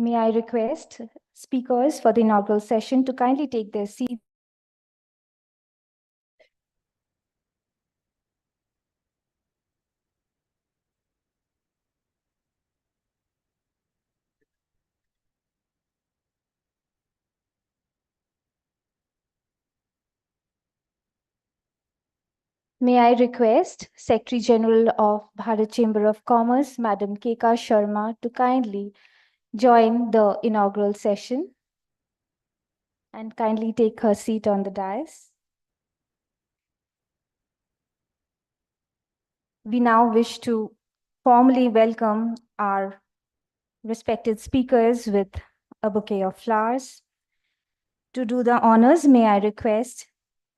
May I request speakers for the inaugural session to kindly take their seats. May I request Secretary General of Bharat Chamber of Commerce, Madam Keka Sharma, to kindly join the inaugural session and kindly take her seat on the dais. We now wish to formally welcome our respected speakers with a bouquet of flowers. To do the honors, may I request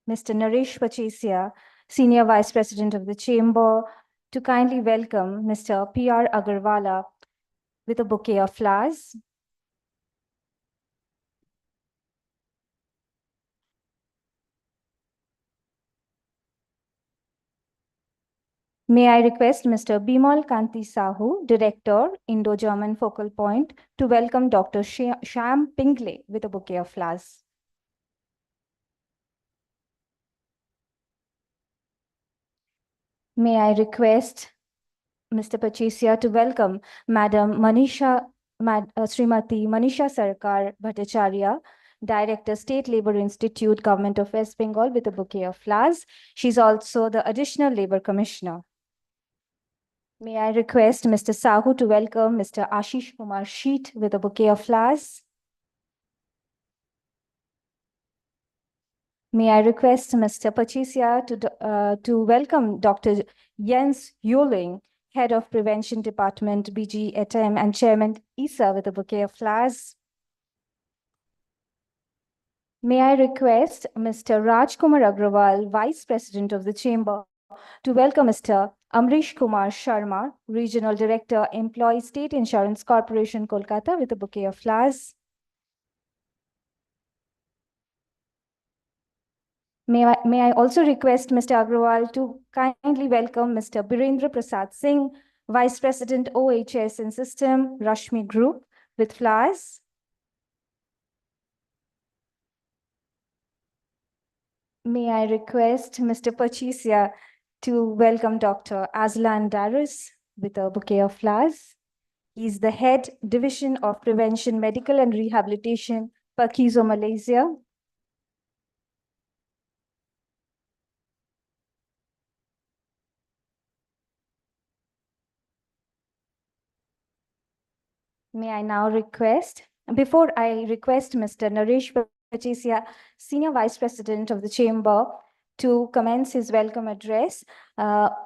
Mr. Naresh Pachesia, Senior Vice President of the Chamber, to kindly welcome Mr. P.R. Agarwala with a bouquet of flowers. May I request Mr. Bimal Kanti Sahu, Director, Indo-German Focal Point, to welcome Dr. Shyam Pingle with a bouquet of flowers. May I request Mr. Pachesia to welcome Madam Srimati Manisha Sarkar Bhattacharya, Director, State Labour Institute, Government of West Bengal, with a bouquet of flowers. She's also the Additional Labour Commissioner. May I request Mr. Sahu to welcome Mr. Ashish Kumar Sheet with a bouquet of flowers. May I request Mr. Pachesia to welcome Dr. Jens Yuling, Head of Prevention Department, BG ETM, and Chairman ISA, with a bouquet of flowers. May I request Mr. Rajkumar Agrawal, Vice President of the Chamber, to welcome Mr. Amrish Kumar Sharma, Regional Director, Employee State Insurance Corporation, Kolkata, with a bouquet of flowers. May I also request Mr. Agrawal to kindly welcome Mr. Birendra Prasad Singh, Vice President, OHS and System, Rashmi Group, with flowers. May I request Mr. Pachesia to welcome Dr. Azlan Darus with a bouquet of flowers. He's the Head, Division of Prevention, Medical and Rehabilitation, Parkizo, Malaysia. May I now request, before I request Mr. Naresh Pachesia, Senior Vice President of the Chamber, to commence his welcome address,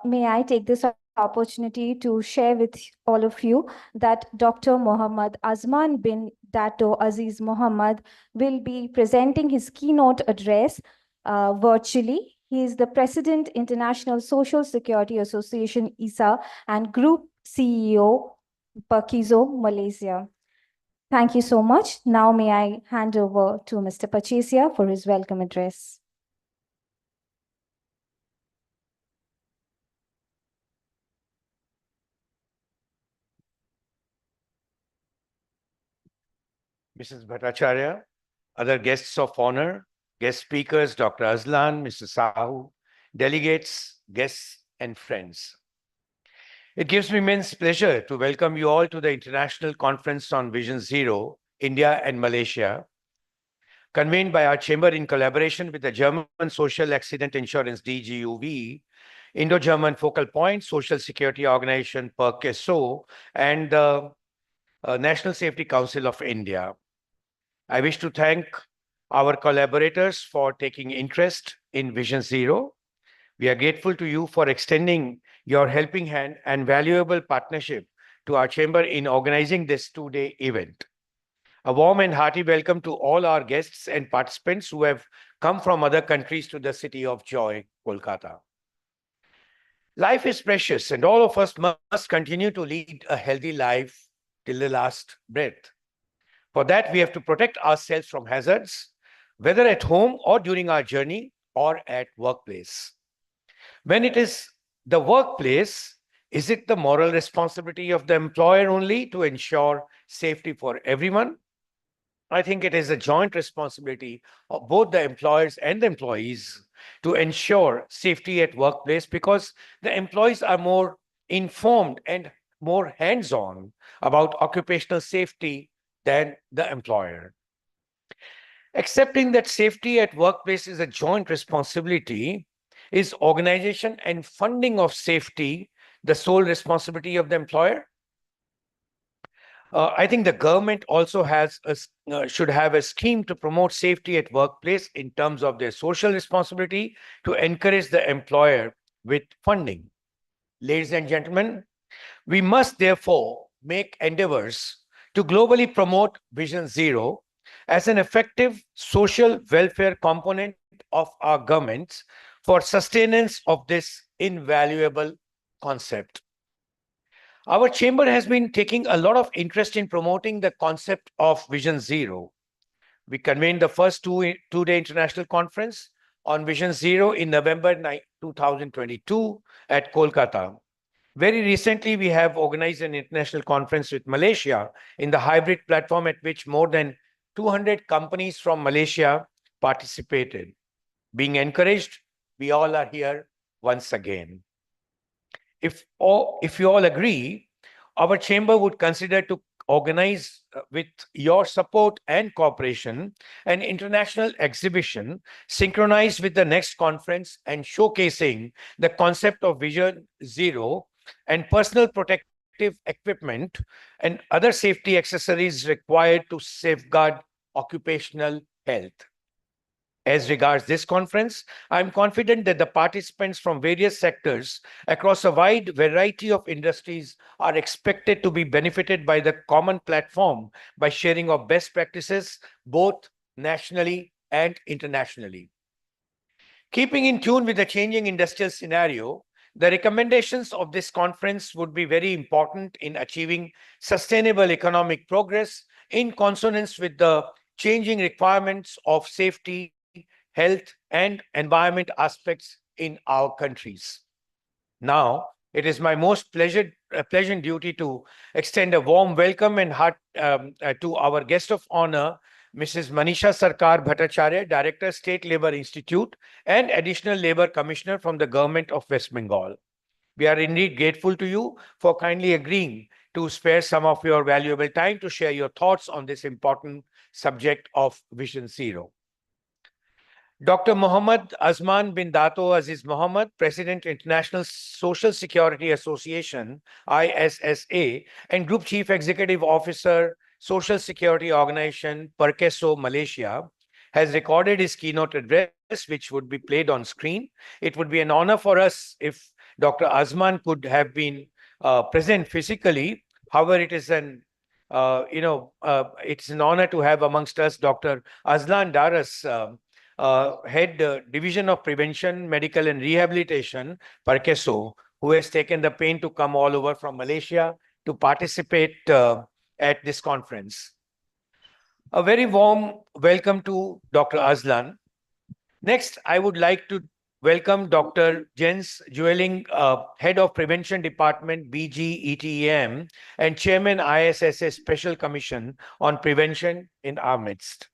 may I take this opportunity to share with all of you that Dr. Mohammad Azman bin Dato Aziz Mohammed will be presenting his keynote address virtually. He is the President, International Social Security Association, ISA, and Group CEO, Parkizo, Malaysia. Thank you so much. Now may I hand over to Mr. Pachesia for his welcome address. Mrs. Bhattacharya, other guests of honor, guest speakers, Dr. Azlan, Mr. Sahu, delegates, guests, and friends. It gives me immense pleasure to welcome you all to the International Conference on Vision Zero, India and Malaysia, convened by our chamber in collaboration with the German Social Accident Insurance DGUV, Indo-German Focal Point, Social Security Organization PERC-SO, and the National Safety Council of India. I wish to thank our collaborators for taking interest in Vision Zero. We are grateful to you for extending your helping hand and valuable partnership to our chamber in organizing this two-day event. A warm and hearty welcome to all our guests and participants who have come from other countries to the city of joy, Kolkata. Life is precious, and all of us must continue to lead a healthy life till the last breath. For that, we have to protect ourselves from hazards, whether at home or during our journey or at workplace. When it is the workplace, Is it the moral responsibility of the employer only to ensure safety for everyone? I think it is a joint responsibility of both the employers and the employees to ensure safety at workplace, because the employees are more informed and more hands-on about occupational safety than the employer. Accepting that safety at workplace is a joint responsibility, is organization and funding of safety the sole responsibility of the employer? I think the government also should have a scheme to promote safety at workplace in terms of their social responsibility to encourage the employer with funding. Ladies and gentlemen, we must therefore make endeavors to globally promote Vision Zero as an effective social welfare component of our governments for sustenance of this invaluable concept. Our chamber has been taking a lot of interest in promoting the concept of Vision Zero. We convened the first two-day international conference on Vision Zero in November 2022 at Kolkata. Very recently, we have organized an international conference with Malaysia in the hybrid platform at which more than 200 companies from Malaysia participated. Being encouraged, we all are here once again. If you all agree, our chamber would consider to organize with your support and cooperation an international exhibition synchronized with the next conference and showcasing the concept of Vision Zero and personal protective equipment and other safety accessories required to safeguard occupational health. As regards this conference, I am confident that the participants from various sectors across a wide variety of industries are expected to be benefited by the common platform by sharing of best practices both nationally and internationally. Keeping in tune with the changing industrial scenario, the recommendations of this conference would be very important in achieving sustainable economic progress in consonance with the changing requirements of safety, health, and environment aspects in our countries. Now, it is my most pleasant duty to extend a warm welcome and to our guest of honor, Mrs. Manisha Sarkar Bhattacharya, Director, State Labour Institute and Additional Labour Commissioner from the Government of West Bengal. We are indeed grateful to you for kindly agreeing to spare some of your valuable time to share your thoughts on this important subject of Vision Zero. Dr. Mohammad Azman bin Dato Aziz Mohammed, President, International Social Security Association, ISSA, and Group Chief Executive Officer, Social Security Organization, Perkeso, Malaysia, has recorded his keynote address, which would be played on screen. It would be an honor for us if Dr. Azman could have been present physically. However, it is it's an honor to have amongst us Dr. Azlan Daras, Head Division of Prevention, Medical and Rehabilitation, Perkeso, who has taken the pain to come all over from Malaysia to participate at this conference. A very warm welcome to Dr. Azlan. Next, I would like to welcome Dr. Jens Jueling, Head of Prevention Department, BGETEM, and Chairman ISSA Special Commission on Prevention in our midst.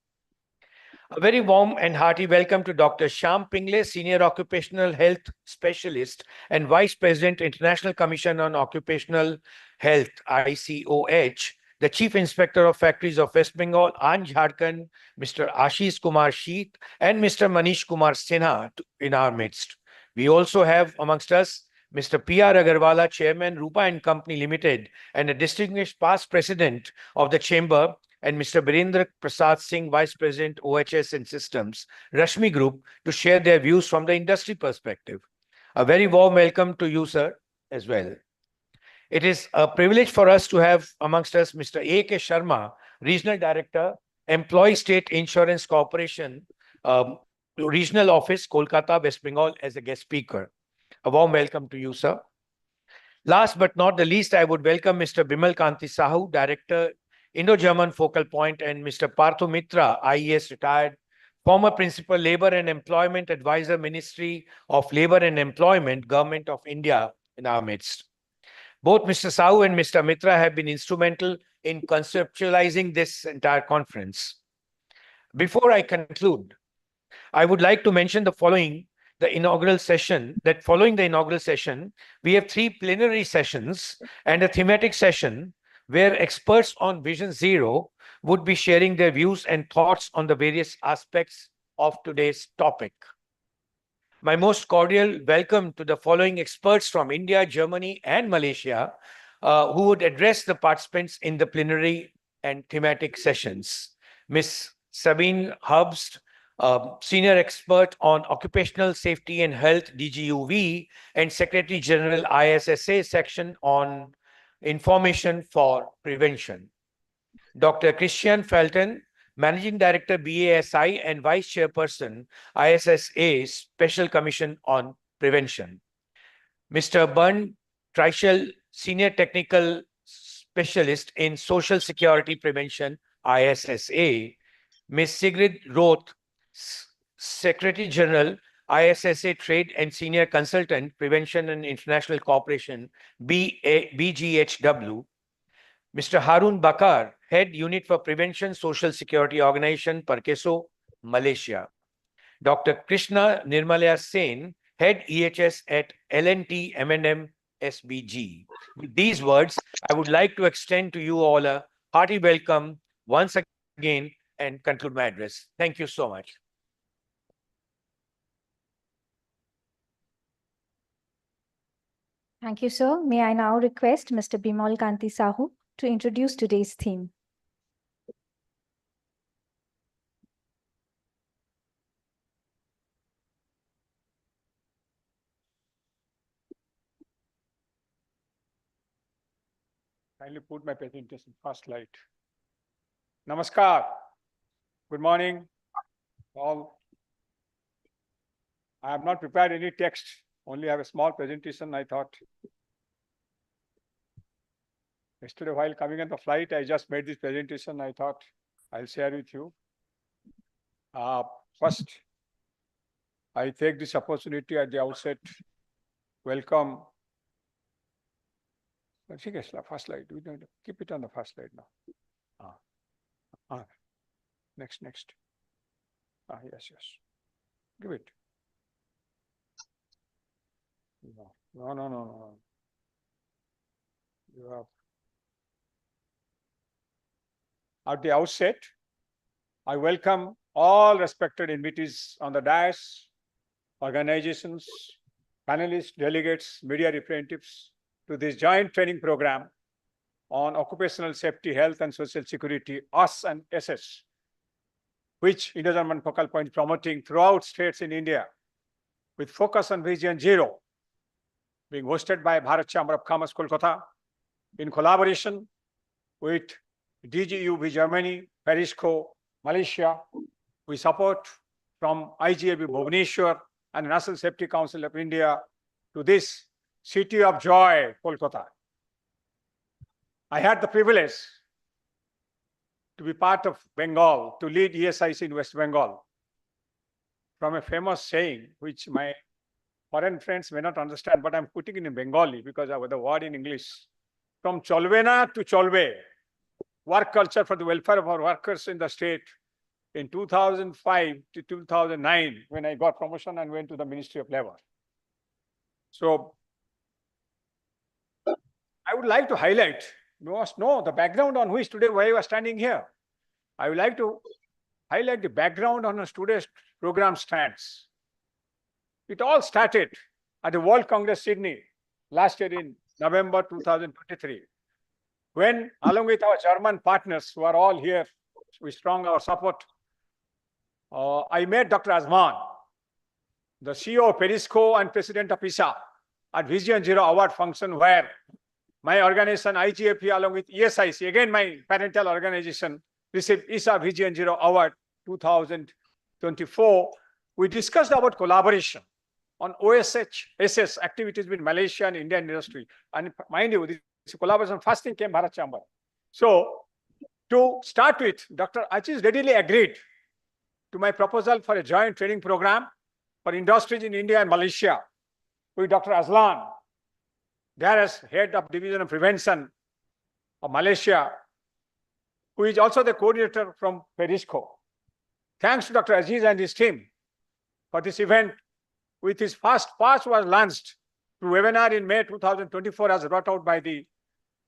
A very warm and hearty welcome to Dr. Shyam Pingle, Senior Occupational Health Specialist and Vice President, International Commission on Occupational Health, ICOH, the Chief Inspector of Factories of West Bengal and Jharkhand, Mr. Ashish Kumar Sheet, and Mr. Manish Kumar Sinha in our midst. We also have amongst us Mr. P.R. Agarwala, Chairman, Rupa & Company Limited, and a distinguished past President of the Chamber, and Mr. Birendra Prasad Singh, Vice President, OHS and Systems, Rashmi Group, to share their views from the industry perspective. A very warm welcome to you, sir, as well. It is a privilege for us to have amongst us Mr. A.K. Sharma, Regional Director, Employee State Insurance Corporation, Regional Office, Kolkata, West Bengal, as a guest speaker. A warm welcome to you, sir. Last but not the least, I would welcome Mr. Bimal Kanti Sahu, Director, Indo-German Focal Point, and Mr. Partho Mitra, IES retired, former Principal Labour and Employment Advisor, Ministry of Labour and Employment, Government of India, in our midst. Both Mr. Sahu and Mr. Mitra have been instrumental in conceptualizing this entire conference. Before I conclude, I would like to mention following the inaugural session, we have 3 plenary sessions and a thematic session where experts on Vision Zero would be sharing their views and thoughts on the various aspects of today's topic. My most cordial welcome to the following experts from India, Germany, and Malaysia who would address the participants in the plenary and thematic sessions. Ms. Sabine Herbst, Senior Expert on Occupational Safety and Health, DGUV, and Secretary General, ISSA Section on Information for Prevention. Dr. Christian Felton, Managing Director, BASI, and Vice Chairperson, ISSA Special Commission on Prevention. Mr. Bernd Treichel, Senior Technical Specialist in Social Security Prevention, ISSA. Ms. Sigrid Roth, Secretary General, ISSA Trade and Senior Consultant, Prevention and International Cooperation, BGHW. Mr. Harun Bakar, Head Unit for Prevention, Social Security Organization, Parkeso, Malaysia. Dr. Krishna Nirmalaya Sen, Head EHS at L&T M&M SBG. With these words, I would like to extend to you all a hearty welcome once again and conclude my address. Thank you so much. Thank you, sir. May I now request Mr. Bimal Kanti Sahu to introduce today's theme. Kindly put my presentation first slide. Namaskar. Good morning, all. I have not prepared any text, only have a small presentation, I thought. Yesterday, while coming on the flight, I just made this presentation. I thought I'll share with you. First, I take this opportunity at the outset, welcome. First slide. We don't keep it on the first slide now. Next. Yes. Give it. No. You have. At the outset, I welcome all respected invitees on the dais, organizations, panelists, delegates, media representatives to this joint training program on occupational safety, health, and social security, US and SS, which Indo-German Focal Point promoting throughout states in India with focus on Vision Zero, being hosted by Bharat Chamber of Commerce, Kolkata, in collaboration with DGUV Germany, Perisco, Malaysia. We support from IGAB Bhubaneswar and National Safety Council of India to this City of Joy, Kolkata. I had the privilege to be part of Bengal, to lead ESIC in West Bengal, from a famous saying, which my foreign friends may not understand, but I'm putting it in Bengali because I have the word in English. From Cholvena to Cholve, work culture for the welfare of our workers in the state in 2005 to 2009, when I got promotion and went to the Ministry of Labor. So I would like to highlight, you must know the background on which today why you are standing here. I would like to highlight the background on today's program stands. It all started at the World Congress Sydney last year in November 2023, when along with our German partners who are all here, we strong our support, I met Dr. Azman, the CEO of Perisco and President of ISA, at Vision Zero Award function, where my organization IGFP along with ESIC, again my parental organization, received ISA Vision Zero Award 2024. We discussed about collaboration on OSH/SS activities with Malaysia and Indian industry. And mind you, this collaboration first thing came Bharat Chamber. So to start with, Dr. Aziz readily agreed to my proposal for a joint training program for industries in India and Malaysia with Dr. Azlan, there as head of Division of Prevention of Malaysia, who is also the coordinator from Perisco. Thanks to Dr. Aziz and his team for this event, with his first pass was launched through webinar in May 2024 as brought out by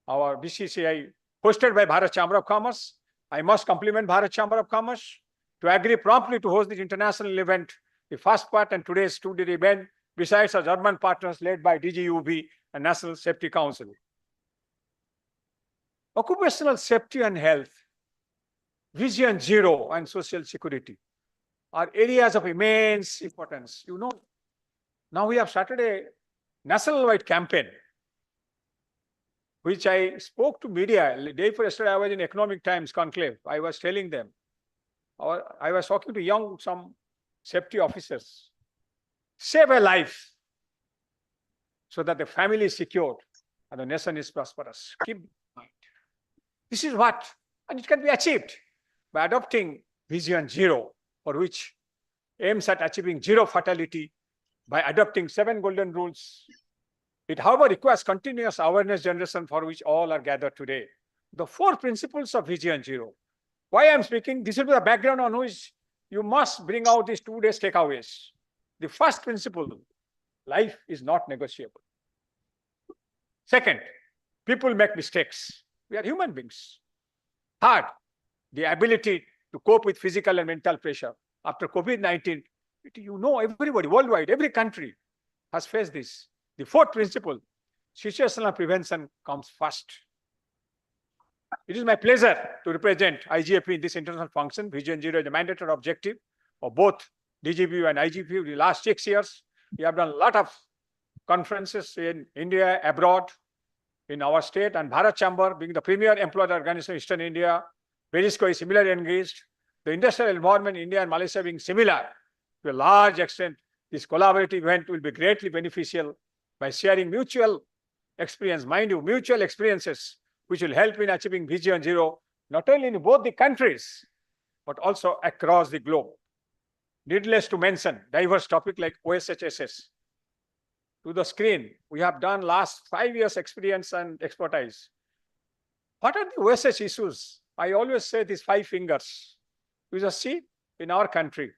our BCCI, hosted by Bharat Chamber of Commerce. I must compliment Bharat Chamber of Commerce to agree promptly to host this international event, the first part and today's two-day event, besides our German partners led by DGUB and National Safety Council. Occupational safety and health, Vision Zero and social security are areas of immense importance. You know, now we have started a national-wide campaign, which I spoke to media. The day before yesterday, I was in Economic Times conclave. I was telling them, I was talking to some safety officers. Save a life so that the family is secured and the nation is prosperous. Keep in mind. This is what, and it can be achieved by adopting Vision Zero, for which aims at achieving zero fatality by adopting 7 golden rules. It, however, requires continuous awareness generation for which all are gathered today. The 4 principles of Vision Zero. Why I'm speaking, this will be the background on which you must bring out these 2 days takeaways. The first principle, life is not negotiable. Second, people make mistakes. We are human beings. Third, the ability to cope with physical and mental pressure. After COVID-19, you know, everybody worldwide, every country has faced this. The 4th principle, situational prevention comes first. It is my pleasure to represent IGFP in this international function. Vision Zero is a mandatory objective of both DGPU and IGPU in the last 6 years. We have done a lot of conferences in India, abroad, in our state, and Bharat Chamber being the premier employer organization in Eastern India. Perisco is similarly engaged. The industrial environment in India and Malaysia being similar to a large extent. This collaborative event will be greatly beneficial by sharing mutual experience, mind you, mutual experiences, which will help in achieving Vision Zero, not only in both the countries, but also across the globe. Needless to mention, diverse topic like OSHSS. To the screen, we have done last 5 years experience and expertise. What are the OSH issues? I always say these 5 fingers. You just see in our country,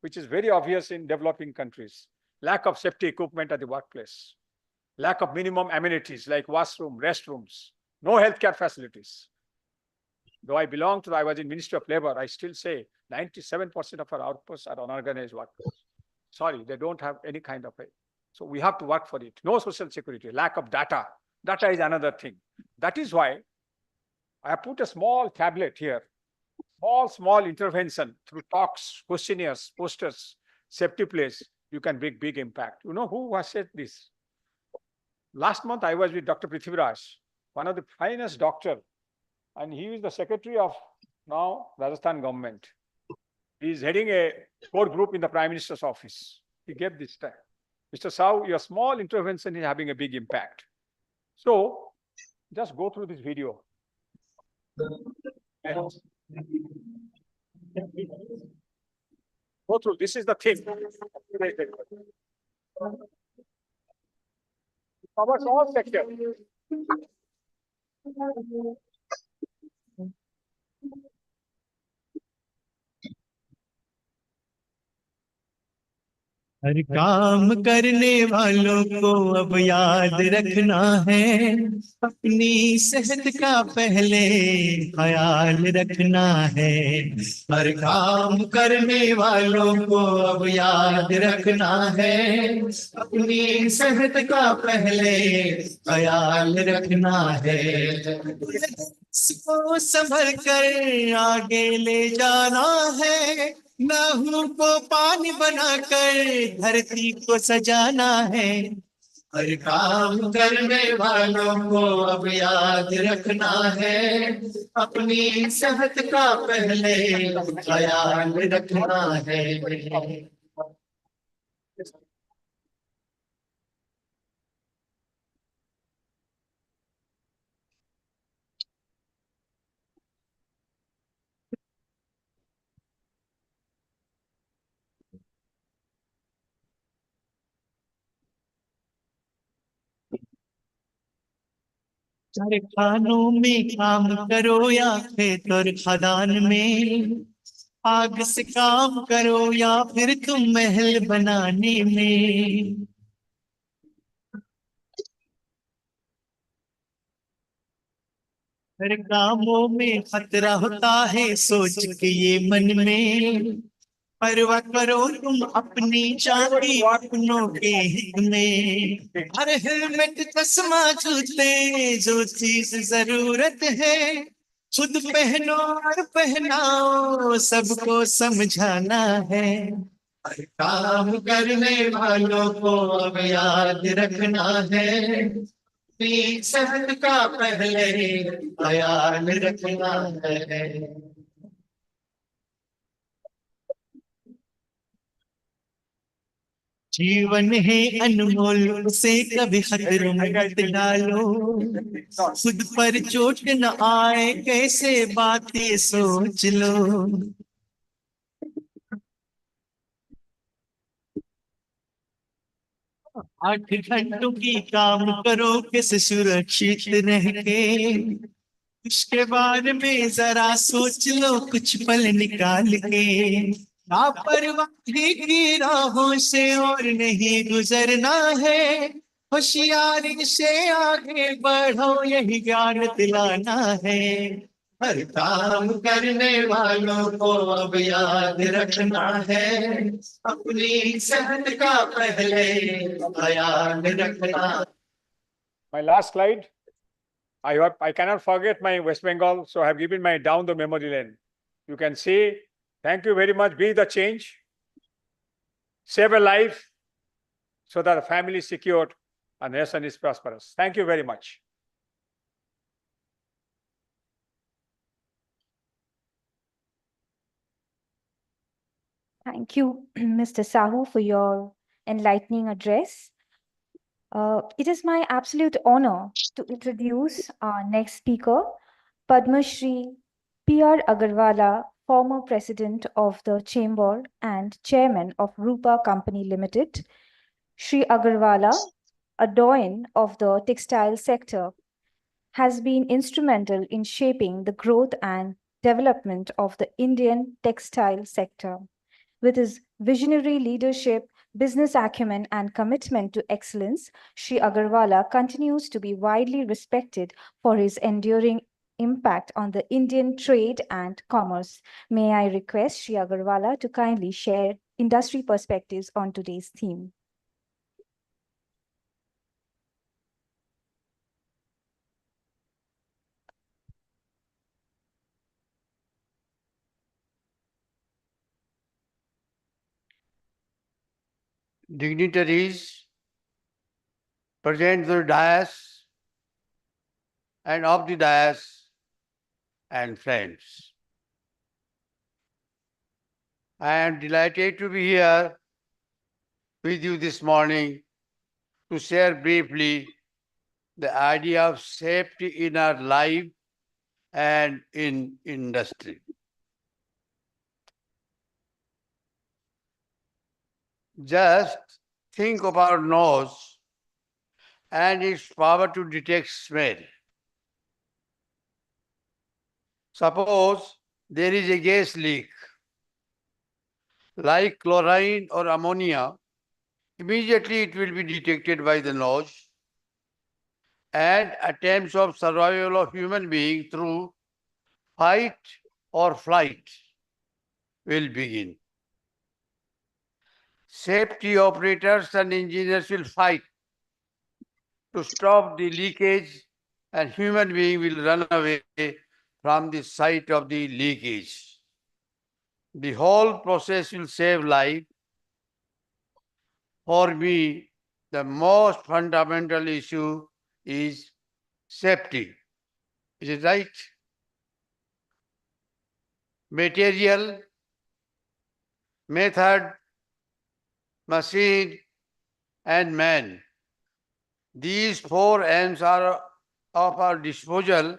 which is very obvious in developing countries. Lack of safety equipment at the workplace. Lack of minimum amenities like washroom, restrooms. No healthcare facilities. Though I was in Ministry of Labor, I still say 97% of our outposts are unorganized workers. Sorry, they don't have any kind of a. So we have to work for it. No social security, lack of data. Data is another thing. That is why I have put a small tablet here. Small intervention through talks, questionnaires, posters, safety plays. You can make big impact. You know who has said this? Last month, I was with Dr. Prithviraj, one of the finest doctor, and he is the secretary of now Rajasthan government. He is heading a core group in the Prime Minister's office. He gave this time. Mr. Sahu, your small intervention is having a big impact. So just go through this video. And go through. This is the thing. Covers all sectors. हर काम करने वालों को अब याद रखना है, अपनी सेहत का पहले ख्याल रखना है। हर काम करने वालों को अब याद रखना है, अपनी सेहत का पहले ख्याल रखना है। इसको संभल कर आगे ले जाना है, नाहू को पानी बनाकर धरती को सजाना है। हर काम करने वालों को अब याद रखना है, अपनी सेहत का पहले ख्याल रखना है। कारखानों में काम करो या खेत और खदान में, आग से काम करो या फिर तुम महल बनाने में। हर कामों में खतरा होता है सोच के ये मन में, परवाह करो तुम अपनी जान की अपनों के हित में। हर हेलमेट चश्मा जूते जो चीज जरूरत है, खुद पहनो और पहनाओ सबको समझाना है। हर काम करने वालों को अब याद रखना है, अपनी सेहत का पहले ख्याल रखना है। जीवन है अनमोल उसे कभी खतरों में मत डालो, खुद पर चोट न आए कैसे बातें सोच लो। 8 घंटों की काम करो किस सुरक्षित रह के, उसके बारे में जरा सोच लो कुछ पल निकाल के। लापरवाही की राहों से और नहीं गुजरना है, होशियारी से आगे बढ़ो यही ज्ञान दिलाना है। हर काम करने वालों को अब याद रखना है, अपनी सेहत का पहले ख्याल रखना। My last slide. I cannot forget my West Bengal, so I have given my down the memory lane. You can see, thank you very much, be the change, save a life so that the family is secured and nation is prosperous. Thank you very much. Thank you, Mr. Sahu, for your enlightening address. It is my absolute honor to introduce our next speaker, Padma Shri P.R. Agarwala, former president of the Chamber and chairman of Rupa Company Limited. Shri Agarwala, a doyen of the textile sector, has been instrumental in shaping the growth and development of the Indian textile sector. With his visionary leadership, business acumen, and commitment to excellence, Sri Agarwala continues to be widely respected for his enduring impact on the Indian trade and commerce. May I request Sri Agarwala to kindly share industry perspectives on today's theme. Dignitaries present the dais and of the dais and friends. I am delighted to be here with you this morning to share briefly the idea of safety in our life and in industry. Just think of our nose and its power to detect smell. Suppose there is a gas leak, like chlorine or ammonia, immediately it will be detected by the nose, and attempts of survival of human being through fight or flight will begin. Safety operators and engineers will fight to stop the leakage, and human being will run away from the site of the leakage. The whole process will save life. For me, the most fundamental issue is safety. Is it right? Material, method, machine, and man. These 4 M's are of our disposal.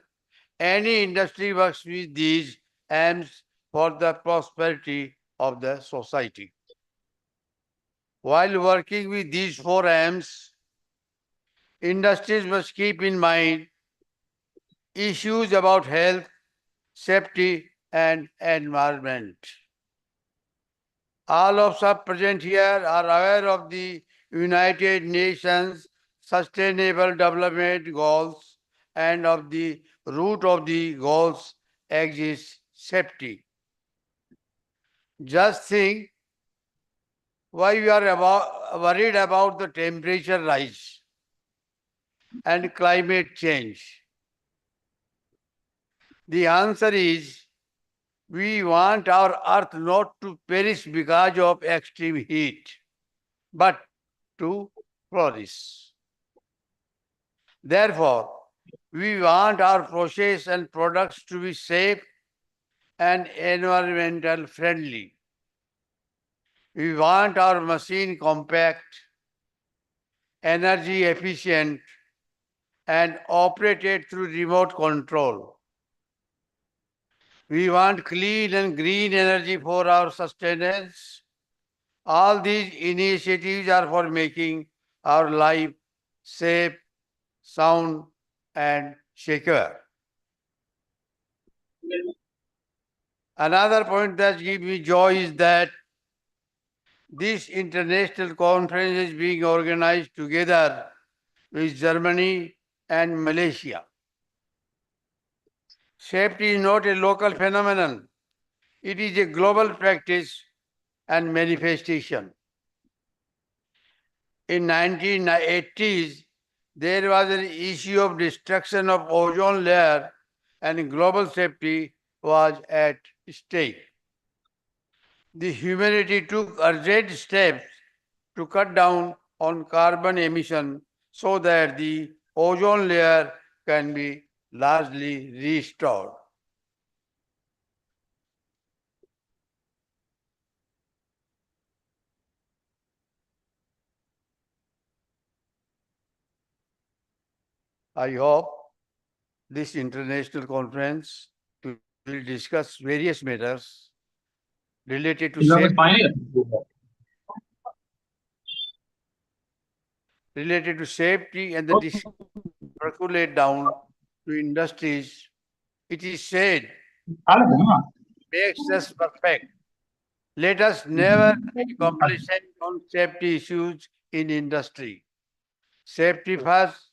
Any industry works with these M's for the prosperity of the society. While working with these 4 M's, industries must keep in mind issues about health, safety, and environment. All of us present here are aware of the United Nations Sustainable Development Goals, and of the root of the goals exists safety. Just think why we are worried about the temperature rise and climate change. The answer is we want our earth not to perish because of extreme heat, but to flourish. Therefore, we want our process and products to be safe and environmental friendly. We want our machine compact, energy efficient, and operated through remote control. We want clean and green energy for our sustenance. All these initiatives are for making our life safe, sound, and secure. Another point that gives me joy is that this international conference is being organized together with Germany and Malaysia. Safety is not a local phenomenon. It is a global practice and manifestation. In 1980s, there was an issue of destruction of ozone layer and global safety was at stake. The humanity took urgent steps to cut down on carbon emission so that the ozone layer can be largely restored. I hope this international conference will discuss various matters related to safety and the percolate down to industries. It is said, makes us perfect. Let us never be complacent on safety issues in industry. Safety first,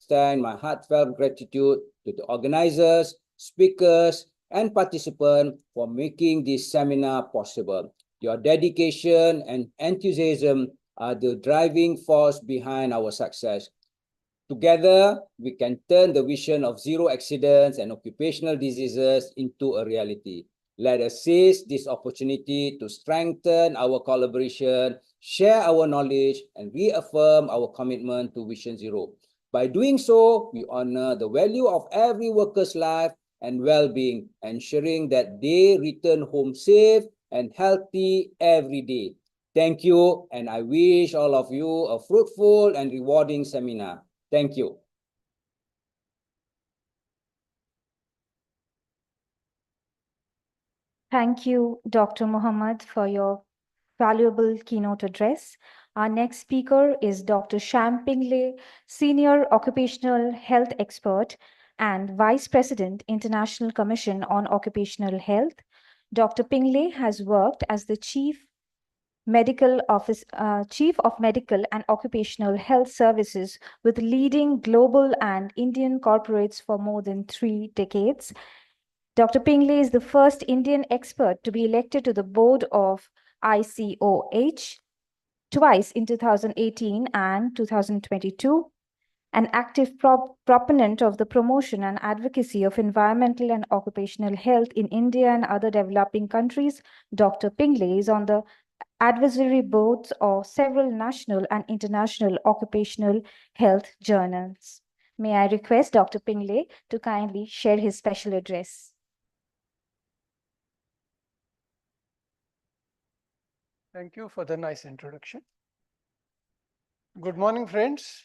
extend my heartfelt gratitude to the organizers, speakers, and participants for making this seminar possible. Your dedication and enthusiasm are the driving force behind our success. Together, we can turn the vision of zero accidents and occupational diseases into a reality. Let us seize this opportunity to strengthen our collaboration, share our knowledge, and reaffirm our commitment to Vision Zero. By doing so, we honor the value of every worker's life and well-being, ensuring that they return home safe and healthy every day. Thank you, and I wish all of you a fruitful and rewarding seminar. Thank you. Thank you, Dr. Muhammad, for your valuable keynote address. Our next speaker is Dr. Sham Pingle, Senior Occupational Health Expert and Vice President, International Commission on Occupational Health. Dr. Pingle has worked as the Chief of Medical and Occupational Health Services with leading global and Indian corporates for more than 3 decades. Dr. Pingle is the first Indian expert to be elected to the board of ICOH twice in 2018 and 2022. An active proponent of the promotion and advocacy of environmental and occupational health in India and other developing countries, Dr. Pingle is on the advisory boards of several national and international occupational health journals. May I request Dr. Pingle to kindly share his special address. Thank you for the nice introduction. Good morning, friends.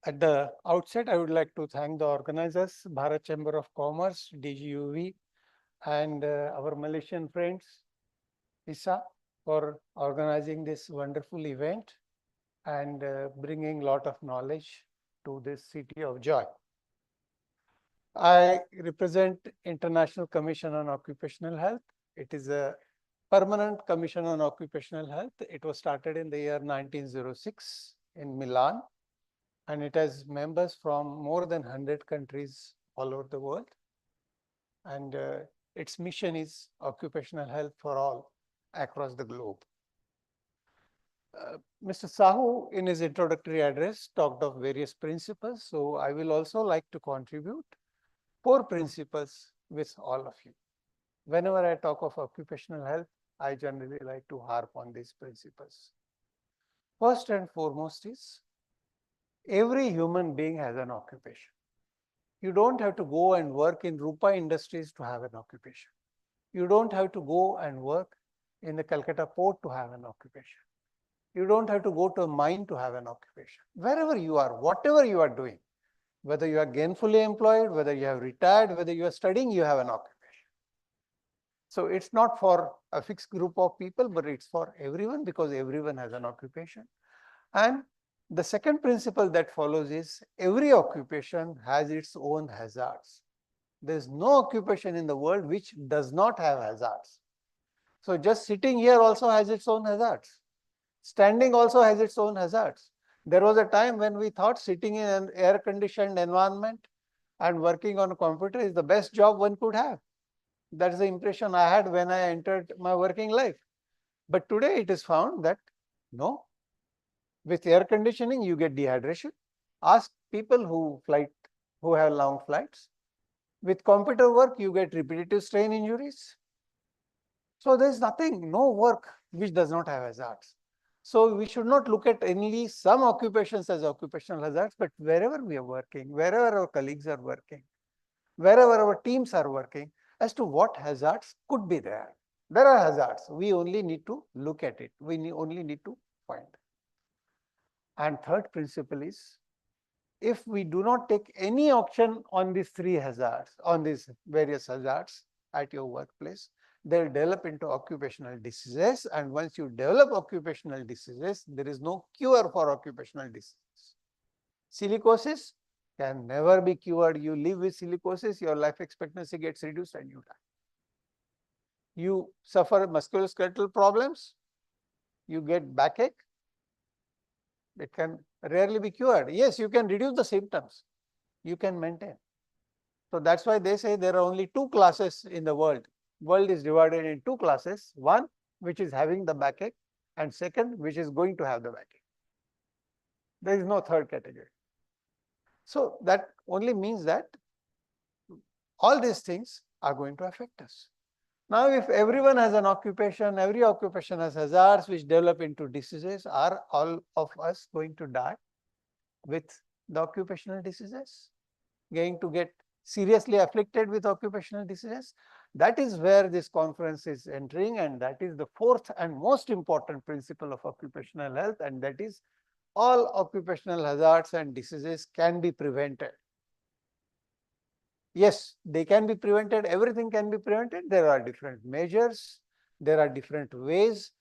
At the outset, I would like to thank the organizers, Bharat Chamber of Commerce, DGUV, and our Malaysian friends, ISA, for organizing this wonderful event and bringing a lot of knowledge to this city of joy. I represent International Commission on Occupational Health. It is a permanent commission on occupational health. It was started in the year 1906 in Milan, and it has members from more than 100 countries all over the world. And its mission is occupational health for all across the globe. Mr. Sahu, in his introductory address, talked of various principles. So I will also like to contribute 4 principles with all of you. Whenever I talk of occupational health, I generally like to harp on these principles. First and foremost is, every human being has an occupation. You don't have to go and work in Rupa Industries to have an occupation. You don't have to go and work in the Calcutta port to have an occupation. You don't have to go to a mine to have an occupation. Wherever you are, whatever you are doing, whether you are gainfully employed, whether you have retired, whether you are studying, you have an occupation. So it's not for a fixed group of people, but it's for everyone, because everyone has an occupation. And the second principle that follows is, every occupation has its own hazards. There is no occupation in the world which does not have hazards. So just sitting here also has its own hazards. Standing also has its own hazards. There was a time when we thought sitting in an air-conditioned environment and working on a computer is the best job one could have. That's the impression I had when I entered my working life. But today it is found that no, with air conditioning you get dehydration. Ask people who have long flights. With computer work you get repetitive strain injuries. So there is nothing, no work which does not have hazards. So we should not look at only some occupations as occupational hazards, but wherever we are working, wherever our colleagues are working, wherever our teams are working, as to what hazards could be there. There are hazards. We only need to look at it. We only need to find. And third principle is, if we do not take any action on these 3 hazards, on these various hazards at your workplace, they'll develop into occupational diseases. And once you develop occupational diseases, there is no cure for occupational diseases. Silicosis can never be cured. You live with silicosis, your life expectancy gets reduced and you die. You suffer musculoskeletal problems, you get backache, It can rarely be cured. Yes, you can reduce the symptoms. You can maintain. So that's why they say there are only two classes in the world. World is divided in two classes. One, which is having the backache, and second, which is going to have the backache. There is no third category. So that only means that all these things are going to affect us. Now, if everyone has an occupation, every occupation has hazards which develop into diseases, are all of us going to die with the occupational diseases? Going to get seriously afflicted with occupational diseases? That is where this conference is entering, and that is the fourth and most important principle of occupational health, and that is all occupational hazards and diseases can be prevented. Yes, they can be prevented, everything can be prevented. There are different measures, there are different ways.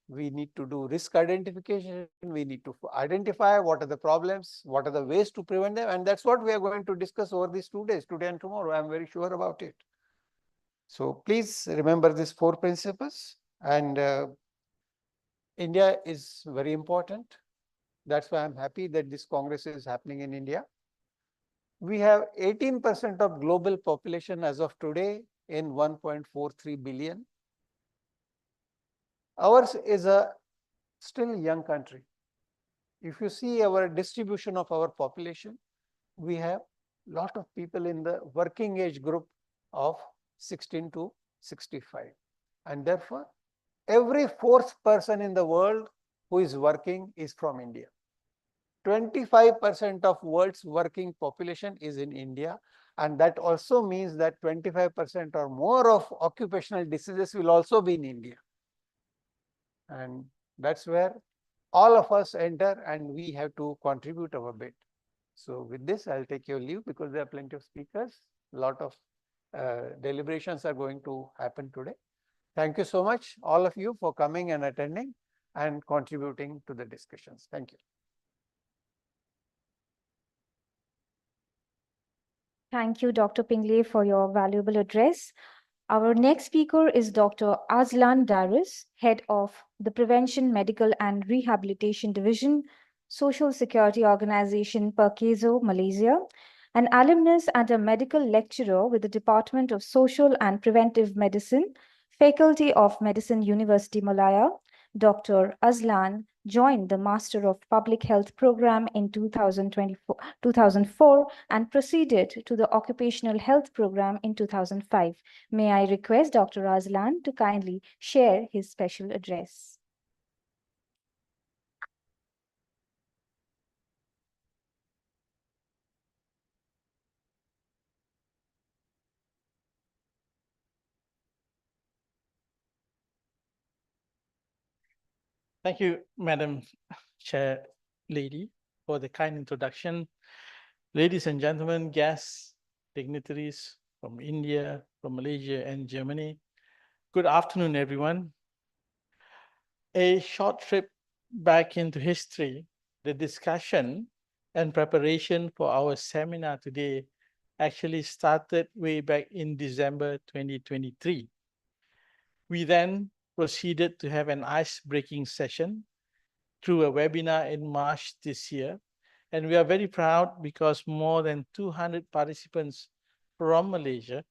We need to do risk identification, we need to identify what are the problems, what are the ways to prevent them, and that's what we are going to discuss over these 2 days, today and tomorrow. I am very sure about it. So please remember these 4 principles, and India is very important. That's why I'm happy that this Congress is happening in India. We have 18% of global population as of today in 1.43 billion. Ours is a still young country. If you see our distribution of our population, we have a lot of people in the working age group of 16 to 65. And therefore, every 4th person in the world who is working is from India. 25% of world's working population is in India, and that also means that 25% or more of occupational diseases will also be in India. And that's where all of us enter, and we have to contribute our bit. So with this, I'll take your leave because there are plenty of speakers. A lot of deliberations are going to happen today. Thank you so much, all of you, for coming and attending and contributing to the discussions. Thank you. Thank you, Dr. Pingle, for your valuable address. Our next speaker is Dr. Azlan Daris, Head of the Prevention, Medical and Rehabilitation Division, Social Security Organization, Perkeso, Malaysia, an alumnus and a medical lecturer with the Department of Social and Preventive Medicine, Faculty of Medicine, University Malaya. Dr. Azlan joined the Master of Public Health program in 2004 and proceeded to the Occupational Health program in 2005. May I request Dr. Azlan to kindly share his special address. Thank you, Madam Chair Lady, for the kind introduction. Ladies and gentlemen, guests, dignitaries from India, from Malaysia and Germany, good afternoon, everyone. A short trip back into history, the discussion and preparation for our seminar today actually started way back in December 2023. We then proceeded to have an ice-breaking session through a webinar in March this year. And we are very proud because more than 200 participants from Malaysia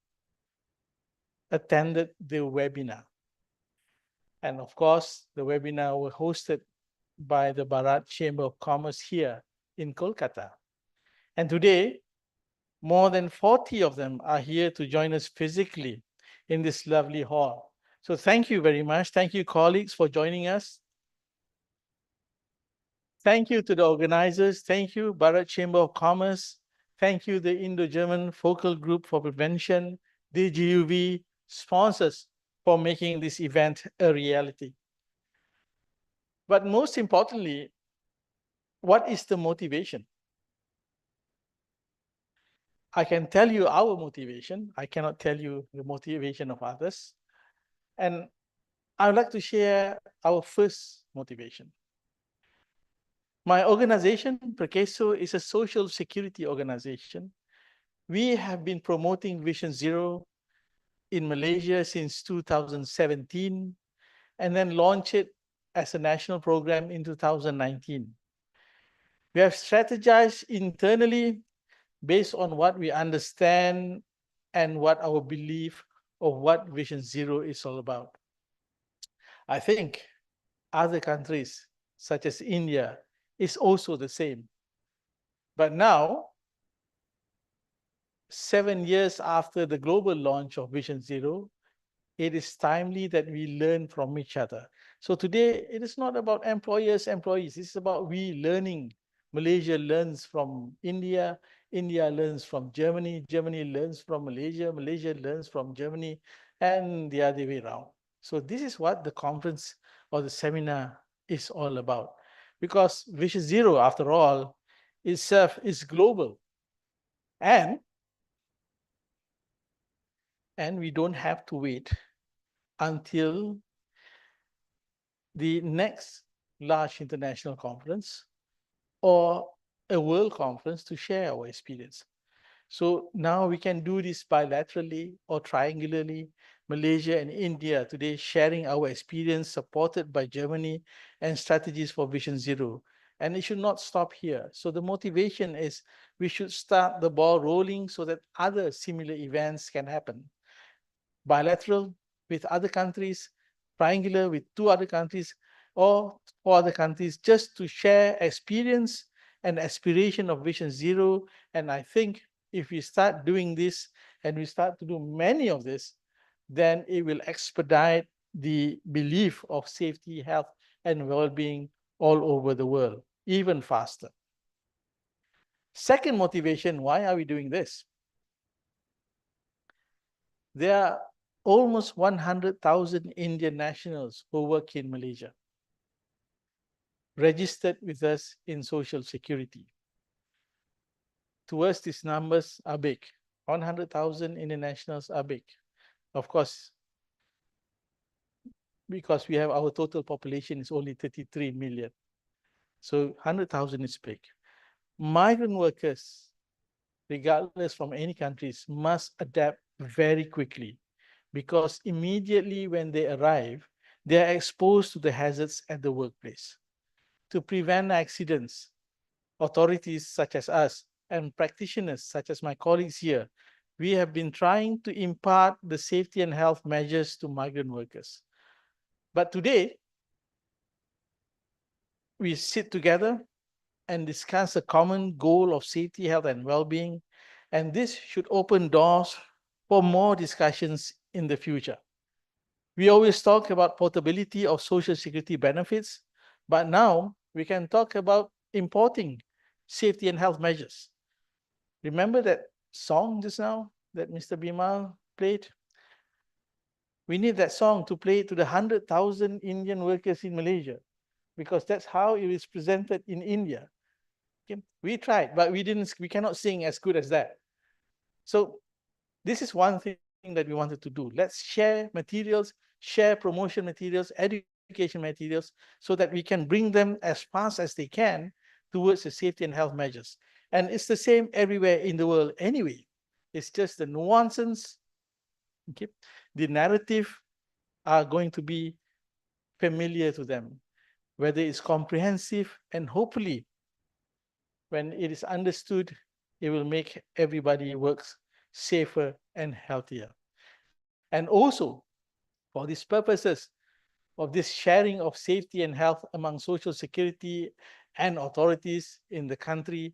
attended the webinar. And of course, the webinar was hosted by the Bharat Chamber of Commerce here in Kolkata. And today, more than 40 of them are here to join us physically in this lovely hall. So thank you very much. Thank you, colleagues, for joining us. Thank you to the organizers. Thank you, Bharat Chamber of Commerce. Thank you, the Indo-German Focal Group for Prevention, DGUV sponsors for making this event a reality. But most importantly, what is the motivation? I can tell you our motivation. I cannot tell you the motivation of others. And I would like to share our first motivation. My organization, Perkeso, is a social security organization. We have been promoting Vision Zero in Malaysia since 2017, and then launched it as a national program in 2019. We have strategized internally based on what we understand and what our belief of what Vision Zero is all about. I think other countries, such as India, is also the same. But now, 7 years after the global launch of Vision Zero, it is timely that we learn from each other. So today, it is not about employers, employees. It's about we learning. Malaysia learns from India, India learns from Germany, Germany learns from Malaysia, Malaysia learns from Germany, and the other way around. So this is what the conference or the seminar is all about. Because Vision Zero, after all, itself is global. And we don't have to wait until the next large international conference or a world conference to share our experience. So now we can do this bilaterally or triangularly. Malaysia and India today sharing our experience supported by Germany and strategies for Vision Zero. And it should not stop here. So the motivation is we should start the ball rolling so that other similar events can happen. Bilateral with other countries, triangular with 2 other countries, or 4 other countries, just to share experience and aspiration of Vision Zero. And I think if we start doing this and we start to do many of this, then it will expedite the belief of safety, health, and well-being all over the world, even faster. Second motivation, why are we doing this? There are almost 100,000 Indian nationals who work in Malaysia, registered with us in Social Security. To us, these numbers are big. 100,000 Indian nationals are big. Of course, because we have our total population is only 33 million. So 100,000 is big. Migrant workers, regardless from any countries, must adapt very quickly because immediately when they arrive, they are exposed to the hazards at the workplace. To prevent accidents, authorities such as us and practitioners such as my colleagues here, we have been trying to impart the safety and health measures to migrant workers. But today, we sit together and discuss a common goal of safety, health, and well-being, and this should open doors for more discussions in the future. We always talk about portability of Social Security benefits, but now we can talk about importing safety and health measures. Remember that song just now that Mr. Bimal played? We need that song to play to the 100,000 Indian workers in Malaysia, because that's how it is presented in India. Okay? We tried, but we cannot sing as good as that. So this is one thing that we wanted to do. Let's share materials, share promotion materials, education materials, so that we can bring them as fast as they can towards the safety and health measures. And it's the same everywhere in the world anyway. It's just the nuances, okay? The narrative are going to be familiar to them, whether it's comprehensive, and hopefully when it is understood, it will make everybody works safer and healthier. And also, for these purposes of this sharing of safety and health among Social Security and authorities in the country,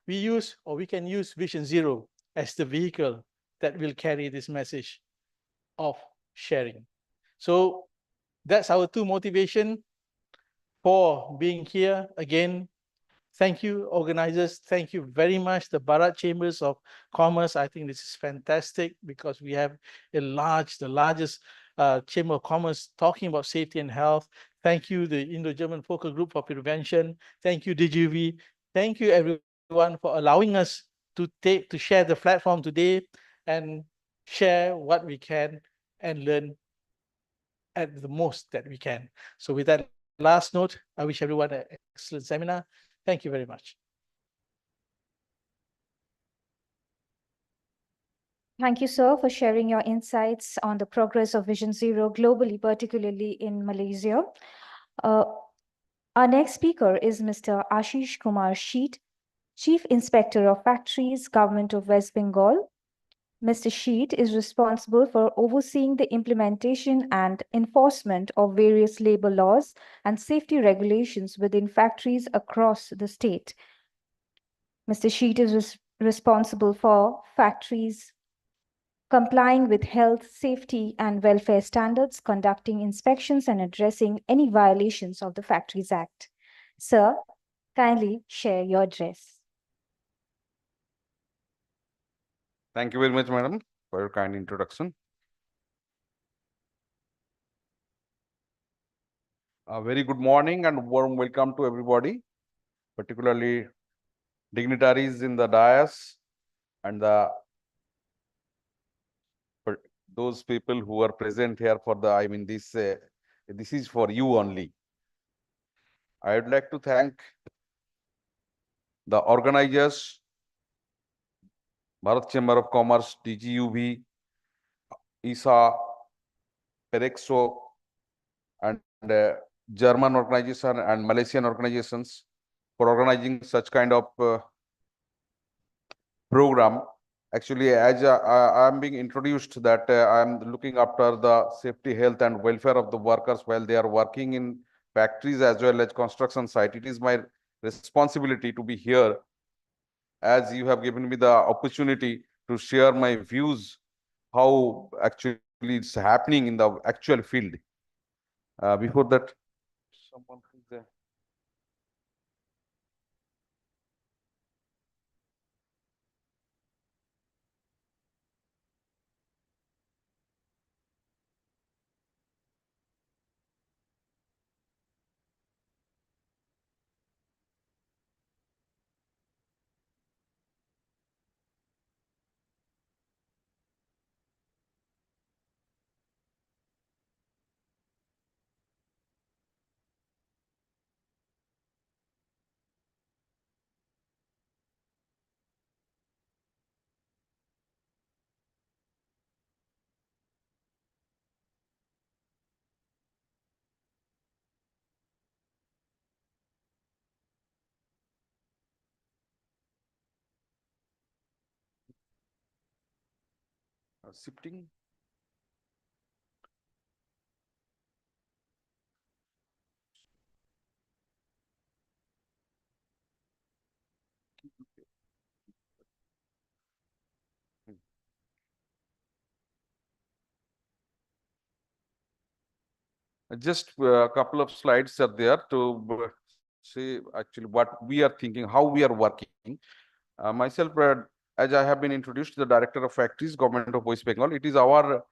we can use Vision Zero as the vehicle that will carry this message of sharing. So that's our 2 motivation for being here. Again, thank you, organizers. Thank you very much, the Bharat Chambers of Commerce. I think this is fantastic because we have the largest Chamber of Commerce talking about safety and health. Thank you, the Indo-German Focal Group for Prevention. Thank you, DGV. Thank you, everyone, for allowing us to share the platform today and share what we can and learn at the most that we can. So with that last note, I wish everyone an excellent seminar. Thank you very much. Thank you, sir, for sharing your insights on the progress of Vision Zero globally, particularly in Malaysia. Our next speaker is Mr. Ashish Kumar Sheet, Chief Inspector of Factories, Government of West Bengal. Mr. Sheet is responsible for overseeing the implementation and enforcement of various labor laws and safety regulations within factories across the state. Mr. Sheet is responsible for factories complying with health, safety, and welfare standards, conducting inspections, and addressing any violations of the Factories Act. Sir, kindly share your address. Thank you very much, madam, for your kind introduction. A very good morning and warm welcome to everybody, particularly dignitaries in the dais and those people who are present here for this is for you only. I would like to thank the organizers, Bharat Chamber of Commerce, DGUV, ISA, Perexo, and German organization and Malaysian organizations for organizing such kind of program. Actually, as I am being introduced that I am looking after the safety, health and welfare of the workers while they are working in factories as well as construction site. It is my responsibility to be here as you have given me the opportunity to share my views, how actually it's happening in the actual field. Before that, someone is there. Shifting. Just a couple of slides are there to say actually what we are thinking, how we are working. Myself, as I have been introduced, the Director of Factories, Government of West Bengal. It is our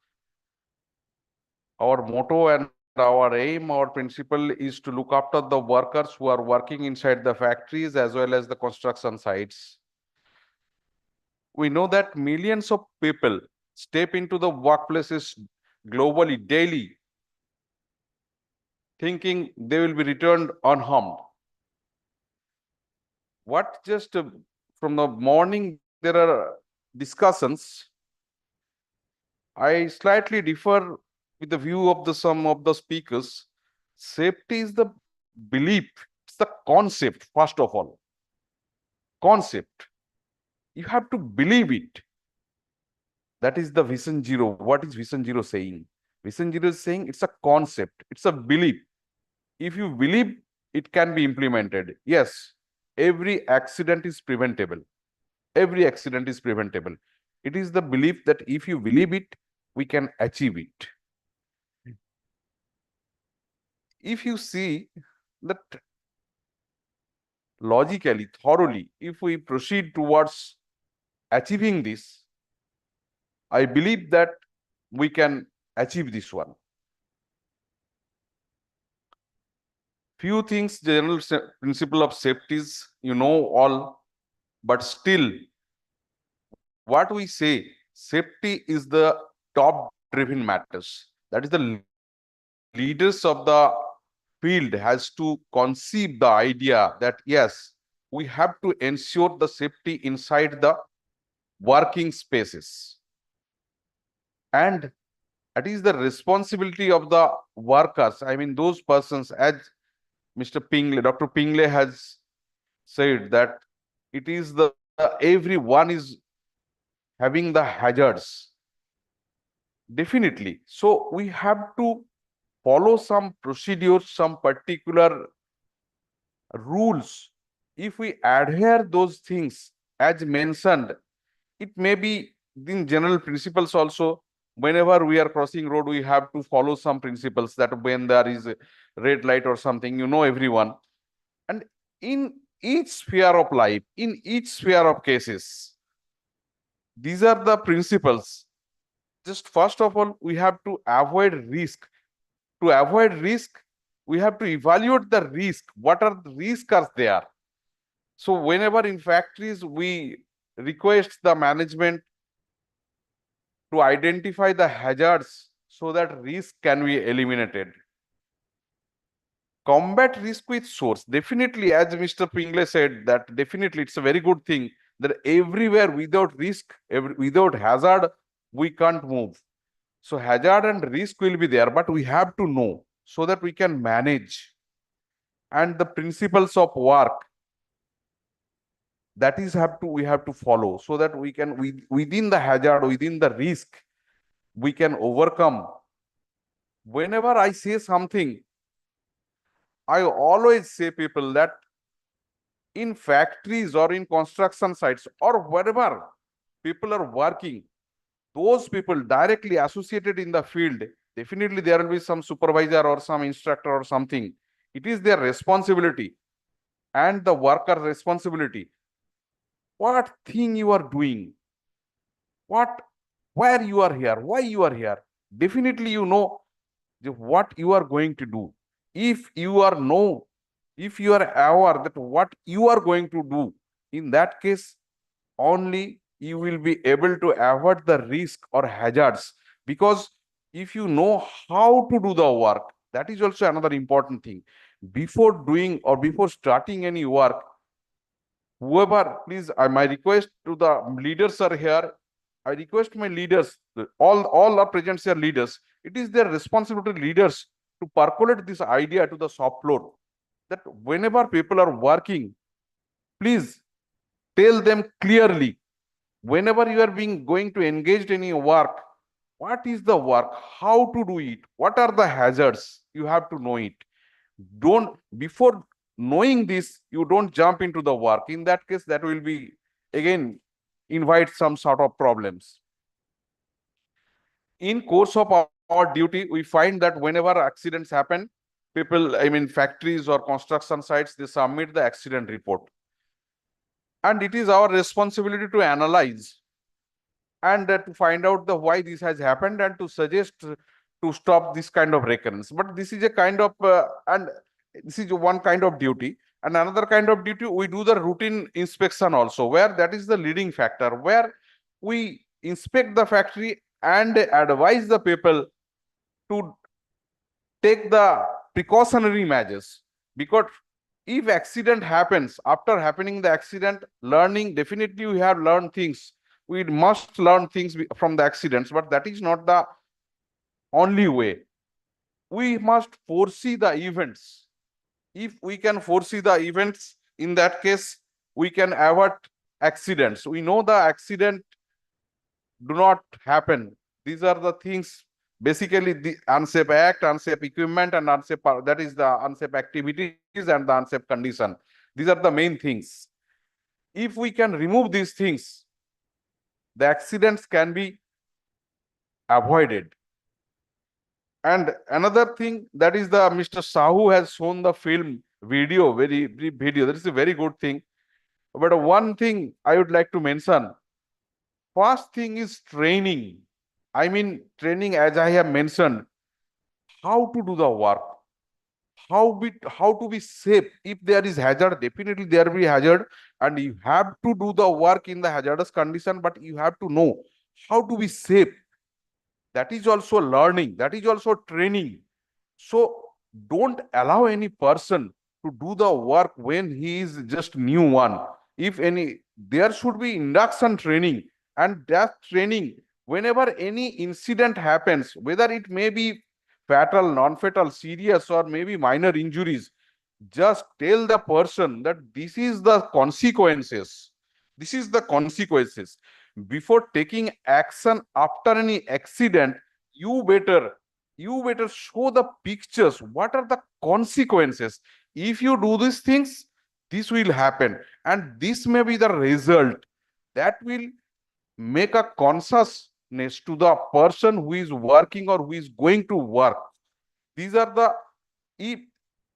motto and our aim, our principle is to look after the workers who are working inside the factories as well as the construction sites. We know that millions of people step into the workplaces globally daily, thinking they will be returned unharmed. What just from the morning there are discussions. I slightly differ with the view of some of the speakers. Safety is the belief, it's the concept, first of all. Concept. You have to believe it. That is the Vision Zero. What is Vision Zero saying? Vision Zero is saying it's a concept, it's a belief. If you believe, it can be implemented. Yes, every accident is preventable. Every accident is preventable. It is the belief that if you believe it, we can achieve it. If you see that logically, thoroughly, if we proceed towards achieving this, I believe that we can achieve this one. Few things, general principle of safeties, you know all, but still, what we say, safety is the top driven matters. That is the leaders of the field has to conceive the idea that yes, we have to ensure the safety inside the working spaces. And it is the responsibility of the workers, I mean those persons, as Mr. Pingle, Dr. Pingle has said that it is the everyone is having the hazards. Definitely. So we have to follow some procedures, some particular rules. If we adhere those things as mentioned, it may be in general principles also. Whenever we are crossing road, we have to follow some principles that when there is a red light or something, everyone. And in each sphere of life, in each sphere of cases, these are the principles. Just first of all, we have to avoid risk. To avoid risk, we have to evaluate the risk. What are the risks are there? So whenever in factories, we request the management to identify the hazards so that risk can be eliminated. Combat risk with source. Definitely, as Mr. Pingle said, that definitely it's a very good thing that everywhere without risk, without hazard, we can't move. So hazard and risk will be there, but we have to know so that we can manage. And the principles of work, that is we have to follow so that we can within the hazard, within the risk, we can overcome. Whenever I say something, I always say people that in factories or in construction sites or wherever people are working, those people directly associated in the field, definitely there will be some supervisor or some instructor or something. It is their responsibility and the worker responsibility. What thing you are doing, where you are here, why you are here. Definitely what you are going to do. If you are aware that what you are going to do, in that case, only you will be able to avoid the risk or hazards. Because if you know how to do the work, that is also another important thing. Before doing or before starting any work, whoever, please, my request to the leaders are here. I request my leaders, all are present here leaders. It is their responsibility, leaders, to percolate this idea to the shop floor. That whenever people are working, please tell them clearly, whenever you are going to engage in any work, what is the work, how to do it, what are the hazards, you have to know it. Before knowing this, you don't jump into the work. In that case, that will be, again, invite some sort of problems. In course of our duty, we find that whenever accidents happen, people, factories or construction sites, they submit the accident report. And it is our responsibility to analyze and to find out why this has happened and to suggest to stop this kind of recurrence. But this is a kind of, and this is one kind of duty. And another kind of duty, we do the routine inspection also, where that is the leading factor, where we inspect the factory and advise the people to take the precautionary measures. Because if accident happens, after happening the accident, learning, definitely we have learned things. We must learn things from the accidents, but that is not the only way. We must foresee the events. If we can foresee the events, in that case, we can avoid accidents. We know the accident do not happen. These are the things, basically the unsafe act, unsafe equipment, and unsafe, that is the unsafe activities and the unsafe condition. These are the main things. If we can remove these things, the accidents can be avoided. And another thing, that is the Mr. Sahu has shown the film video, very brief video. That is a very good thing. But one thing I would like to mention, first thing is training. Training, as I have mentioned, how to do the work, how to be safe. If there is hazard, definitely there will be hazard, and you have to do the work in the hazardous condition, but you have to know how to be safe. That is also learning, that is also training. So don't allow any person to do the work when he is just new one. There should be induction training, and that training, whenever any incident happens, whether it may be fatal, non-fatal, serious, or maybe minor injuries, just tell the person that this is the consequences. This is the consequences. Before taking action after any accident, you better show the pictures. What are the consequences? If you do these things, this will happen. And this may be the result that will make a consciousness to the person who is working or who is going to work. These are the, if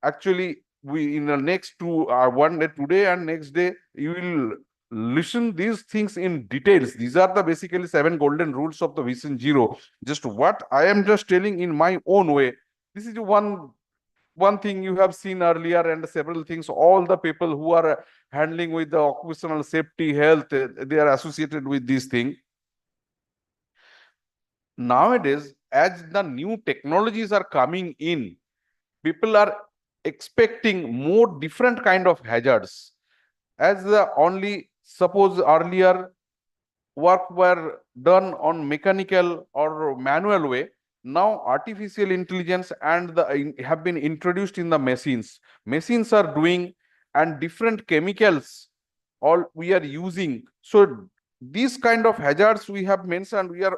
actually we in the next one day, today and next day, you will listen these things in details. These are the basically 7 golden rules of the Vision Zero. Just what I am just telling in my own way. This is one thing you have seen earlier, and several things. All the people who are handling with the occupational safety, health, they are associated with this thing. Nowadays, as the new technologies are coming in, people are expecting more different kind of hazards. As the only suppose earlier work were done on mechanical or manual way, now artificial intelligence and have been introduced in the machines. Machines are doing, and different chemicals all we are using. So these kind of hazards we have mentioned, we have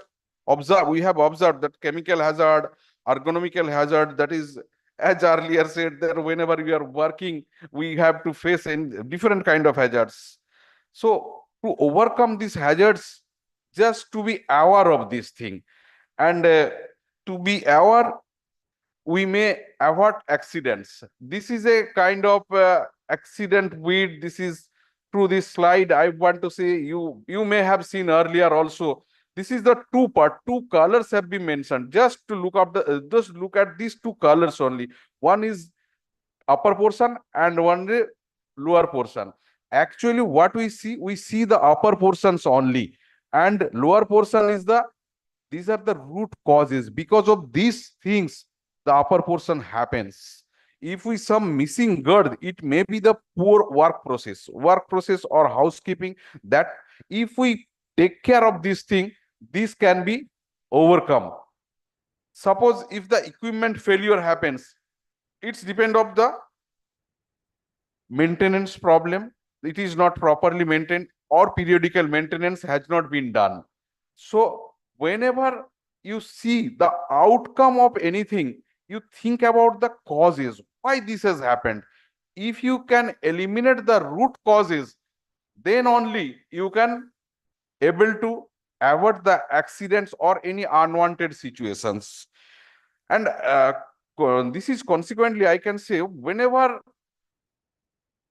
observed that chemical hazard, ergonomical hazard, that is, as earlier said, that whenever we are working, we have to face in different kind of hazards. So to overcome these hazards, just to be aware of this thing, and to be aware, we may avoid accidents. This is a kind of accident with, this is through this slide I want to say, you may have seen earlier also. This is the two colors have been mentioned. Just to look up just look at these 2 colors only. One is upper portion and one is lower portion. Actually, what we see the upper portions only, and lower portion is these are the root causes. Because of these things, the upper portion happens. If we some missing girth, it may be the poor work process or housekeeping, that if we take care of this thing, this can be overcome. Suppose if the equipment failure happens, it's depend of the maintenance problem. It is not properly maintained, or periodical maintenance has not been done. So whenever you see the outcome of anything, you think about the causes, why this has happened. If you can eliminate the root causes, then only you can able to avoid the accidents or any unwanted situations. And this is consequently, I can say, whenever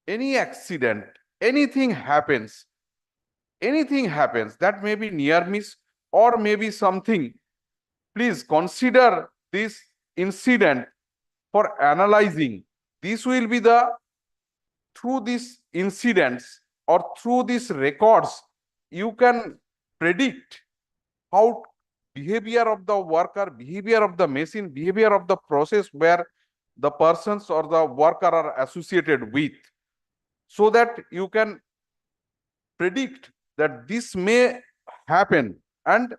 any accident, anything happens, that may be near miss or maybe something, please consider this incident for analyzing. This will be through these incidents or through these records, you can predict how behavior of the worker, behavior of the machine, behavior of the process where the persons or the worker are associated with, so that you can predict that this may happen, and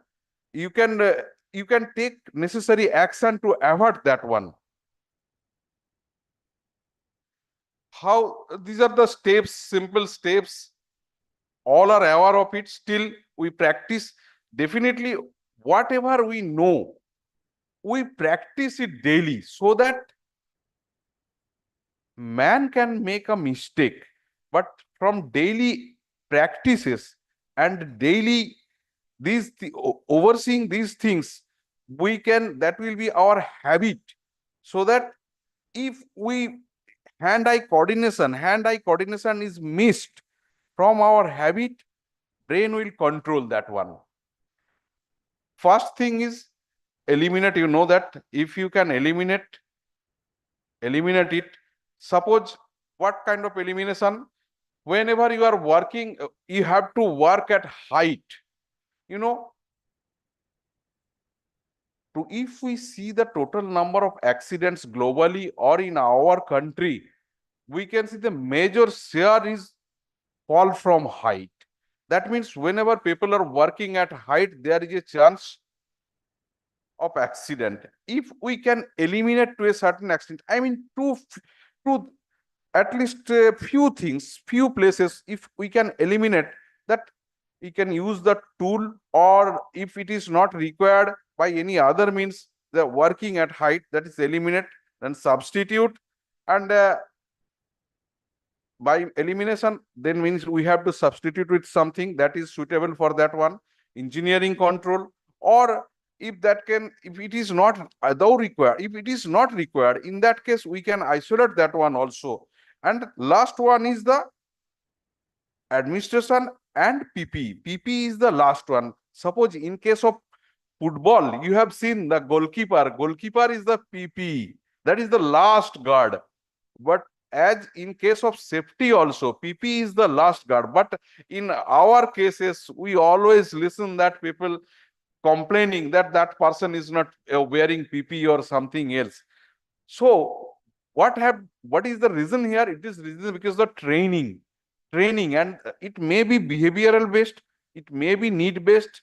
you can take necessary action to avoid that one. How these are the steps, simple steps, all are aware of it, still we practice. Definitely whatever we know, we practice it daily, so that man can make a mistake, but from daily practices and daily overseeing these things, we can, that will be our habit. So that if we hand-eye coordination is missed from our habit, brain will control that one. First thing is eliminate. You know that if you can eliminate it. Suppose what kind of elimination? Whenever you are working, you have to work at height. You know, if we see the total number of accidents globally or in our country, we can see the major share is fall from height. That means whenever people are working at height, there is a chance of accident. If we can eliminate to a certain extent, I mean to at least a few things, few places, if we can eliminate that, we can use the tool, or if it is not required by any other means, the working at height, that is eliminate, then substitute, and by elimination, then means we have to substitute with something that is suitable for that one, engineering control, or if that can, if it is not though required, if it is not required, in that case, we can isolate that one also. And last one is the administration and PP. PP is the last one. Suppose in case of football, you have seen the goalkeeper. Goalkeeper is the PP. That is the last guard. But as in case of safety also, PP is the last guard. But in our cases, we always listen that people complaining that that person is not wearing PP or something else. So what is the reason here? It is reason because the training, and it may be behavioral based, it may be need based.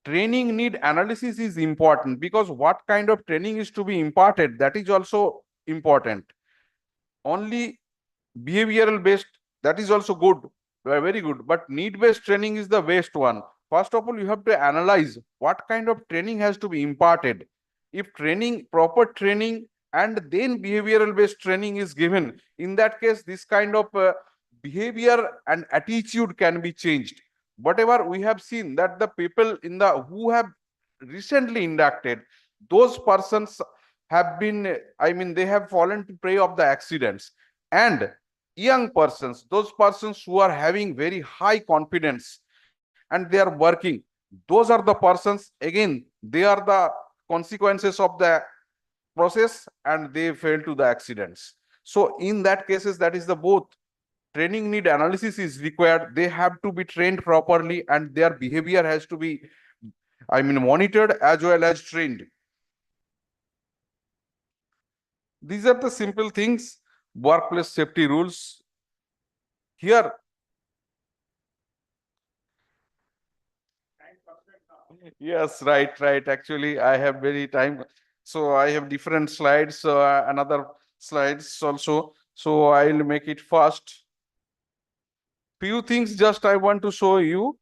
Training need analysis is important, because what kind of training is to be imparted, that is also important. Only behavioral based, that is also good, very good, but need based training is the best one. First of all, you have to analyze what kind of training has to be imparted. If training, proper training, and then behavioral based training is given, in that case, this kind of behavior and attitude can be changed. Whatever we have seen that the people in the who have recently inducted, those persons have been, I mean, they have fallen to prey of the accidents. And young persons, those persons who are having very high confidence and they are working, those are the persons, again, they are the consequences of the process and they fail to the accidents. So in that cases, that is the both training need analysis is required. They have to be trained properly and their behavior has to be, I mean, monitored as well as trained. These are the simple things, workplace safety rules. Here, yes, right. Actually, I have very time. So I have different slides, another slides also. So I'll make it fast. Few things just I want to show you.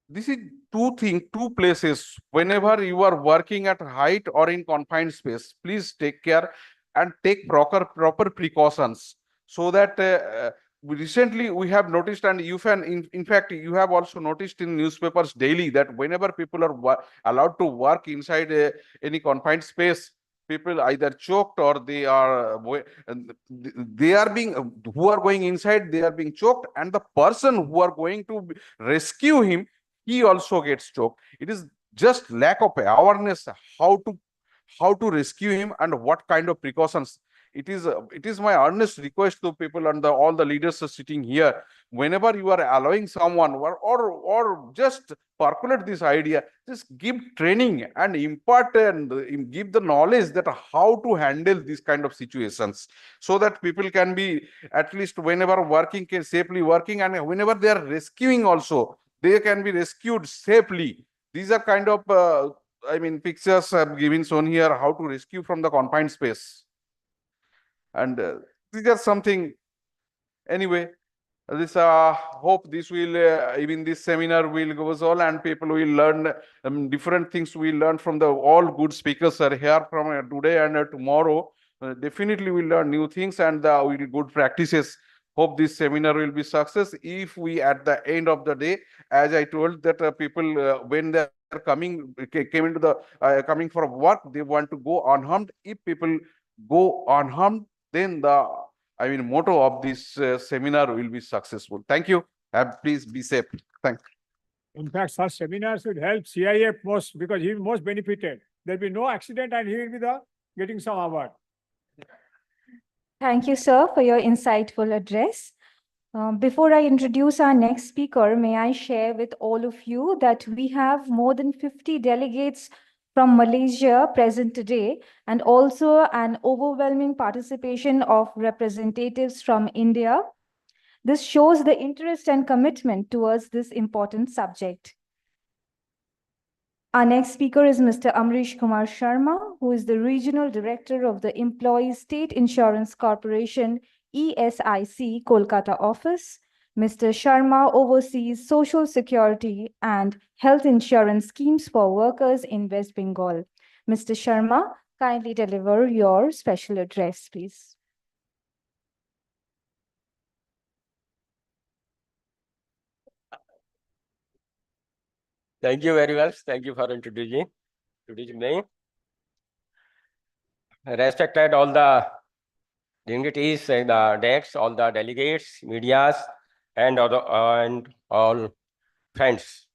This is two places. Whenever you are working at height or in confined space, please take care and take proper precautions, so that recently we have noticed, and you can, in fact, you have also noticed in newspapers daily that whenever people are allowed to work inside any confined space, people either choked or they are being, who are going inside, they are being choked, and the person who are going to rescue him, he also gets choked. It is just lack of awareness how to rescue him and what kind of precautions. It is my earnest request to people and all the leaders are sitting here. Whenever you are allowing someone or just percolate this idea, just give training and impart and give the knowledge that how to handle these kind of situations, so that people can be at least whenever working, can safely working, and whenever they are rescuing also, they can be rescued safely. These are kind of I mean, pictures have given shown here how to rescue from the confined space. And these are something, anyway, this hope this will even this seminar will goes all and people will learn different things. We learn from the all good speakers are here from today and tomorrow. Definitely we'll learn new things and will good practices. Hope this seminar will be success. If we at the end of the day, as I told that people when they are coming coming for work, they want to go unharmed. If people go unharmed, then the motto of this seminar will be successful. Thank you. Please be safe. Thanks. In fact, such seminars should help CIF most, because he will most benefited. There'll be no accident and he will be getting some award. Thank you, sir, for your insightful address. Before I introduce our next speaker, may I share with all of you that we have more than 50 delegates from Malaysia present today, and also an overwhelming participation of representatives from India. This shows the interest and commitment towards this important subject. Our next speaker is Mr. Amrish Kumar Sharma, who is the Regional Director of the Employees State Insurance Corporation, ESIC, Kolkata office. Mr. Sharma oversees social security and health insurance schemes for workers in West Bengal. Mr. Sharma, kindly deliver your special address, please. Thank you very much. Thank you for introducing me. Respected all the dignitaries and the decks, all the delegates, medias, and all friends.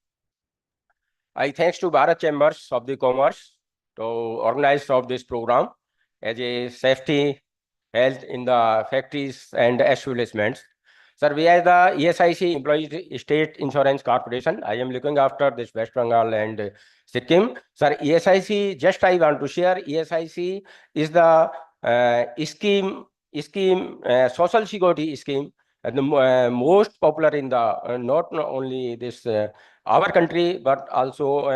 I thanks to Bharat Chambers of the Commerce to organize of this program as a safety health in the factories and establishments. Sir, we are the ESIC Employees State Insurance Corporation. I am looking after this West Bengal and Sikkim. Sir, ESIC, just I want to share, ESIC is the social security scheme, the most popular in the, not only this our country, but also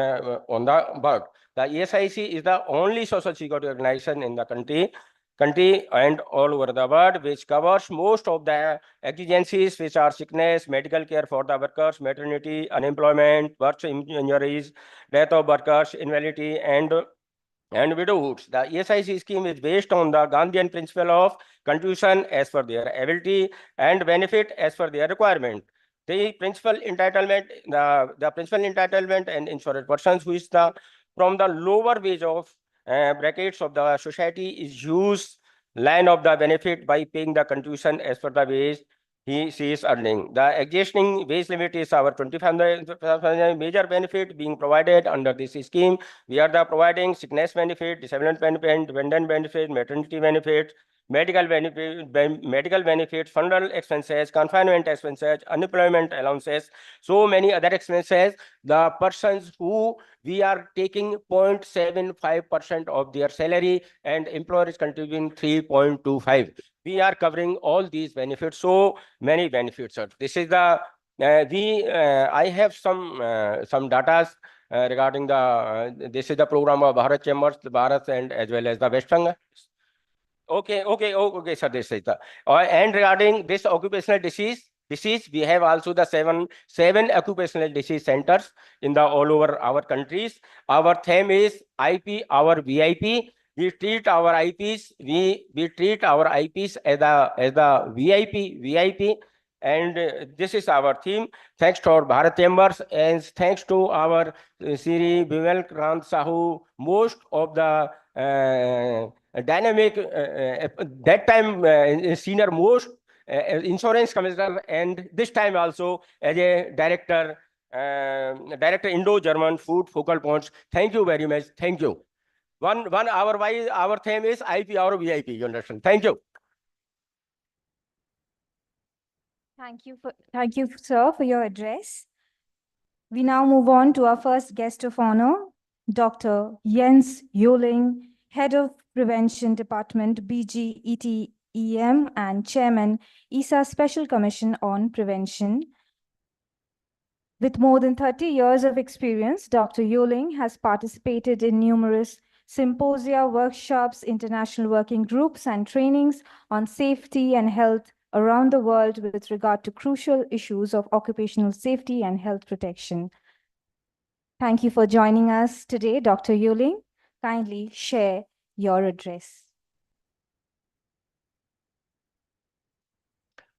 on the world. The ESIC is the only social security organization in the country and all over the world, which covers most of the exigencies, which are sickness, medical care for the workers, maternity, unemployment, birth injuries, death of workers, invalidity, and widowhoods. The ESIC scheme is based on the Gandhian principle of contribution as per their ability and benefit as per their requirement. The principal entitlement and insured persons who is from the lower wage of brackets of the society is used line of the benefit by paying the contribution as per the wage she is earning. The existing wage limit is our 25,000 major benefit being provided under this scheme. We are providing sickness benefit, disability benefit, dependent benefit, maternity benefit, medical benefit, funeral expenses, confinement expenses, unemployment allowances, so many other expenses. The persons who we are taking 0.75% of their salary and employer is contributing 3.25. We are covering all these benefits, so many benefits, sir. This is the I have some data regarding the this is the program of Bharat Chambers, the Bharat, and as well as the West Bengal. Okay, sir. This is the and regarding this occupational disease, we have also the seven occupational disease centers in the all over our countries. Our theme is IP, our VIP. We treat our IPs. We treat our IPs as the VIP, and this is our theme. Thanks to our Bharat Chambers and thanks to our Sri Bimal Krant Sahu, most of the dynamic that time senior most insurance commissioner, and this time also as a director Indo-German food focal points. Thank you very much. Thank you. Our theme is IP, our VIP. You understand? Thank you. Thank you, sir, for your address. We now move on to our first guest of honor, Dr. Jens Joling, Head of Prevention Department, BGETEM, and Chairman, ESA Special Commission on Prevention. With more than 30 years of experience, Dr. Joling has participated in numerous symposia, workshops, international working groups, and trainings on safety and health around the world with regard to crucial issues of occupational safety and health protection. Thank you for joining us today, Dr. Joling. Kindly share your address.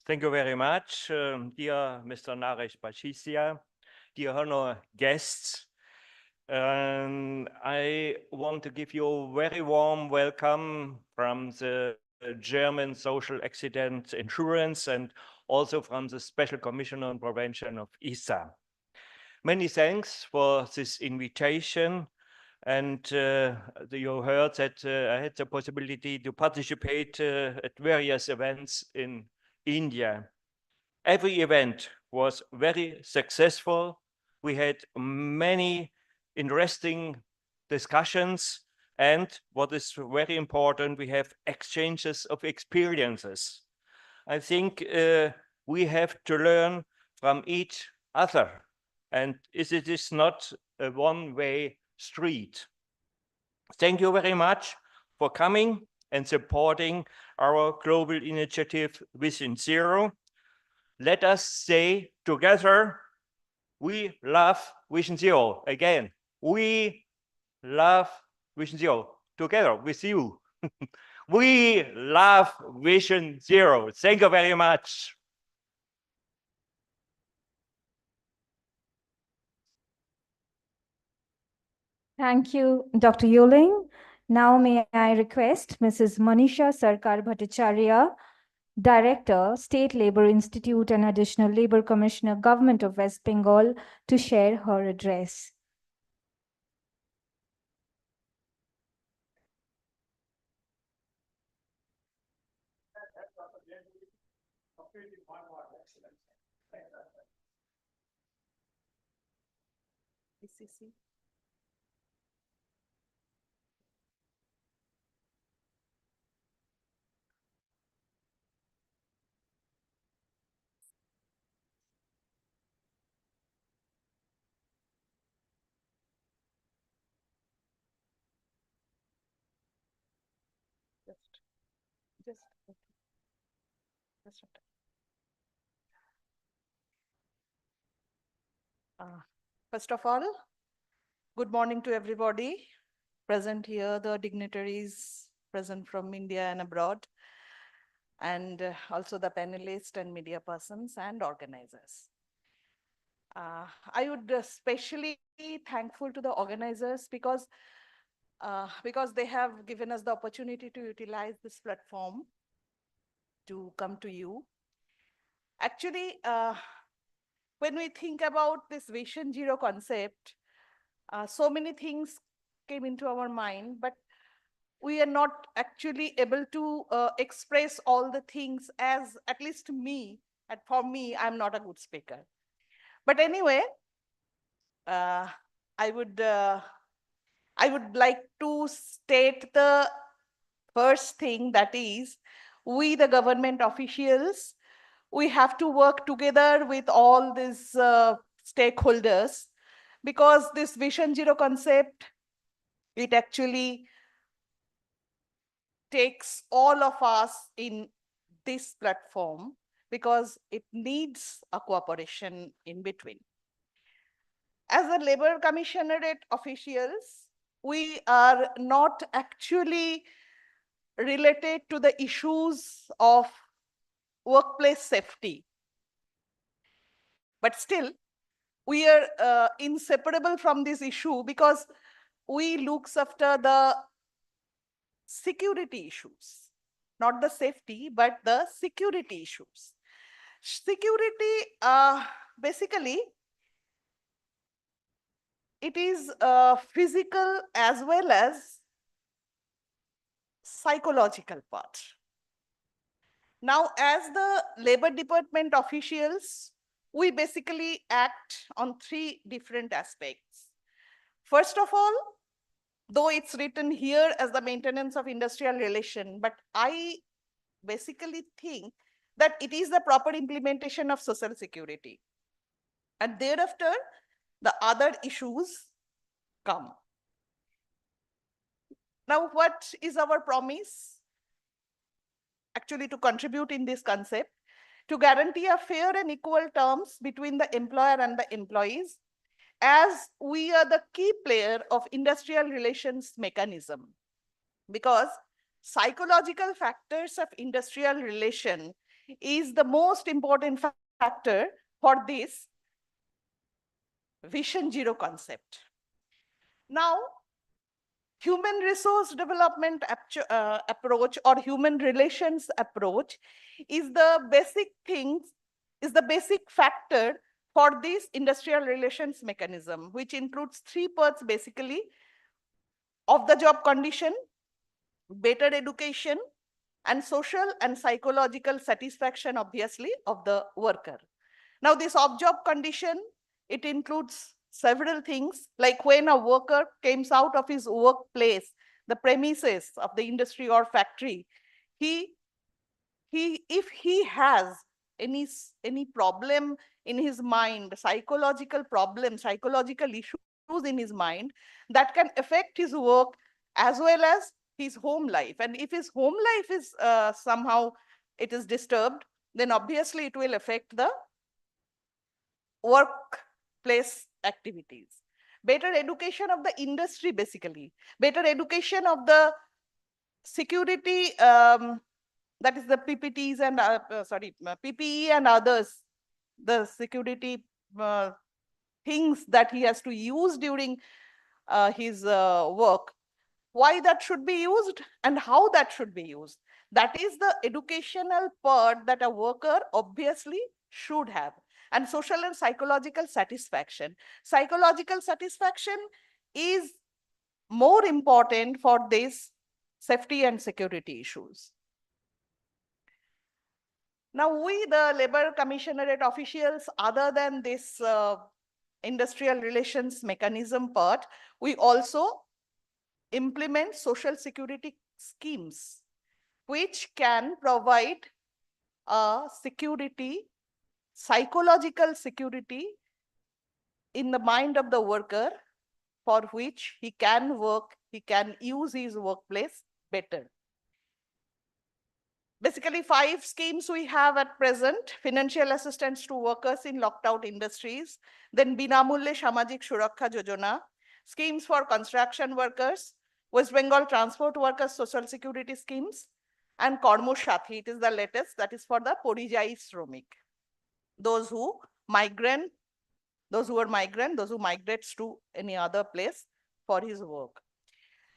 Thank you very much, dear Mr. Naresh Bachisia, dear honor guests. I want to give you a very warm welcome from the German Social Accident Insurance and also from the Special Commission on Prevention of ESA. Many thanks for this invitation, and you heard that I had the possibility to participate at various events in India. Every event was very successful. We had many interesting discussions, and what is very important, we have exchanges of experiences. I think we have to learn from each other, and it is not a one-way street. Thank you very much for coming and supporting our global initiative Vision Zero. Let us say together, we love Vision Zero. Again, we love Vision Zero together with you. We love Vision Zero. Thank you very much. Thank you, Dr. Yuling. Now may I request Mrs. Manisha Sarkar Bhattacharya, Director, State Labour Institute and Additional Labour Commissioner, Government of West Bengal, to share her address. First of all, good morning to everybody present here, the dignitaries present from India and abroad, and also the panelists and media persons and organizers. I would especially be thankful to the organizers because they have given us the opportunity to utilize this platform to come to you. Actually, when we think about this Vision Zero concept, so many things came into our mind, but we are not actually able to express all the things, as at least me, and for me, I'm not a good speaker. But anyway, I would like to state the first thing, that is, we the government officials, we have to work together with all these stakeholders, because this Vision Zero concept, it actually takes all of us in this platform, because it needs a cooperation in between. As a Labour Commissionerate officials, we are not actually related to the issues of workplace safety. But still, we are inseparable from this issue, because we looks after the security issues, not the safety, but the security issues. Security, basically, it is physical as well as psychological part. Now, as the Labour Department officials, we basically act on three different aspects. First of all, though it's written here as the maintenance of industrial relation, but I basically think that it is the proper implementation of social security. And thereafter, the other issues come. Now, what is our promise? Actually, to contribute in this concept, to guarantee a fair and equal terms between the employer and the employees, as we are the key player of industrial relations mechanism. Because psychological factors of industrial relation is the most important factor for this Vision Zero concept. Now, human resource development approach or human relations approach is the basic things, is the basic factor for this industrial relations mechanism, which includes three parts basically: of the job condition, better education, and social and psychological satisfaction, obviously, of the worker. Now, this of-job condition, it includes several things, like when a worker comes out of his workplace, the premises of the industry or factory, if he has any problem in his mind, psychological problem, psychological issue in his mind that can affect his work as well as his home life. And if his home life is somehow it is disturbed, then obviously it will affect the workplace activities. Better education of the industry, basically. Better education of the security, that is the PPTs and, PPE and others, the security things that he has to use during his work. Why that should be used and how that should be used. That is the educational part that a worker obviously should have. And social and psychological satisfaction. Psychological satisfaction is more important for these safety and security issues. Now, we, the Labor Commissionerate officials, other than this industrial relations mechanism part, we also implement social security schemes, which can provide security, psychological security in the mind of the worker, for which he can work, he can use his workplace better. Basically, 5 schemes we have at present: financial assistance to workers in locked out industries, then Binamulye Samajik Suraksha Yojana, schemes for construction workers, West Bengal transport workers social security schemes, and Kormo Sathi, it is the latest, that is for the Porijayi Shromik. Those who migrate, those who migrates to any other place for his work.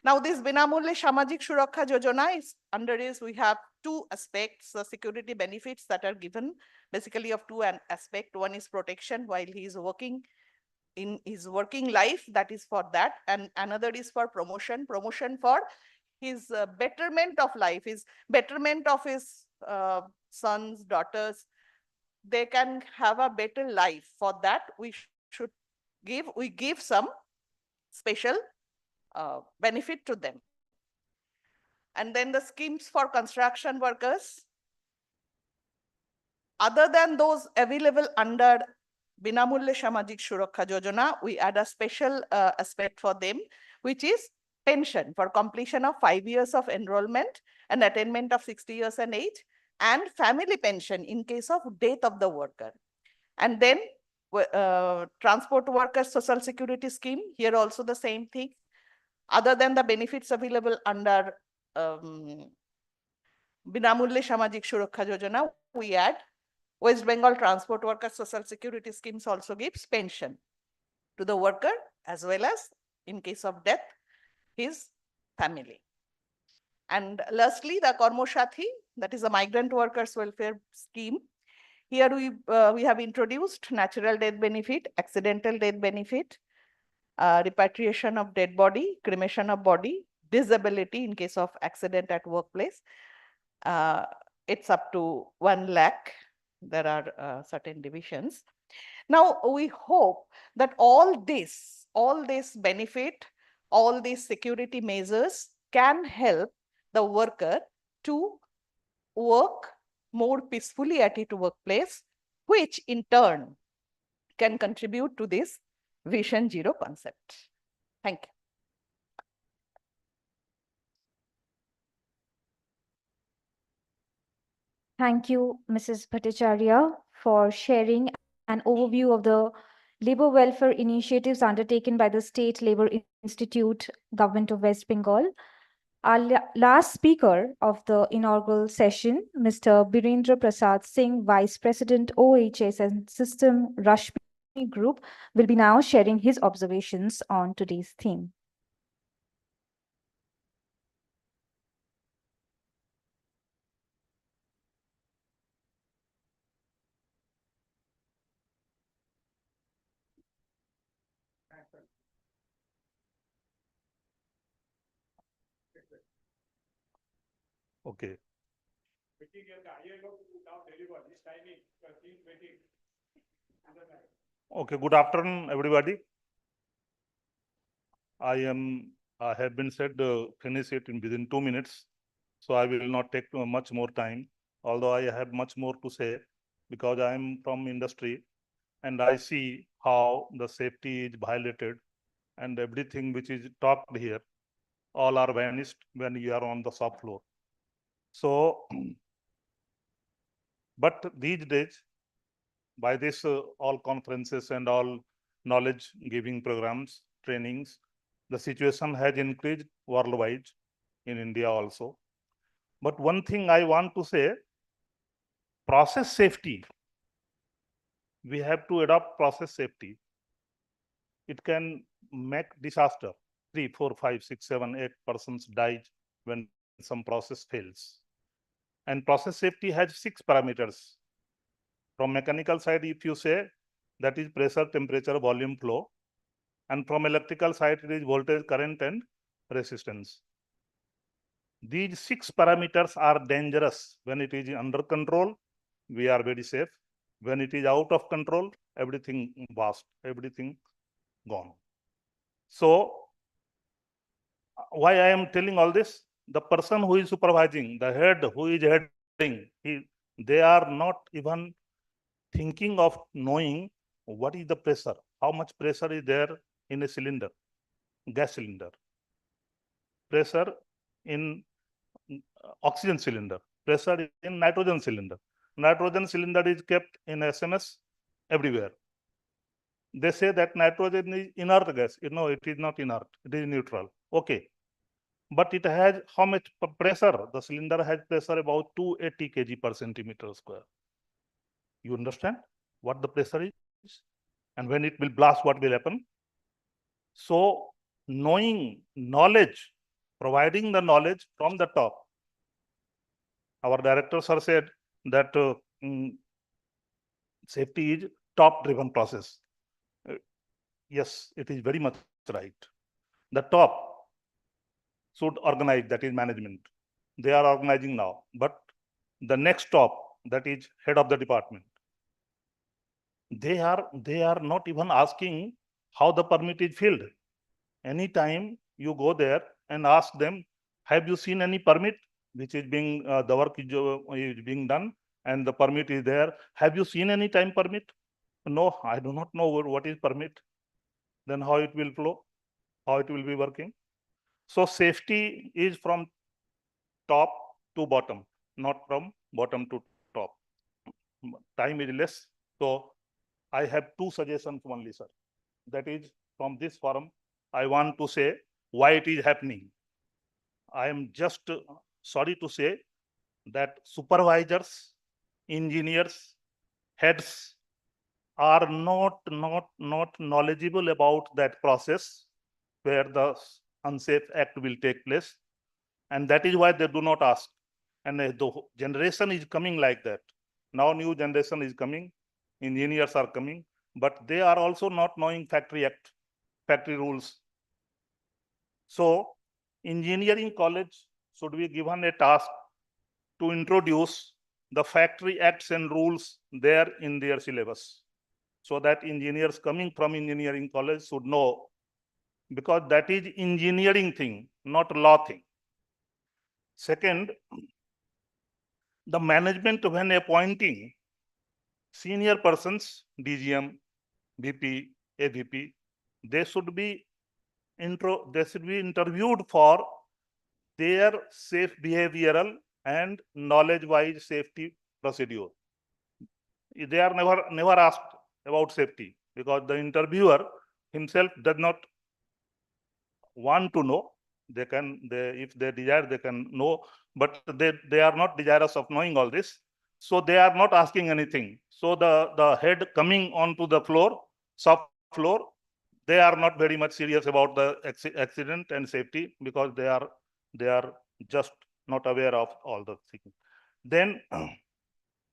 Now, this Binamulye Samajik Suraksha Yojana is under this, we have 2 aspects, the security benefits that are given, basically of 2 aspects. One is protection while he is working in his working life, that is for that, and another is for promotion for his betterment of life, his betterment of his sons, daughters. They can have a better life. For that, we give some special benefit to them. And then the schemes for construction workers, other than those available under Binamulye Samajik Suraksha Yojana, we add a special aspect for them, which is pension for completion of 5 years of enrollment and attainment of 60 years and age, and family pension in case of death of the worker. And then transport workers social security scheme, here also the same thing. Other than the benefits available under Binamulye Samajik Suraksha Yojana, we add West Bengal transport workers social security schemes also gives pension to the worker as well as, in case of death, his family. And lastly, the Kormo Sathi, that is a migrant workers welfare scheme. Here we have introduced natural death benefit, accidental death benefit, repatriation of dead body, cremation of body, disability in case of accident at workplace. It's up to 1 lakh. There are certain divisions. Now, we hope that all this benefit, all these security measures can help the worker to work more peacefully at its workplace, which in turn can contribute to this Vision Zero concept. Thank you. Thank you, Mrs. Bhattacharya, for sharing an overview of the labor welfare initiatives undertaken by the State Labor Institute, Government of West Bengal. Our last speaker of the inaugural session, Mr. Birendra Prasad Singh, Vice President, OHS and System Rashmi Group, will be now sharing his observations on today's theme. Okay. Okay, good afternoon, everybody. I have been said finish it within 2 minutes, so I will not take much more time, although I have much more to say because I am from industry and I see how the safety is violated and everything which is talked here, all are vanished when you are on the shop floor. So, but these days, by this all conferences and all knowledge giving programs, trainings, the situation has increased worldwide, in India also. But one thing I want to say, process safety. We have to adopt process safety. It can make disaster. 3, 4, 5, 6, 7, 8 persons died when some process fails. And process safety has 6 parameters. From mechanical side, if you say, that is pressure, temperature, volume, flow. And from electrical side, it is voltage, current, and resistance. These 6 parameters are dangerous. When it is under control, we are very safe. When it is out of control, everything vast, everything gone. So, why I am telling all this? The person who is supervising, the head who is heading, they are not even thinking of knowing what is the pressure, how much pressure is there in a cylinder, gas cylinder, pressure in oxygen cylinder, pressure in nitrogen cylinder. Nitrogen cylinder is kept in SMS everywhere. They say that nitrogen is inert gas. No, it is not inert. It is neutral. Okay. But it has how much pressure? The cylinder has pressure about 280 kg per centimeter square. You understand what the pressure is? And when it will blast, what will happen? So knowing knowledge, providing the knowledge from the top. Our director sir said that safety is top-driven process. Yes, it is very much right. The top should organize, that is management. They are organizing now, but the next top, that is head of the department, they are not even asking how the permit is filled. Anytime you go there and ask them, have you seen any permit which is being, the work is being done and the permit is there. Have you seen any time permit? No, I do not know what is permit. Then how it will flow, how it will be working. So safety is from top to bottom, not from bottom to top. Time is less. So I have 2 suggestions only, sir. That is, from this forum, I want to say why it is happening. I am just sorry to say that supervisors, engineers, heads are not knowledgeable about that process where the unsafe act will take place. And that is why they do not ask. And the generation is coming like that. Now new generation is coming, engineers are coming, but they are also not knowing factory act, factory rules. So engineering college should be given a task to introduce the factory acts and rules there in their syllabus, so that engineers coming from engineering college should know, because that is engineering thing, not law thing. Second, the management when appointing senior persons, DGM, VP, AVP, they should be interviewed for their safe behavioral and knowledge-wise safety procedure. They are never asked about safety, because the interviewer himself does not want to know. They can, if they desire, they can know, but they are not desirous of knowing all this. So they are not asking anything. So the head coming onto the floor, shop floor, they are not very much serious about the accident and safety, because they are just not aware of all the things. Then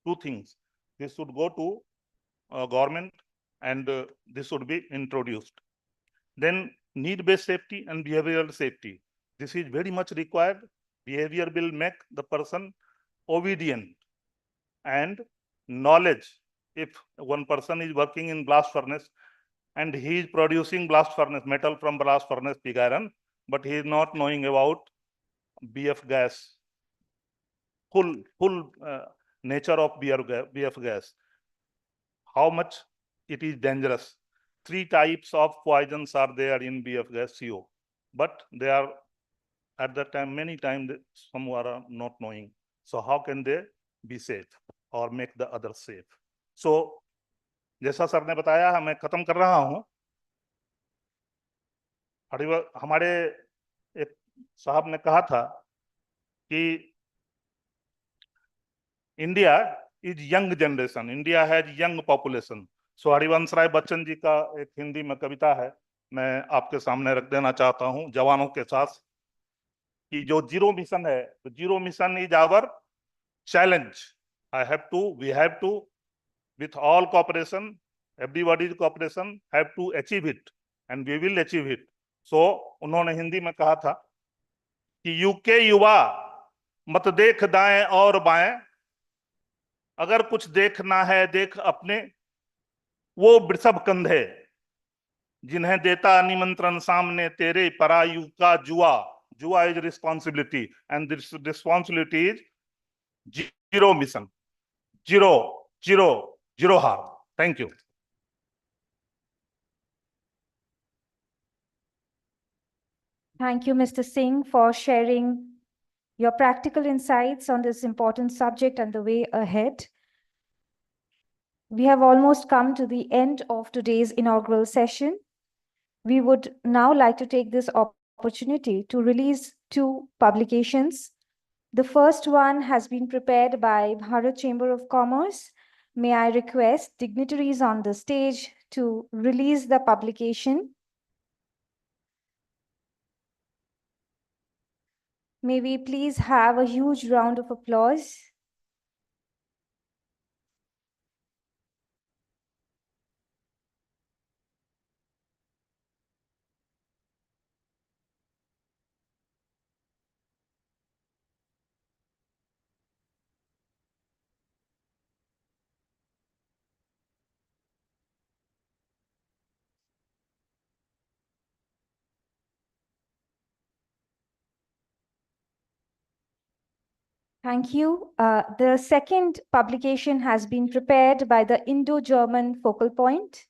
2 things. This should go to government, and this should be introduced. Then need-based safety and behavioral safety. This is very much required. Behavior will make the person obedient, and knowledge. If one person is working in blast furnace and he is producing blast furnace, metal from blast furnace, pig iron, but he is not knowing about BF gas, full nature of BF gas, how much it is dangerous. three types of poisons are there in BF gas CO, but they are at that time, many times some are not knowing. So how can they be safe or make the others safe? So जैसा sir ने बताया, मैं खत्म कर रहा हूं। हमारे एक साहब ने कहा था कि India is young generation, India has young population. So Harivansh Rai Bachchan ji का एक हिंदी में कविता है, मैं आपके सामने रख देना चाहता हूं जवानों के साथ, कि जो जीरो मिशन है, तो zero mission is our challenge. We have to with all cooperation, everybody's cooperation, have to achieve it, and we will achieve it. So उन्होंने हिंदी में कहा था कि यूके युवा मत देख दाएं और बाएं, अगर कुछ देखना है देख अपने वो वृषभ कंधे, जिन्हें देता निमंत्रण सामने तेरे, परायु का जुआ। जुआ is responsibility, and this responsibility is zero mission, zero zero zero harm. Thank you. Thank you, Mr. Singh, for sharing your practical insights on this important subject and the way ahead. We have almost come to the end of today's inaugural session. We would now like to take this opportunity to release 2 publications. The first one has been prepared by Bharat Chamber of Commerce. May I request dignitaries on the stage to release the publication. May we please have a huge round of applause. Thank you. The second publication has been prepared by the Indo-German Focal Point.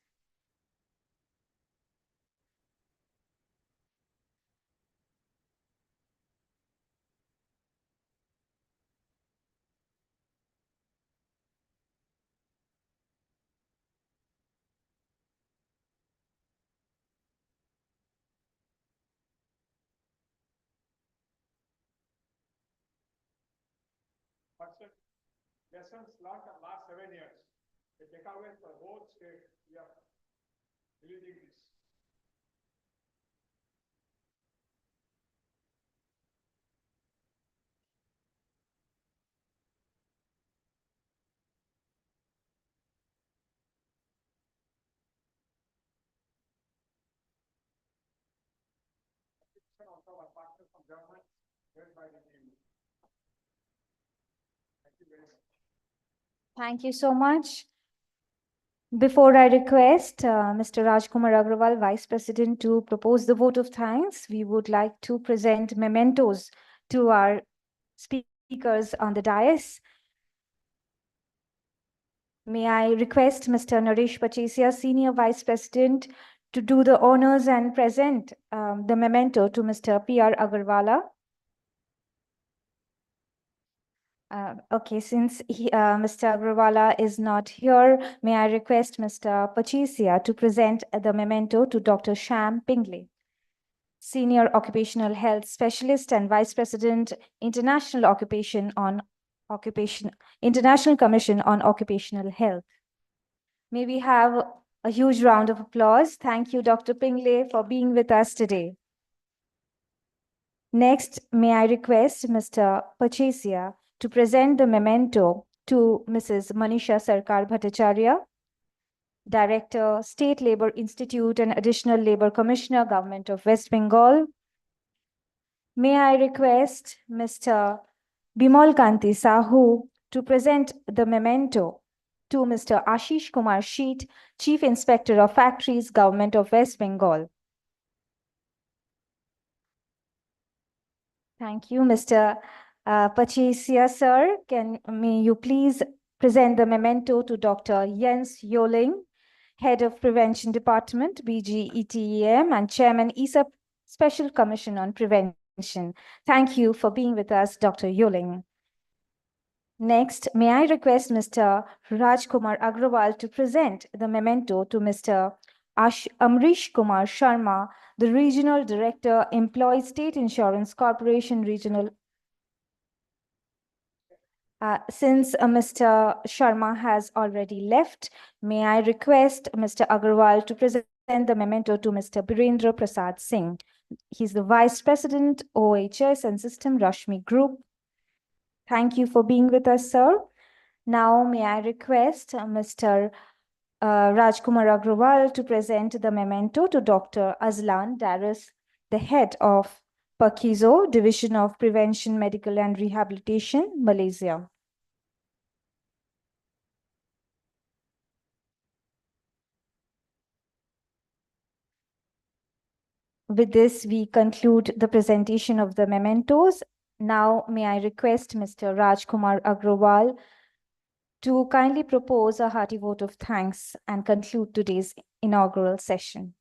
Lessons learned in the last 7 years. The takeaways for the whole state, we are releasing this. Also, our partners from government, led by the team. Thank you very much. Thank you so much. Before I request Mr. Rajkumar Agrawal, Vice President, to propose the vote of thanks, we would like to present mementos to our speakers on the dais. May I request Mr. Naresh Pachesia, Senior Vice President, to do the honors and present the memento to Mr. P.R. Agarwala. Okay, since Mr. Agrawala is not here, may I request Mr. Pachesia to present the memento to Dr. Sham Pingle, Senior Occupational Health Specialist and Vice President, International Commission on Occupational Health. May we have a huge round of applause. Thank you, Dr. Pingle, for being with us today. Next, may I request Mr. Pachesia to present the memento to Mrs. Manisha Sarkar Bhattacharya, Director, State Labour Institute and Additional Labour Commissioner, Government of West Bengal. May I request Mr. Bimal Kanti Sahu to present the memento to Mr. Ashish Kumar Sheet, Chief Inspector of Factories, Government of West Bengal. Thank you, Mr. Pachesia, sir. May you please present the memento to Dr. Jens Joling, Head of Prevention Department, BGETEM, and Chairman ISA Special Commission on Prevention. Thank you for being with us, Dr. Yuling. Next, may I request Mr. Rajkumar Agrawal to present the memento to Mr. Amrish Kumar Sharma, the Regional Director, Employees State Insurance Corporation Regional. Since Mr. Sharma has already left, may I request Mr. Agrawal to present the memento to Mr. Birendra Prasad Singh. He's the Vice President, OHS and System Rashmi Group. Thank you for being with us, sir. Now, may I request Mr. Rajkumar Agrawal to present the memento to Dr. Azlan Darus, the head of Pakizo, Division of Prevention, Medical and Rehabilitation, Malaysia. With this, we conclude the presentation of the mementos. Now, may I request Mr. Rajkumar Agrawal to kindly propose a hearty vote of thanks and conclude today's inaugural session.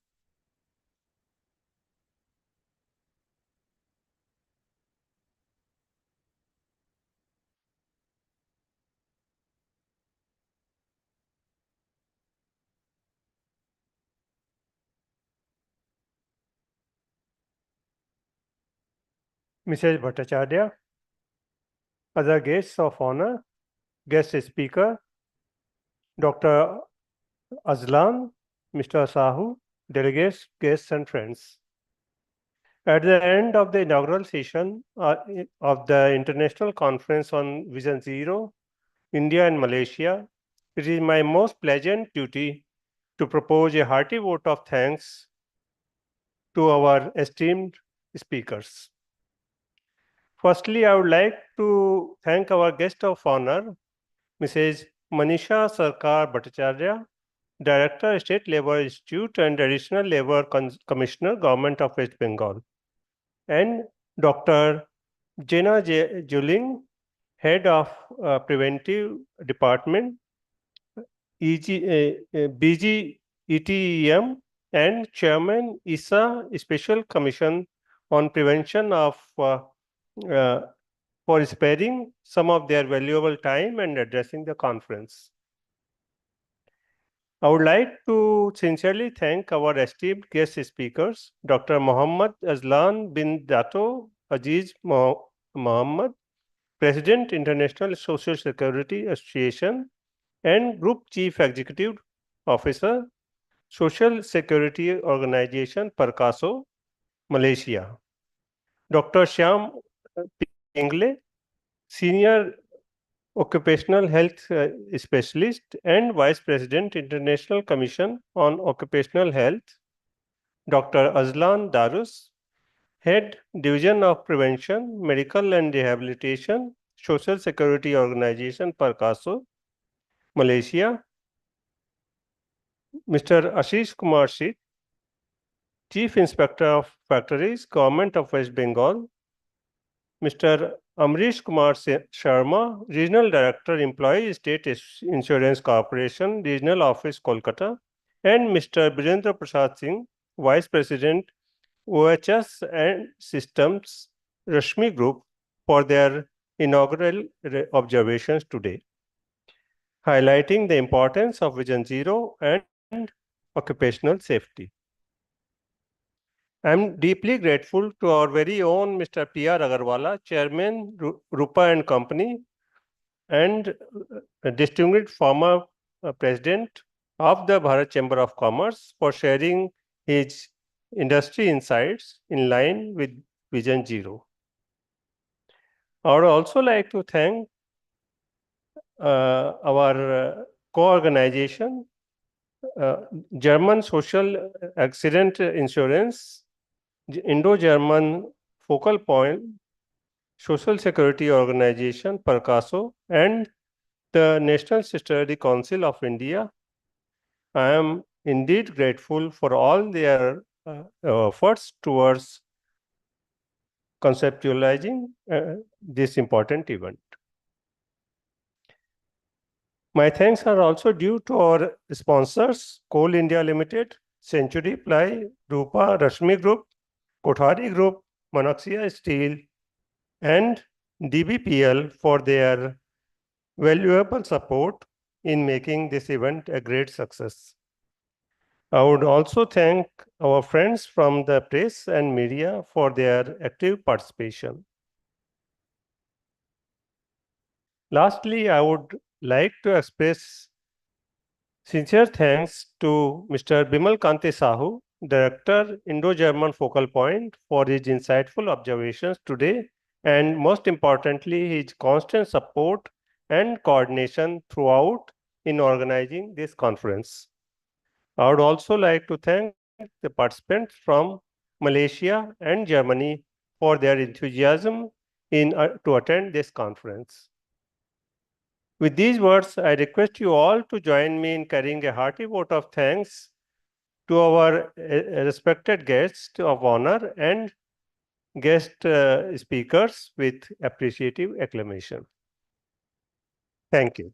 Mrs. Bhattacharya, other guests of honor, guest speaker, Dr. Azlan, Mr. Sahu, delegates, guests and friends. At the end of the inaugural session of the International Conference on Vision Zero, India and Malaysia, it is my most pleasant duty to propose a hearty vote of thanks to our esteemed speakers. Firstly, I would like to thank our guest of honor, Mrs. Manisha Sarkar Bhattacharya, Director, State Labour Institute and Additional Labour Commissioner, Government of West Bengal, and Dr. Jena Juling, Head of Preventive Department, BGETEM, and Chairman ISA Special Commission on Prevention of for sparing some of their valuable time and addressing the conference. I would like to sincerely thank our esteemed guest speakers, Dr. Muhammad Azlan bin Dato Aziz Muhammad, President, International Social Security Association and Group Chief Executive Officer, Social Security Organization, Perkaso, Malaysia. Dr. Shyam Pingle, Senior Occupational Health Specialist and Vice President, International Commission on Occupational Health. Dr. Azlan Darus, Head, Division of Prevention, Medical and Rehabilitation, Social Security Organization, Perkaso, Malaysia. Mr. Ashish Kumar Sheth, Chief Inspector of Factories, Government of West Bengal. Mr. Amrish Kumar Sharma, Regional Director, Employee State Insurance Corporation, Regional Office, Kolkata, and Mr. Birendra Prasad Singh, Vice President, OHS and Systems, Rashmi Group, for their inaugural observations today, highlighting the importance of Vision Zero and occupational safety. I am deeply grateful to our very own Mr. P.R. Agarwala, Chairman, Rupa and Company, and distinguished former President of the Bharat Chamber of Commerce, for sharing his industry insights in line with Vision Zero. I would also like to thank our co-organization, German Social Accident Insurance, Indo-German Focal Point, Social Security Organization, Perkaso, and the National Security Council of India. I am indeed grateful for all their efforts towards conceptualizing this important event. My thanks are also due to our sponsors, Coal India Limited, Century Ply, Rupa Rashmi Group, Kothari Group, Monoxia Steel, and DBPL for their valuable support in making this event a great success. I would also thank our friends from the press and media for their active participation. Lastly, I would like to express sincere thanks to Mr. Bimal Kanti Sahu, Director, Indo-German Focal Point, for his insightful observations today, and most importantly, his constant support and coordination throughout in organizing this conference. I would also like to thank the participants from Malaysia and Germany for their enthusiasm to attend this conference. With these words, I request you all to join me in carrying a hearty vote of thanks to our respected guests of honor and guest speakers with appreciative acclamation. Thank you.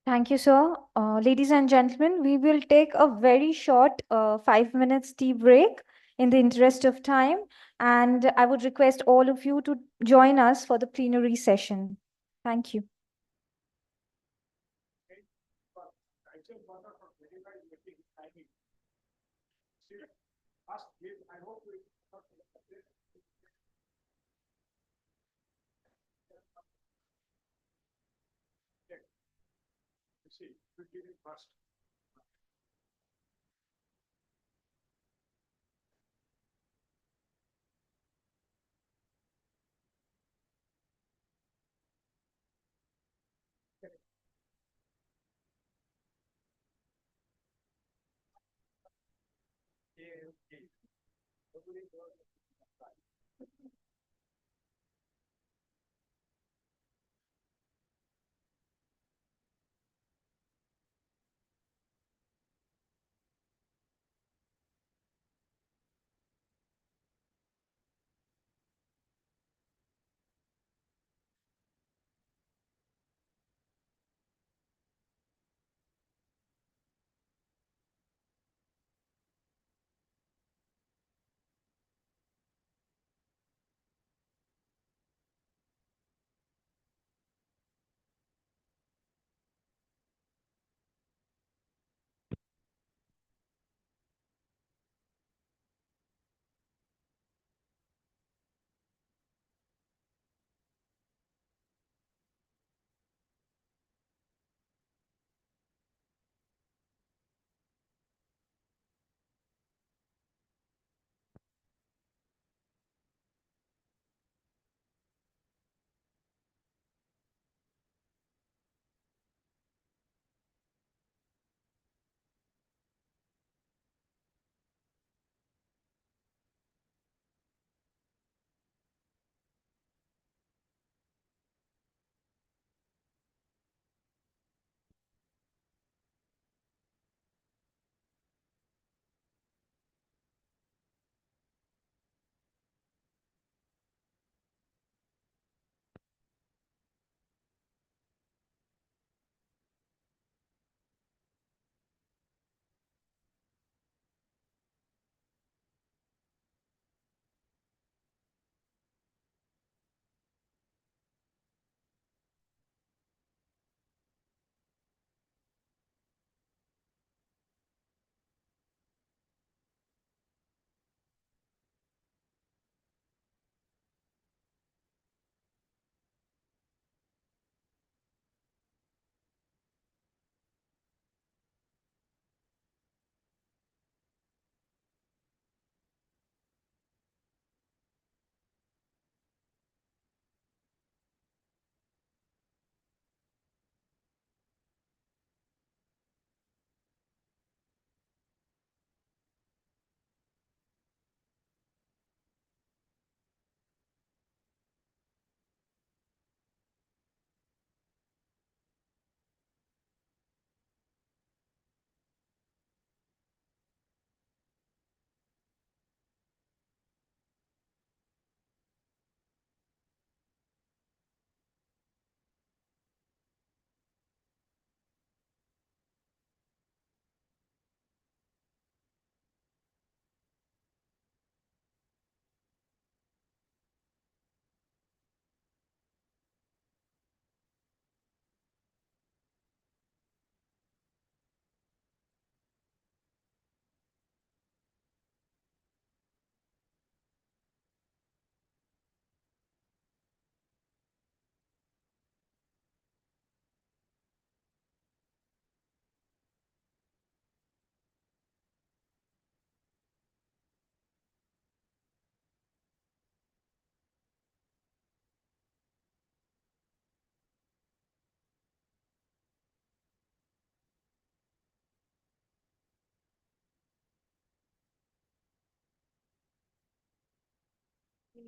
Thank you, sir. Ladies and gentlemen, we will take a very short 5 minutes tea break in the interest of time. And I would request all of you to join us for the plenary session. Thank you.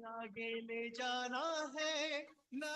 आगे ले जाना है ना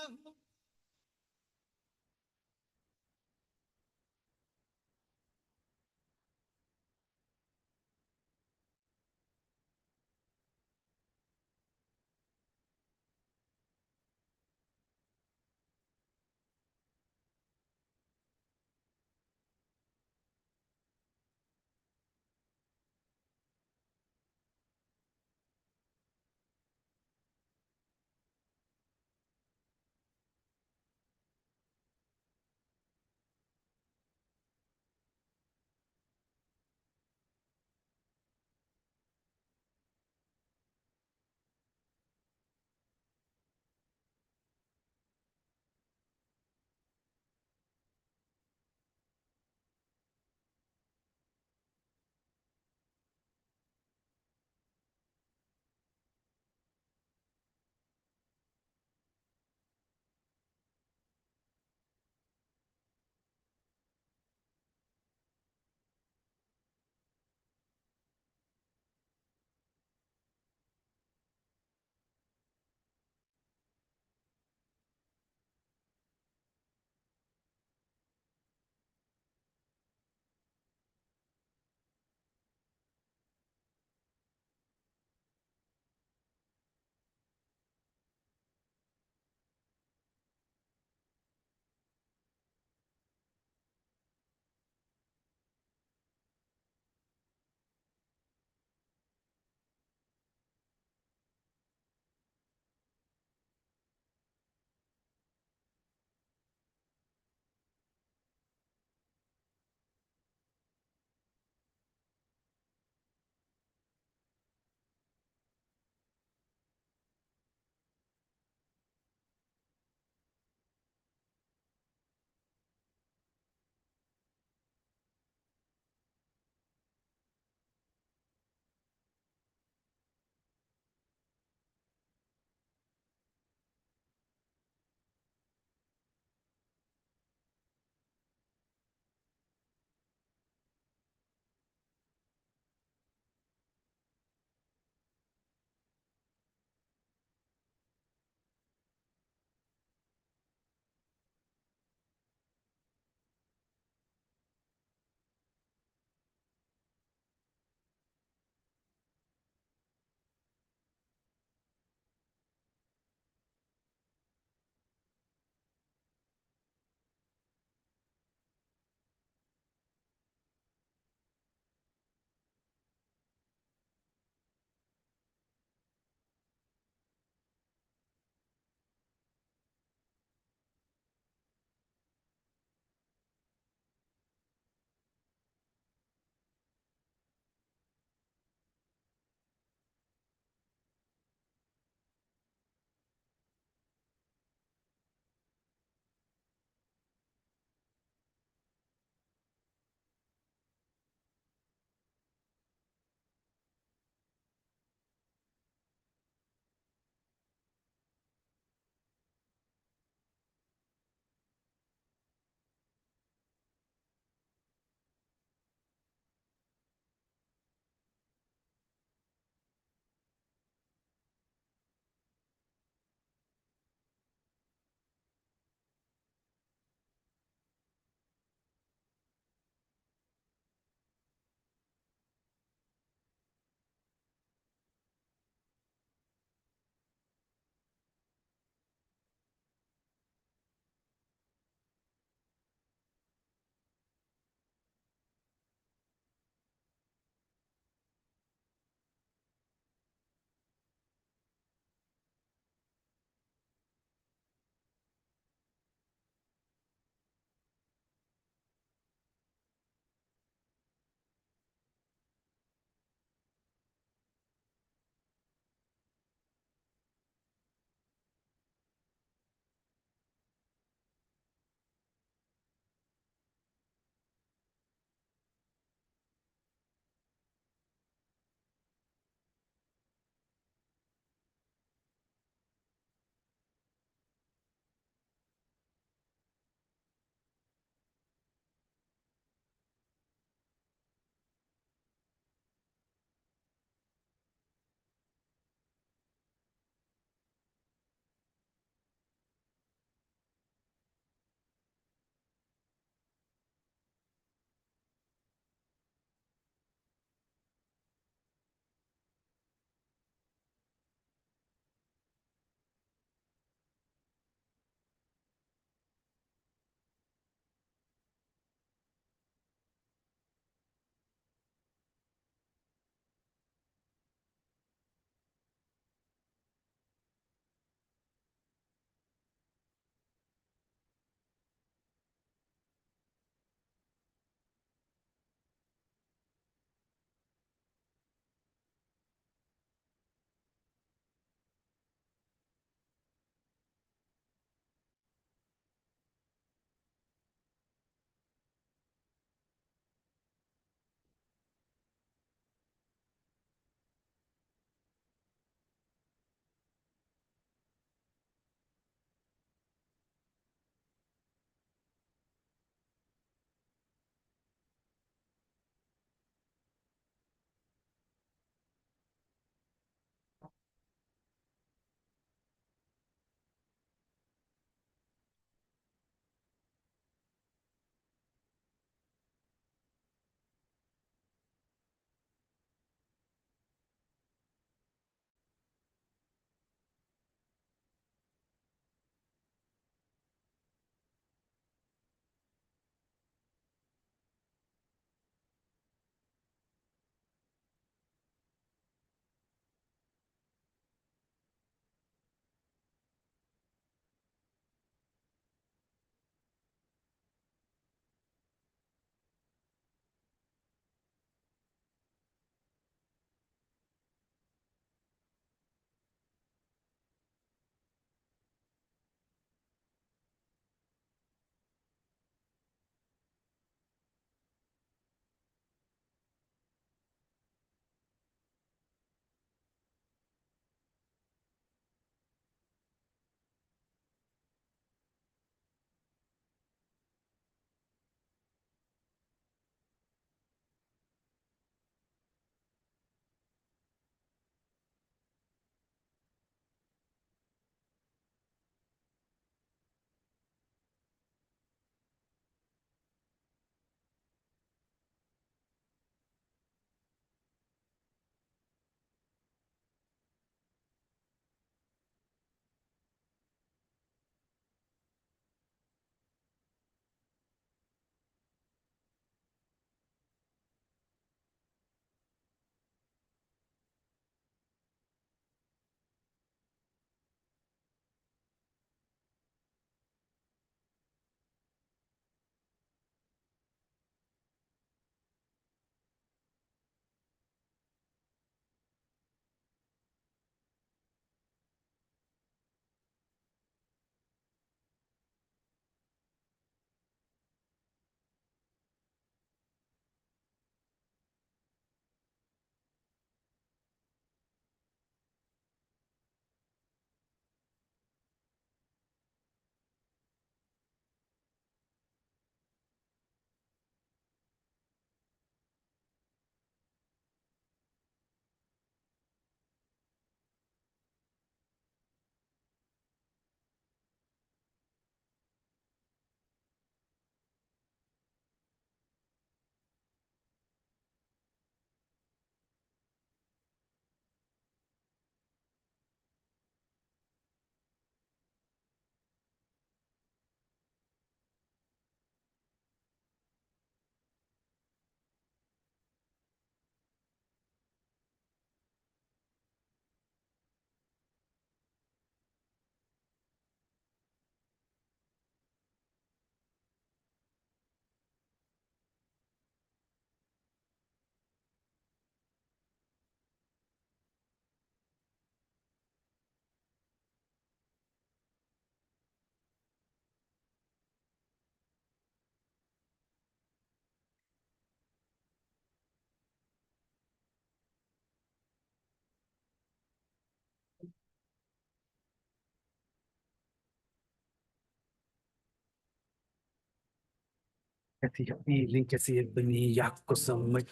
कैसी feeling कैसी बनी आपको समझ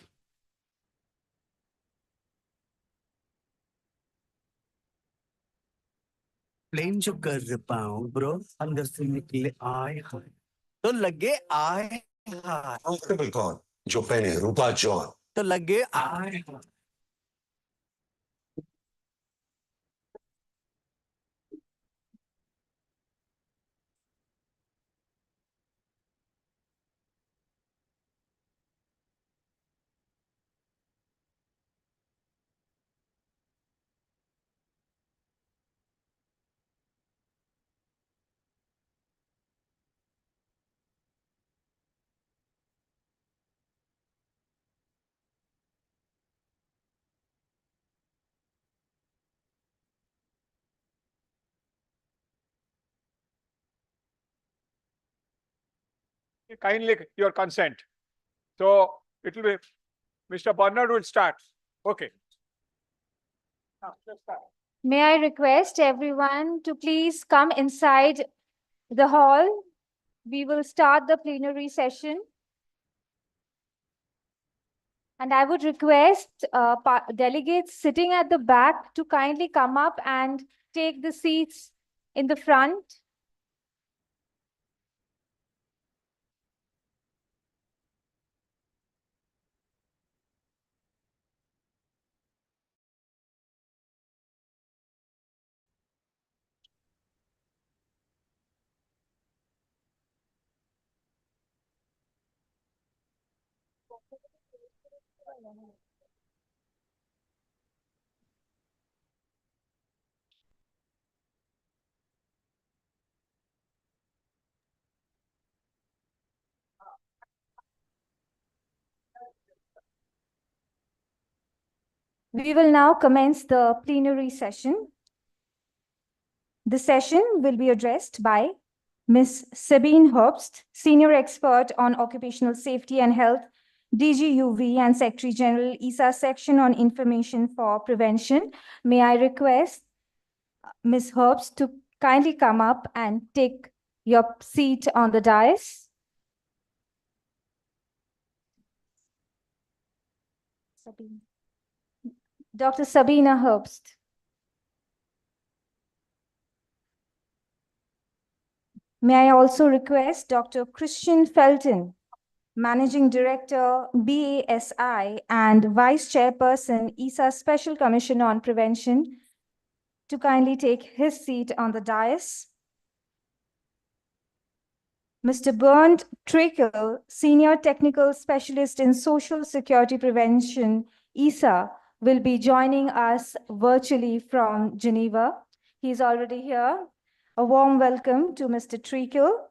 प्लेन जो कर पाऊं ब्रो अंदर से निकले आए हाय तो लगे आए हाय कंफर्टेबल कौन जो पहने रूपा जॉन तो लगे आए हाय Kindly your consent. So it will be, Mr. Bernard will start. Okay. Now, let's start. May I request everyone to please come inside the hall? We will start the plenary session. And I would request delegates sitting at the back to kindly come up and take the seats in the front. We will now commence the plenary session. The session will be addressed by Ms. Sabine Herbst, Senior Expert on Occupational Safety and Health, DGUV and Secretary General, ESA Section on Information for Prevention. May I request Ms. Herbst to kindly come up and take your seat on the dais. Dr. Sabina Herbst. May I also request Dr. Christian Felton, Managing Director, BASI and Vice Chairperson, ESA Special Commission on Prevention, to kindly take his seat on the dais. Mr. Bernd Treacle, Senior Technical Specialist in Social Security Prevention, ESA, will be joining us virtually from Geneva. He's already here. A warm welcome to Mr. Treacle.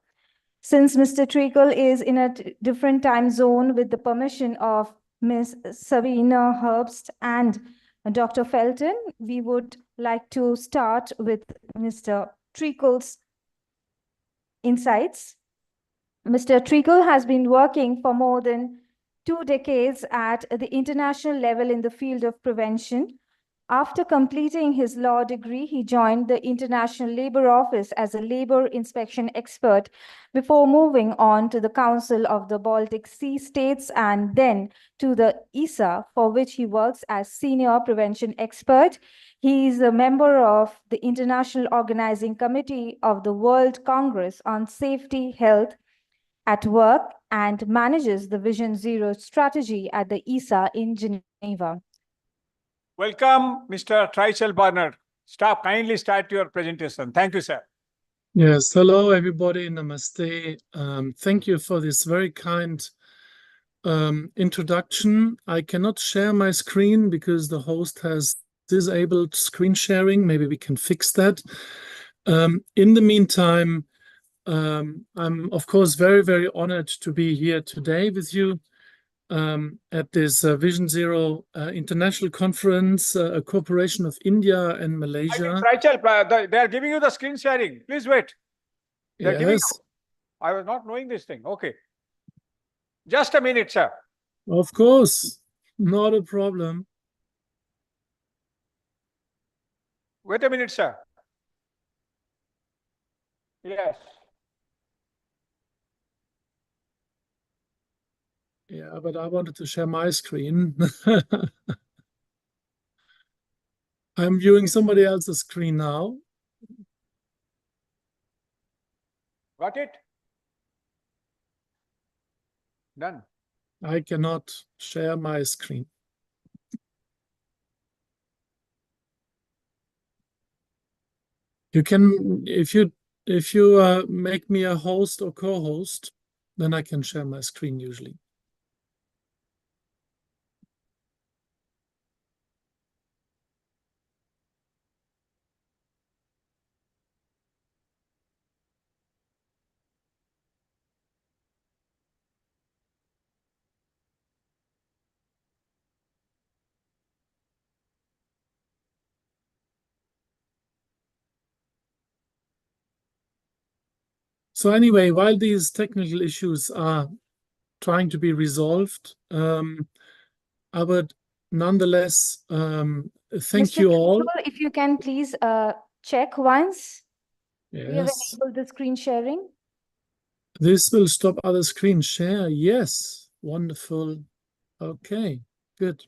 Since Mr. Treacle is in a different time zone, with the permission of Ms. Sabina Herbst and Dr. Felton, we would like to start with Mr. Treacle's insights. Mr. Treacle has been working for more than 2 decades at the international level in the field of prevention. After completing his law degree, he joined the International Labour Office as a labor inspection expert before moving on to the Council of the Baltic Sea States and then to the ESA, for which he works as senior prevention expert. He is a member of the International Organizing Committee of the World Congress on Safety, Health at Work and manages the Vision Zero strategy at the ESA in Geneva. Welcome, Mr. Treichel Bernard. Kindly start your presentation. Thank you, sir. Yes, hello everybody, namaste. Thank you for this very kind introduction. I cannot share my screen because the host has disabled screen sharing. Maybe we can fix that. In the meantime, I'm of course very honored to be here today with you at this Vision Zero International Conference, a cooperation of India and Malaysia. Treichel, they are giving you the screen sharing. Please wait. They are giving Yes, you. I was not knowing this thing. Okay. Just a minute, sir. of course, not a problem. Wait a minute, sir. Yes. Yeah, but I wanted to share my screen. I'm viewing somebody else's screen now. Got it? Done. I cannot share my screen. You can, if you make me a host or co-host, then I can share my screen usually. So anyway, while these technical issues are trying to be resolved, I would nonetheless thank Mr. you all. Principal, if you can please check once we have Yes, enabled the screen sharing. this will stop other screen share. Yes, wonderful. Okay, good.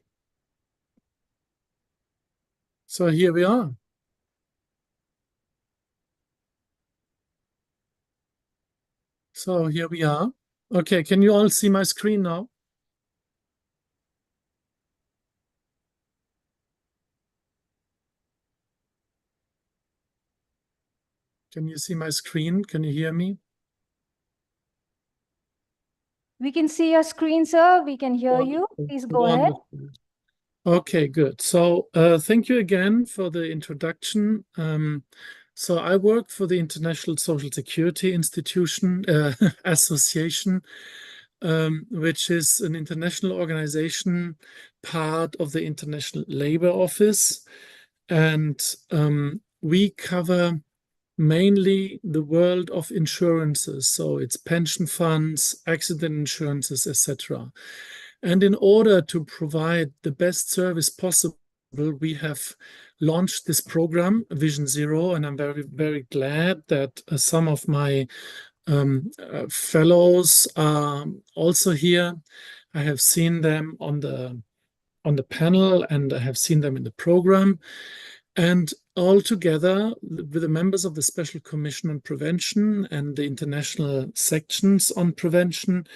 So here we are. So here we are. Okay, can you all see my screen now? Can you see my screen? Can you hear me? We can see your screen, sir. We can hear you. Please go ahead. Wonderful. Okay, good. So thank you again for the introduction. So I work for the International Social Security Institution Association, which is an international organization, part of the International Labour Office. And we cover mainly the world of insurances. So it's pension funds, accident insurances, etc. And in order to provide the best service possible, we have launched this program, Vision Zero, and I'm very, very glad that some of my fellows are also here. I have seen them on the panel, and I have seen them in the program. And all together with the members of the Special Commission on Prevention and the international sections on prevention,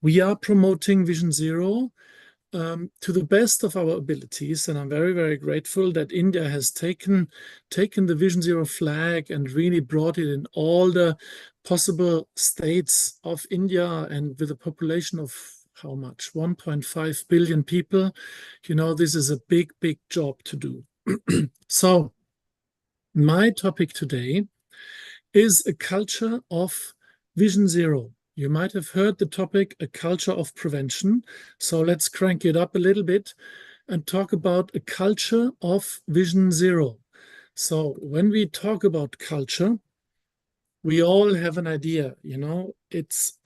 we are promoting Vision Zero to the best of our abilities. And I'm very, very grateful that India has taken the Vision Zero flag and really brought it in all the possible states of India, and with a population of how much? 1.5 billion people. You know, this is a big, big job to do. So my topic today is a culture of Vision Zero. You might have heard the topic, a culture of prevention. So let's crank it up a little bit and talk about a culture of Vision Zero. So when we talk about culture, we all have an idea, you know, it's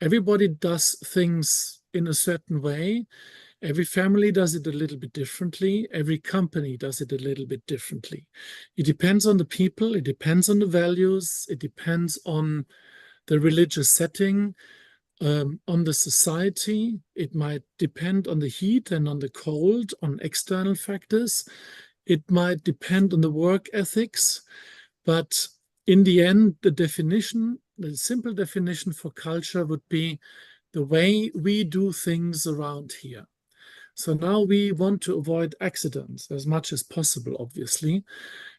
everybody does things in a certain way. Every family does it a little bit differently. Every company does it a little bit differently. It depends on the people. It depends on the values. It depends on the religious setting, on the society. It might depend on the heat and on the cold, on external factors. It might depend on the work ethics. But in the end, the simple definition for culture would be the way we do things around here. So now we want to avoid accidents as much as possible, obviously.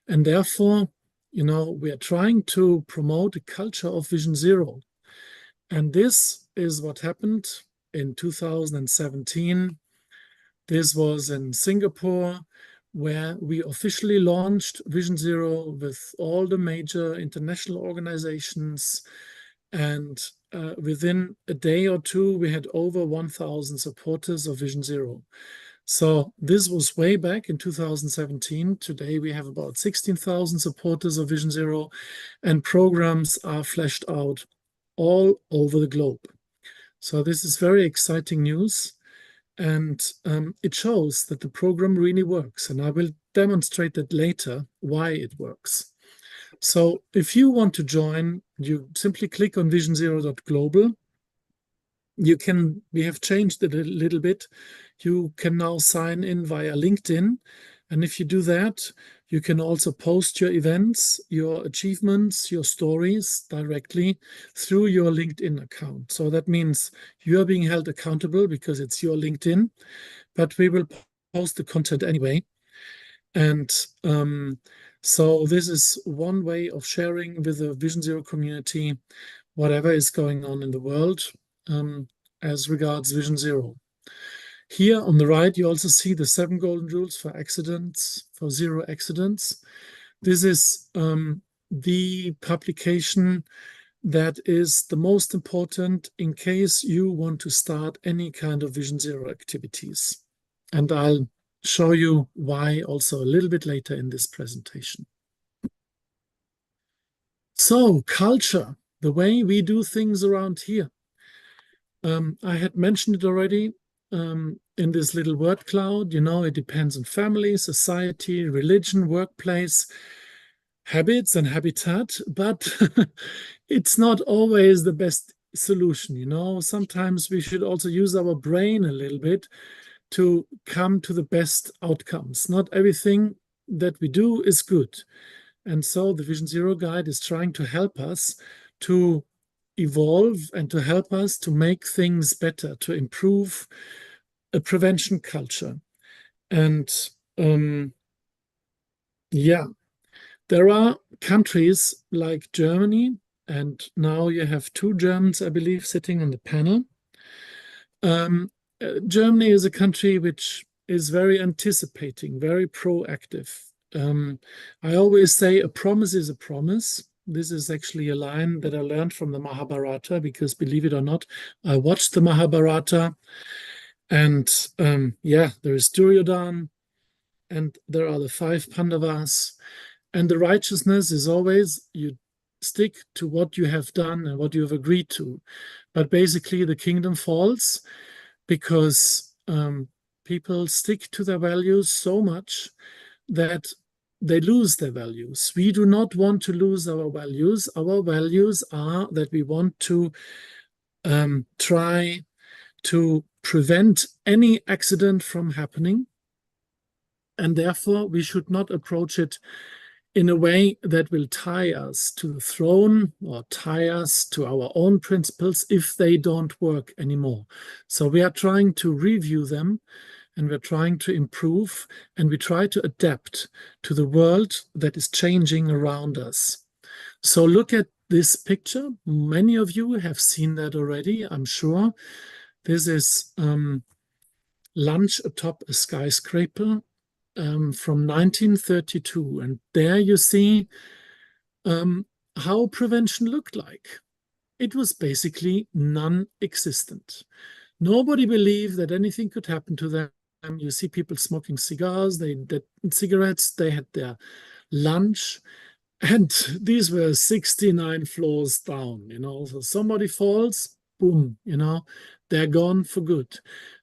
And therefore, you know, we are trying to promote a culture of Vision Zero. And this is what happened in 2017. This was in Singapore, where we officially launched Vision Zero with all the major international organizations. And within a day or two, we had over 1,000 supporters of Vision Zero. So this was way back in 2017. Today, we have about 16,000 supporters of Vision Zero, and programs are fleshed out all over the globe. So this is very exciting news. And it shows that the program really works. And I will demonstrate that later, why it works. So if you want to join, you simply click on visionsero.global. we have changed it a little bit. You can now sign in via LinkedIn. And if you do that, you can also post your events, your achievements, your stories directly through your LinkedIn account. So that means you are being held accountable because it's your LinkedIn, but we will post the content anyway. And so this is one way of sharing with the Vision Zero community whatever is going on in the world as regards Vision Zero. Here on the right, you also see the 7 golden rules for accidents, for zero accidents. This is the publication that is the most important in case you want to start any kind of Vision Zero activities. And I'll show you why also a little bit later in this presentation. So, culture, the way we do things around here. I had mentioned it already. In this little word cloud, you know, it depends on family, society, religion, workplace, habits and habitat, but it's not always the best solution, you know. Sometimes we should also use our brain a little bit to come to the best outcomes. Not everything that we do is good. And so the Vision Zero Guide is trying to help us to evolve and to help us to make things better, to improve a prevention culture. And yeah, there are countries like Germany, and now you have 2 Germans, I believe, sitting on the panel. Germany is a country which is very anticipating, very proactive. I always say a promise is a promise. This is actually a line that I learned from the Mahabharata, because believe it or not, I watched the Mahabharata. And yeah, there is Duryodhan, and there are the 5 Pandavas. And the righteousness is always you stick to what you have done and what you have agreed to. But basically the kingdom falls because people stick to their values so much that they lose their values. We do not want to lose our values. Our values are that we want to try to prevent any accident from happening. And therefore, we should not approach it in a way that will tie us to the throne or tie us to our own principles if they don't work anymore. So we are trying to review them, and we're trying to improve, and we try to adapt to the world that is changing around us. So look at this picture. Many of you have seen that already, I'm sure. This is lunch atop a skyscraper from 1932. And there you see how prevention looked like. It was basically non-existent. Nobody believed that anything could happen to them. You see people smoking cigars, cigarettes, they had their lunch. And these were 69 floors down, you know. So somebody falls, boom, you know, they're gone for good.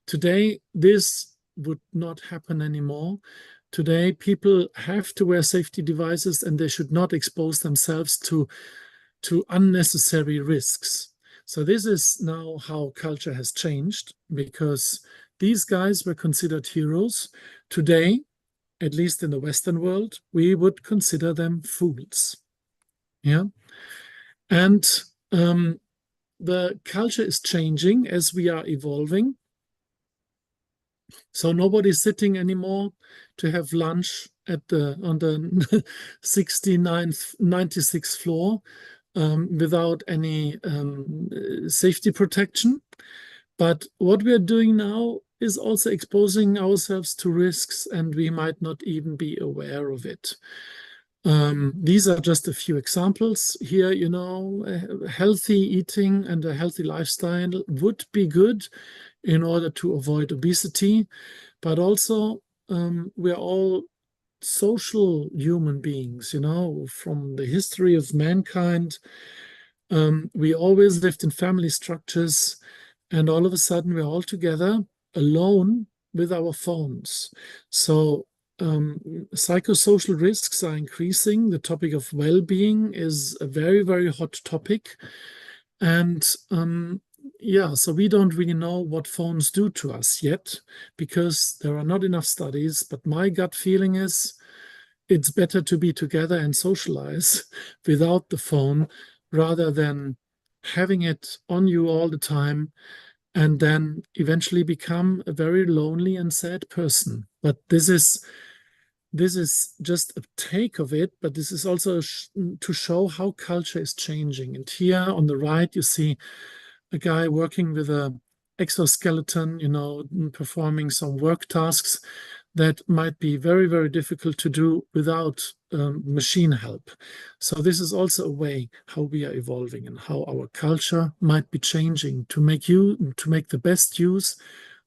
Today, this would not happen anymore. Today, people have to wear safety devices, and they should not expose themselves to unnecessary risks. So this is now how culture has changed, because these guys were considered heroes. Today, at least in the Western world, we would consider them fools. Yeah. And the culture is changing as we are evolving. So nobody's sitting anymore to have lunch on the 96th floor without any safety protection. But what we are doing now is also exposing ourselves to risks, and we might not even be aware of it. These are just a few examples here. You know, healthy eating and a healthy lifestyle would be good in order to avoid obesity, but also we're all social human beings, you know, from the history of mankind. We always lived in family structures, and all of a sudden we're all together alone with our phones. So psychosocial risks are increasing. The topic of well-being is a very, very hot topic. And yeah, so we don't really know what phones do to us yet because there are not enough studies. But my gut feeling is it's better to be together and socialize without the phone rather than having it on you all the time and then eventually become a very lonely and sad person. But this is just a take of it, but this is also to show how culture is changing. And here on the right, you see a guy working with a exoskeleton, performing some work tasks that might be very, very difficult to do without machine help. So this is also a way how we are evolving and how our culture might be changing to make the best use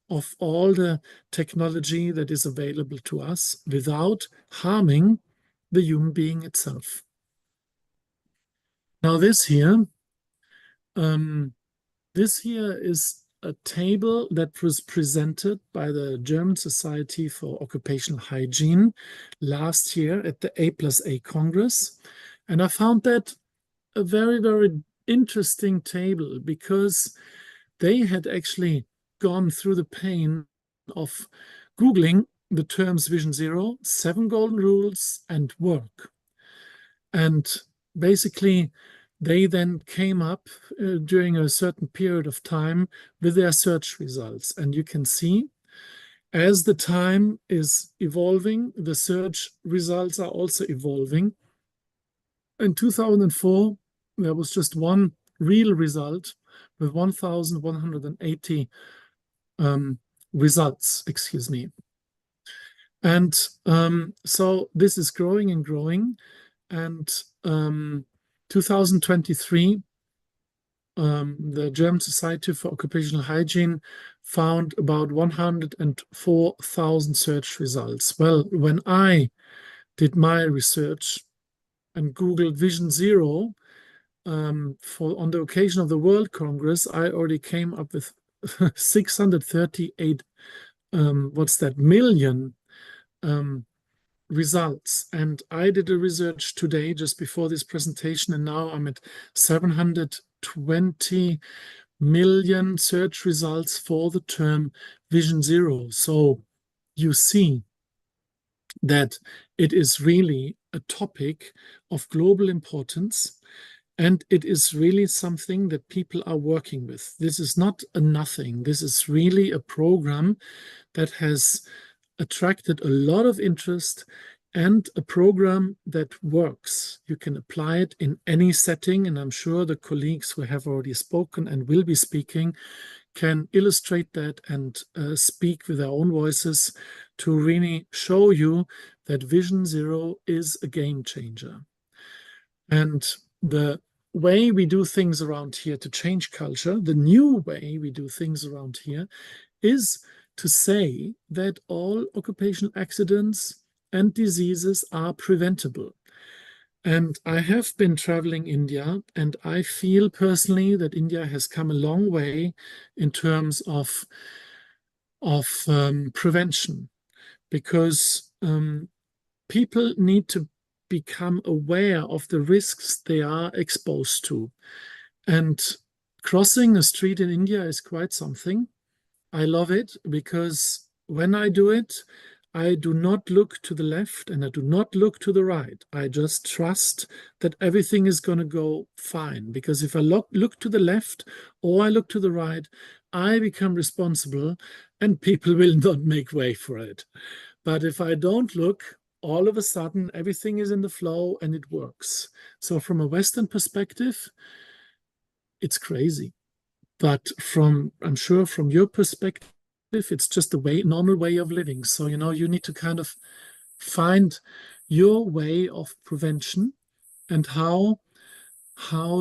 of all the technology that is available to us without harming the human being itself. Now this here is a table that was presented by the German Society for Occupational Hygiene last year at the A+A Congress. And I found that a very, very interesting table because they had actually gone through the pain of Googling the terms Vision Zero, 7 Golden Rules, and work. And basically, they then came up during a certain period of time with their search results. And you can see as the time is evolving, the search results are also evolving. In 2004, there was just one real result with 1,180 results, excuse me. And so this is growing and growing. And 2023, the German Society for Occupational Hygiene found about 104,000 search results. Well, when I did my research and Googled Vision Zero on the occasion of the World Congress, I already came up with 638 million results. And I did a research today just before this presentation, and now I'm at 720 million search results for the term Vision Zero. So you see that it is really a topic of global importance, and it is really something that people are working with. This is not a nothing. This is really a program that has attracted a lot of interest and a program that works. You can apply it in any setting, and I'm sure the colleagues who have already spoken and will be speaking can illustrate that and speak with their own voices to really show you that Vision Zero is a game changer. And the way we do things around here to change culture, the new way we do things around here is to say that all occupational accidents and diseases are preventable. And I have been traveling India, and I feel personally that India has come a long way in terms of prevention, because people need to become aware of the risks they are exposed to. And crossing a street in India is quite something. I love it because when I do it, I do not look to the left and I do not look to the right. I just trust that everything is going to go fine. Because if I look to the left or I look to the right, I become responsible and people will not make way for it. But if I don't look, all of a sudden everything is in the flow and it works. So from a Western perspective, it's crazy. But I'm sure from your perspective, it's just a normal way of living. So, you need to kind of find your way of prevention and how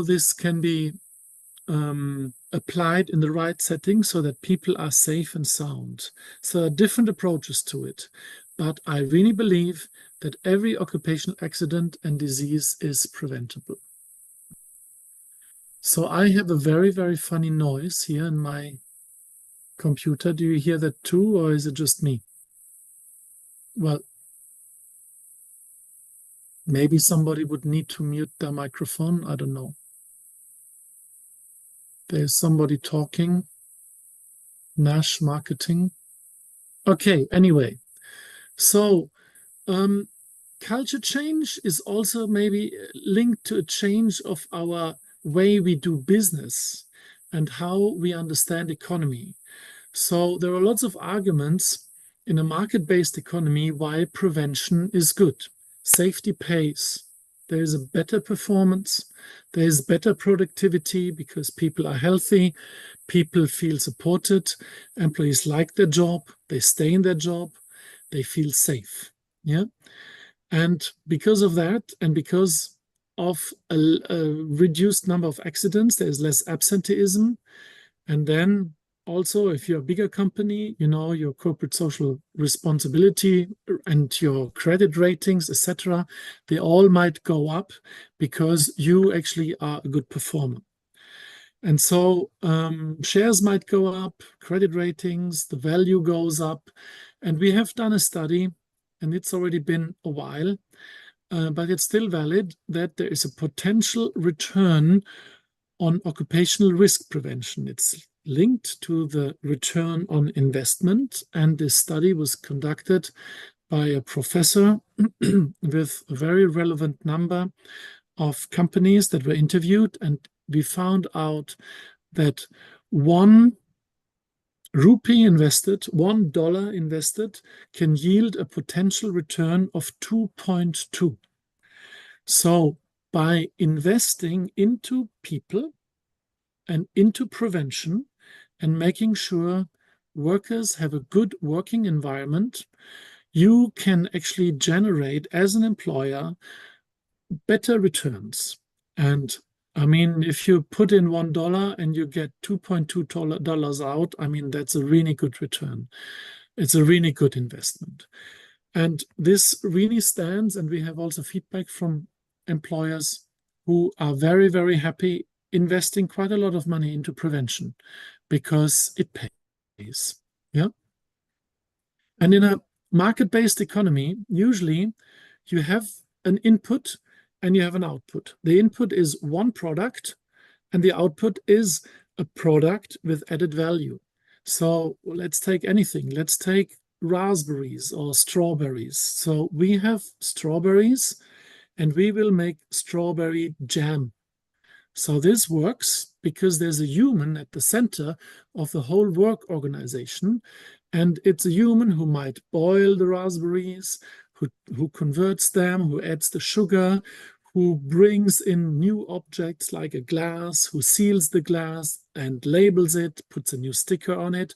this can be applied in the right setting so that people are safe and sound. So there are different approaches to it. But I really believe that every occupational accident and disease is preventable. So I have a very, very funny noise here in my computer. Do you hear that too, or is it just me? Well, maybe somebody would need to mute their microphone. I don't know. There's somebody talking. Nash marketing. Okay, anyway. So culture change is also maybe linked to a change of our way we do business and how we understand economy. So there are lots of arguments in a market-based economy why prevention is good. Safety pays. There is a better performance. There is better productivity because people are healthy. People feel supported. Employees like their job. They stay in their job. They feel safe. Yeah. And because of that, and because of a reduced number of accidents, there's less absenteeism. And then also, if you're a bigger company, you know, your corporate social responsibility and your credit ratings, etc., they all might go up because you actually are a good performer. And so shares might go up, credit ratings, the value goes up. And we have done a study, and it's already been a while, but it's still valid, that there is a potential return on occupational risk prevention. It's linked to the return on investment. And this study was conducted by a professor with a very relevant number of companies that were interviewed. And we found out that $1 invested, $1 invested can yield a potential return of 2.2. So by investing into people and into prevention and making sure workers have a good working environment, you can actually generate, as an employer, better returns. And I mean, if you put in $1 and you get $2.2 out, I mean, that's a really good return. It's a really good investment. And this really stands, and we have also feedback from employers who are very, very happy investing quite a lot of money into prevention because it pays. Yeah. And in a market-based economy, usually you have an input and you have an output. The input is one product and the output is a product with added value. So let's take anything. Let's take raspberries or strawberries. So we have strawberries and we will make strawberry jam. So this works because there's a human at the center of the whole work organization. And it's a human who might boil the raspberries, who converts them, who adds the sugar, who brings in new objects like a glass, who seals the glass and labels it, puts a new sticker on it.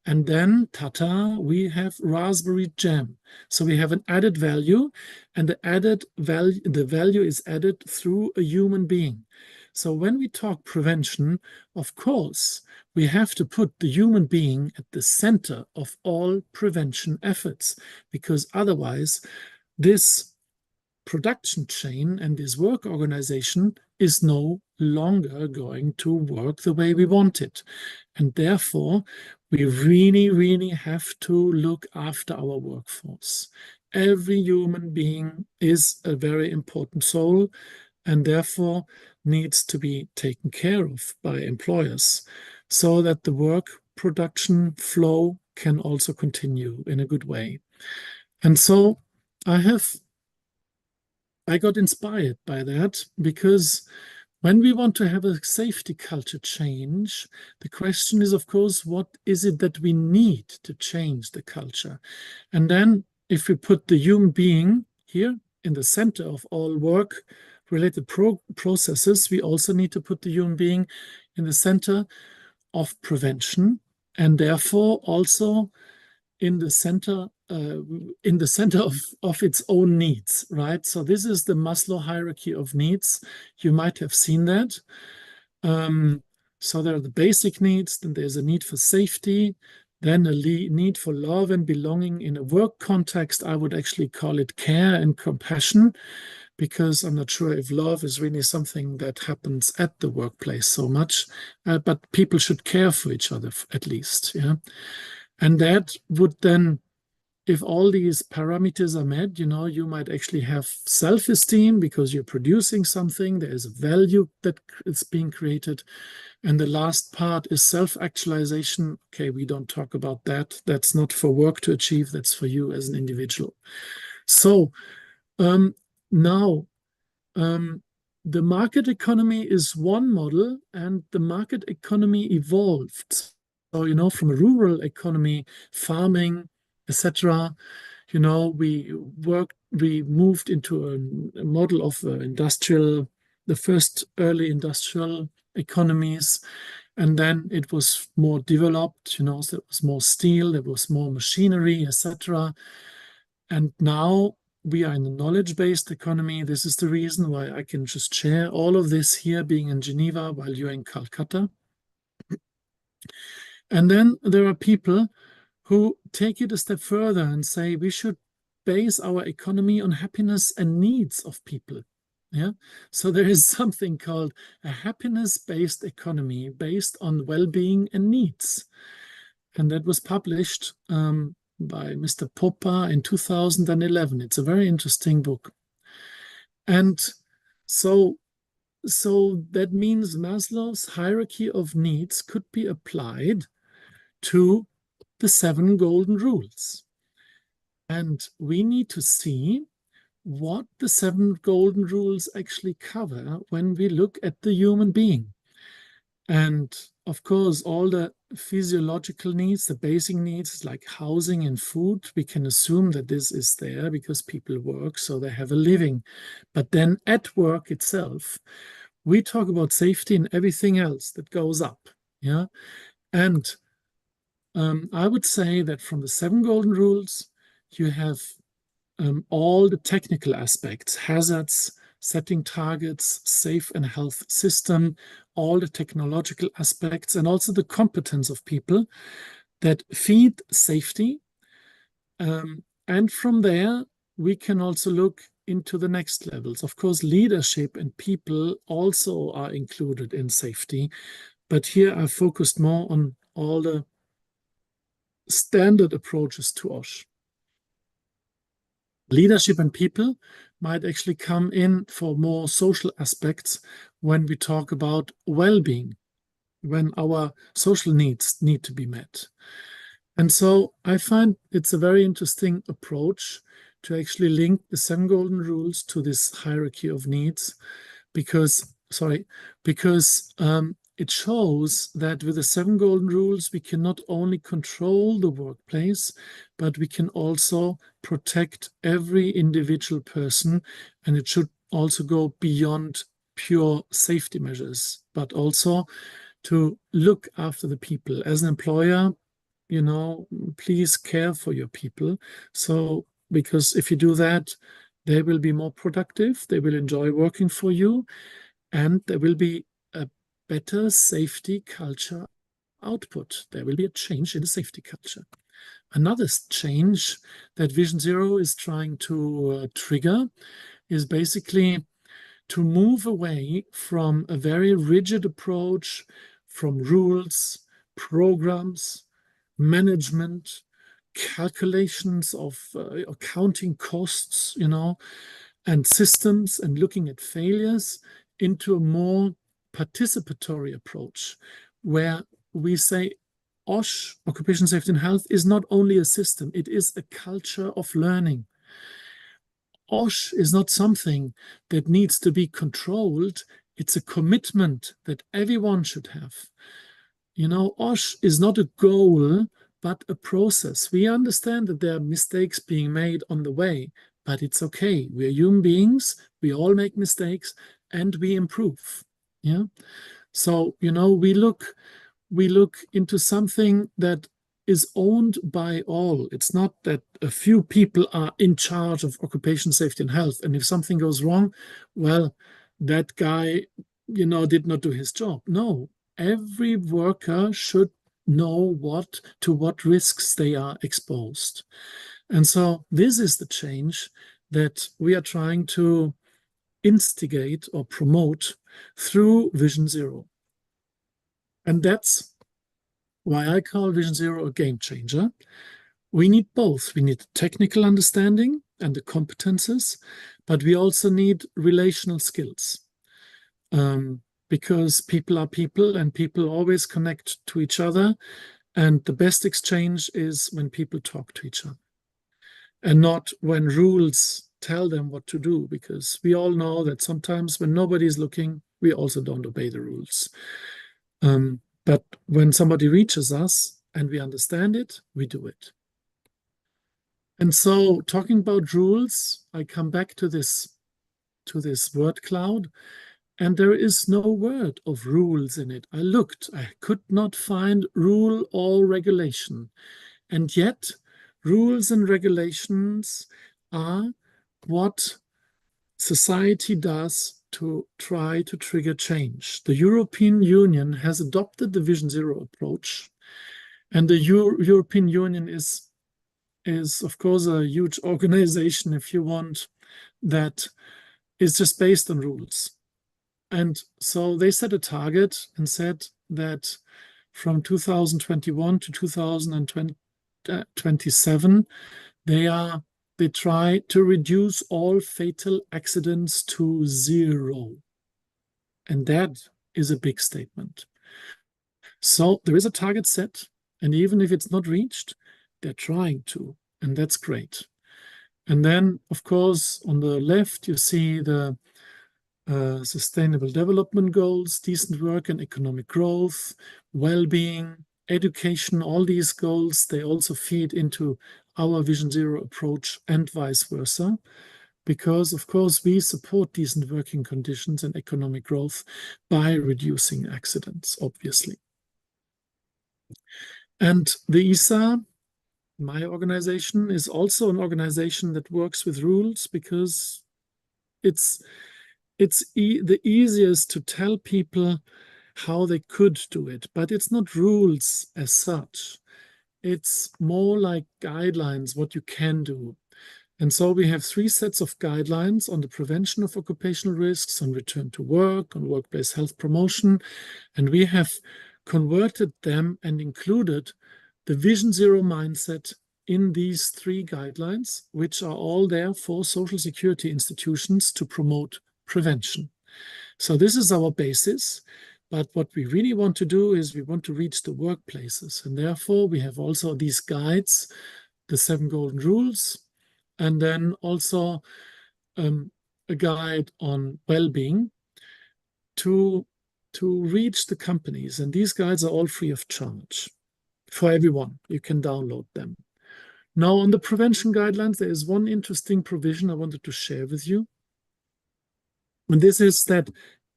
And then, ta-ta, we have raspberry jam. So we have an added value, and the value is added through a human being. So when we talk prevention, of course, we have to put the human being at the center of all prevention efforts, because otherwise this production chain and this work organization is no longer going to work the way we want it. And therefore, we really, really have to look after our workforce. Every human being is a very important soul and therefore needs to be taken care of by employers so that the work production flow can also continue in a good way. And so I got inspired by that, because when we want to have a safety culture change, the question is, of course, what is it that we need to change the culture? And then if we put the human being here in the center of all work-related processes, we also need to put the human being in the center of prevention, and therefore also in the center of its own needs, right? So this is the Maslow hierarchy of needs. You might have seen that. So there are the basic needs, then there's a need for safety, then a need for love and belonging. In a work context, I would actually call it care and compassion, because I'm not sure if love is really something that happens at the workplace so much, but people should care for each other at least, yeah? And that would then if all these parameters are met, you might actually have self-esteem because you're producing something. There is a value that is being created. And the last part is self-actualization. Okay, we don't talk about that. That's not for work to achieve. That's for you as an individual. So now the market economy is one model, and the market economy evolved. So, from a rural economy, farming, etc., we moved into a model of the first early industrial economies, and then it was more developed, so there was more steel, there was more machinery, etc. And now we are in a knowledge-based economy. This is the reason why I can just share all of this here, being in Geneva while you're in Calcutta. And then there are people who take it a step further and say we should base our economy on happiness and needs of people. Yeah. So there is something called a happiness-based economy based on well-being and needs. And that was published by Mr. Popper in 2011. It's a very interesting book. And so that means Maslow's hierarchy of needs could be applied to the 7 golden rules. And we need to see what the 7 golden rules actually cover when we look at the human being. And of course, all the physiological needs, the basic needs like housing and food, we can assume that this is there because people work, so they have a living. But then at work itself, we talk about safety and everything else that goes up. Yeah. And I would say that from the 7 golden rules, you have all the technical aspects, hazards, setting targets, safe and health system, all the technological aspects, and also the competence of people that feed safety. And from there, we can also look into the next levels. Of course, leadership and people also are included in safety, but here I focused more on all the standard approaches to OSH. Leadership and people might actually come in for more social aspects when we talk about well-being, when our social needs need to be met. And so I find it's a very interesting approach to actually link the 7 golden rules to this hierarchy of needs, because it shows that with the 7 golden rules, we can not only control the workplace, but we can also protect every individual person. And it should also go beyond pure safety measures, but also to look after the people. As an employer, please care for your people. So, because if you do that, they will be more productive, they will enjoy working for you, and there will be a better safety culture output. There will be a change in the safety culture. Another change that Vision Zero is trying to trigger is basically to move away from a very rigid approach, from rules, programs, management, calculations of accounting costs, and systems, and looking at failures, into a more participatory approach, where we say OSH, Occupational Safety and Health, is not only a system, it is a culture of learning. OSH is not something that needs to be controlled, it's a commitment that everyone should have. OSH is not a goal, but a process. We understand that there are mistakes being made on the way, but it's okay. We're human beings, we all make mistakes, and we improve. Yeah. So, we look into something that is owned by all. It's not that a few people are in charge of occupational safety and health, and if something goes wrong, well, that guy, did not do his job. No, every worker should know to what risks they are exposed. And so this is the change that we are trying to instigate or promote through Vision Zero. And that's why I call Vision Zero a game changer. we need both. We need technical understanding and the competences, but we also need relational skills. Because people are people and people always connect to each other. And the best exchange is when people talk to each other and not when rules tell them what to do, because we all know that sometimes when nobody is looking, we also don't obey the rules. But when somebody reaches us and we understand it, we do it. And so talking about rules, I come back to this word cloud. And there is no word of rules in it. I looked, I could not find rule or regulation. And yet, rules and regulations are what society does to try to trigger change. The European Union has adopted the Vision Zero approach. And the European Union is, of course, a huge organization, if you want, that is just based on rules. And so they set a target and said that from 2021 to 2027, they try to reduce all fatal accidents to 0. And that is a big statement. So there is a target set, and even if it's not reached, they're trying to, and that's great. And then, of course, on the left, you see the Sustainable Development Goals, decent work and economic growth, well-being, education. All these goals, they also feed into our Vision Zero approach and vice versa, because, of course, we support decent working conditions and economic growth by reducing accidents, obviously. And the ESA, my organization, is also an organization that works with rules because it's the easiest to tell people how they could do it, but it's not rules as such. It's more like guidelines, what you can do. And so we have 3 sets of guidelines on the prevention of occupational risks, on return to work, on workplace health promotion. And we have converted them and included the Vision Zero mindset in these 3 guidelines, which are all there for social security institutions to promote prevention. So this is our basis, but what we really want to do is we want to reach the workplaces, and therefore we have also these guides, the 7 golden rules, and then also a guide on well-being to reach the companies. And these guides are all free of charge for everyone. You can download them. Now, on the prevention guidelines, there is one interesting provision I wanted to share with you. And this is that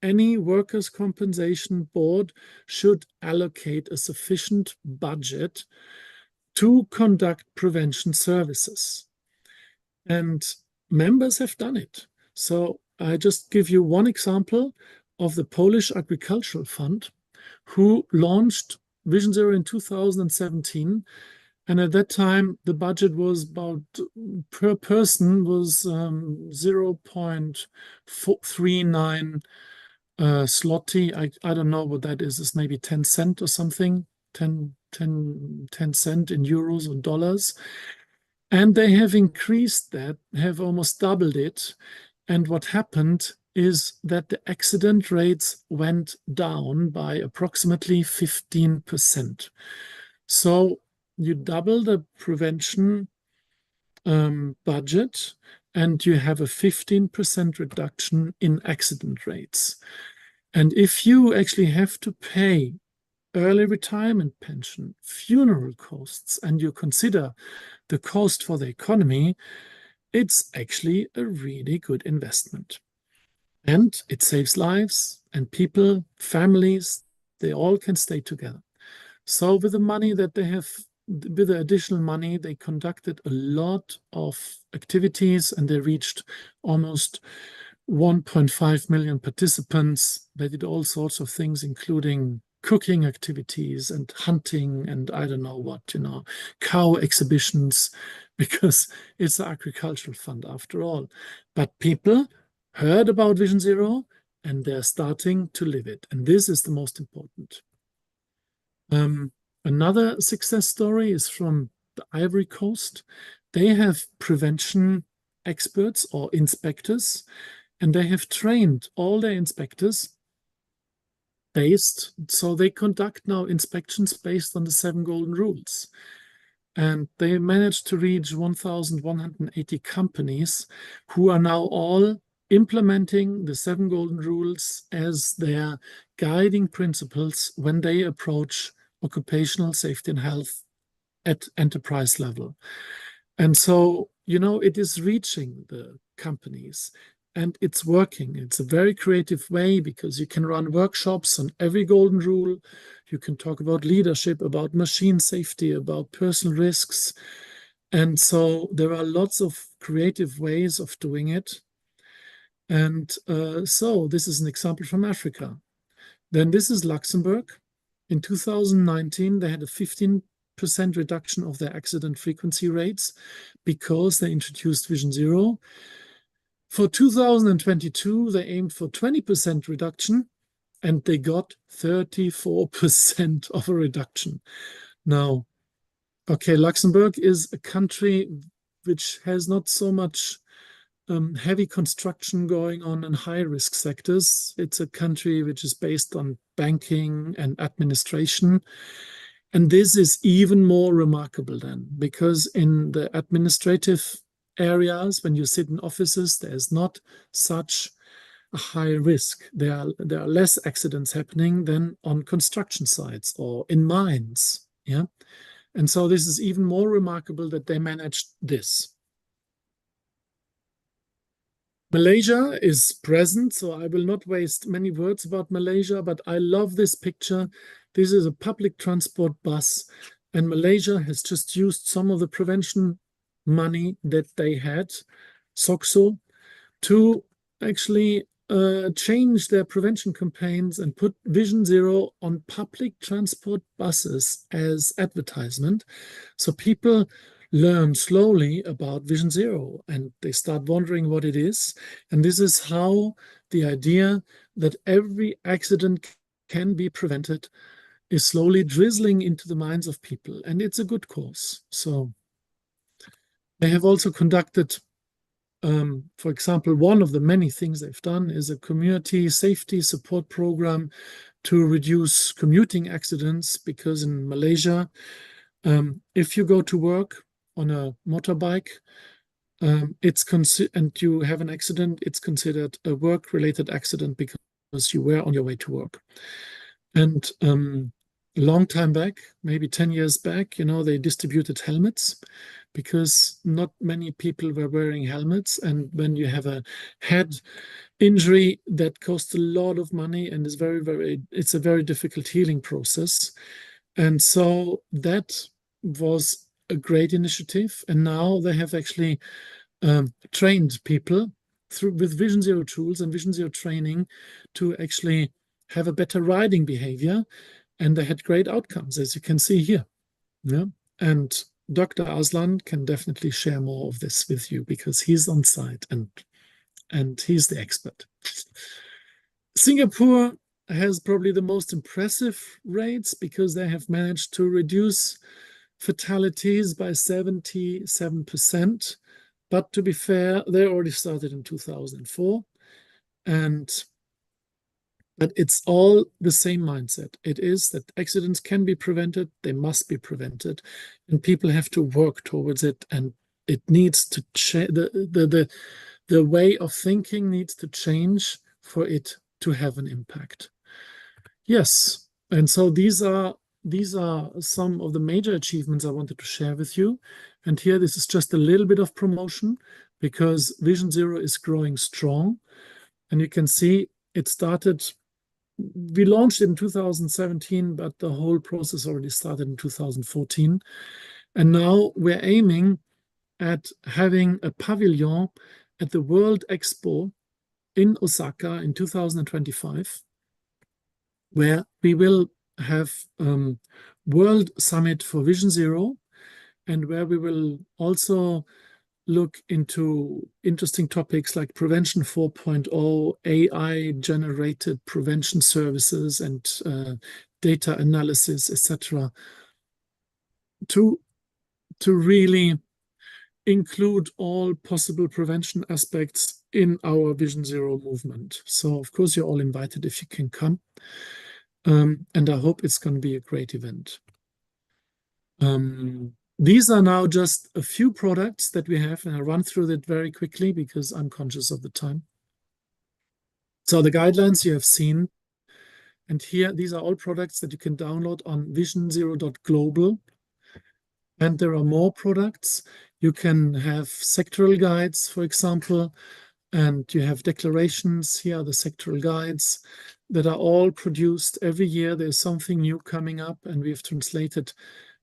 any workers' compensation board should allocate a sufficient budget to conduct prevention services. And members have done it. So I just give you one example of the Polish Agricultural Fund, who launched Vision Zero in 2017. And at that time, the budget was about, per person was 0.39 zloty. I don't know what that is. It's maybe 10 cents or something, 10 cents in euros or dollars. And they have increased that, have almost doubled it. And what happened is that the accident rates went down by approximately 15%. So you double the prevention budget and you have a 15% reduction in accident rates. And if you actually have to pay early retirement pension, funeral costs, and you consider the cost for the economy, it's actually a really good investment. And it saves lives, and people, families, they all can stay together. So with the money that they have, with the additional money, they conducted a lot of activities, and they reached almost 1.5 million participants. They did all sorts of things, including cooking activities and hunting and I don't know what, cow exhibitions, because it's an agricultural fund after all. But people heard about Vision Zero and they're starting to live it. And this is the most important. Another success story is from the Ivory Coast. They have prevention experts or inspectors, and they have trained all their inspectors so they conduct now inspections based on the 7 golden rules. And they managed to reach 1,180 companies who are now all implementing the 7 golden rules as their guiding principles when they approach occupational safety and health at enterprise level. And so, it is reaching the companies and it's working. It's a very creative way because you can run workshops on every golden rule. You can talk about leadership, about machine safety, about personal risks. And so there are lots of creative ways of doing it. And so this is an example from Africa. Then this is Luxembourg. In 2019, they had a 15% reduction of their accident frequency rates because they introduced Vision Zero. For 2022, they aimed for 20% reduction, and they got 34% of a reduction. Now, okay, Luxembourg is a country which has not so much heavy construction going on in high-risk sectors. It's a country which is based on banking and administration. And this is even more remarkable then, because in the administrative areas, when you sit in offices, there's not such a high risk. There are less accidents happening than on construction sites or in mines. Yeah. And so this is even more remarkable that they managed this. Malaysia is present, so I will not waste many words about Malaysia, but I love this picture. This is a public transport bus, and Malaysia has just used some of the prevention money that they had, SOCSO, to actually change their prevention campaigns and put Vision Zero on public transport buses as advertisement. So people learn slowly about Vision Zero and they start wondering what it is. And this is how the idea that every accident can be prevented is slowly drizzling into the minds of people. And it's a good cause. So they have also conducted, for example, one of the many things they've done is a community safety support program to reduce commuting accidents, because in Malaysia, if you go to work on a motorbike, and you have an accident, it's considered a work-related accident because you were on your way to work. And a long time back, maybe 10 years back, they distributed helmets because not many people were wearing helmets. And when you have a head injury, that costs a lot of money and is it's a very difficult healing process. And so that was a great initiative. And now they have actually trained people with Vision Zero tools and Vision Zero training to actually have a better riding behavior. And they had great outcomes, as you can see here. Yeah. And Dr. Aslan can definitely share more of this with you because he's on site and he's the expert. Singapore has probably the most impressive rates because they have managed to reduce fatalities by 77%. But to be fair, they already started in 2004. But it's all the same mindset. It is that accidents can be prevented, they must be prevented, and people have to work towards it, and it needs to change. The way of thinking needs to change for it to have an impact. Yes, and so these are some of the major achievements I wanted to share with you. And here, this is just a little bit of promotion because Vision Zero is growing strong. And you can see it started. We launched in 2017, but the whole process already started in 2014. And now we're aiming at having a pavilion at the World Expo in Osaka in 2025, where we will have World Summit for Vision Zero, and where we will also look into interesting topics like Prevention 4.0, AI-generated prevention services and data analysis, etc., to to really include all possible prevention aspects in our Vision Zero movement. So of course, you're all invited if you can come. And I hope it's going to be a great event. These are now just a few products that we have, and I'll run through that very quickly because I'm conscious of the time. So the guidelines you have seen, and here, these are all products that you can download on visionzero.global. And there are more products. You can have sectoral guides, for example, and you have declarations. Here are the sectoral guides that are all produced every year. There's something new coming up, and we've translated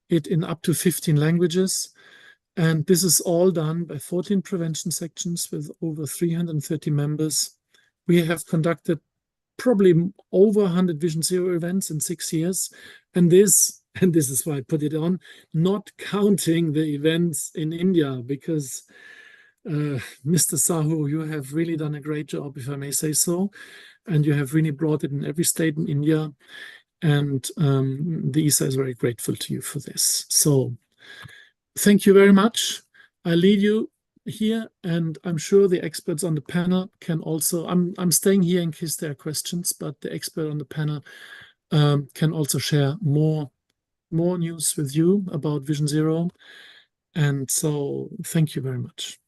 it in up to 15 languages. And this is all done by 14 prevention sections with over 330 members. We have conducted probably over 100 Vision Zero events in 6 years. And this is why I put it on, not counting the events in India, because Mr. Sahu, you have really done a great job, if I may say so. And you have really brought it in every state in India. And the ESA is very grateful to you for this. So thank you very much. I leave you here, and I'm sure the experts on the panel can also, I'm staying here in case there are questions, but the expert on the panel can also share more news with you about Vision Zero. And so thank you very much.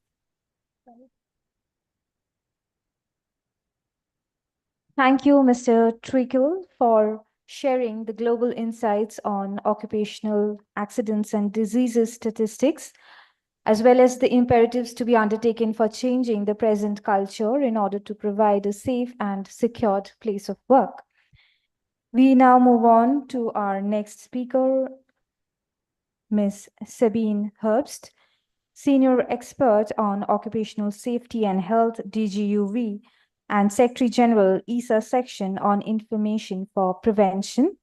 Thank you, Mr. Treacle, for sharing the global insights on occupational accidents and diseases statistics, as well as the imperatives to be undertaken for changing the present culture in order to provide a safe and secured place of work. We now move on to our next speaker, Ms. Sabine Herbst, Senior Expert on Occupational Safety and Health, DGUV, and Secretary General, ESA Section on Information for Prevention.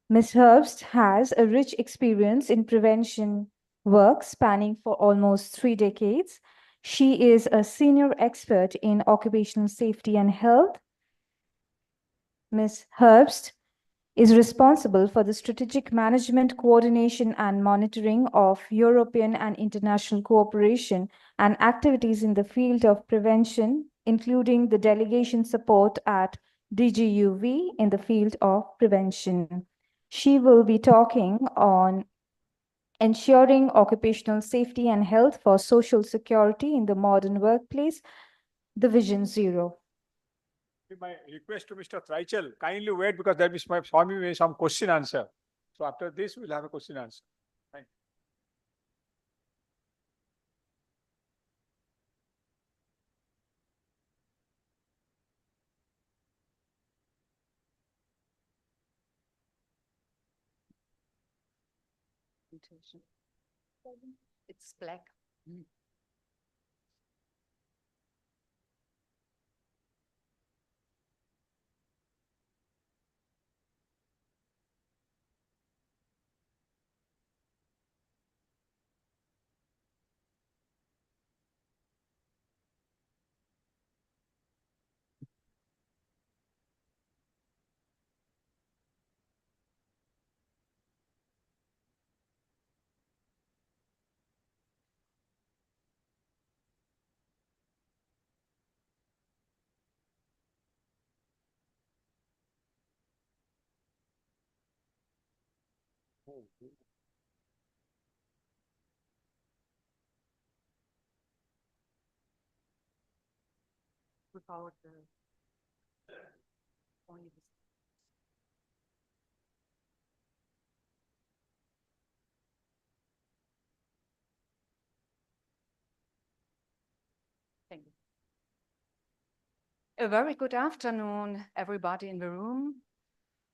Ms. Herbst has a rich experience in prevention work spanning for almost 3 decades. She is a senior expert in occupational safety and health. Ms. Herbst is responsible for the strategic management, coordination, and monitoring of European and international cooperation and activities in the field of prevention, including the delegation support at DGUV in the field of prevention. She will be talking on ensuring occupational safety and health for social security in the modern workplace, the Vision Zero. My request to Mr. Treacle, kindly wait because there will be some question answer. So after this, we'll have a question answer. Thank you. It's black. Without the Thank you. A very good afternoon, everybody in the room.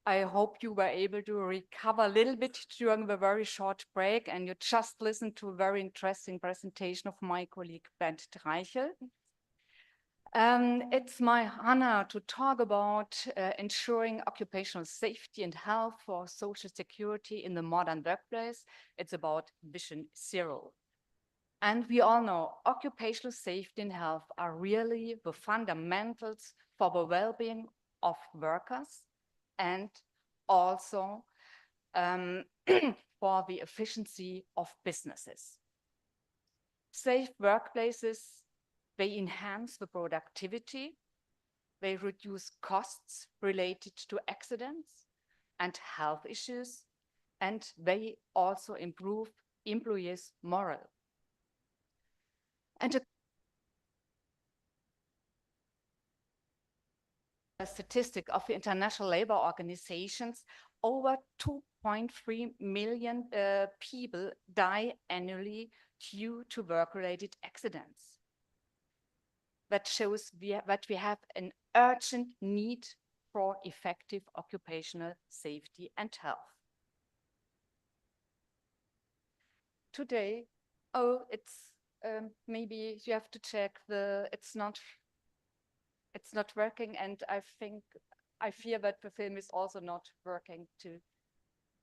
I hope you were able to recover a little bit during the very short break and you just listened to a very interesting presentation of my colleague Bernd Treacle. It's my honor to talk about ensuring occupational safety and health for social security in the modern workplace. It's about Vision Zero. And we all know occupational safety and health are really the fundamentals for the well-being of workers and also for the efficiency of businesses. Safe workplaces, they enhance the productivity, they reduce costs related to accidents and health issues, and they also improve employees' morale. And a statistic of the International Labour Organizations, over 2.3 million people die annually due to work-related accidents. That shows that we have an urgent need for effective occupational safety and health. Today, it's maybe you have to check it's not working, and I fear that the film is also not working too.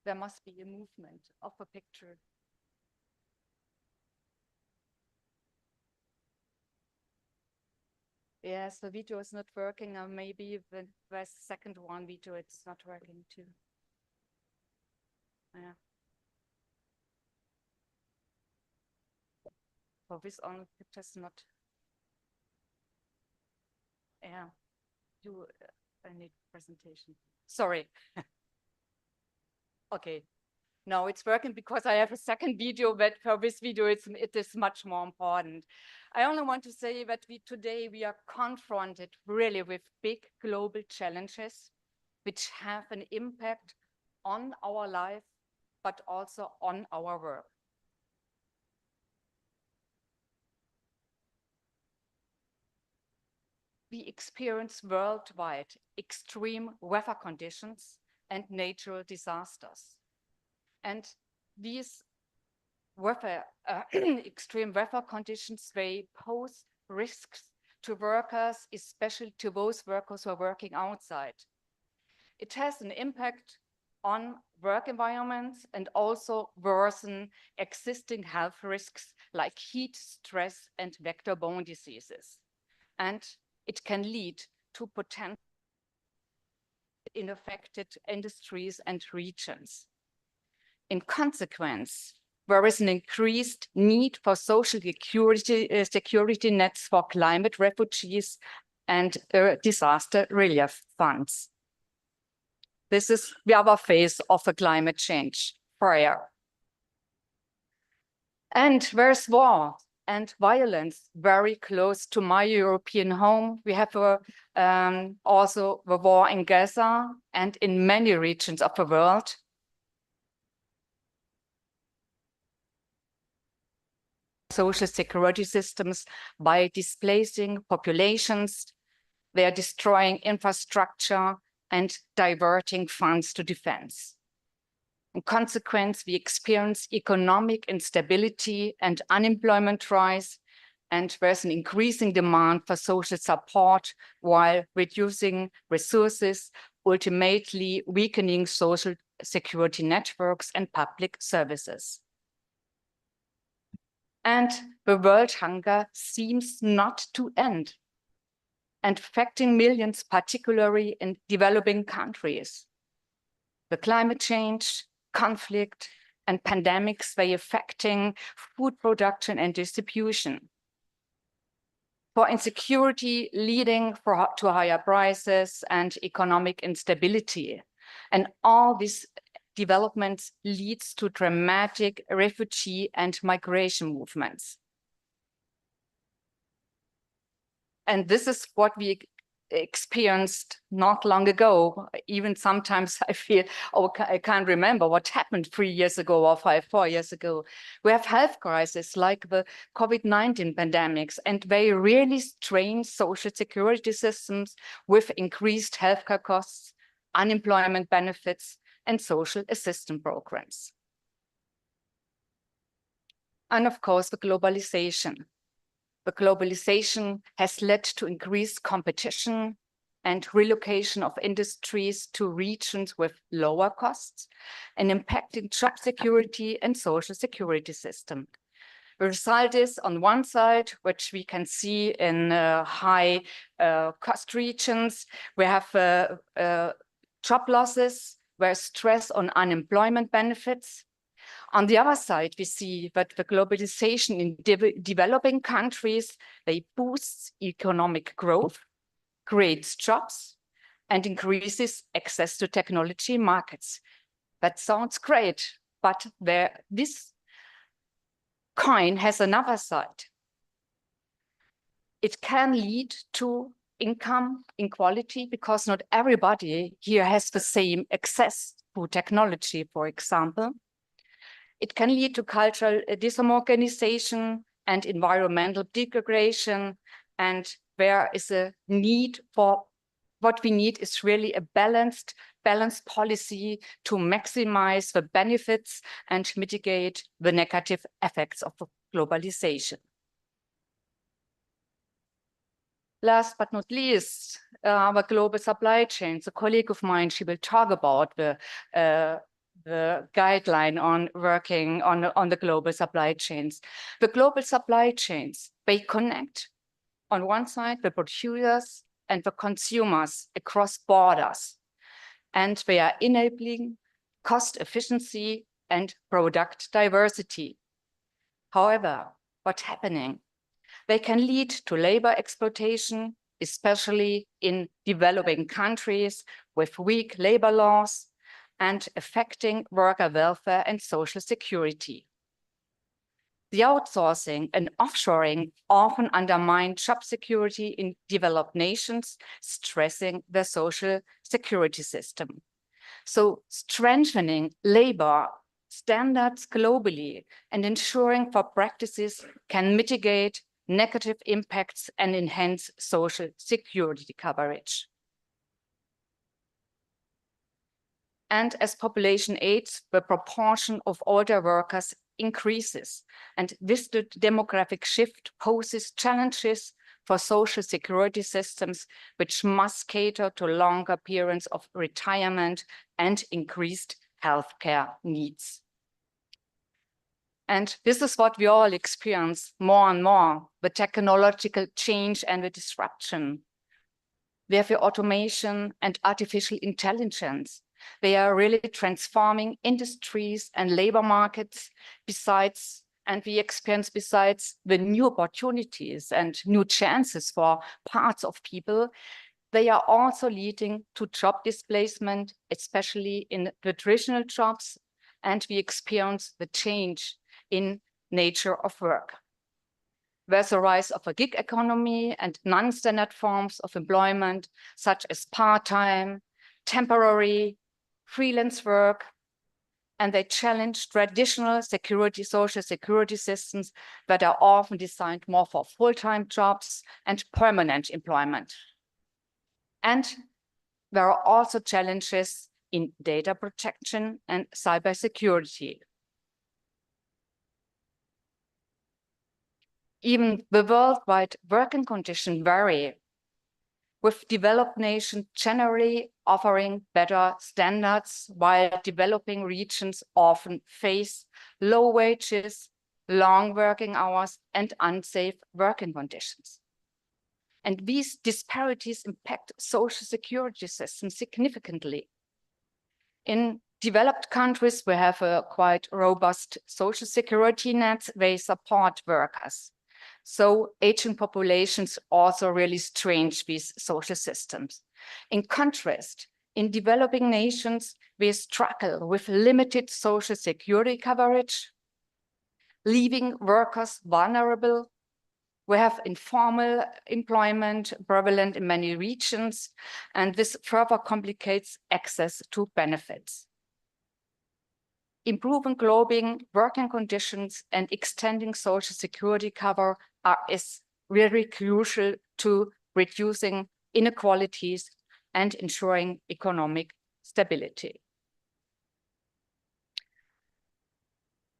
There must be a movement of a picture. Yes, the video is not working. Maybe the second one video, it's not working too. Yeah. For this on pictures not. Yeah. I need presentation. Sorry. Okay. No, it's working because I have a second video, but for this video, it is much more important. I only want to say that today we are confronted really with big global challenges, which have an impact on our life, but also on our work. We experience worldwide extreme weather conditions and natural disasters. And these extreme weather conditions, they pose risks to workers, especially to those workers who are working outside. It has an impact on work environments and also worsen existing health risks like heat, stress, and vector-borne diseases. And it can lead to potential in affected industries and regions. In consequence, there is an increased need for social security nets for climate refugees and disaster relief funds. This is the other phase of a climate change prayer. And there's war and violence very close to my European home. We have also the war in Gaza and in many regions of the world. Social security systems by displacing populations. They are destroying infrastructure and diverting funds to defense. In consequence, we experience economic instability and unemployment rise, and there's an increasing demand for social support while reducing resources, ultimately weakening social security networks and public services. And the world hunger seems not to end, and affecting millions, particularly in developing countries. The climate change, conflict, and pandemics, they affecting food production and distribution. For insecurity leading to higher prices and economic instability. And all these developments leads to dramatic refugee and migration movements. And this is what we experienced not long ago. Even sometimes I feel, oh, I can't remember what happened 3 years ago or 4 years ago. We have health crises like the COVID-19 pandemics, and they really strain social security systems with increased healthcare costs, unemployment benefits, and social assistance programs. And of course, the globalization. The globalization has led to increased competition and relocation of industries to regions with lower costs and impacting job security and social security system. The result is, on one side, which we can see in high cost regions, we have job losses where stress on unemployment benefits. On the other side, we see that the globalization in developing countries, they boost economic growth, creates jobs, and increases access to technology markets. That sounds great, but this coin has another side. It can lead to income inequality because not everybody here has the same access to technology, for example. It can lead to cultural disorganization and environmental degradation. And there is a need for, what we need is really a balanced policy to maximize the benefits and mitigate the negative effects of globalization. Last but not least, our global supply chains. A colleague of mine, she will talk about the guideline on working on the global supply chains. The global supply chains, they connect on one side the producers and the consumers across borders, and they are enabling cost efficiency and product diversity. However, what's happening? They can lead to labor exploitation, especially in developing countries with weak labor laws and affecting worker welfare and social security. The outsourcing and offshoring often undermine job security in developed nations, stressing the social security system. So strengthening labor standards globally and ensuring for practices can mitigate negative impacts and enhance social security coverage. And as population ages, the proportion of older workers increases. And this demographic shift poses challenges for social security systems, which must cater to longer periods of retirement and increased healthcare needs. And this is what we all experience more and more, the technological change and the disruption. We have the automation and artificial intelligence. They are really transforming industries and labor markets and we experience besides the new opportunities and new chances for parts of people, they are also leading to job displacement, especially in the traditional jobs, and we experience the change in nature of work. There's a rise of a gig economy and non-standard forms of employment, such as part-time, temporary, freelance work, and they challenge traditional social security systems that are often designed more for full-time jobs and permanent employment. And there are also challenges in data protection and cybersecurity. Even the worldwide working conditions vary, with developed nations generally offering better standards, while developing regions often face low wages, long working hours, and unsafe working conditions. And these disparities impact social security systems significantly. In developed countries, we have a quite robust social security nets. They support workers. So aging populations also really strain these social systems. In contrast, in developing nations, we struggle with limited social security coverage, leaving workers vulnerable. We have informal employment prevalent in many regions, and this further complicates access to benefits. Improving global working conditions and extending social security cover is really crucial to reducing inequalities and ensuring economic stability.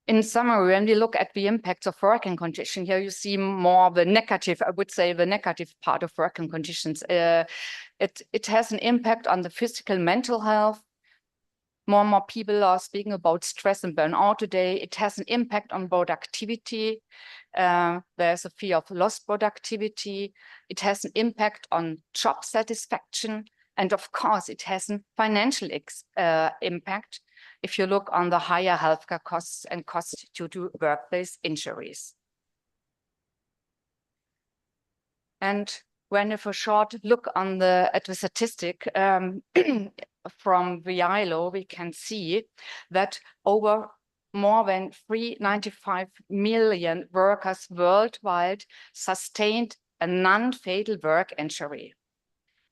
In summary, when we look at the impacts of working conditions, here you see more the negative, I would say the negative part of working conditions. It has an impact on the physical, mental health. More and more people are speaking about stress and burnout today. It has an impact on productivity. There's a fear of lost productivity. It has an impact on job satisfaction And of course, it has a financial impact if you look on the higher healthcare costs and costs due to workplace injuries. And when if a short look on at the statistic from the ILO, we can see that over more than 395 million workers worldwide sustained a non-fatal work injury.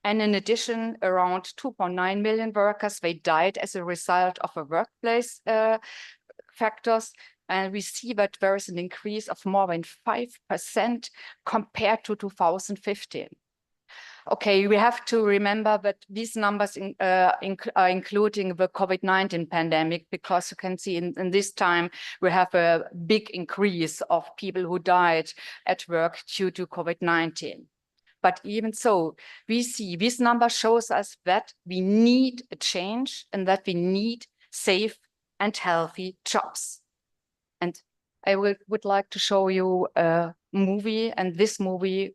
And in addition, around 2.9 million workers, they died as a result of a workplace factors. And we see that there is an increase of more than 5% compared to 2015. Okay, we have to remember that these numbers are including the COVID-19 pandemic, because you can see in this time we have a big increase of people who died at work due to COVID-19. But even so, we see this number shows us that we need a change and that we need safe and healthy jobs. And I would like to show you a movie, and this movie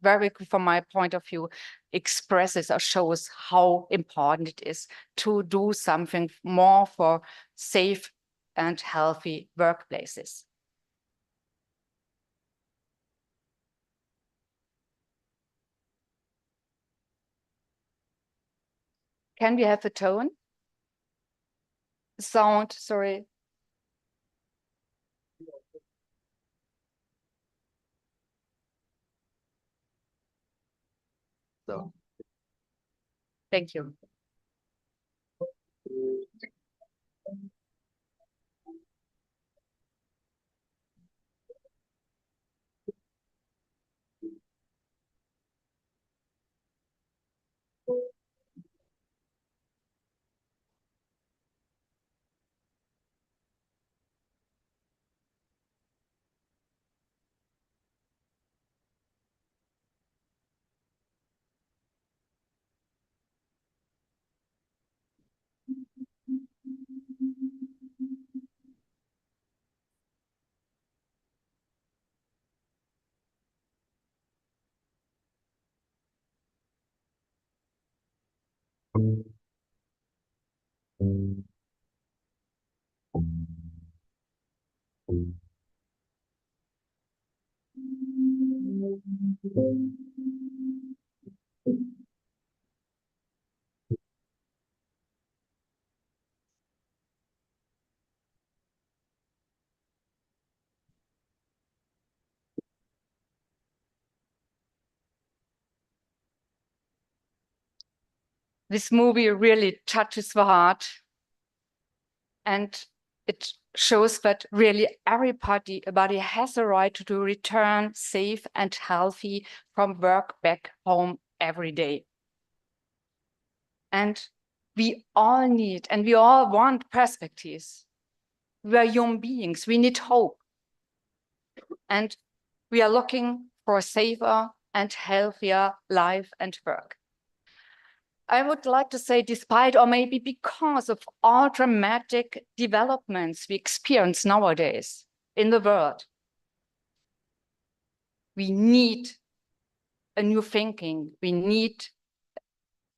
very, from my point of view, expresses or shows how important it is to do something more for safe and healthy workplaces. Can we have a tone? Sound, sorry. So, thank you. This movie really touches the heart, and it shows that really everybody has a right to return safe and healthy from work back home every day. And we all need, and we all want perspectives. We are human beings, we need hope. And we are looking for a safer and healthier life and work. I would like to say, despite or maybe because of all dramatic developments we experience nowadays in the world, we need a new thinking, we need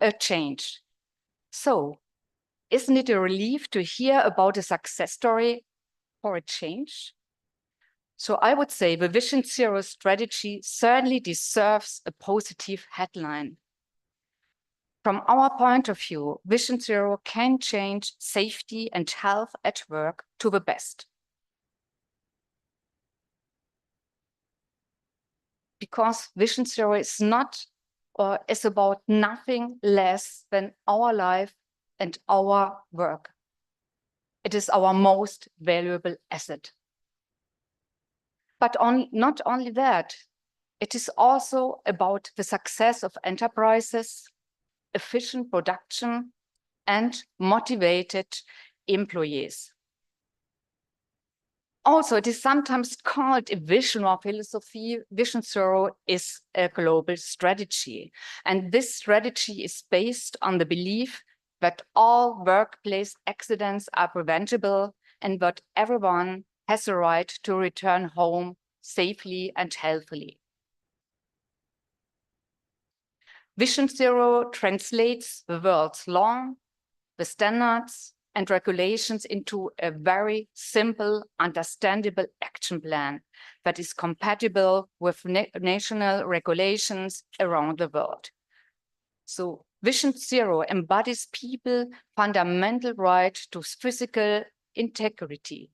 a change. So, isn't it a relief to hear about a success story for a change? So I would say the Vision Zero strategy certainly deserves a positive headline. From our point of view, Vision Zero can change safety and health at work to the best. Because Vision Zero is not, or is about nothing less than our life and our work. It is our most valuable asset. But not only that, it is also about the success of enterprises, efficient production, and motivated employees. Also, it is sometimes called a vision or philosophy. Vision Zero is a global strategy. And this strategy is based on the belief that all workplace accidents are preventable and that everyone has the right to return home safely and healthily. Vision Zero translates the world's law, the standards and regulations into a very simple, understandable action plan that is compatible with national regulations around the world. So Vision Zero embodies people's fundamental right to physical integrity.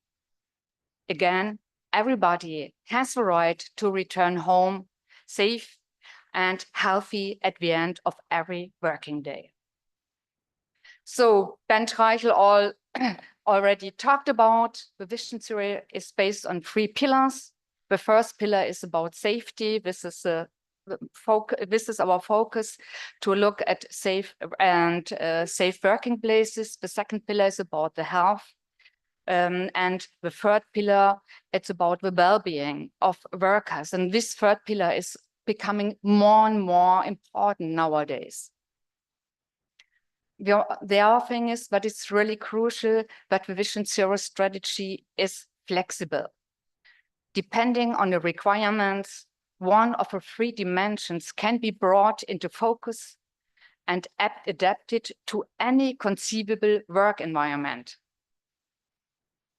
Again, everybody has the right to return home safe and healthy at the end of every working day. So Bernd Reichel already talked about the Vision Zero is based on 3 pillars. The first pillar is about safety. This is our focus to look at safe working places. The second pillar is about the health. And the third pillar, it's about the well-being of workers. And this third pillar is becoming more and more important nowadays. The other thing is that it's really crucial that the Vision Zero strategy is flexible. Depending on the requirements, one of the 3 dimensions can be brought into focus and adapted to any conceivable work environment.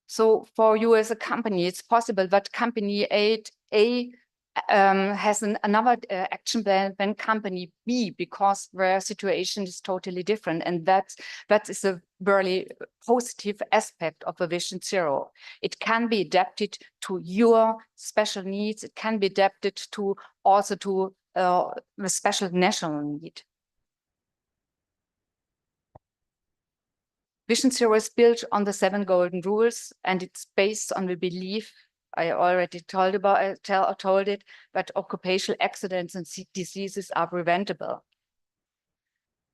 So for you as a company, it's possible that company A has another action plan than company B because their situation is totally different. And that is a very positive aspect of a Vision Zero. It can be adapted to your special needs. It can be adapted to also to the special national need. Vision Zero is built on the 7 golden rules, and it's based on the belief I already told it, that occupational accidents and diseases are preventable.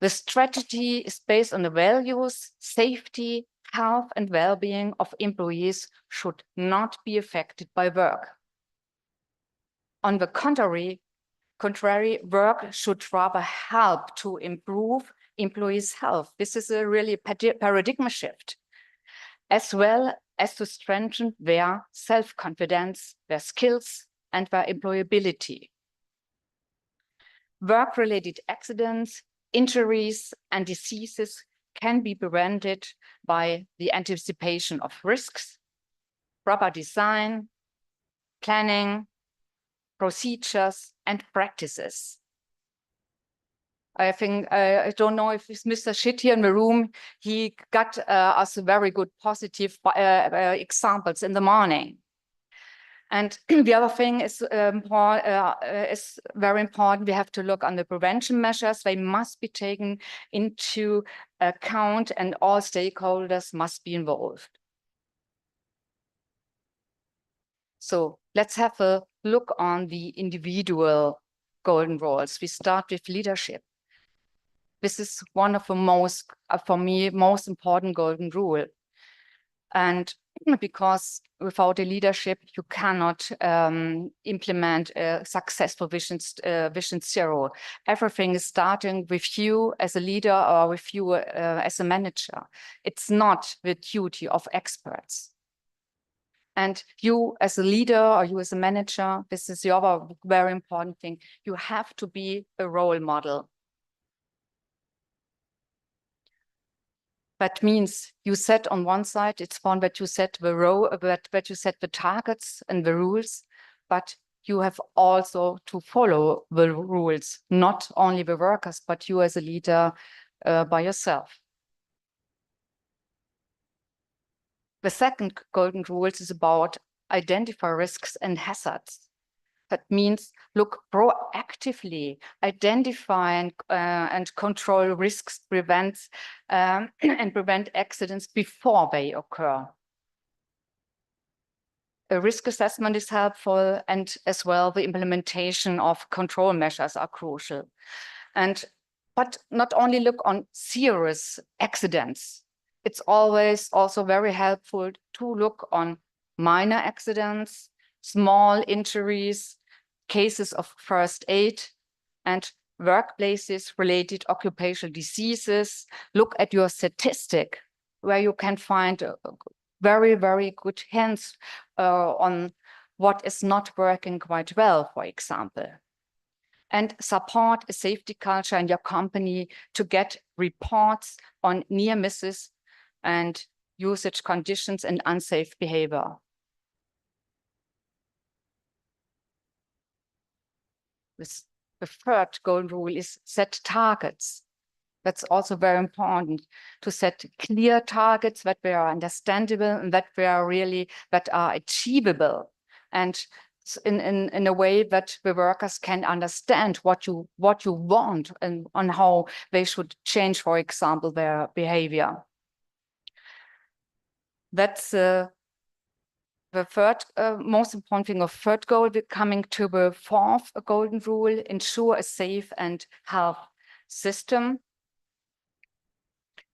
The strategy is based on the values, safety, health, and well-being of employees should not be affected by work. On the contrary, work should rather help to improve employees' health. This is a really paradigm shift, as well as to strengthen their self-confidence, their skills, and their employability. Work-related accidents, injuries, and diseases can be prevented by the anticipation of risks, proper design, planning, procedures, and practices. I think, I don't know if it's Mr. Schitt here in the room, he got us very good positive examples in the morning. And the other thing is very important. We have to look on the prevention measures. They must be taken into account and all stakeholders must be involved. So let's have a look on the individual golden rules. We start with leadership. This is one of the most, for me, most important golden rule. And because without a leadership, you cannot implement a successful Vision Zero. Everything is starting with you as a leader or with you as a manager. It's not the duty of experts. And you as a leader or you as a manager, this is the other very important thing. You have to be a role model. That means you set on one side, it's fun that you set that you set the targets and the rules, but you have also to follow the rules, not only the workers, but you as a leader by yourself. The second golden rule is about identify risks and hazards. That means look proactively, identify and control risks, prevent accidents before they occur. A risk assessment is helpful, and as well the implementation of control measures are crucial. But not only look on serious accidents, it's always also very helpful to look on minor accidents, small injuries, cases of first aid, and workplaces related occupational diseases. Look at your statistic where you can find very, very good hints on what is not working quite well, for example. and support a safety culture in your company to get reports on near misses and usage conditions and unsafe behavior. The third golden rule is set targets. That's also very important, to set clear targets that are understandable and that are achievable, and in a way that the workers can understand what you want and on how they should change, for example, their behavior. That's the third most important thing of third goal. We're coming to the fourth golden rule: ensure a safe and health system.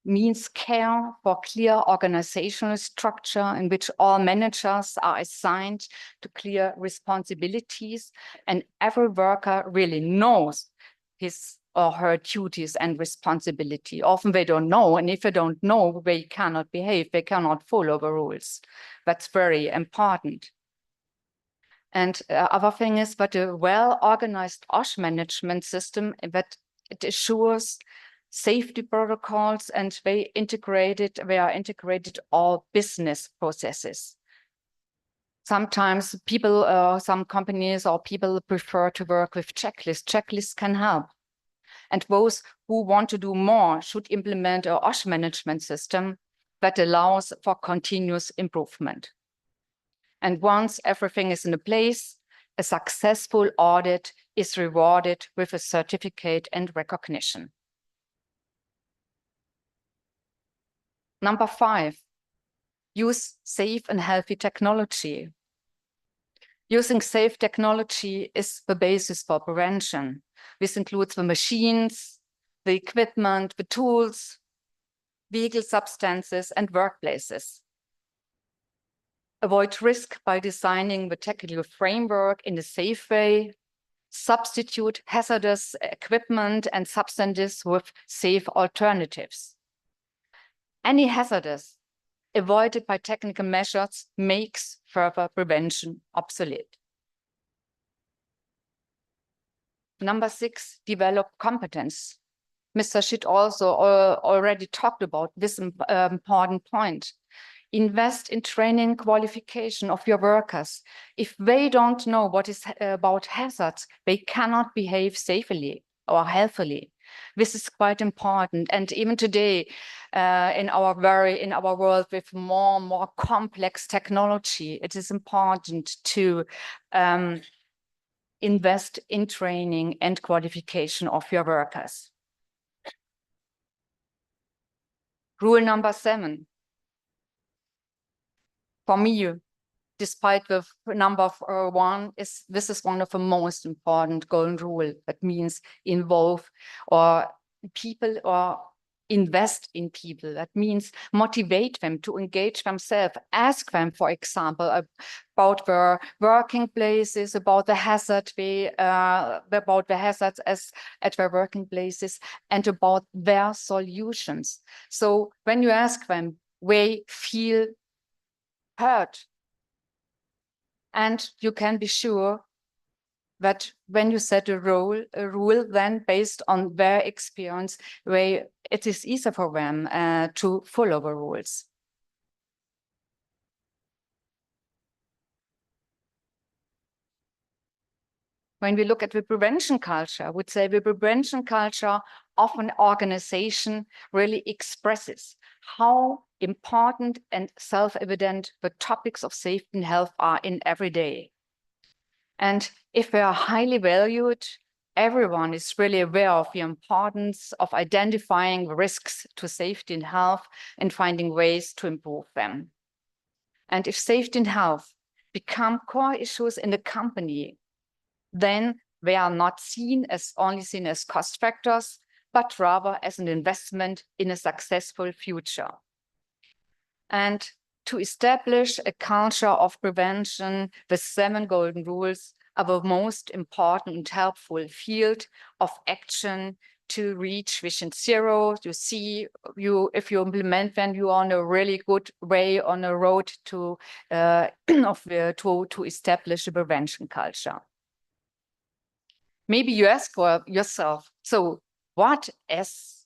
Means care for clear organizational structure in which all managers are assigned to clear responsibilities and every worker really knows his or her duties and responsibility. Often they don't know, and if they don't know, they cannot behave, they cannot follow the rules. That's very important. And other thing is that a well-organized OSH management system that it assures safety protocols, and they are integrated all business processes. Sometimes people, some companies or people prefer to work with checklists. Checklists can help. And those who want to do more should implement a OSH management system that allows for continuous improvement. And once everything is in place, a successful audit is rewarded with a certificate and recognition. Number 5, use safe and healthy technology. Using safe technology is the basis for prevention. This includes the machines, the equipment, the tools, vehicle substances, and workplaces. Avoid risk by designing the technical framework in a safe way. Substitute hazardous equipment and substances with safe alternatives. Any hazardous avoided by technical measures makes further prevention obsolete. Number 6, develop competence. Mr. Schitt also already talked about this important point. Invest in training qualification of your workers. If they don't know what is about hazards, they cannot behave safely or healthily. This is quite important. And even today, in our world with more and more complex technology, it is important to invest in training and qualification of your workers. Rule number 7. For me, despite the number of 1, this is one of the most important golden rule. That means involve or people or invest in people. That means motivate them to engage themselves. Ask them, for example, about their working places, about the hazards at their working places, and about their solutions. So when you ask them, they feel heard. And you can be sure that when you set a rule, then based on their experience, it is easier for them to follow the rules. When we look at the prevention culture, I would say the prevention culture of an organization really expresses how important and self-evident the topics of safety and health are in every day. And if they are highly valued, everyone is really aware of the importance of identifying risks to safety and health and finding ways to improve them. And if safety and health become core issues in the company, then they are not only seen as cost factors, but rather as an investment in a successful future. And to establish a culture of prevention, the 7 golden rules are the most important and helpful field of action to reach Vision Zero. You see, if you implement them, you are on a really good way on a road to establish a prevention culture. maybe you ask yourself, so what is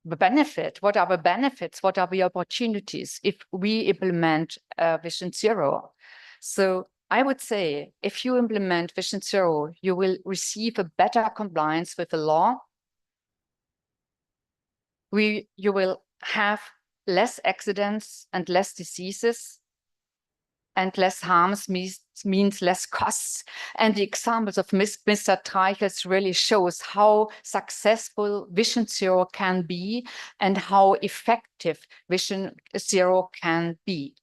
the benefit? What are the benefits? What are the opportunities if we implement Vision Zero? So I would say if you implement Vision Zero, you will receive a better compliance with the law. You will have less accidents and less diseases, and less harms means less costs. And the examples of Mr. Treichels really shows how successful Vision Zero can be and how effective Vision Zero can be.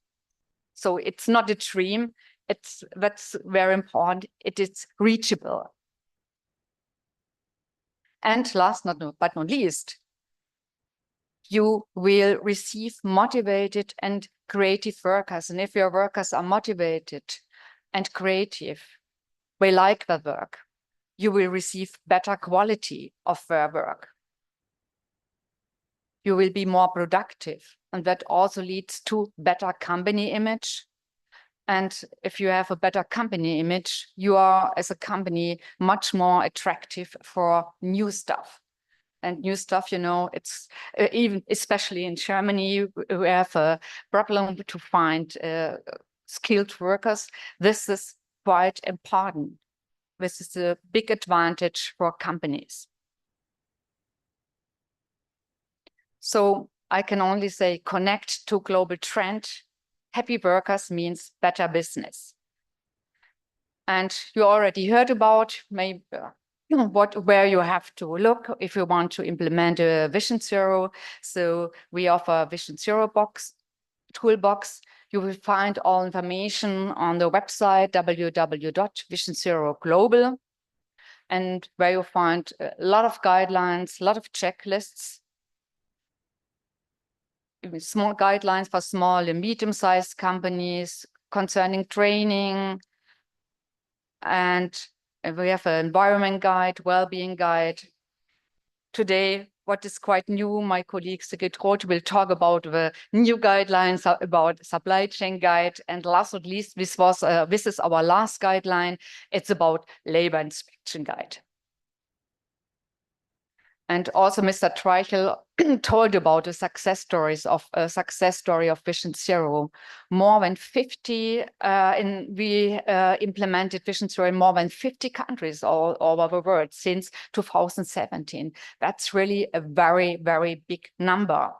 So it's not a dream. That's very important. It is reachable. And last but not least, you will receive motivated and creative workers. And if your workers are motivated and creative, they like their work, you will receive better quality of their work. You will be more productive, and that also leads to better company image. And if you have a better company image, you are, as a company, much more attractive for new stuff. And new stuff, you know, it's even, especially in Germany, we have a problem to find skilled workers. This is quite important. This is a big advantage for companies. So I can only say connect to global trend. Happy workers means better business. And you already heard about maybe where you have to look if you want to implement a Vision Zero. So we offer Vision Zero toolbox. You will find all information on the website www.visionzeroglobal, and where you find a lot of guidelines, a lot of checklists, even small guidelines for small and medium-sized companies concerning training. And we have an environment guide, well-being guide. Today, what is quite new, my colleague Sigrid Roth will talk about the new guidelines about supply chain guide. And last but not least, this is our last guideline. It's about labor inspection guide. And also Mr. Treichel told about the success story of Vision Zero. More than 50, we implemented Vision Zero in more than 50 countries all over the world since 2017. That's really a very, very big number.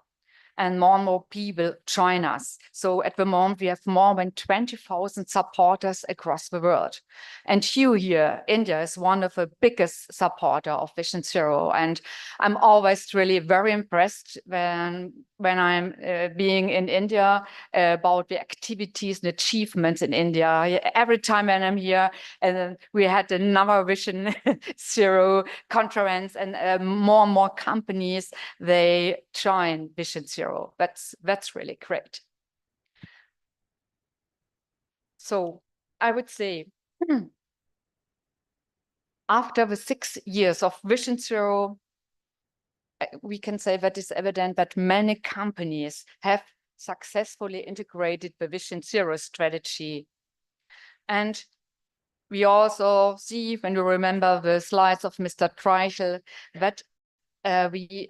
And more people join us. So at the moment, we have more than 20,000 supporters across the world. And you here, India is one of the biggest supporters of Vision Zero. And I'm always really very impressed when I'm being in India about the activities and achievements in India. Every time when I'm here, and we had another Vision Zero conference, and more and more companies, they join Vision Zero. That's really great. So I would say, after the 6 years of Vision Zero, we can say that it's evident that many companies have successfully integrated the Vision Zero strategy. And we also see, when you remember the slides of Mr. Treichel, that we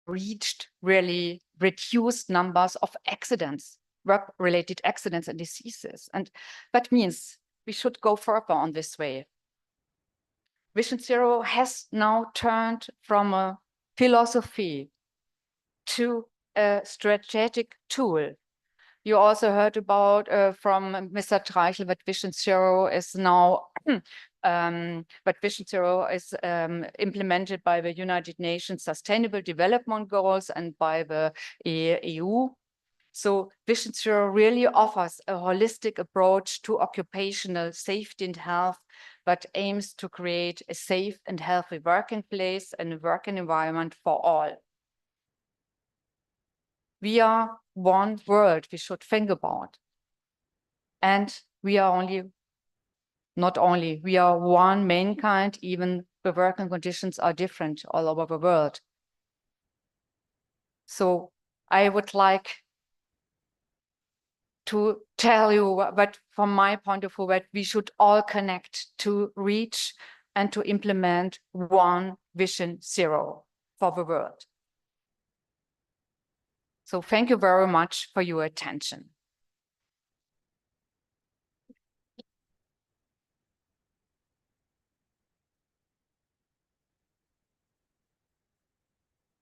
reached really reduced numbers of accidents, work-related accidents and diseases. And that means we should go further on this way. Vision Zero has now turned from a philosophy to a strategic tool. You also heard about from Mr. Treichel that Vision Zero is now Vision Zero is implemented by the United Nations Sustainable Development Goals and by the EU. So Vision Zero really offers a holistic approach to occupational safety and health that aims to create a safe and healthy working place and a working environment for all. We are one world we should think about. And we are we are one mankind, even the working conditions are different all over the world. So I would like to tell you, but from my point of view, that we should all connect to reach and to implement one Vision Zero for the world. So thank you very much for your attention.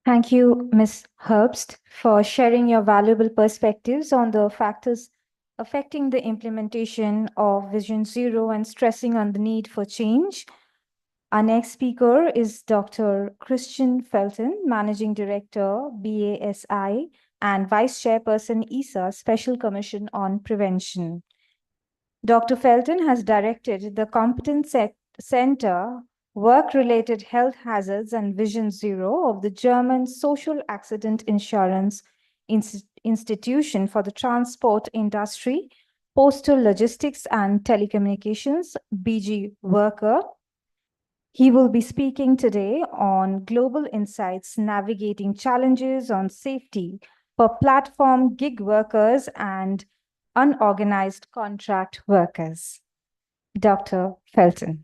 Thank you, Ms. Herbst, for sharing your valuable perspectives on the factors affecting the implementation of Vision Zero and stressing on the need for change. Our next speaker is Dr. Christian Felton, Managing Director, BASI, and Vice Chairperson, ESA, Special Commission on Prevention. Dr. Felton has directed the Competence Center Work-Related Health Hazards and Vision Zero of the German Social Accident Insurance Institution for the Transport Industry, Postal Logistics and Telecommunications, BG Worker. He will be speaking today on global insights navigating challenges on safety for platform gig workers and unorganized contract workers. Dr. Felton.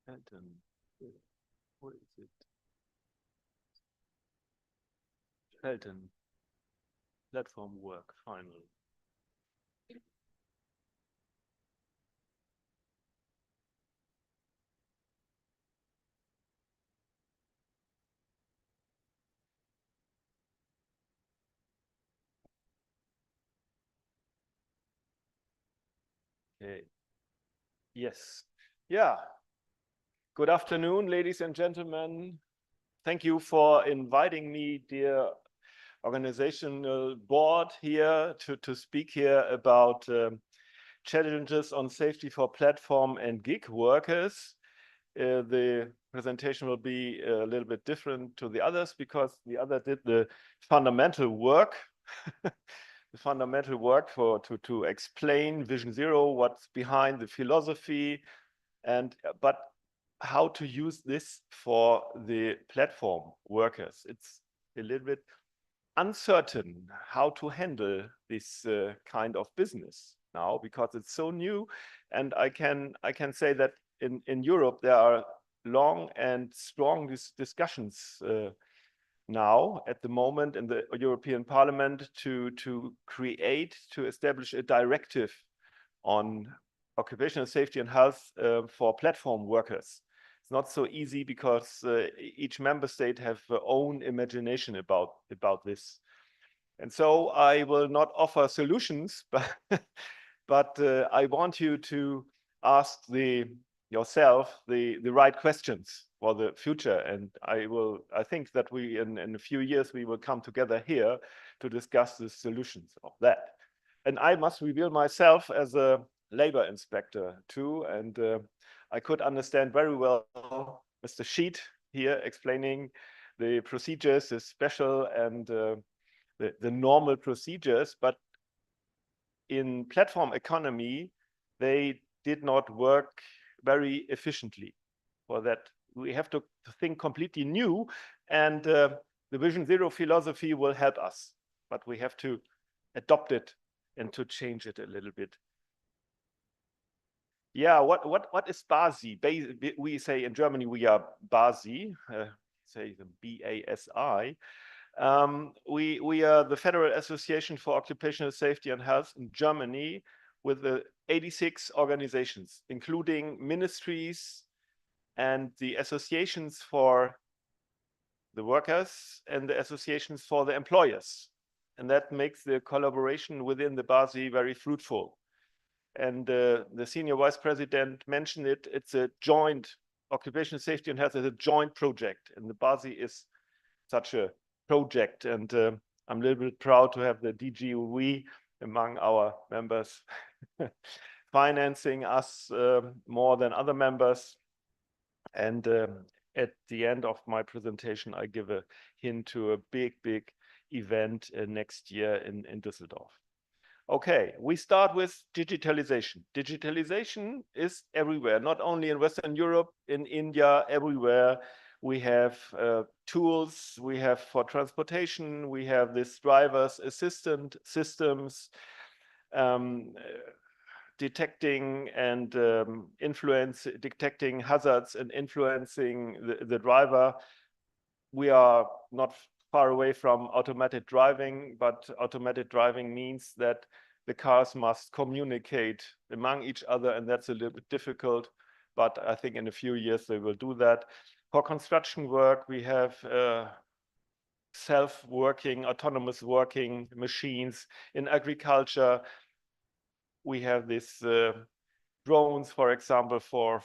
Felton, what is it? Felton, platform work, finally. Okay. Yes. Yeah. Good afternoon, ladies and gentlemen. Thank you for inviting me, dear organizational board, here to speak here about challenges on safety for platform and gig workers. The presentation will be a little bit different to the others because the other did the fundamental work. The fundamental work to explain Vision Zero, what's behind the philosophy, but how to use this for the platform workers. It's a little bit uncertain how to handle this kind of business now because it's so new, and I can say that in Europe there are long and strong discussions now at the moment in the European Parliament to establish a directive on occupational safety and health for platform workers. It's not so easy because each member state have their own imagination about this. And so I will not offer solutions, but I want you to ask yourself the right questions for the future. And I think that in a few years, we will come together here to discuss the solutions of that. And I must reveal myself as a labor inspector too. And I could understand very well Mr. Sheet here explaining the procedures, the special and the normal procedures, but in platform economy, they did not work very efficiently. For that, we have to think completely new, and the Vision Zero philosophy will help us, but we have to adopt it and to change it a little bit. Yeah, what is BASI? We say in Germany we are BASI, say the BASI. We are the Federal Association for Occupational Safety and Health in Germany with 86 organizations, including ministries and the associations for the workers and the associations for the employers. And that makes the collaboration within the BASI very fruitful. And the senior vice president mentioned it. It's a joint occupational safety and health is a joint project, and the BASI is such a project. And I'm a little bit proud to have the DGUV among our members financing us more than other members. And at the end of my presentation, I give a hint to a big event next year in Düsseldorf. Okay, we start with digitalization. Digitalization is everywhere, not only in Western Europe, in India, everywhere. We have tools, we have for transportation, we have this driver's assistant systems, detecting and detecting hazards and influencing the driver. We are not far away from automated driving, but automated driving means that the cars must communicate among each other, and that's a little bit difficult, but I think in a few years they will do that. For construction work, we have self-working, autonomous working machines. In agriculture, we have these drones, for example, for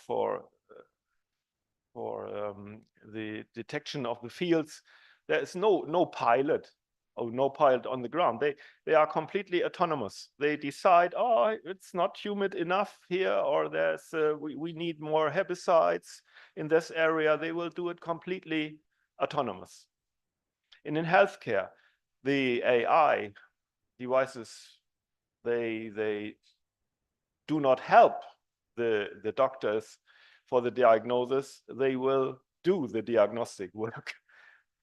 the detection of the fields. There is no pilot on the ground. They are completely autonomous. They decide, oh, it's not humid enough here, or there's we need more herbicides in this area. They will do it completely autonomous. And in healthcare, the AI devices, they do not help the doctors for the diagnosis. They will do the diagnostic work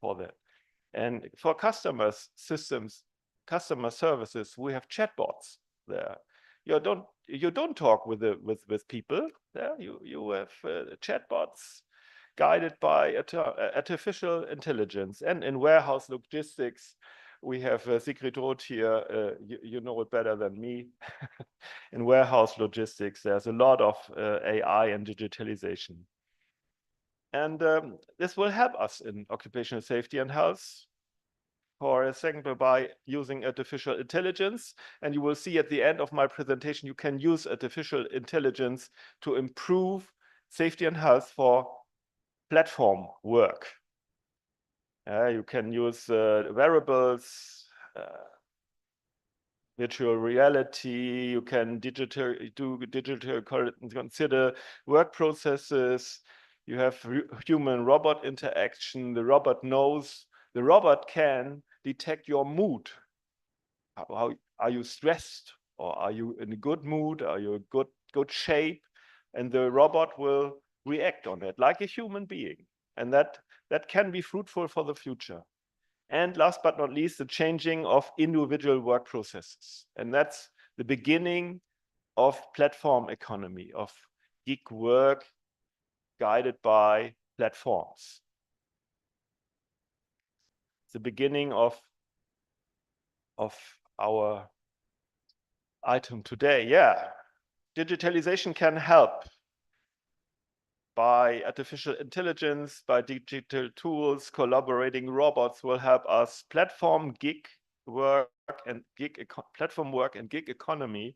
for that. And for customer services, we have chatbots there. You don't talk with people there. You have chatbots guided by artificial intelligence. And in warehouse logistics, we have Sigrid Roth here. You know it better than me. In warehouse logistics, there's a lot of AI and digitalization. And this will help us in occupational safety and health, for example, by using artificial intelligence. And you will see at the end of my presentation, you can use artificial intelligence to improve safety and health for platform work. You can use wearables, virtual reality. You can consider work processes. You have human-robot interaction. The robot knows. The robot can detect your mood. How are you stressed, or are you in a good mood? Are you in good shape? And the robot will react on it like a human being. And that can be fruitful for the future. And last but not least, the changing of individual work processes. And that's the beginning of platform economy, of gig work guided by platforms. It's the beginning of our item today. Yeah, digitalization can help by artificial intelligence, by digital tools. Collaborating robots will help us. Platform work and gig economy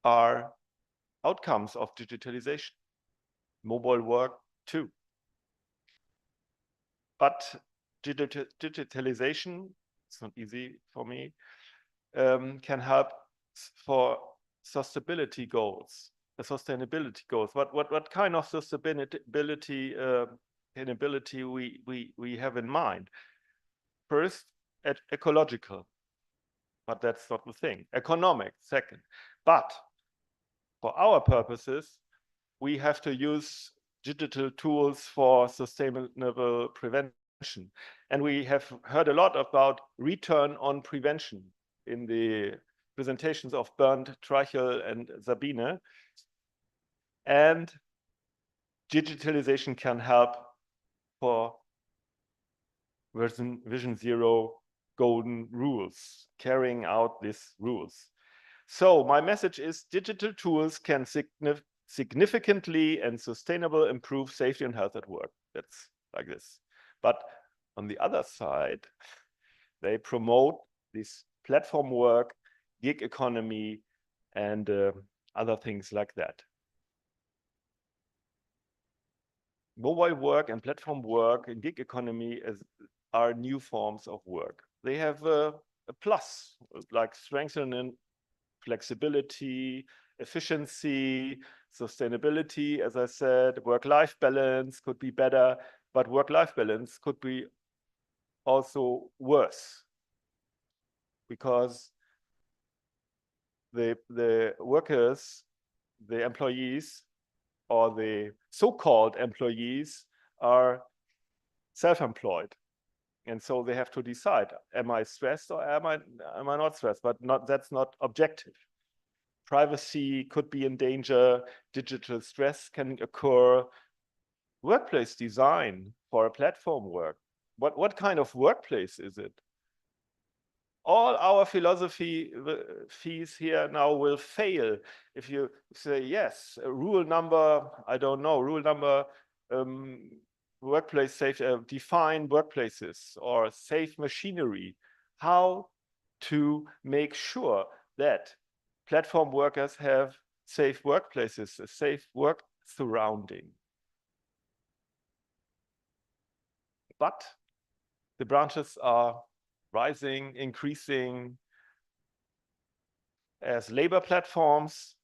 are outcomes of digitalization. Mobile work too. But digitalization, it's not easy for me, can help for sustainability goals. What kind of sustainability we have in mind? First, ecological, but that's not the thing. Economic, second. But for our purposes, we have to use digital tools for sustainable prevention. And we have heard a lot about return on prevention in the presentations of Bernd Treichel and Sabine. And digitalization can help for Vision Zero golden rules, carrying out these rules. So my message is digital tools can significantly and sustainably improve safety and health at work. That's like this. But on the other side, they promote this platform work, gig economy, and other things like that. Mobile work and platform work and gig economy are new forms of work. They have a plus, like strengthening flexibility, efficiency, sustainability, as I said. Work-life balance could be better, but work-life balance could be also worse, because the workers, the employees, or the so-called employees are self-employed. And so they have to decide, am I stressed or am I not stressed? But that's not objective. Privacy could be in danger, digital stress can occur. Workplace design for a platform work. What kind of workplace is it? All our philosophies here now will fail if you say, yes, rule number, I don't know, rule number, workplace safe, define workplaces or safe machinery. How to make sure that platform workers have safe workplaces, a safe work surrounding. But the branches are rising, increasing as labor platforms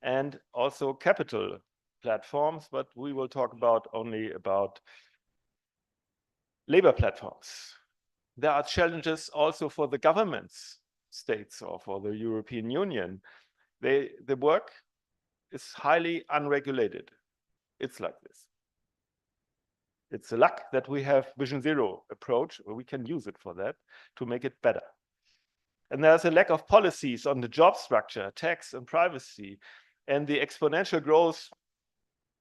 and also capital platforms, but we will talk only about labor platforms. There are challenges also for the governments, states, or for the European Union. The work is highly unregulated. It's like this. It's a luck that we have Vision Zero approach, where we can use it for that to make it better. And there's a lack of policies on the job structure, tax and privacy, and the exponential growth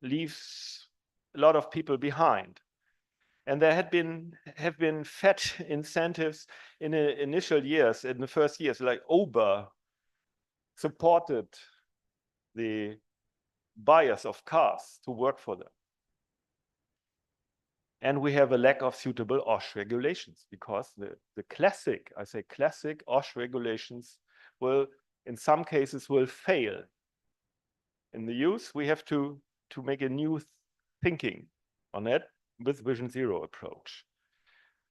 leaves a lot of people behind. And there have been fat incentives in the initial years, in the first years, like Uber supported the buyers of cars to work for them. And we have a lack of suitable OSH regulations because the classic, I say classic OSH regulations will, in some cases, will fail. In the use, we have to make a new thinking on it with Vision Zero approach.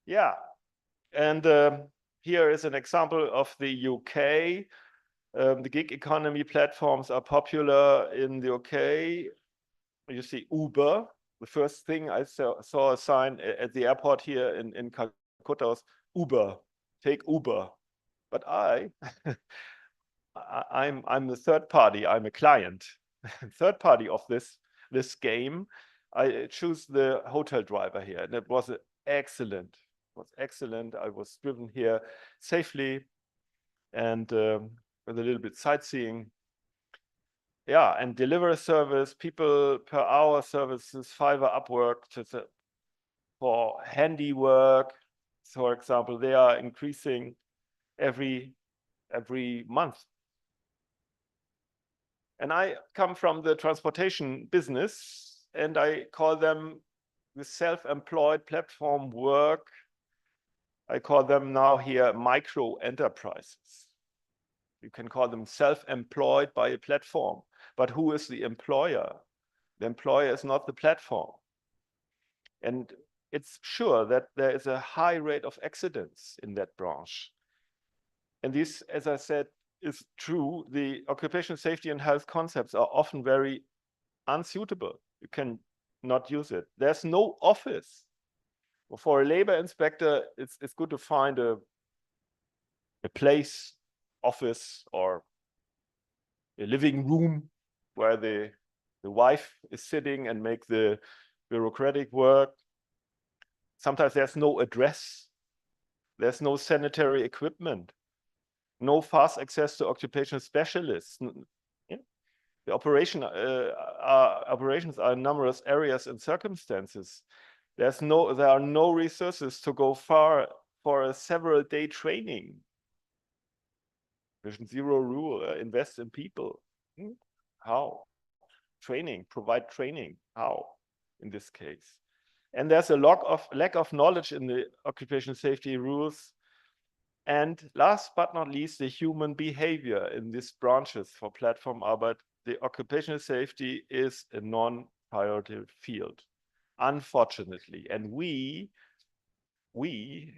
Yeah, and here is an example of the UK. The gig economy platforms are popular in the UK. You see Uber. The first thing I saw a sign at the airport here in Calcutta was Uber, take Uber. But I'm the third party, I'm a client. Third party of this game. I choose the hotel driver here, and it was excellent. It was excellent. I was driven here safely and with a little bit sightseeing. Yeah, and delivery service, people per hour services, Fiverr, Upwork, for handiwork, for example, they are increasing every month. And I come from the transportation business, and I call them the self-employed platform work. I call them now here micro enterprises. You can call them self-employed by a platform. But who is the employer? The employer is not the platform. And it's sure that there is a high rate of accidents in that branch. And this, as I said, is true. The occupational safety and health concepts are often very unsuitable. You can not use it. There's no office. For a labor inspector, it's good to find a place, office, or a living room where the wife is sitting and make the bureaucratic work. Sometimes there's no address. There's no sanitary equipment. No fast access to occupational specialists. Yeah. The operations are in numerous areas and circumstances. There are no resources to go far for a several-day training. Vision Zero rule, invest in people. How? Training, provide training. How? In this case. And there's a lack of knowledge in the occupational safety rules. And last but not least, the human behavior in these branches for platform Arbeit. The occupational safety is a non-priority field, unfortunately. And we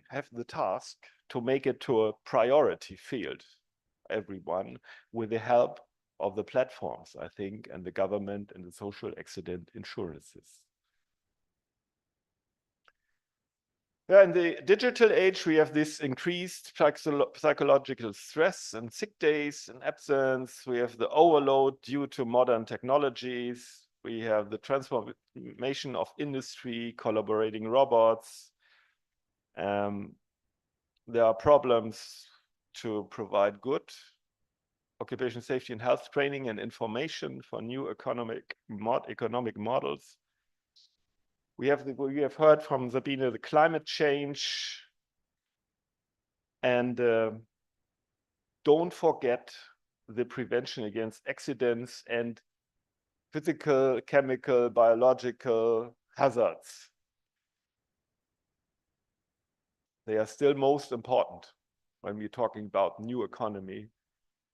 have the task to make it to a priority field, everyone, with the help of the platforms, I think, and the government and the social accident insurances. Yeah, in the digital age, we have this increased psychological stress and sick days and absence. We have the overload due to modern technologies. We have the transformation of industry, collaborating robots. There are problems to provide good occupational safety and health training and information for new economic models. We have heard from Sabine the climate change, and don't forget the prevention against accidents and physical, chemical, biological hazards. They are still most important when we're talking about new economy,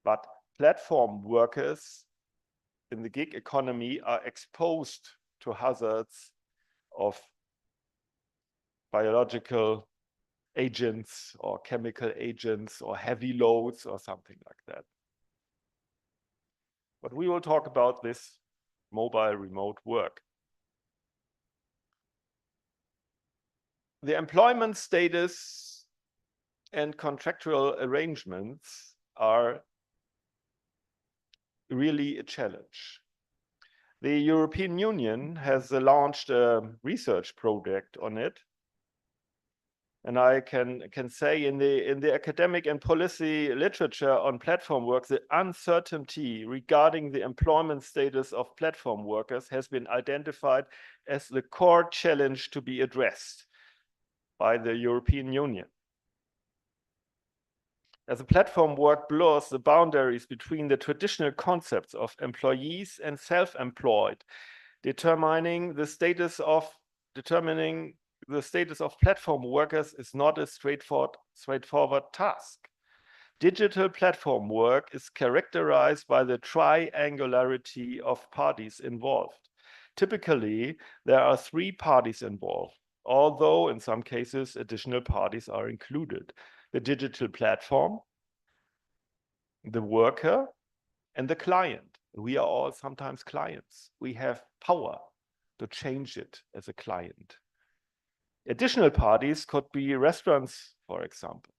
but platform workers in the gig economy are exposed to hazards of biological agents or chemical agents or heavy loads or something like that. But we will talk about this mobile remote work. The employment status and contractual arrangements are really a challenge. The European Union has launched a research project on it. And I can say in the academic and policy literature on platform work, the uncertainty regarding the employment status of platform workers has been identified as the core challenge to be addressed by the European Union. As a platform work blurs the boundaries between the traditional concepts of employees and self-employed, determining the status of platform workers is not a straightforward task. Digital platform work is characterized by the triangularity of parties involved. Typically, there are 3 parties involved, although in some cases additional parties are included: the digital platform, the worker, and the client. We are all sometimes clients. We have power to change it as a client. Additional parties could be restaurants, for example,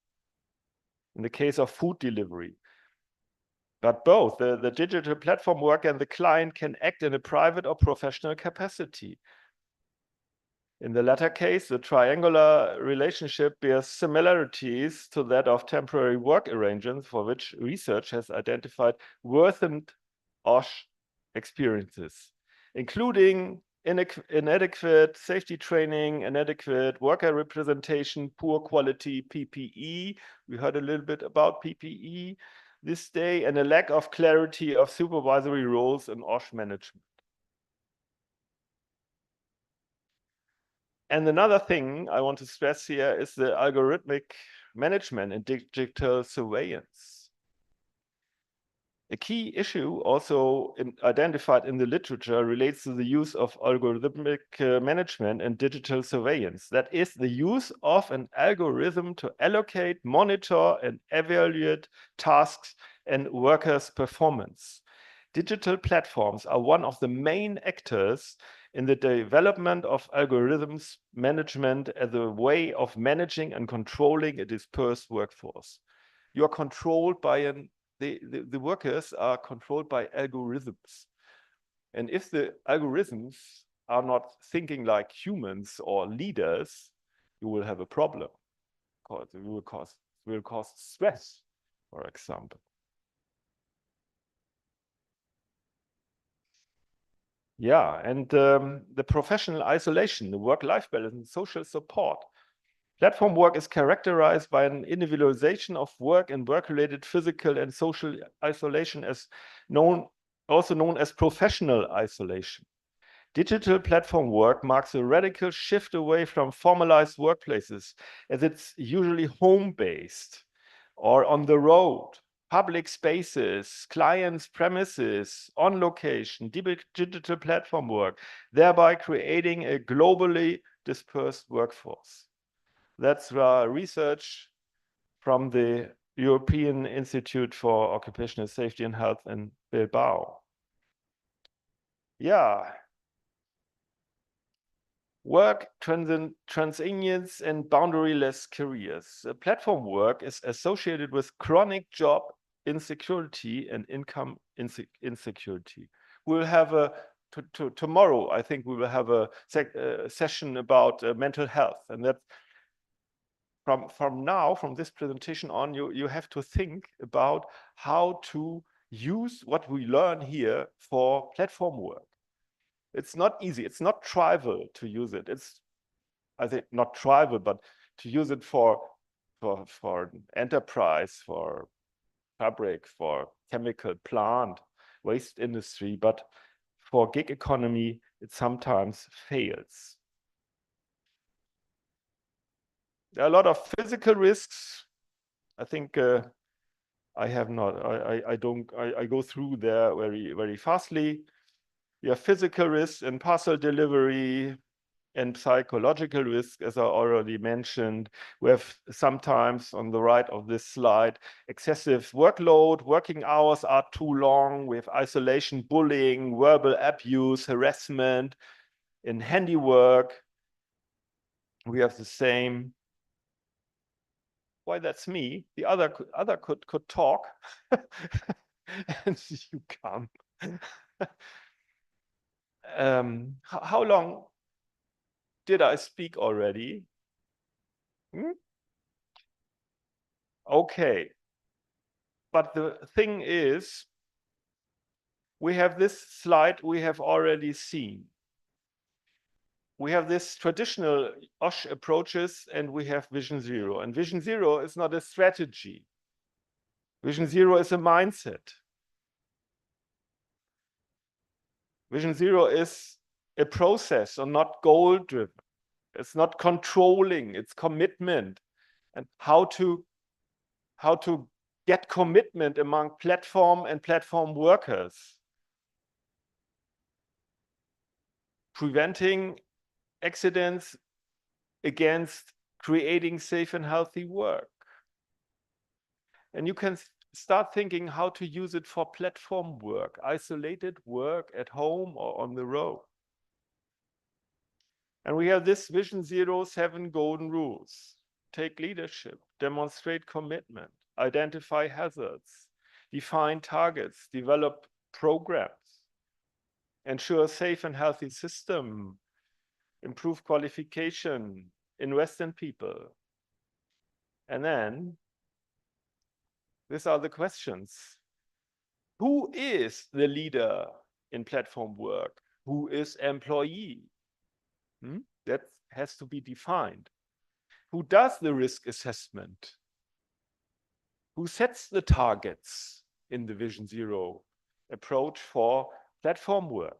in the case of food delivery. But both the digital platform worker and the client can act in a private or professional capacity. In the latter case, the triangular relationship bears similarities to that of temporary work arrangements, for which research has identified worsened OSH experiences, including inadequate safety training, inadequate worker representation, poor quality PPE. We heard a little bit about PPE this day, and a lack of clarity of supervisory roles in OSH management. And another thing I want to stress here is the algorithmic management and digital surveillance. A key issue also identified in the literature relates to the use of algorithmic management and digital surveillance. That is the use of an algorithm to allocate, monitor, and evaluate tasks and workers' performance. Digital platforms are one of the main actors in the development of algorithms management as a way of managing and controlling a dispersed workforce. You are controlled by the workers are controlled by algorithms. And if the algorithms are not thinking like humans or leaders, you will have a problem. It will cause stress, for example. Yeah, and the professional isolation, the work-life balance, and social support. Platform work is characterized by an individualization of work and work-related physical and social isolation, also known as professional isolation. Digital platform work marks a radical shift away from formalized workplaces, as it's usually home-based or on the road, public spaces, clients' premises, on location, digital platform work, thereby creating a globally dispersed workforce. That's research from the European Institute for Occupational Safety and Health in Bilbao. Yeah. Work, transience, and boundaryless careers. Platform work is associated with chronic job insecurity and income insecurity. We'll have a tomorrow, I think we will have a session about mental health, and that from this presentation on, you have to think about how to use what we learn here for platform work. It's not easy. It's not trivial to use it. It's, I think, not trivial, but to use it for enterprise, for fabric, for chemical plant, waste industry, but for gig economy, it sometimes fails. There are a lot of physical risks. I think I have not. I go through there very fastly. We have physical risks in parcel delivery and psychological risk, as I already mentioned. We have sometimes on the right of this slide, excessive workload, working hours are too long. We have isolation, bullying, verbal abuse, harassment. In handiwork, we have the same. Why, that's me. The other could talk, and you can't. How long did I speak already? Okay. But the thing is, we have this slide we have already seen. We have this traditional OSH approaches, and we have Vision Zero. And Vision Zero is not a strategy. Vision Zero is a mindset. Vision Zero is a process and not goal-driven. It's not controlling, it's commitment. And how to get commitment among platform and platform workers. Preventing accidents against creating safe and healthy work. And you can start thinking how to use it for platform work, isolated work at home or on the road. And we have this Vision Zero 7 golden rules. Take leadership, demonstrate commitment, identify hazards, define targets, develop programs, ensure a safe and healthy system, improve qualification, invest in people. And then, these are the questions. Who is the leader in platform work? Who is employee? That has to be defined. Who does the risk assessment? Who sets the targets in the Vision Zero approach for platform work?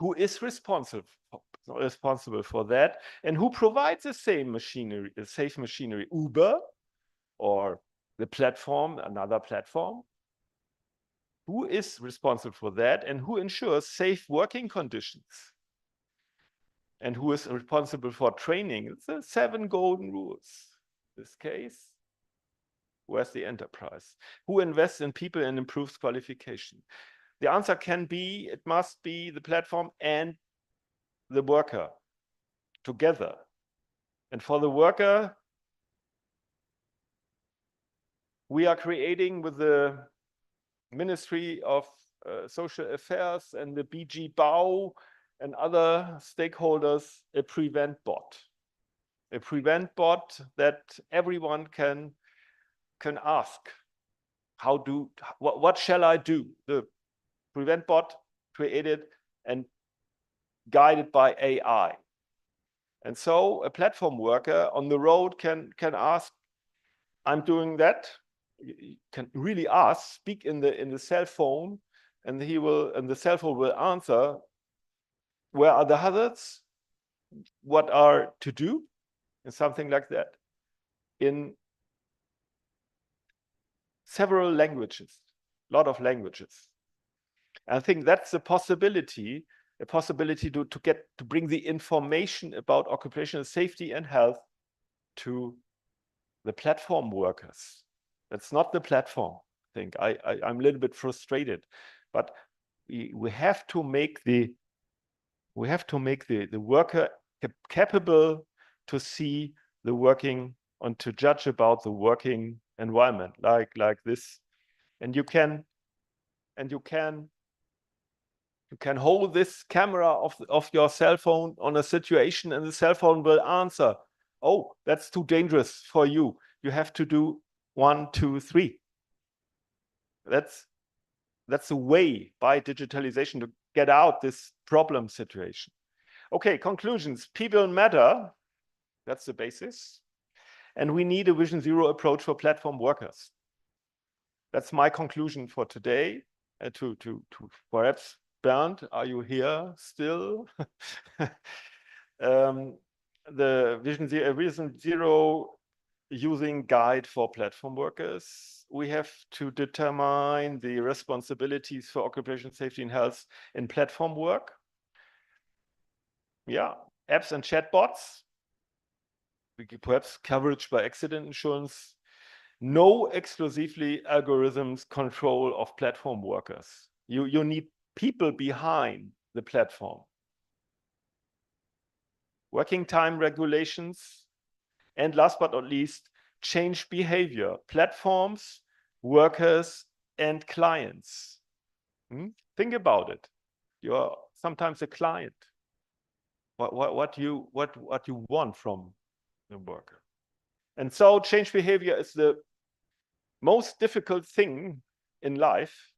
Who is responsible for that? And who provides the same machinery, the safe machinery? Uber or the platform, another platform? Who is responsible for that? And who ensures safe working conditions? And who is responsible for training? It's the 7 golden rules. In this case, where's the enterprise? Who invests in people and improves qualification? The answer can be, it must be the platform and the worker together. And for the worker, we are creating with the Ministry of Social Affairs and the BG BAU and other stakeholders a prevent bot. A prevent bot that everyone can ask, what shall I do? The prevent bot created and guided by AI. And so a platform worker on the road can ask, I'm doing that. You can really ask, speak in the cell phone, and the cell phone will answer, where are the hazards? What are to do? And something like that. In several languages, a lot of languages. I think that's a possibility to bring the information about occupational safety and health to the platform workers. That's not the platform. I think I'm a little bit frustrated, but we have to make the We have to make the worker capable to see the working and to judge about the working environment like this. And you can hold this camera of your cell phone on a situation, and the cell phone will answer, oh, that's too dangerous for you. You have to do 1, 2, 3. That's a way by digitalization to get out this problem situation. Okay, conclusions. People matter. That's the basis. And we need a Vision Zero approach for platform workers. That's my conclusion for today. To perhaps Bernd, are you here still? The Vision Zero using guide for platform workers. We have to determine the responsibilities for occupational safety and health in platform work. Yeah, apps and chatbots. Perhaps coverage by accident insurance. No exclusively algorithms control of platform workers. You need people behind the platform. Working time regulations. And last but not least, change behavior. Platforms, workers, and clients. Think about it. You're sometimes a client. What you want from the worker. And so change behavior is the most difficult thing in life.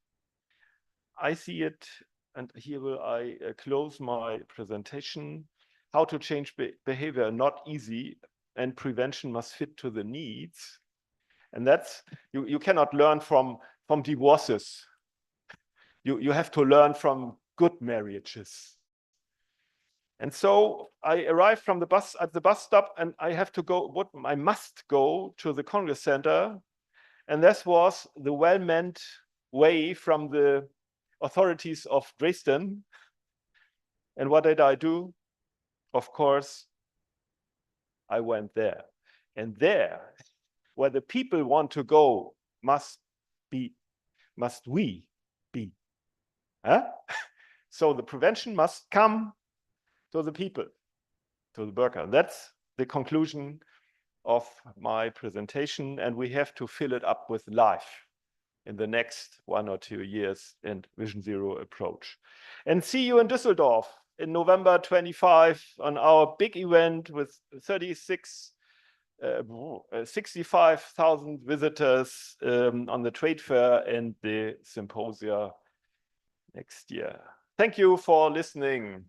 I see it, and here will I close my presentation. How to change behavior, not easy, and prevention must fit to the needs. And that's, you cannot learn from divorces. You have to learn from good marriages. And so I arrived from the bus at the bus stop, and I have to go, I must go to the Congress Center. And this was the well-meant way from the authorities of Dresden. And what did I do? Of course, I went there. And there, where the people want to go, must we be. Huh? So the prevention must come to the people, to the worker. That's the conclusion of my presentation, and we have to fill it up with life in the next 1 or 2 years in Vision Zero approach. And see you in Düsseldorf in November 25 on our big event with 65,000 visitors on the trade fair and the symposia next year. Thank you for listening.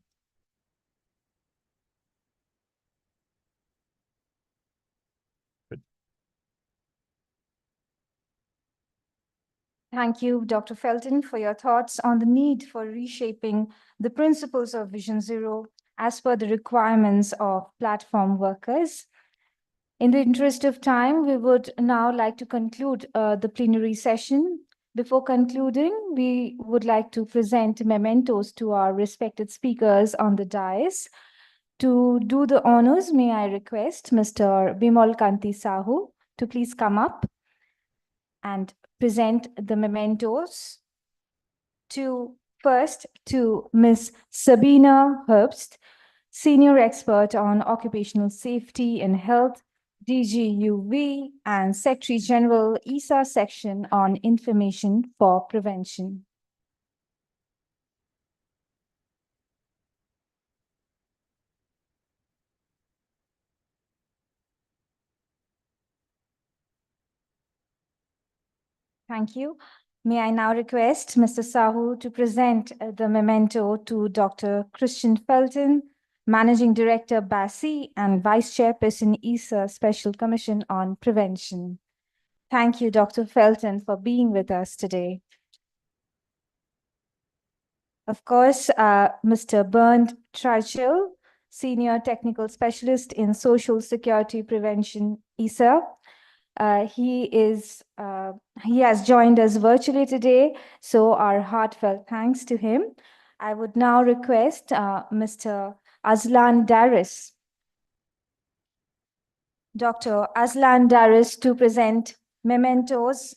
Thank you, Dr. Felton, for your thoughts on the need for reshaping the principles of Vision Zero as per the requirements of platform workers. In the interest of time, we would now like to conclude the plenary session. Before concluding, we would like to present mementos to our respected speakers on the dais. To do the honors, may I request Mr. Bimal Kanti Sahu to please come up and present the mementos. First to Ms. Sabina Herbst, Senior Expert on Occupational Safety and Health, DGUV, and Secretary General, ISA Section on Information for Prevention. Thank you. May I now request Mr. Sahu to present the memento to Dr. Christian Felton, Managing Director, BASI, and Vice Chairperson, ISA Special Commission on Prevention. Thank you, Dr. Felton, for being with us today. Of course, Mr. Bernd Treichel, Senior Technical Specialist in Social Security Prevention, ISA. He has joined us virtually today, so our heartfelt thanks to him. I would now request Mr. Aslan Daris, Dr. Aslan Daris, to present mementos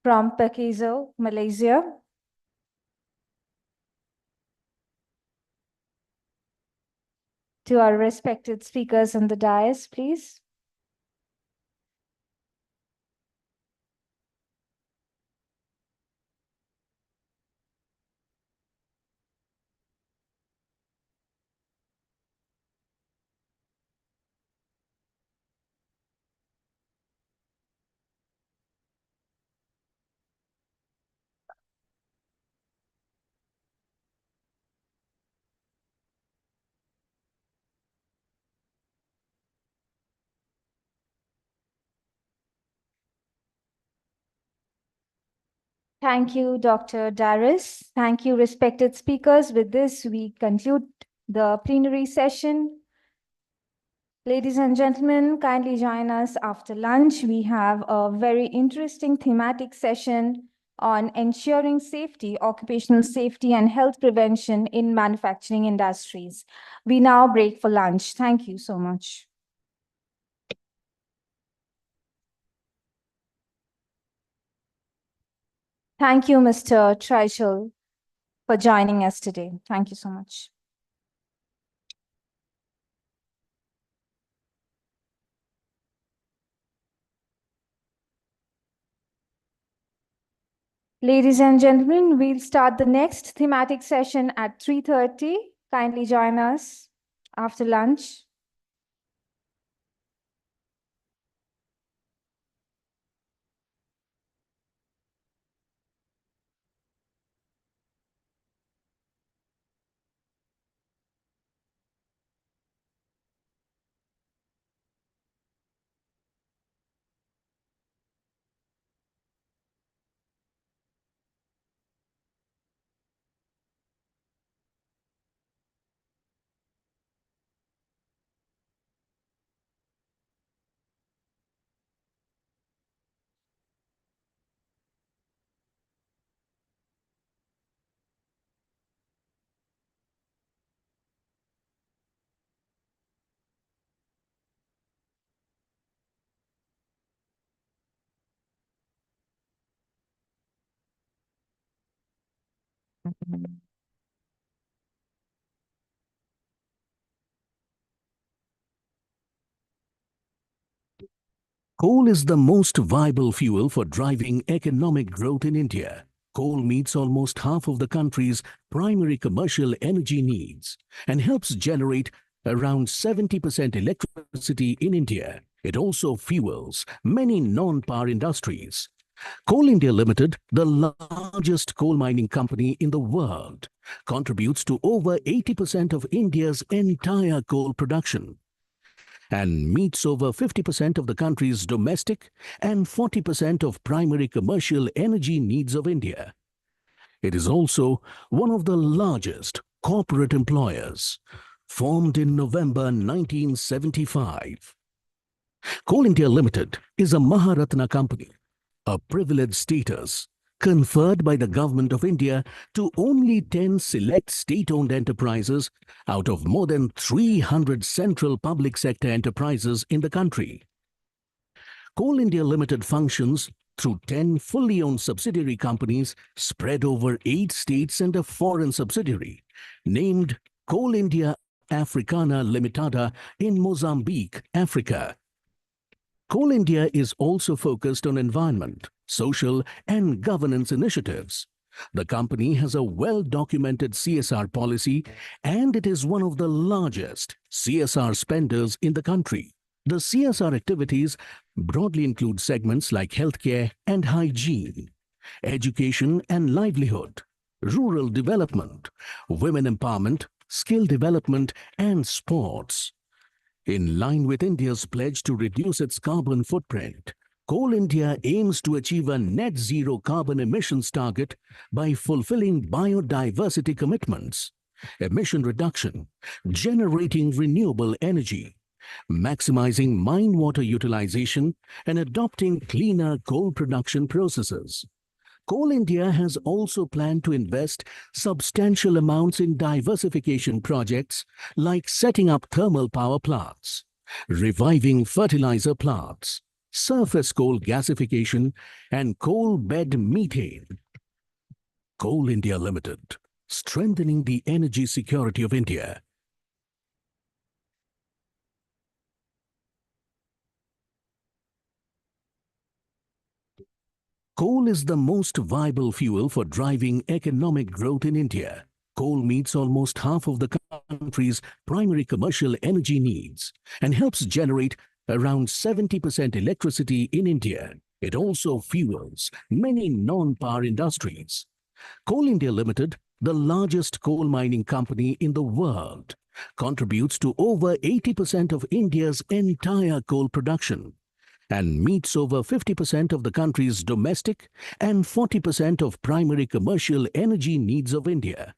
from Pakistan, Malaysia. to our respected speakers on the dais, please. Thank you, Dr. Darius. Thank you, respected speakers. With this, we conclude the plenary session. Ladies and gentlemen, kindly join us after lunch. We have a very interesting thematic session on ensuring safety, occupational safety and health prevention in manufacturing industries. We now break for lunch. Thank you so much. Thank you, Mr. Treichel, for joining us today. Thank you so much. Ladies and gentlemen, we'll start the next thematic session at 3:30. Kindly join us after lunch. Coal is the most viable fuel for driving economic growth in India. Coal meets almost half of the country's primary commercial energy needs and helps generate around 70% electricity in India. It also fuels many non-power industries. Coal India Limited, the largest coal mining company in the world, contributes to over 80% of India's entire coal production and meets over 50% of the country's domestic and 40% of primary commercial energy needs of India. It is also one of the largest corporate employers, formed in November 1975. Coal India Limited is a Maharatna company, a privileged status conferred by the Government of India to only 10 select state-owned enterprises out of more than 300 central public sector enterprises in the country. Coal India Limited functions through 10 fully owned subsidiary companies spread over 8 states and a foreign subsidiary named Coal India Africana Limitada in Mozambique, Africa. Coal India is also focused on environment, social and governance initiatives. The company has a well-documented CSR policy and it is one of the largest CSR spenders in the country. The CSR activities broadly include segments like healthcare and hygiene, education and livelihood, rural development, women empowerment, skill development and sports. In line with India's pledge to reduce its carbon footprint, Coal India aims to achieve a net zero carbon emissions target by fulfilling biodiversity commitments, emission reduction, generating renewable energy, maximizing mine water utilization, and adopting cleaner coal production processes. Coal India has also planned to invest substantial amounts in diversification projects like setting up thermal power plants, reviving fertilizer plants, surface coal gasification, and coal bed methane. Coal India Limited, strengthening the energy security of India. Coal is the most viable fuel for driving economic growth in India. Coal meets almost half of the country's primary commercial energy needs and helps generate around 70% electricity in India. It also fuels many non-power industries. Coal India Limited, the largest coal mining company in the world, contributes to over 80% of India's entire coal production and meets over 50% of the country's domestic and 40% of primary commercial energy needs of India.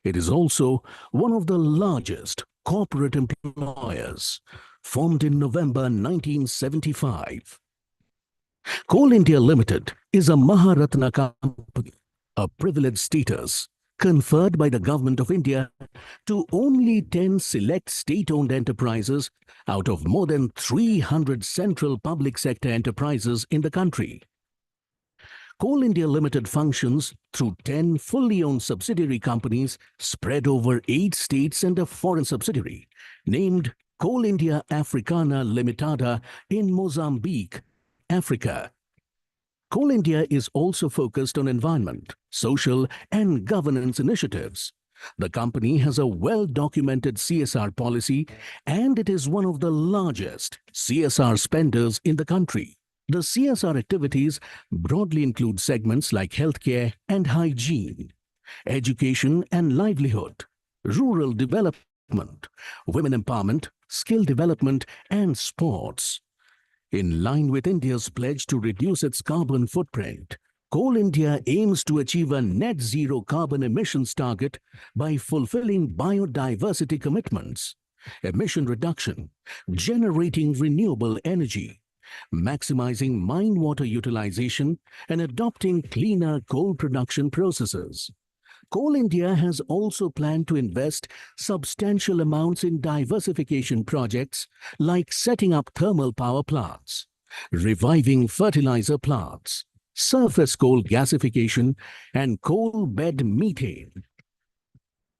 It is also one of the largest corporate employers, formed in November 1975. Coal India Limited is a Maharatna company, a privileged status conferred by the Government of India to only 10 select state-owned enterprises out of more than 300 central public sector enterprises in the country. Coal India Limited functions through 10 fully owned subsidiary companies spread over 8 states and a foreign subsidiary named Coal India Africana Limitada in Mozambique, Africa. Coal India is also focused on environment, social, and governance initiatives. The company has a well-documented CSR policy, and it is one of the largest CSR spenders in the country. The CSR activities broadly include segments like healthcare and hygiene, education and livelihood, rural development, women empowerment, skill development, and sports. In line with India's pledge to reduce its carbon footprint, Coal India aims to achieve a net zero carbon emissions target by fulfilling biodiversity commitments, emission reduction, generating renewable energy, maximizing mine water utilization, and adopting cleaner coal production processes. Coal India has also planned to invest substantial amounts in diversification projects like setting up thermal power plants, reviving fertilizer plants, surface coal gasification, and coal bed methane.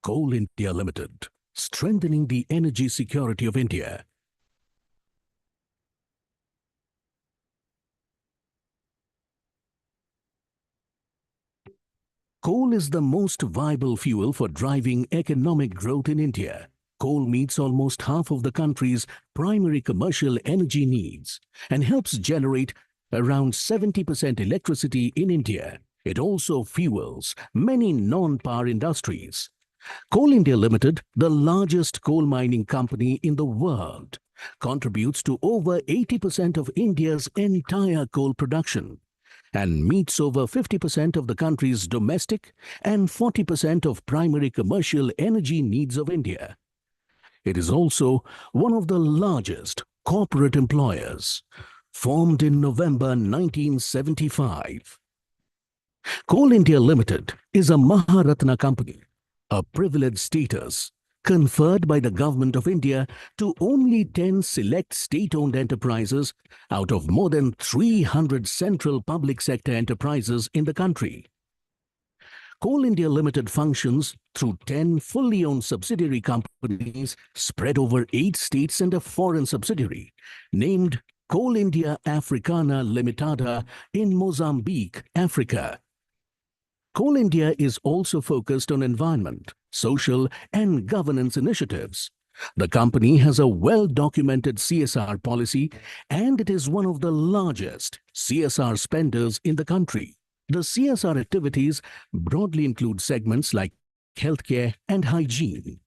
Coal India Limited, strengthening the energy security of India. Coal is the most viable fuel for driving economic growth in India. Coal meets almost half of the country's primary commercial energy needs and helps generate around 70% electricity in India. It also fuels many non-power industries. Coal India Limited, the largest coal mining company in the world, contributes to over 80% of India's entire coal production and meets over 50% of the country's domestic and 40% of primary commercial energy needs of India. It is also one of the largest corporate employers, formed in November 1975. Coal India Limited is a Maharatna company, a privileged status conferred by the Government of India to only 10 select state-owned enterprises out of more than 300 central public sector enterprises in the country. Coal India Limited functions through 10 fully owned subsidiary companies spread over 8 states and a foreign subsidiary named Coal India Africana Limitada in Mozambique, Africa. Coal India is also focused on environment, social, and governance initiatives. The company has a well-documented CSR policy, and it is one of the largest CSR spenders in the country. The CSR activities broadly include segments like healthcare and hygiene,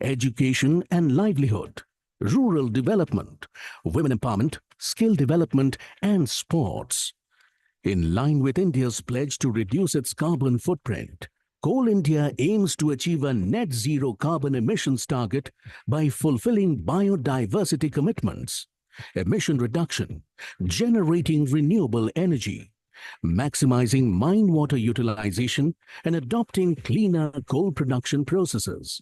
education and livelihood, rural development, women empowerment, skill development, and sports. In line with India's pledge to reduce its carbon footprint, Coal India aims to achieve a net zero carbon emissions target by fulfilling biodiversity commitments, emission reduction, generating renewable energy, maximizing mine water utilization, and adopting cleaner coal production processes.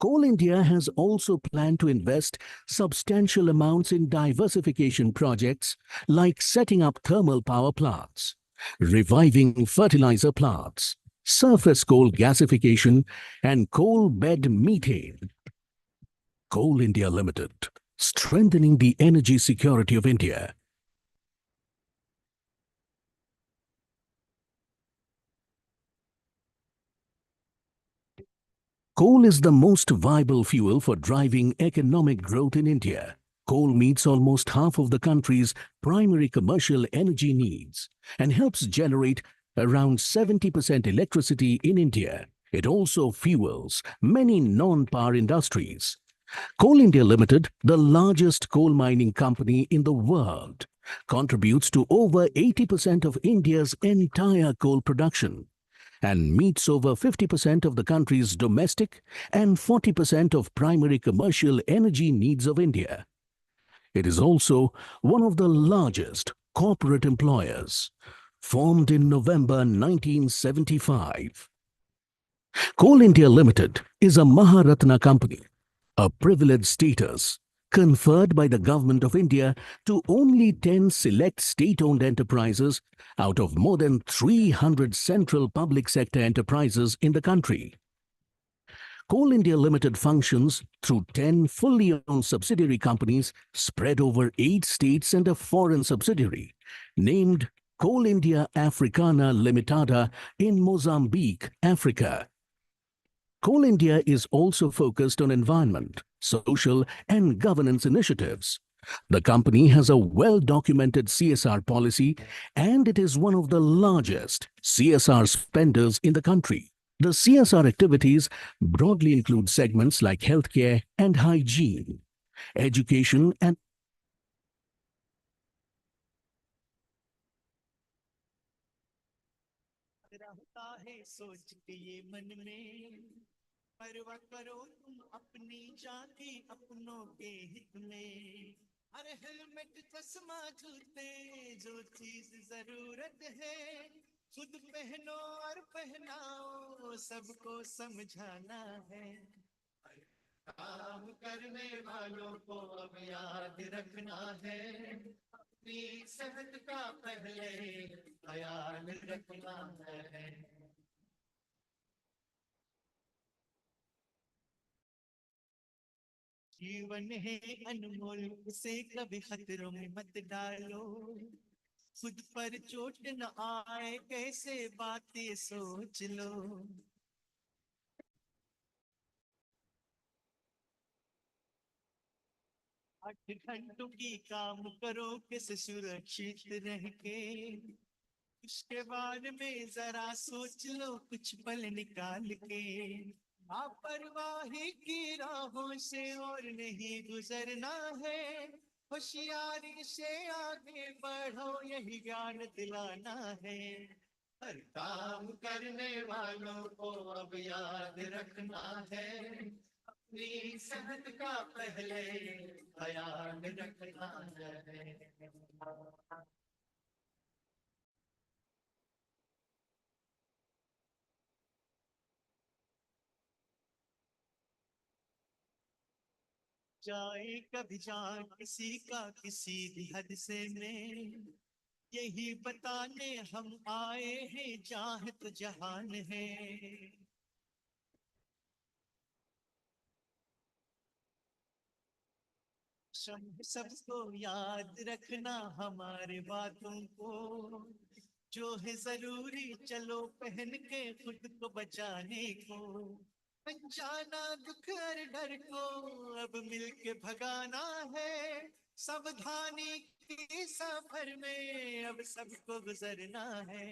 Coal India has also planned to invest substantial amounts in diversification projects like setting up thermal power plants, reviving fertilizer plants, surface coal gasification, and coal bed methane. Coal India Limited, strengthening the energy security of India. Coal is the most viable fuel for driving economic growth in India. Coal meets almost half of the country's primary commercial energy needs and helps generate around 70% electricity in India. It also fuels many non-power industries. Coal India Limited, the largest coal mining company in the world, contributes to over 80% of India's entire coal production and meets over 50% of the country's domestic and 40% of primary commercial energy needs of India. It is also one of the largest corporate employers, formed in November 1975. Coal India Limited is a Maharatna company, a privileged status conferred by the Government of India to only 10 select state-owned enterprises out of more than 300 central public sector enterprises in the country. Coal India Limited functions through 10 fully owned subsidiary companies spread over 8 states and a foreign subsidiary named Coal India Africana Limitada in Mozambique, Africa. Coal India is also focused on environment, social and governance initiatives. The company has a well-documented CSR policy and it is one of the largest CSR spenders in the country. The CSR activities broadly include segments like healthcare and hygiene, education and सोच के ये मन में परवाह करो तुम अपनी जाति अपनों के हित में अरे हेलमेट चश्मा जूते जो चीज जरूरत है खुद पहनो और पहनाओ सबको समझाना है काम करने वालों को अब याद रखना है अपनी सेहत का पहले ख्याल रखना है जीवन है अनमोल उसे कभी खतरों में मत डालो खुद पर चोट न आए कैसे बातें सोच लो 8 घंटों की काम करो कैसे सुरक्षित रह के उसके बाद में जरा सोच लो कुछ पल निकाल के लापरवाही की राहों से और नहीं गुजरना है होशियारी से आगे बढ़ो यही ज्ञान दिलाना है हर काम करने वालों को अब याद रखना है अपनी सेहत का पहले ख्याल रखना है जाए कभी जान किसी का किसी भी हादसे में यही बताने हम आए हैं जहाँ तो जहान है सबको याद रखना हमारे बातों को जो है जरूरी चलो पहन के खुद को बचाने को अनजाना दुख और डर को अब मिलके भगाना है सावधानी के सफर में अब सबको गुजरना है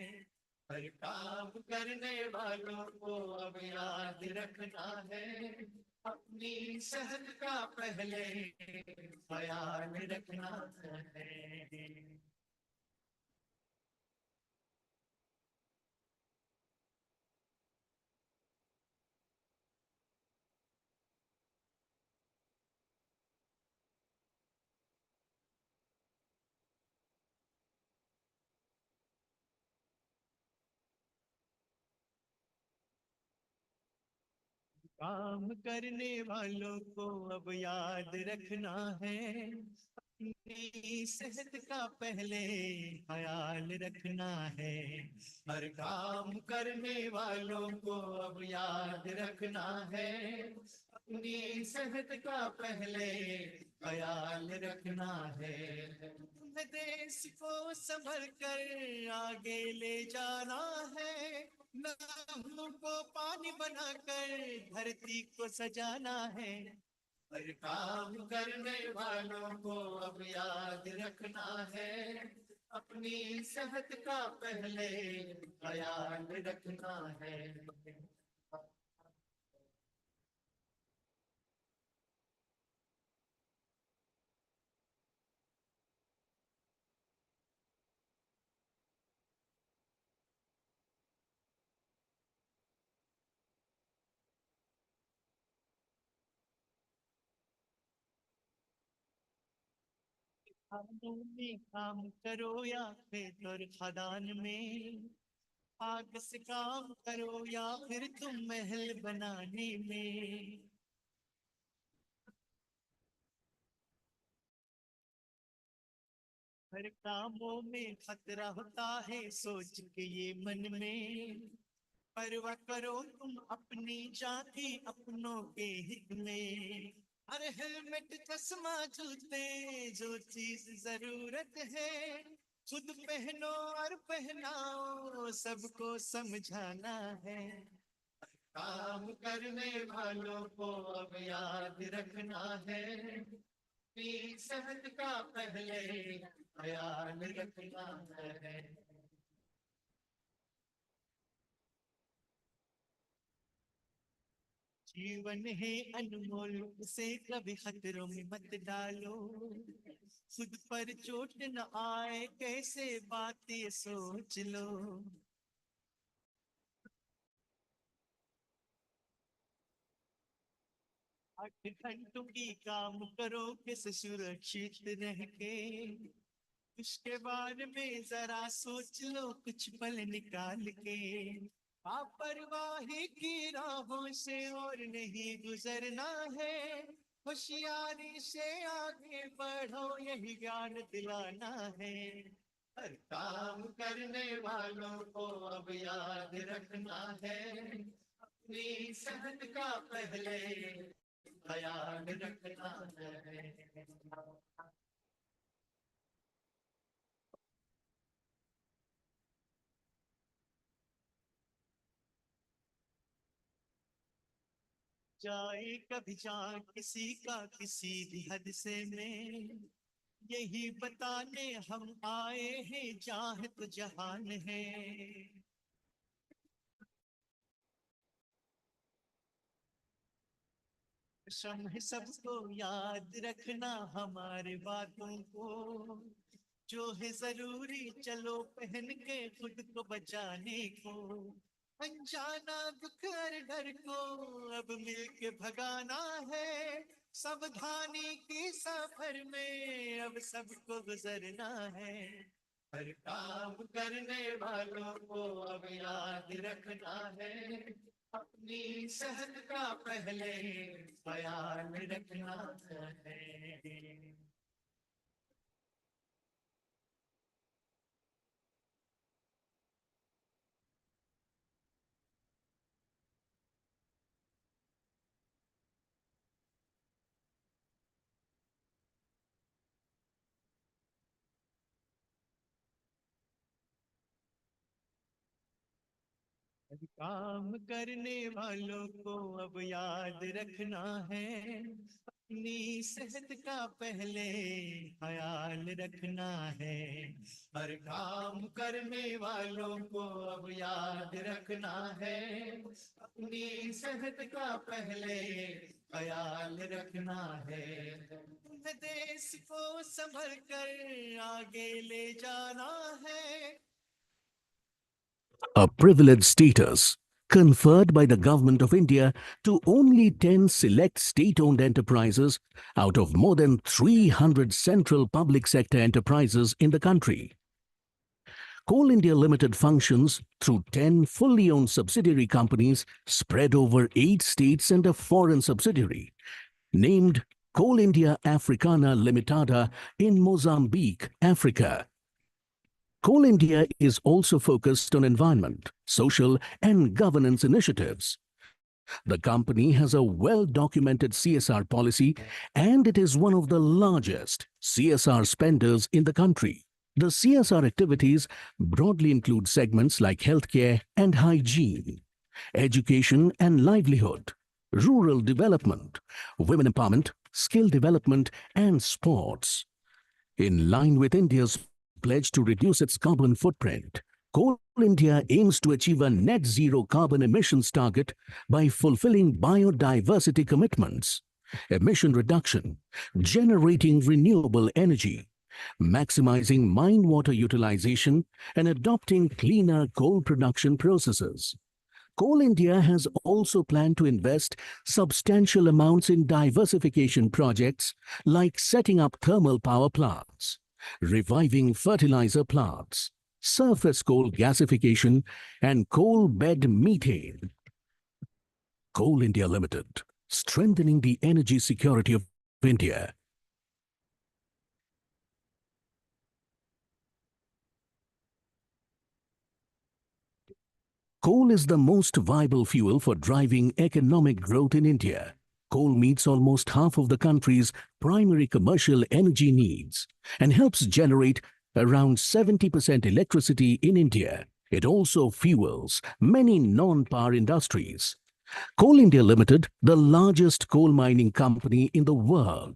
हर काम करने वालों को अब याद रखना है अपनी सेहत का पहले ख्याल रखना है काम करने वालों को अब याद रखना है अपनी सेहत का पहले ख्याल रखना है हर काम करने वालों को अब याद रखना है अपनी सेहत का पहले ख्याल रखना है तुम्हें देश को संभल कर आगे ले जाना है नहुं को पानी बनाकर धरती को सजाना है। हर काम करने वालों को अब याद रखना है, अपनी सेहत का पहले ख्याल रखना है। खानों में काम करो या खेत और खदान में, आग से काम करो या फिर तुम महल बनाने में। हर कामों में खतरा होता है, सोच के ये मन में, परवाह करो तुम अपनी जाति अपनों के हित में। अरे हेलमेट चश्मा जूते जो चीज जरूरत है, खुद पहनो और पहनाओ सबको समझाना है। काम करने वालों को अब याद रखना है, अपनी सेहत का पहले ख्याल रखना है। जीवन है अनमोल, उसे कभी खतरों में मत डालो, खुद पर चोट न आए कैसे बातें सोच लो। 8 घंटों की काम करो किस सुरक्षित रह के, उसके बारे में जरा सोच लो कुछ पल निकाल के। लापरवाही की राहों से और नहीं गुजरना है, होशियारी से आगे बढ़ो यही ज्ञान दिलाना है। हर काम करने वालों को अब याद रखना है, अपनी सेहत का पहले ख्याल रखना है। जाए कभी जान किसी का किसी भी हद से में, यही बताने हम आए हैं जहाँ तो जहान है। है सबको याद रखना हमारे बातों को, जो है जरूरी चलो पहन के खुद को बचाने को। अनजाना दुख और डर को अब मिलके भगाना है, सावधानी की सफर में अब सबको गुजरना है। हर काम करने वालों को अब याद रखना है, अपनी सेहत का पहले ख्याल रखना है। काम करने वालों को अब याद रखना है, अपनी सेहत का पहले ख्याल रखना है। हर काम करने वालों को अब याद रखना है, अपनी सेहत का पहले ख्याल रखना है। तुम्हें देश को संभल कर आगे ले जाना है। A privileged status conferred by the Government of India to only 10 select state-owned enterprises out of more than 300 central public sector enterprises in the country. Coal India Limited functions through 10 fully owned subsidiary companies spread over 8 states and a foreign subsidiary, named Coal India Africana Limitada in Mozambique, Africa. Coal India is also focused on environment, social and governance initiatives. The company has a well-documented CSR policy and it is one of the largest CSR spenders in the country. The CSR activities broadly include segments like healthcare and hygiene, education and livelihood, rural development, women empowerment, skill development, and sports. In line with India's pledge to reduce its carbon footprint, Coal India aims to achieve a net zero carbon emissions target by fulfilling biodiversity commitments, emission reduction, generating renewable energy, maximizing mine water utilization, and adopting cleaner coal production processes. Coal India has also planned to invest substantial amounts in diversification projects like setting up thermal power plants, reviving fertilizer plants, surface coal gasification, and coal bed methane. Coal India Limited, strengthening the energy security of India. Coal is the most viable fuel for driving economic growth in India. Coal meets almost half of the country's primary commercial energy needs and helps generate around 70% electricity in India. It also fuels many non-power industries. Coal India Limited, the largest coal mining company in the world,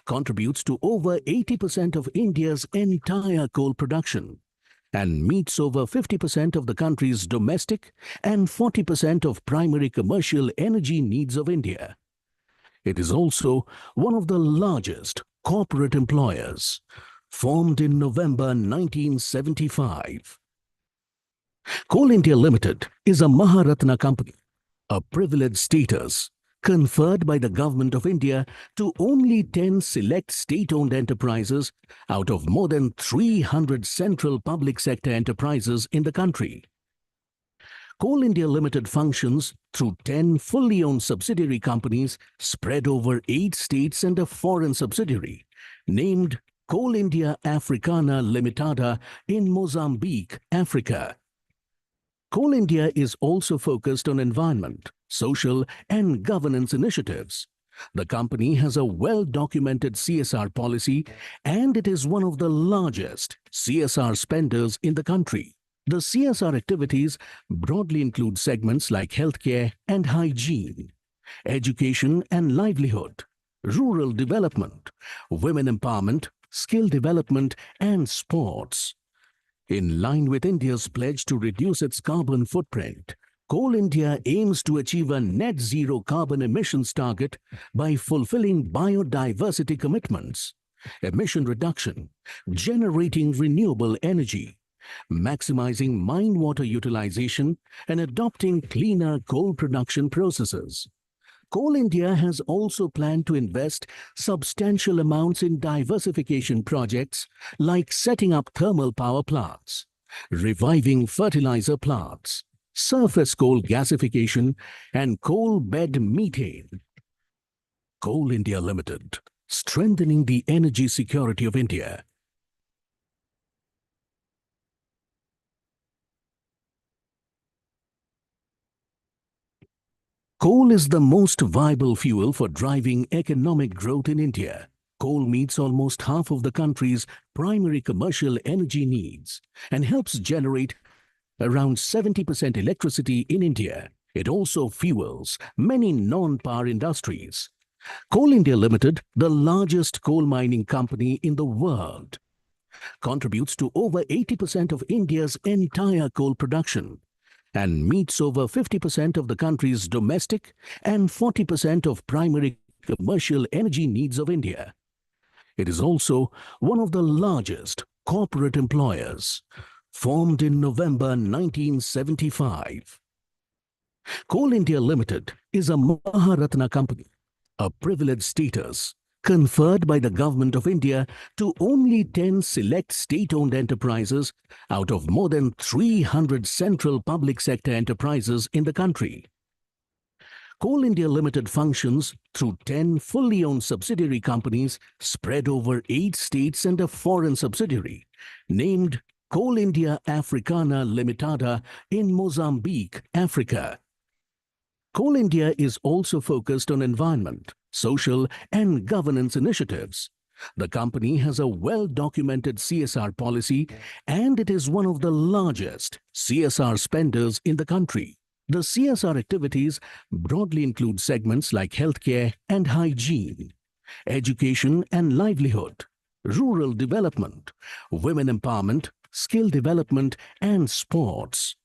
contributes to over 80% of India's entire coal production and meets over 50% of the country's domestic and 40% of primary commercial energy needs of India. It is also one of the largest corporate employers, formed in November 1975. Coal India Limited is a Maharatna company, a privileged status conferred by the Government of India to only 10 select state-owned enterprises out of more than 300 central public sector enterprises in the country. Coal India Limited functions through 10 fully owned subsidiary companies spread over 8 states and a foreign subsidiary, named Coal India Africana Limitada in Mozambique, Africa. Coal India is also focused on environment, social, and governance initiatives. The company has a well-documented CSR policy, and it is one of the largest CSR spenders in the country. The CSR activities broadly include segments like healthcare and hygiene, education and livelihood, rural development, women empowerment, skill development, and sports. In line with India's pledge to reduce its carbon footprint, Coal India aims to achieve a net zero carbon emissions target by fulfilling biodiversity commitments, emission reduction, generating renewable energy, maximizing mine water utilization, and adopting cleaner coal production processes. Coal India has also planned to invest substantial amounts in diversification projects like setting up thermal power plants, reviving fertilizer plants, surface coal gasification, and coal bed methane. Coal India Limited, strengthening the energy security of India. Coal is the most viable fuel for driving economic growth in India. Coal meets almost half of the country's primary commercial energy needs and helps generate around 70% electricity in India. It also fuels many non-power industries. Coal India Limited, the largest coal mining company in the world, contributes to over 80% of India's entire coal production and meets over 50% of the country's domestic and 40% of primary commercial energy needs of India. It is also one of the largest corporate employers, formed in November 1975. Coal India Limited is a Maharatna company, a privileged status conferred by the Government of India to only 10 select state-owned enterprises out of more than 300 central public sector enterprises in the country. Coal India Limited functions through 10 fully owned subsidiary companies spread over 8 states and a foreign subsidiary, named Coal India Africana Limitada in Mozambique, Africa. Coal India is also focused on environment, social, and governance initiatives. The company has a well-documented CSR policy, and it is one of the largest CSR spenders in the country. The CSR activities broadly include segments like healthcare and hygiene, education and livelihood, rural development, women empowerment, skill development, and sports.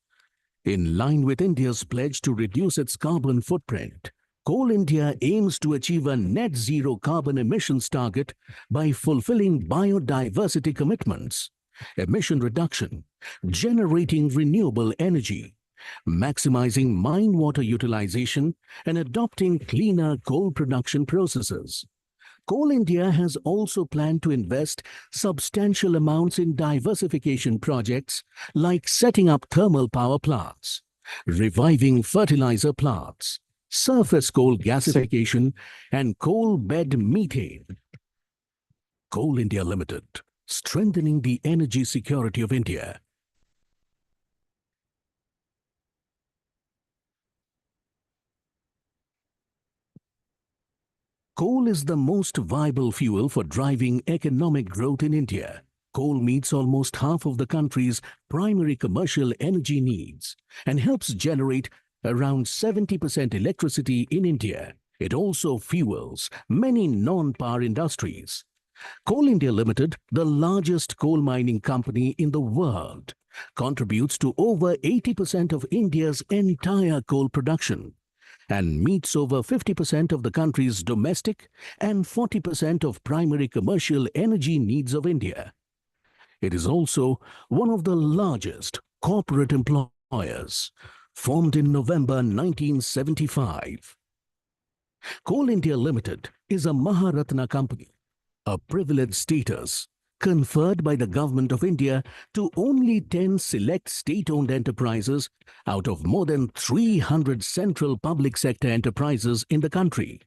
In line with India's pledge to reduce its carbon footprint, Coal India aims to achieve a net zero carbon emissions target by fulfilling biodiversity commitments, emission reduction, generating renewable energy, maximizing mine water utilization, and adopting cleaner coal production processes. Coal India has also planned to invest substantial amounts in diversification projects like setting up thermal power plants, reviving fertilizer plants, surface coal gasification, and coal bed methane. Coal India Limited, strengthening the energy security of India. Coal is the most viable fuel for driving economic growth in India. Coal meets almost half of the country's primary commercial energy needs and helps generate around 70% electricity in India. It also fuels many non-power industries. Coal India Limited, the largest coal mining company in the world, contributes to over 80% of India's entire coal production and meets over 50% of the country's domestic and 40% of primary commercial energy needs of India. It is also one of the largest corporate employers, formed in November 1975. Coal India Limited is a Maharatna company, a privileged status conferred by the Government of India to only 10 select state-owned enterprises out of more than 300 central public sector enterprises in the country.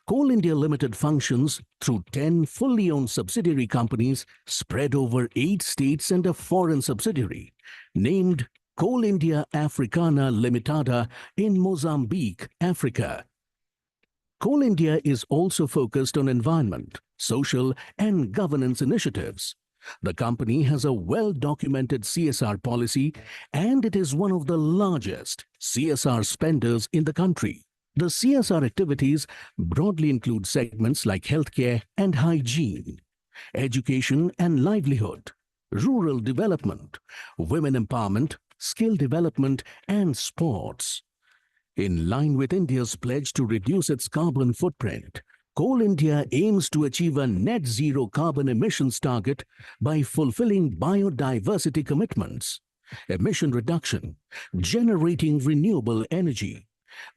Coal India Limited functions through 10 fully owned subsidiary companies spread over 8 states and a foreign subsidiary, named Coal India Africana Limitada in Mozambique, Africa. Coal India is also focused on environment, social, and governance initiatives. The company has a well-documented CSR policy, and it is one of the largest CSR spenders in the country. The CSR activities broadly include segments like healthcare and hygiene, education and livelihood, rural development, women empowerment, skill development, and sports. In line with India's pledge to reduce its carbon footprint, Coal India aims to achieve a net zero carbon emissions target by fulfilling biodiversity commitments, emission reduction, generating renewable energy,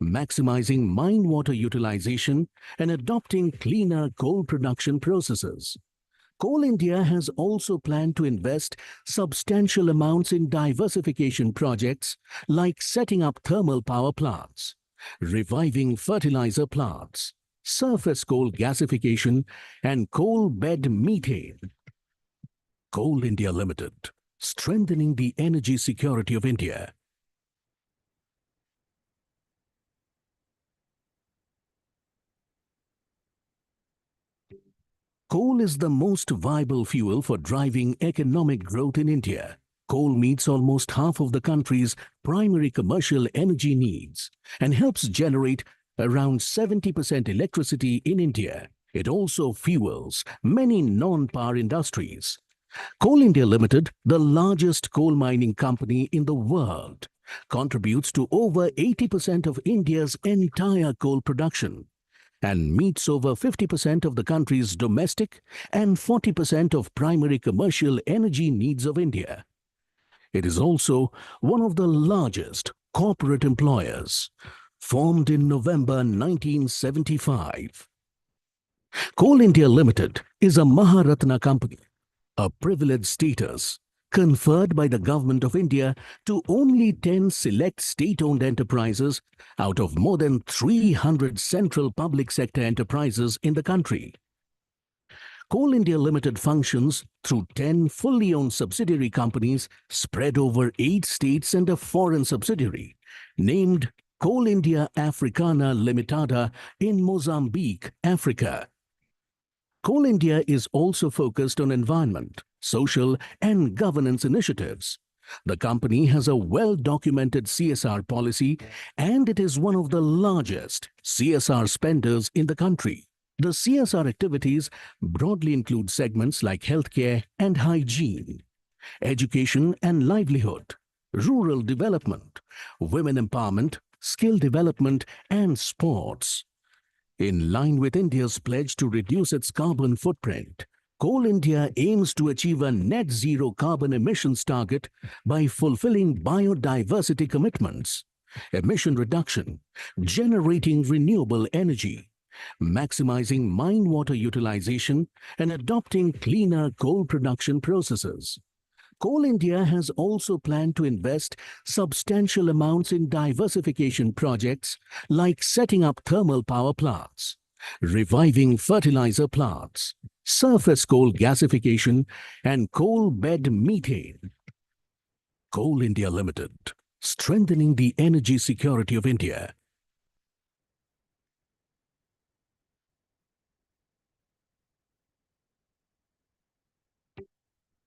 maximizing mine water utilization, and adopting cleaner coal production processes. Coal India has also planned to invest substantial amounts in diversification projects like setting up thermal power plants, reviving fertilizer plants, surface coal gasification, and coal bed methane. Coal India Limited, strengthening the energy security of India. Coal is the most viable fuel for driving economic growth in India. Coal meets almost half of the country's primary commercial energy needs and helps generate around 70% electricity in India. It also fuels many non-power industries. Coal India Limited, the largest coal mining company in the world, contributes to over 80% of India's entire coal production and meets over 50% of the country's domestic and 40% of primary commercial energy needs of India. It is also one of the largest corporate employers, formed in November 1975. Coal India Limited is a Maharatna company, a privileged status conferred by the Government of India to only 10 select state-owned enterprises out of more than 300 central public sector enterprises in the country. Coal India Limited functions through 10 fully owned subsidiary companies spread over 8 states and a foreign subsidiary, named Coal India Africana Limitada in Mozambique, Africa. Coal India is also focused on environment, social, and governance initiatives. The company has a well-documented CSR policy, and it is one of the largest CSR spenders in the country. The CSR activities broadly include segments like healthcare and hygiene, education and livelihood, rural development, women empowerment, skill development, and sports. In line with India's pledge to reduce its carbon footprint, Coal India aims to achieve a net zero carbon emissions target by fulfilling biodiversity commitments, emission reduction, generating renewable energy, maximizing mine water utilization, and adopting cleaner coal production processes. Coal India has also planned to invest substantial amounts in diversification projects like setting up thermal power plants, reviving fertilizer plants, surface coal gasification, and coal bed methane. Coal India Limited, strengthening the energy security of India.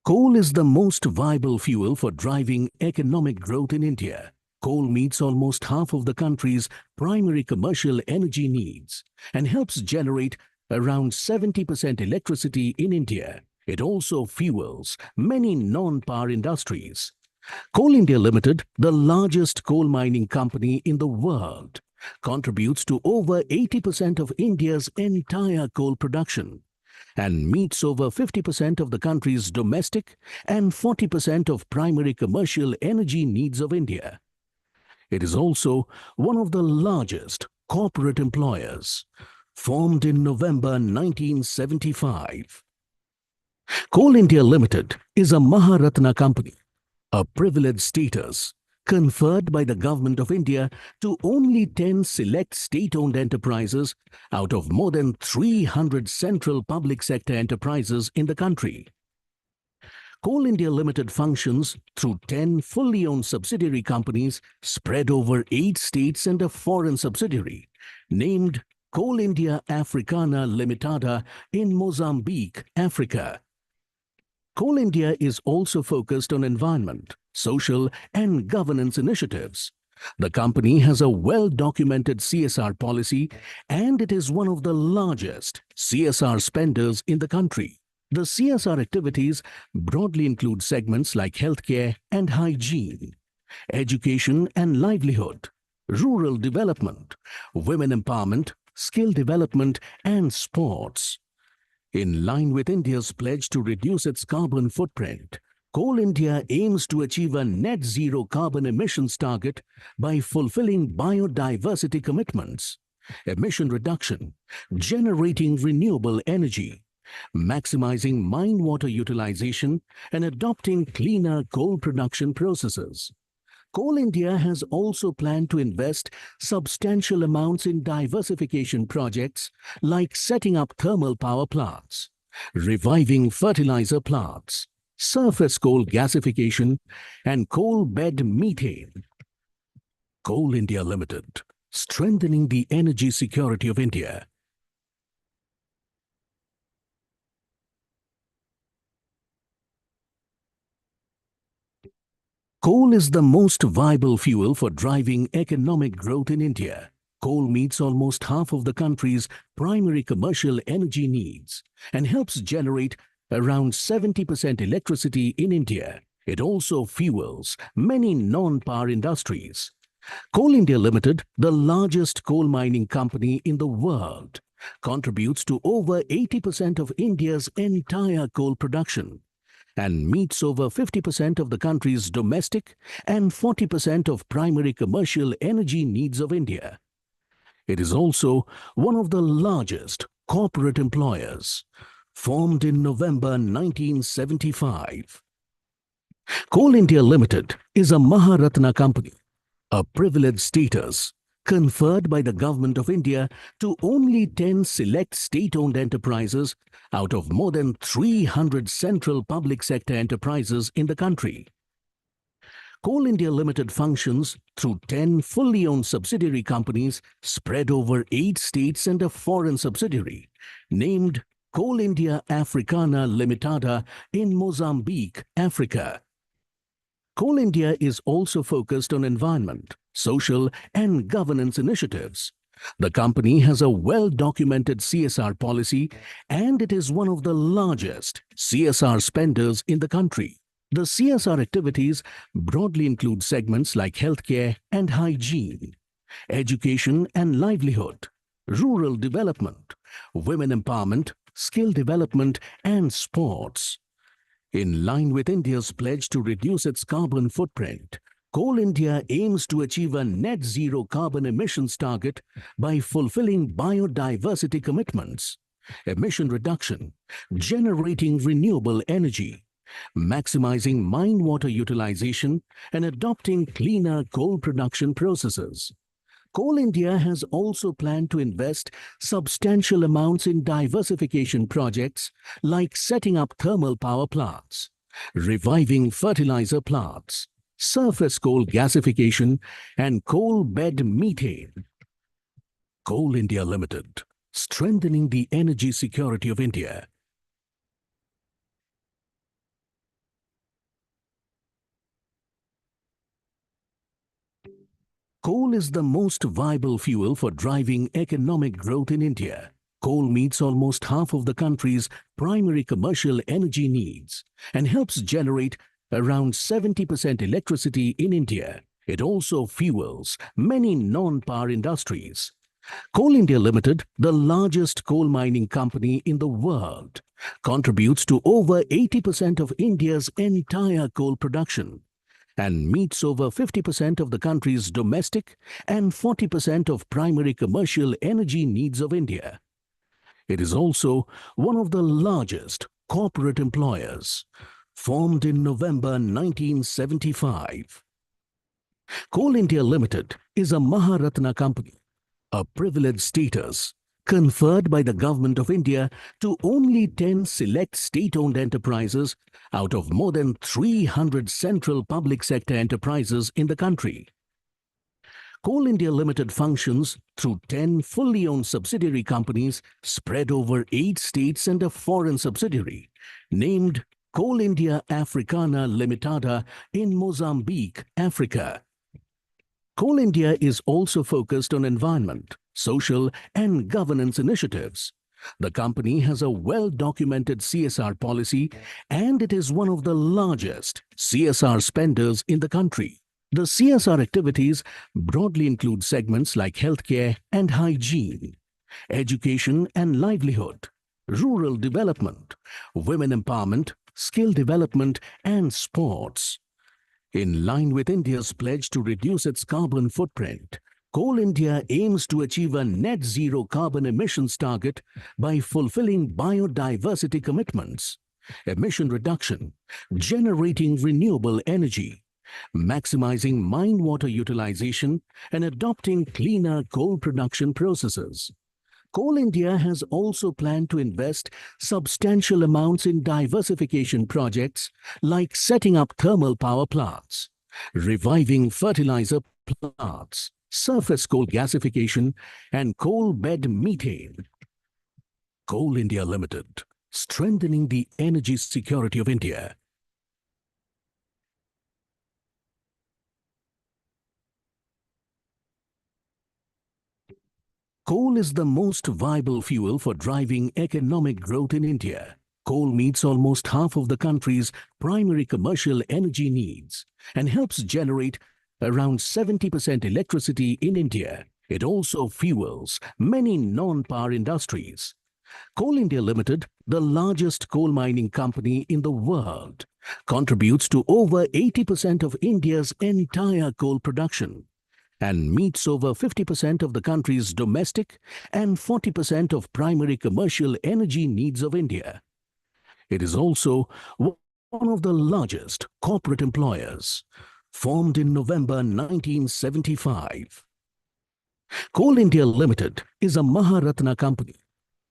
Coal is the most viable fuel for driving economic growth in India. Coal meets almost half of the country's primary commercial energy needs and helps generate around 70% electricity in India. It also fuels many non-power industries. Coal India Limited, the largest coal mining company in the world, contributes to over 80% of India's entire coal production and meets over 50% of the country's domestic and 40% of primary commercial energy needs of India. It is also one of the largest corporate employers, formed in November 1975. Coal India Limited is a Maharatna company, a privileged status conferred by the Government of India to only 10 select state-owned enterprises out of more than 300 central public sector enterprises in the country. Coal India Limited functions through 10 fully owned subsidiary companies spread over 8 states and a foreign subsidiary, named Coal India Africana Limitada in Mozambique, Africa. Coal India is also focused on environment, social, and governance initiatives. The company has a well-documented CSR policy, and it is one of the largest CSR spenders in the country. The CSR activities broadly include segments like healthcare and hygiene, education and livelihood, rural development, women empowerment, skill development, and sports. In line with India's pledge to reduce its carbon footprint, Coal India aims to achieve a net zero carbon emissions target by fulfilling biodiversity commitments, emission reduction, generating renewable energy, maximizing mine water utilization, and adopting cleaner coal production processes. Coal India has also planned to invest substantial amounts in diversification projects like setting up thermal power plants, reviving fertilizer plants, surface coal gasification, and coal bed methane. Coal India Limited, strengthening the energy security of India. Coal is the most viable fuel for driving economic growth in India. Coal meets almost half of the country's primary commercial energy needs and helps generate around 70% electricity in India. It also fuels many non-power industries. Coal India Limited, the largest coal mining company in the world, contributes to over 80% of India's entire coal production and meets over 50% of the country's domestic and 40% of primary commercial energy needs of India. It is also one of the largest corporate employers, formed in November 1975. Coal India Limited is a Maharatna company, a privileged status conferred by the Government of India to only 10 select state-owned enterprises out of more than 300 central public sector enterprises in the country. Coal India Limited functions through 10 fully owned subsidiary companies spread over 8 states and a foreign subsidiary, named Coal India Africana Limitada in Mozambique, Africa. Coal India is also focused on environment, social and governance initiatives. The company has a well-documented CSR policy and it is one of the largest CSR spenders in the country. The CSR activities broadly include segments like healthcare and hygiene, education and livelihood, rural development, women empowerment, skill development and sports. In line with India's pledge to reduce its carbon footprint, Coal India aims to achieve a net zero carbon emissions target by fulfilling biodiversity commitments, emission reduction, generating renewable energy, maximizing mine water utilization, and adopting cleaner coal production processes. Coal India has also planned to invest substantial amounts in diversification projects like setting up thermal power plants, reviving fertilizer plants, surface coal gasification, and coal bed methane. Coal India Limited, strengthening the energy security of India. Coal is the most viable fuel for driving economic growth in India. Coal meets almost half of the country's primary commercial energy needs and helps generate around 70% electricity in India. It also fuels many non-power industries. Coal India Limited, the largest coal mining company in the world, contributes to over 80% of India's entire coal production and meets over 50% of the country's domestic and 40% of primary commercial energy needs of India. It is also one of the largest corporate employers, formed in November 1975. Coal India Limited is a Maharatna company, a privileged status conferred by the Government of India to only 10 select state-owned enterprises out of more than 300 central public sector enterprises in the country. Coal India Limited functions through 10 fully owned subsidiary companies spread over 8 states and a foreign subsidiary, named Coal India Africana Limitada in Mozambique, Africa. Coal India is also focused on environment, social and governance initiatives. The company has a well-documented CSR policy and it is one of the largest CSR spenders in the country. The CSR activities broadly include segments like healthcare and hygiene, education and livelihood, rural development, women empowerment, skill development and sports. In line with India's pledge to reduce its carbon footprint, Coal India aims to achieve a net zero carbon emissions target by fulfilling biodiversity commitments, emission reduction, generating renewable energy, maximizing mine water utilization, and adopting cleaner coal production processes. Coal India has also planned to invest substantial amounts in diversification projects like setting up thermal power plants, reviving fertilizer plants, surface coal gasification, and coal bed methane. Coal India Limited, strengthening the energy security of India. Coal is the most viable fuel for driving economic growth in India. Coal meets almost half of the country's primary commercial energy needs and helps generate around 70% electricity in India. It also fuels many non-power industries. Coal India Limited, the largest coal mining company in the world, contributes to over 80% of India's entire coal production and meets over 50% of the country's domestic and 40% of primary commercial energy needs of India. It is also one of the largest corporate employers, formed in November 1975. Coal India Limited is a Maharatna company,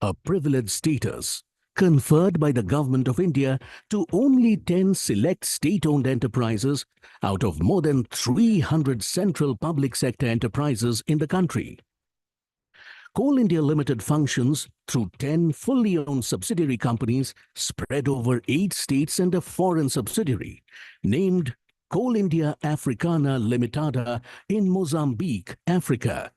a privileged status conferred by the Government of India to only 10 select state-owned enterprises out of more than 300 central public sector enterprises in the country. Coal India Limited functions through 10 fully owned subsidiary companies spread over 8 states and a foreign subsidiary named Coal India Africana Limitada in Mozambique, Africa.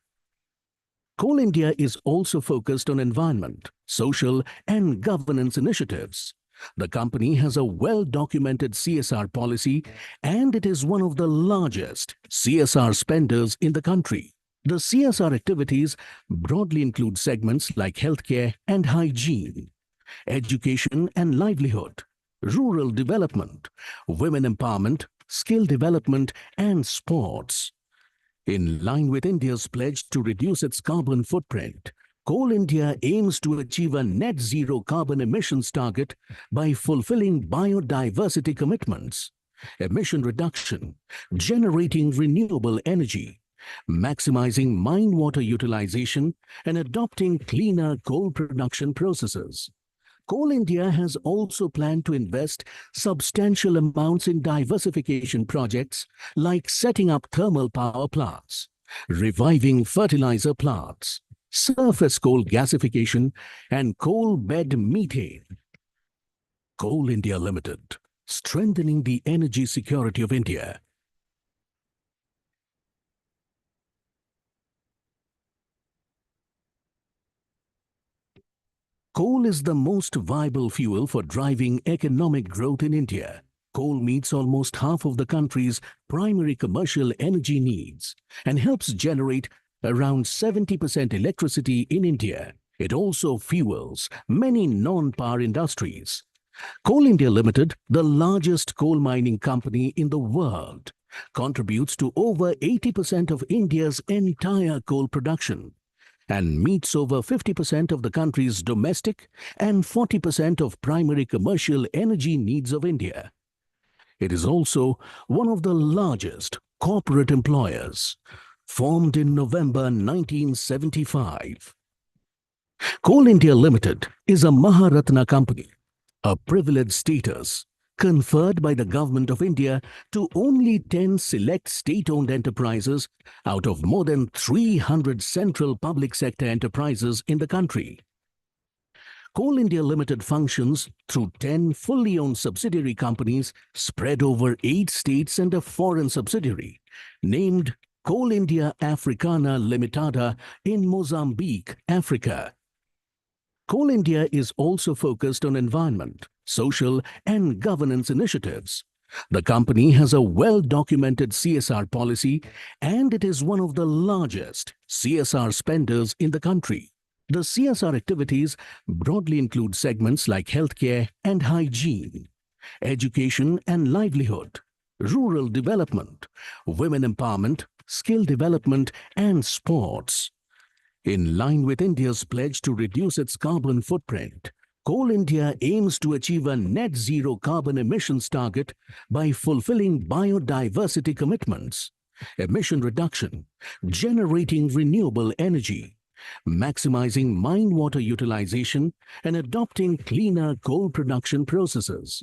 Coal India is also focused on environment, social, and governance initiatives. The company has a well-documented CSR policy, and it is one of the largest CSR spenders in the country. The CSR activities broadly include segments like healthcare and hygiene, education and livelihood, rural development, women empowerment, skill development, and sports. In line with India's pledge to reduce its carbon footprint, Coal India aims to achieve a net zero carbon emissions target by fulfilling biodiversity commitments, emission reduction, generating renewable energy, maximizing mine water utilization, and adopting cleaner coal production processes. Coal India has also planned to invest substantial amounts in diversification projects like setting up thermal power plants, reviving fertilizer plants, surface coal gasification, and coal bed methane. Coal India Limited, strengthening the energy security of India. Coal is the most viable fuel for driving economic growth in India. Coal meets almost half of the country's primary commercial energy needs and helps generate around 70% electricity in India. It also fuels many non-power industries. Coal India Limited, the largest coal mining company in the world, contributes to over 80% of India's entire coal production and meets over 50% of the country's domestic and 40% of primary commercial energy needs of India. It is also one of the largest corporate employers, formed in November 1975. Coal India Limited is a Maharatna company, a privileged status conferred by the Government of India to only 10 select state-owned enterprises out of more than 300 central public sector enterprises in the country. Coal India Limited functions through 10 fully owned subsidiary companies spread over 8 states and a foreign subsidiary named Coal India Africana Limitada in Mozambique, Africa. Coal India is also focused on environment, social, and governance initiatives. The company has a well-documented CSR policy, and it is one of the largest CSR spenders in the country. The CSR activities broadly include segments like healthcare and hygiene, education and livelihood, rural development, women empowerment, skill development, and sports. In line with India's pledge to reduce its carbon footprint, Coal India aims to achieve a net zero carbon emissions target by fulfilling biodiversity commitments, emission reduction, generating renewable energy, maximizing mine water utilization, and adopting cleaner coal production processes.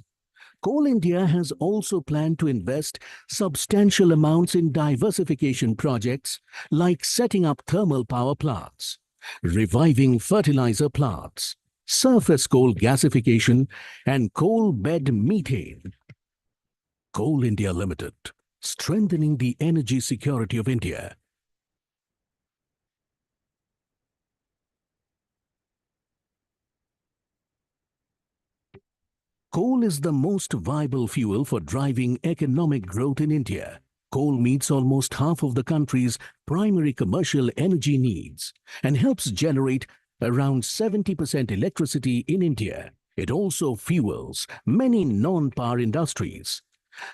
Coal India has also planned to invest substantial amounts in diversification projects like setting up thermal power plants, reviving fertilizer plants, surface coal gasification, and coal bed methane. Coal India Limited, strengthening the energy security of India. Coal is the most viable fuel for driving economic growth in India. Coal meets almost half of the country's primary commercial energy needs and helps generate around 70% electricity in India. It also fuels many non-power industries.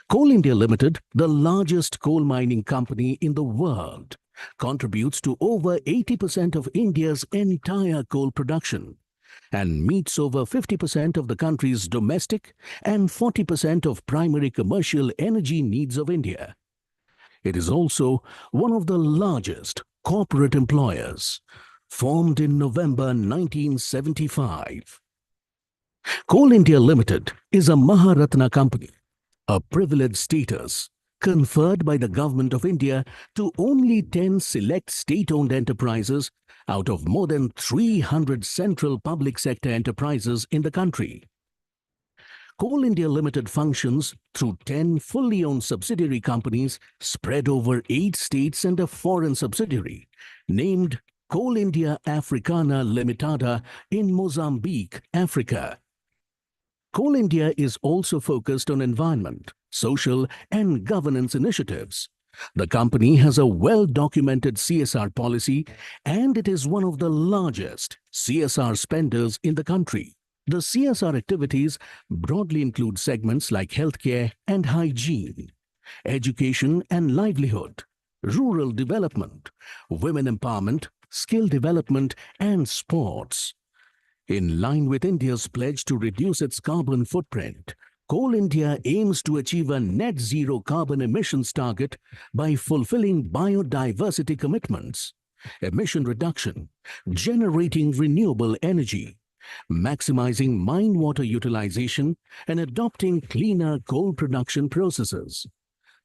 Coal India Limited, the largest coal mining company in the world, contributes to over 80% of India's entire coal production and meets over 50% of the country's domestic and 40% of primary commercial energy needs of India. It is also one of the largest corporate employers, formed in November 1975. Coal India Limited is a Maharatna company, a privileged status conferred by the Government of India to only 10 select state-owned enterprises out of more than 300 central public sector enterprises in the country. Coal India Limited functions through 10 fully owned subsidiary companies spread over 8 states and a foreign subsidiary named Coal India Africana Limitada in Mozambique, Africa. Coal India is also focused on environment, social and governance initiatives. The company has a well-documented CSR policy and it is one of the largest CSR spenders in the country. The CSR activities broadly include segments like healthcare and hygiene, education and livelihood, rural development, women empowerment, skill development and sports. In line with India's pledge to reduce its carbon footprint, Coal India aims to achieve a net zero carbon emissions target by fulfilling biodiversity commitments, emission reduction, generating renewable energy, maximizing mine water utilization, and adopting cleaner coal production processes.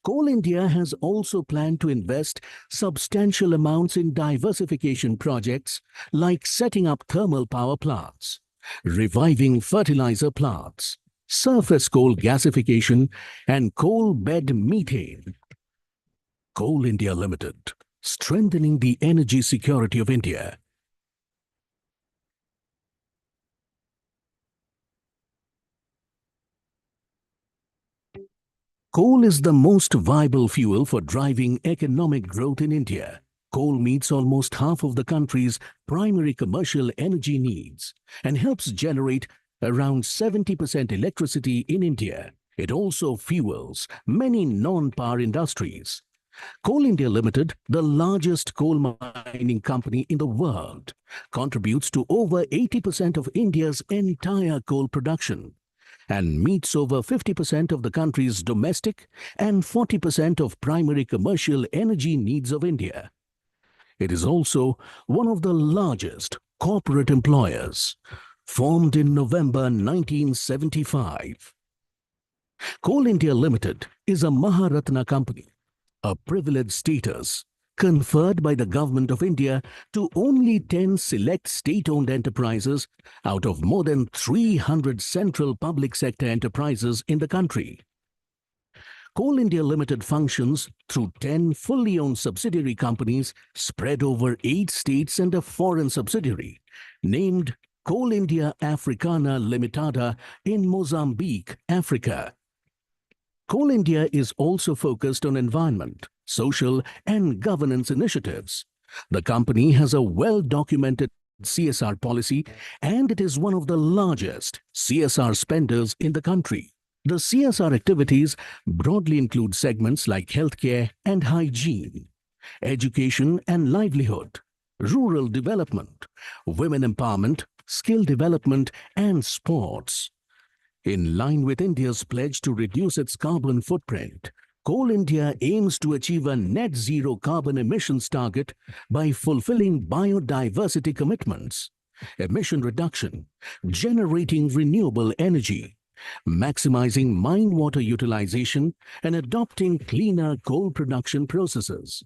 Coal India has also planned to invest substantial amounts in diversification projects like setting up thermal power plants, reviving fertilizer plants, surface coal gasification, and coal bed methane. Coal India Limited, strengthening the energy security of India. Coal is the most viable fuel for driving economic growth in India. Coal meets almost half of the country's primary commercial energy needs and helps generate around 70% electricity in India. It also fuels many non-power industries. Coal India Limited, the largest coal mining company in the world, contributes to over 80% of India's entire coal production and meets over 50% of the country's domestic and 40% of primary commercial energy needs of India. It is also one of the largest corporate employers, formed in November 1975. Coal India Limited is a Maharatna company, a privileged status conferred by the Government of India to only 10 select state-owned enterprises out of more than 300 central public sector enterprises in the country. Coal India Limited functions through 10 fully owned subsidiary companies spread over 8 states and a foreign subsidiary named Coal India Africana Limitada in Mozambique, Africa. Coal India is also focused on environment, social and governance initiatives. The company has a well-documented CSR policy and it is one of the largest CSR spenders in the country. The CSR activities broadly include segments like healthcare and hygiene, education and livelihood, rural development, women empowerment, skill development and sports. In line with India's pledge to reduce its carbon footprint, Coal India aims to achieve a net zero carbon emissions target by fulfilling biodiversity commitments, emission reduction, generating renewable energy, maximizing mine water utilization, and adopting cleaner coal production processes.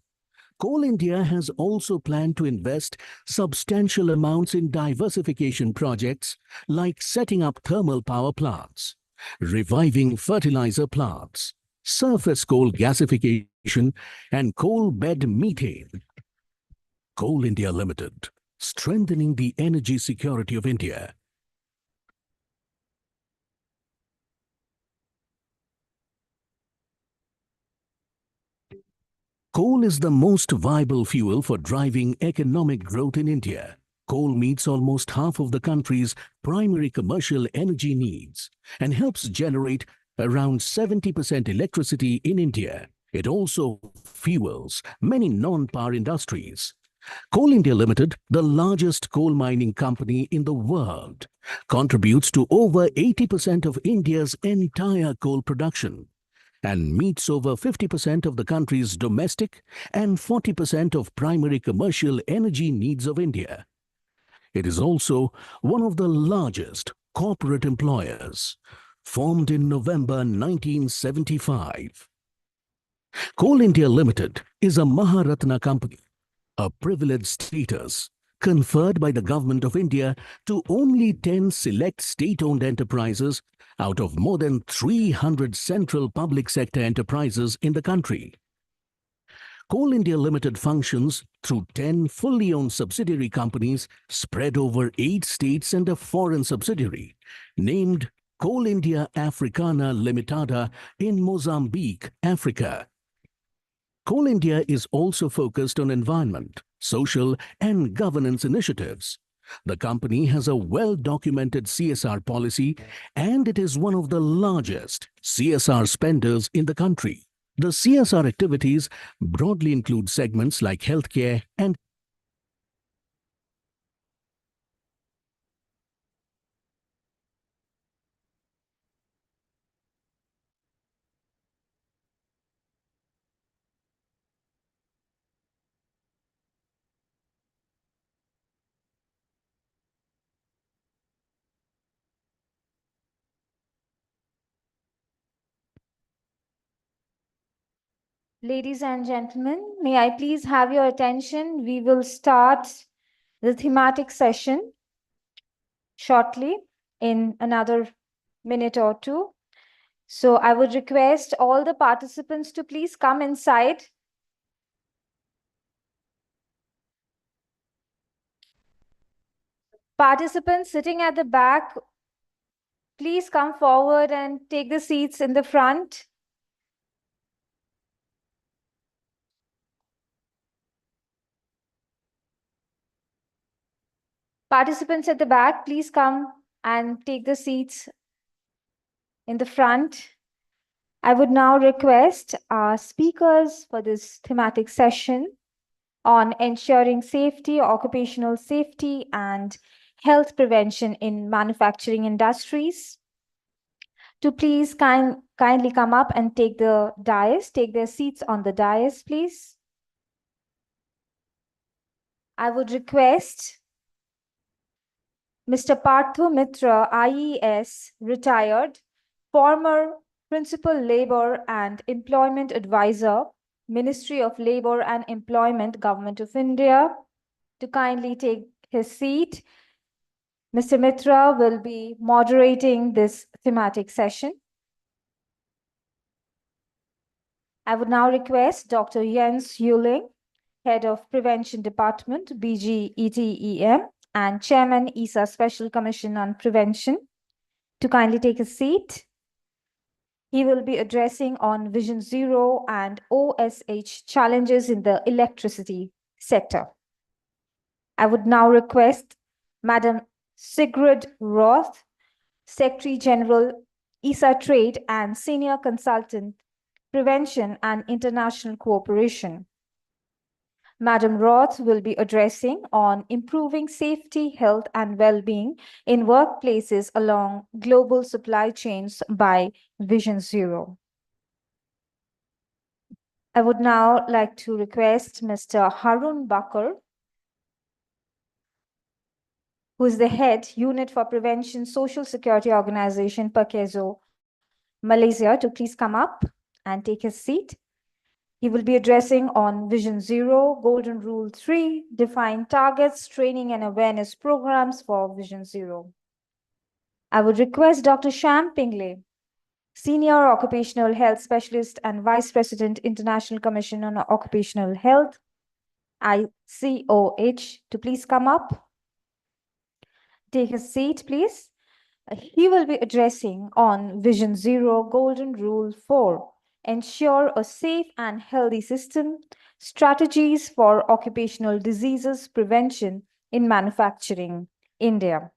Coal India has also planned to invest substantial amounts in diversification projects like setting up thermal power plants, reviving fertilizer plants, surface coal gasification, and coal bed methane. Coal India Limited, strengthening the energy security of India. Coal is the most viable fuel for driving economic growth in India. Coal meets almost half of the country's primary commercial energy needs and helps generate around 70% electricity in India. It also fuels many non-power industries. Coal India Limited, the largest coal mining company in the world, contributes to over 80% of India's entire coal production and meets over 50% of the country's domestic and 40% of primary commercial energy needs of India. It is also one of the largest corporate employers, formed in November 1975. Coal India Limited is a Maharatna company, a privileged status conferred by the Government of India to only 10 select state-owned enterprises out of more than 300 central public sector enterprises in the country. Coal India Limited functions through 10 fully owned subsidiary companies spread over 8 states and a foreign subsidiary, named Coal India Africana Limitada in Mozambique, Africa. Coal India is also focused on environment, social and governance initiatives. The company has a well-documented CSR policy and it is one of the largest CSR spenders in the country. The CSR activities broadly include segments like healthcare and Ladies and gentlemen, may I please have your attention? We will start the thematic session shortly in another minute or two. So I would request all the participants to please come inside. Participants sitting at the back, please come forward and take the seats in the front. Participants at the back, please come and take the seats in the front. I would now request our speakers for this thematic session on ensuring safety, occupational safety, and health prevention in manufacturing industries to please kindly come up and take their seats on the dais, please. I would request Mr. Partho Mitra, IES, retired, former Principal Labor and Employment Advisor, Ministry of Labor and Employment, Government of India, to kindly take his seat. Mr. Mitra will be moderating this thematic session. I would now request Dr. Jens Hewling, Head of Prevention Department, BGETEM, and Chairman, ESA Special Commission on Prevention, to kindly take a seat. He will be addressing on Vision Zero and OSH challenges in the electricity sector. I would now request Madam Sigrid Roth, Secretary General, ESA Trade and Senior Consultant, Prevention and International Cooperation. Madam Roth will be addressing on improving safety, health, and well-being in workplaces along global supply chains by Vision Zero. I would now like to request Mr. Harun Bakar, who is the head Unit for Prevention Social Security Organization, Pakezo, Malaysia, to please come up and take his seat. He will be addressing on Vision Zero, Golden Rule 3, define targets, training and awareness programs for Vision Zero. I would request Dr. Sham Pingle, Senior Occupational Health Specialist and Vice President, International Commission on Occupational Health, ICOH, to please come up. Take a seat, please. He will be addressing on Vision Zero, Golden Rule 4, ensure a safe and healthy system, strategies for occupational diseases prevention in manufacturing, India.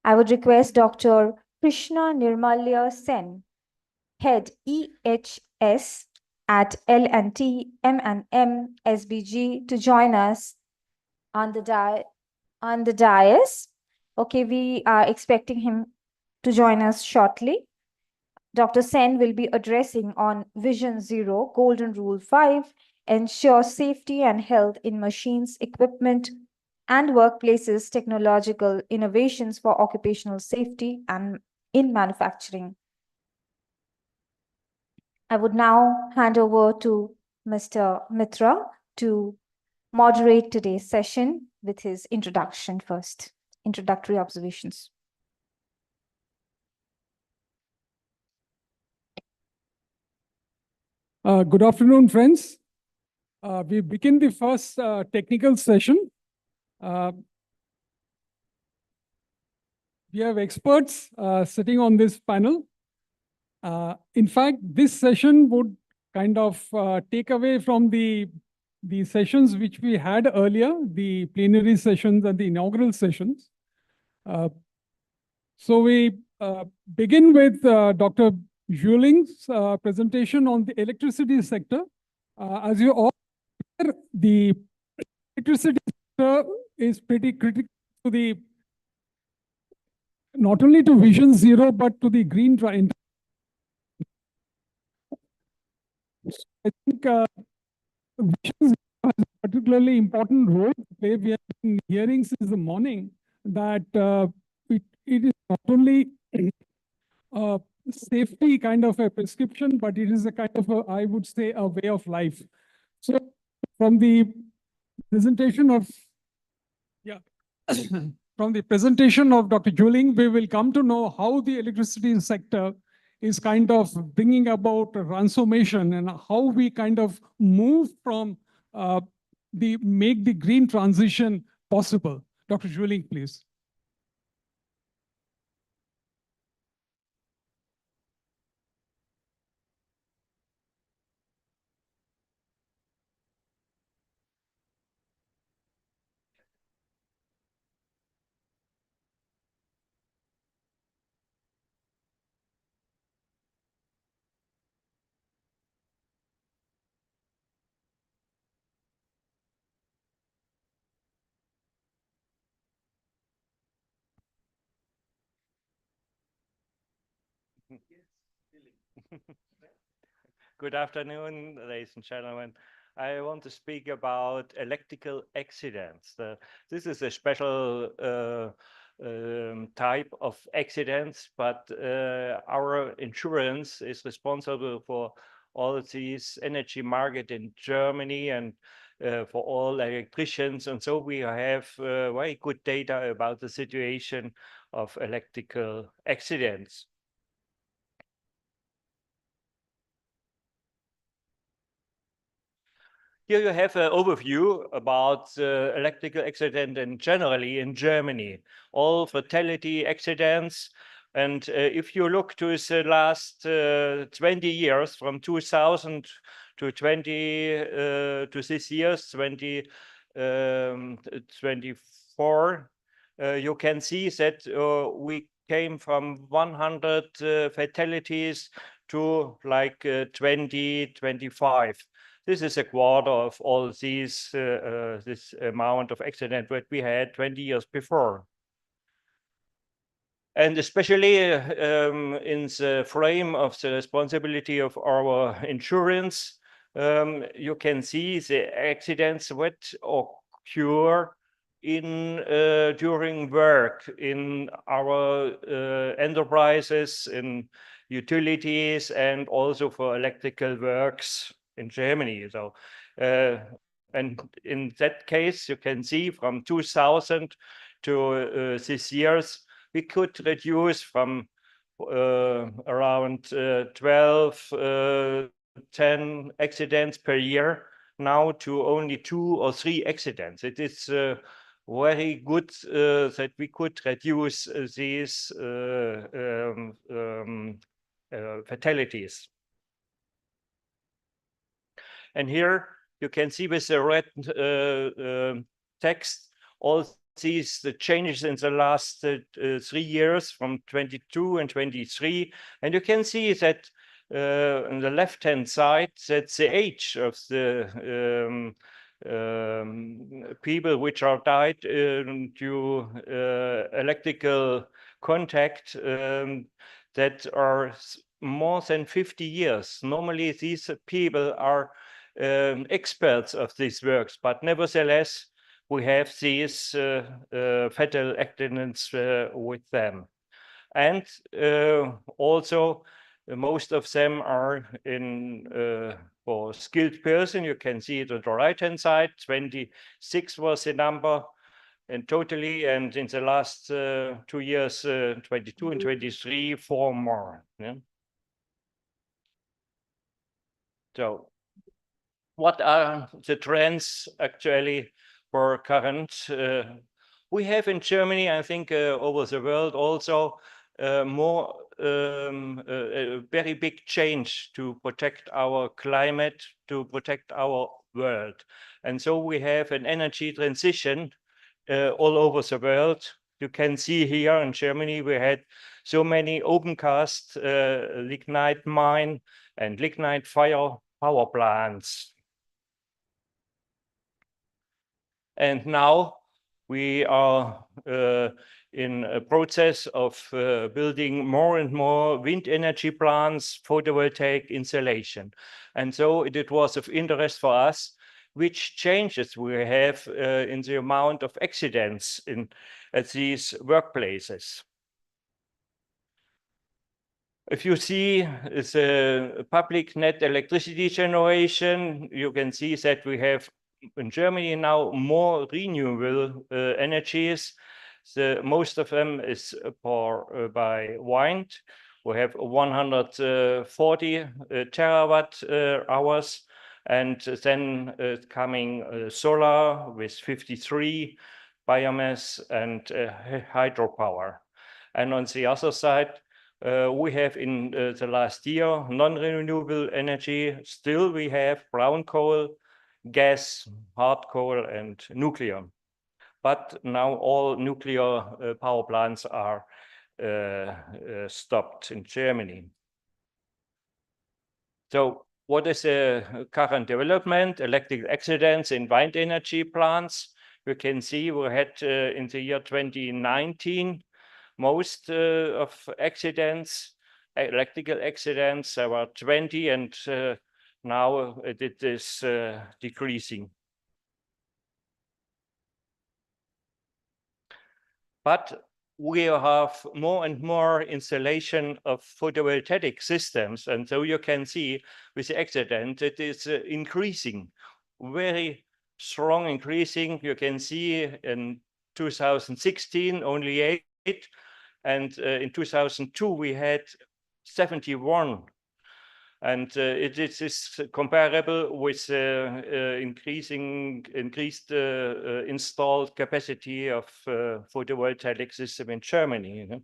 I would request Dr. Krishna Nirmalya Sen, Head EHS at L&T M&M SBG, to join us on the dais. Okay, we are expecting him to join us shortly. Dr. Sen will be addressing on Vision Zero, Golden Rule 5, ensure safety and health in machines, equipment, and workplaces, technological innovations for occupational safety and in manufacturing. I would now hand over to Mr. Mitra to moderate today's session with his introduction first, introductory observations. Good afternoon, friends. We begin the first technical session. We have experts sitting on this panel. In fact, this session would kind of take away from the sessions which we had earlier, the plenary sessions and the inaugural sessions. So we begin with Dr. Zhuoling's presentation on the electricity sector. As you all know, the electricity sector is pretty critical to the not only to Vision Zero, but to the green transition. I think Vision Zero has a particularly important role to play. We have been hearing since the morning that it is not only safety kind of a prescription, but it is a kind of a, I would say, a way of life. So from the presentation of, from the presentation of Dr. Zhuoling, we will come to know how the electricity sector is kind of bringing about a transformation and how we kind of move from make the green transition possible. Dr. Zhuoling, please. Good afternoon, ladies and gentlemen. I want to speak about electrical accidents. This is a special type of accidents, but our insurance is responsible for all these energy market in Germany and for all electricians. And so we have very good data about the situation of electrical accidents. Here you have an overview about electrical accident and generally in Germany, all fatality accidents. And if you look to the last 20 years, from 2000 to this year's 2024, you can see that we came from 100 fatalities to like 25. This is a quarter of all these, this amount of accident that we had 20 years before. And especially in the frame of the responsibility of our insurance, you can see the accidents that occur during work in our enterprises, in utilities, and also for electrical works in Germany. So, and in that case, you can see from 2000 to this year's, we could reduce from around 12, 10 accidents per year now to only 2 or 3 accidents. It is very good that we could reduce these fatalities. And here you can see with the red text all these the changes in the last 3 years from 22 and 23. And you can see that on the left-hand side, that's the age of the people which are died due electrical contact that are more than 50 years. Normally, these people are experts of these works, but nevertheless, we have these fatal accidents with them. And also, Most of them are for skilled person. You can see it on the right-hand side. 26 was the number and totally, and in the last 2 years, 22 and 23, 4 more. Yeah? So what are the trends actually for current? We have in Germany, I think over the world also, a very big change to protect our climate, to protect our world. And so we have an energy transition all over the world. You can see here in Germany, we had so many open cast lignite mine and lignite power plants. And now we are in a process of building more and more wind energy plants, photovoltaic installation. And so it was of interest for us which changes we have in the amount of accidents at these workplaces. If you see the public net electricity generation, you can see that we have in Germany now more renewable energies. Most of them is by wind. We have 140 terawatt hours, and then coming solar with 53, biomass and hydropower. And on the other side, we have in the last year non-renewable energy. Still we have brown coal, gas, hard coal and nuclear. But now all nuclear power plants are stopped in Germany. So what is the current development? Electrical accidents in wind energy plants. You can see we had in the year 2019 most of accidents, electrical accidents, there were 20, and now it is decreasing. But we have more and more installation of photovoltaic systems, and so you can see with the accident it is increasing, very strong increasing. You can see in 2016 only 8, and in 2002 we had 71, and it is comparable with increased installed capacity of photovoltaic system in Germany. You know?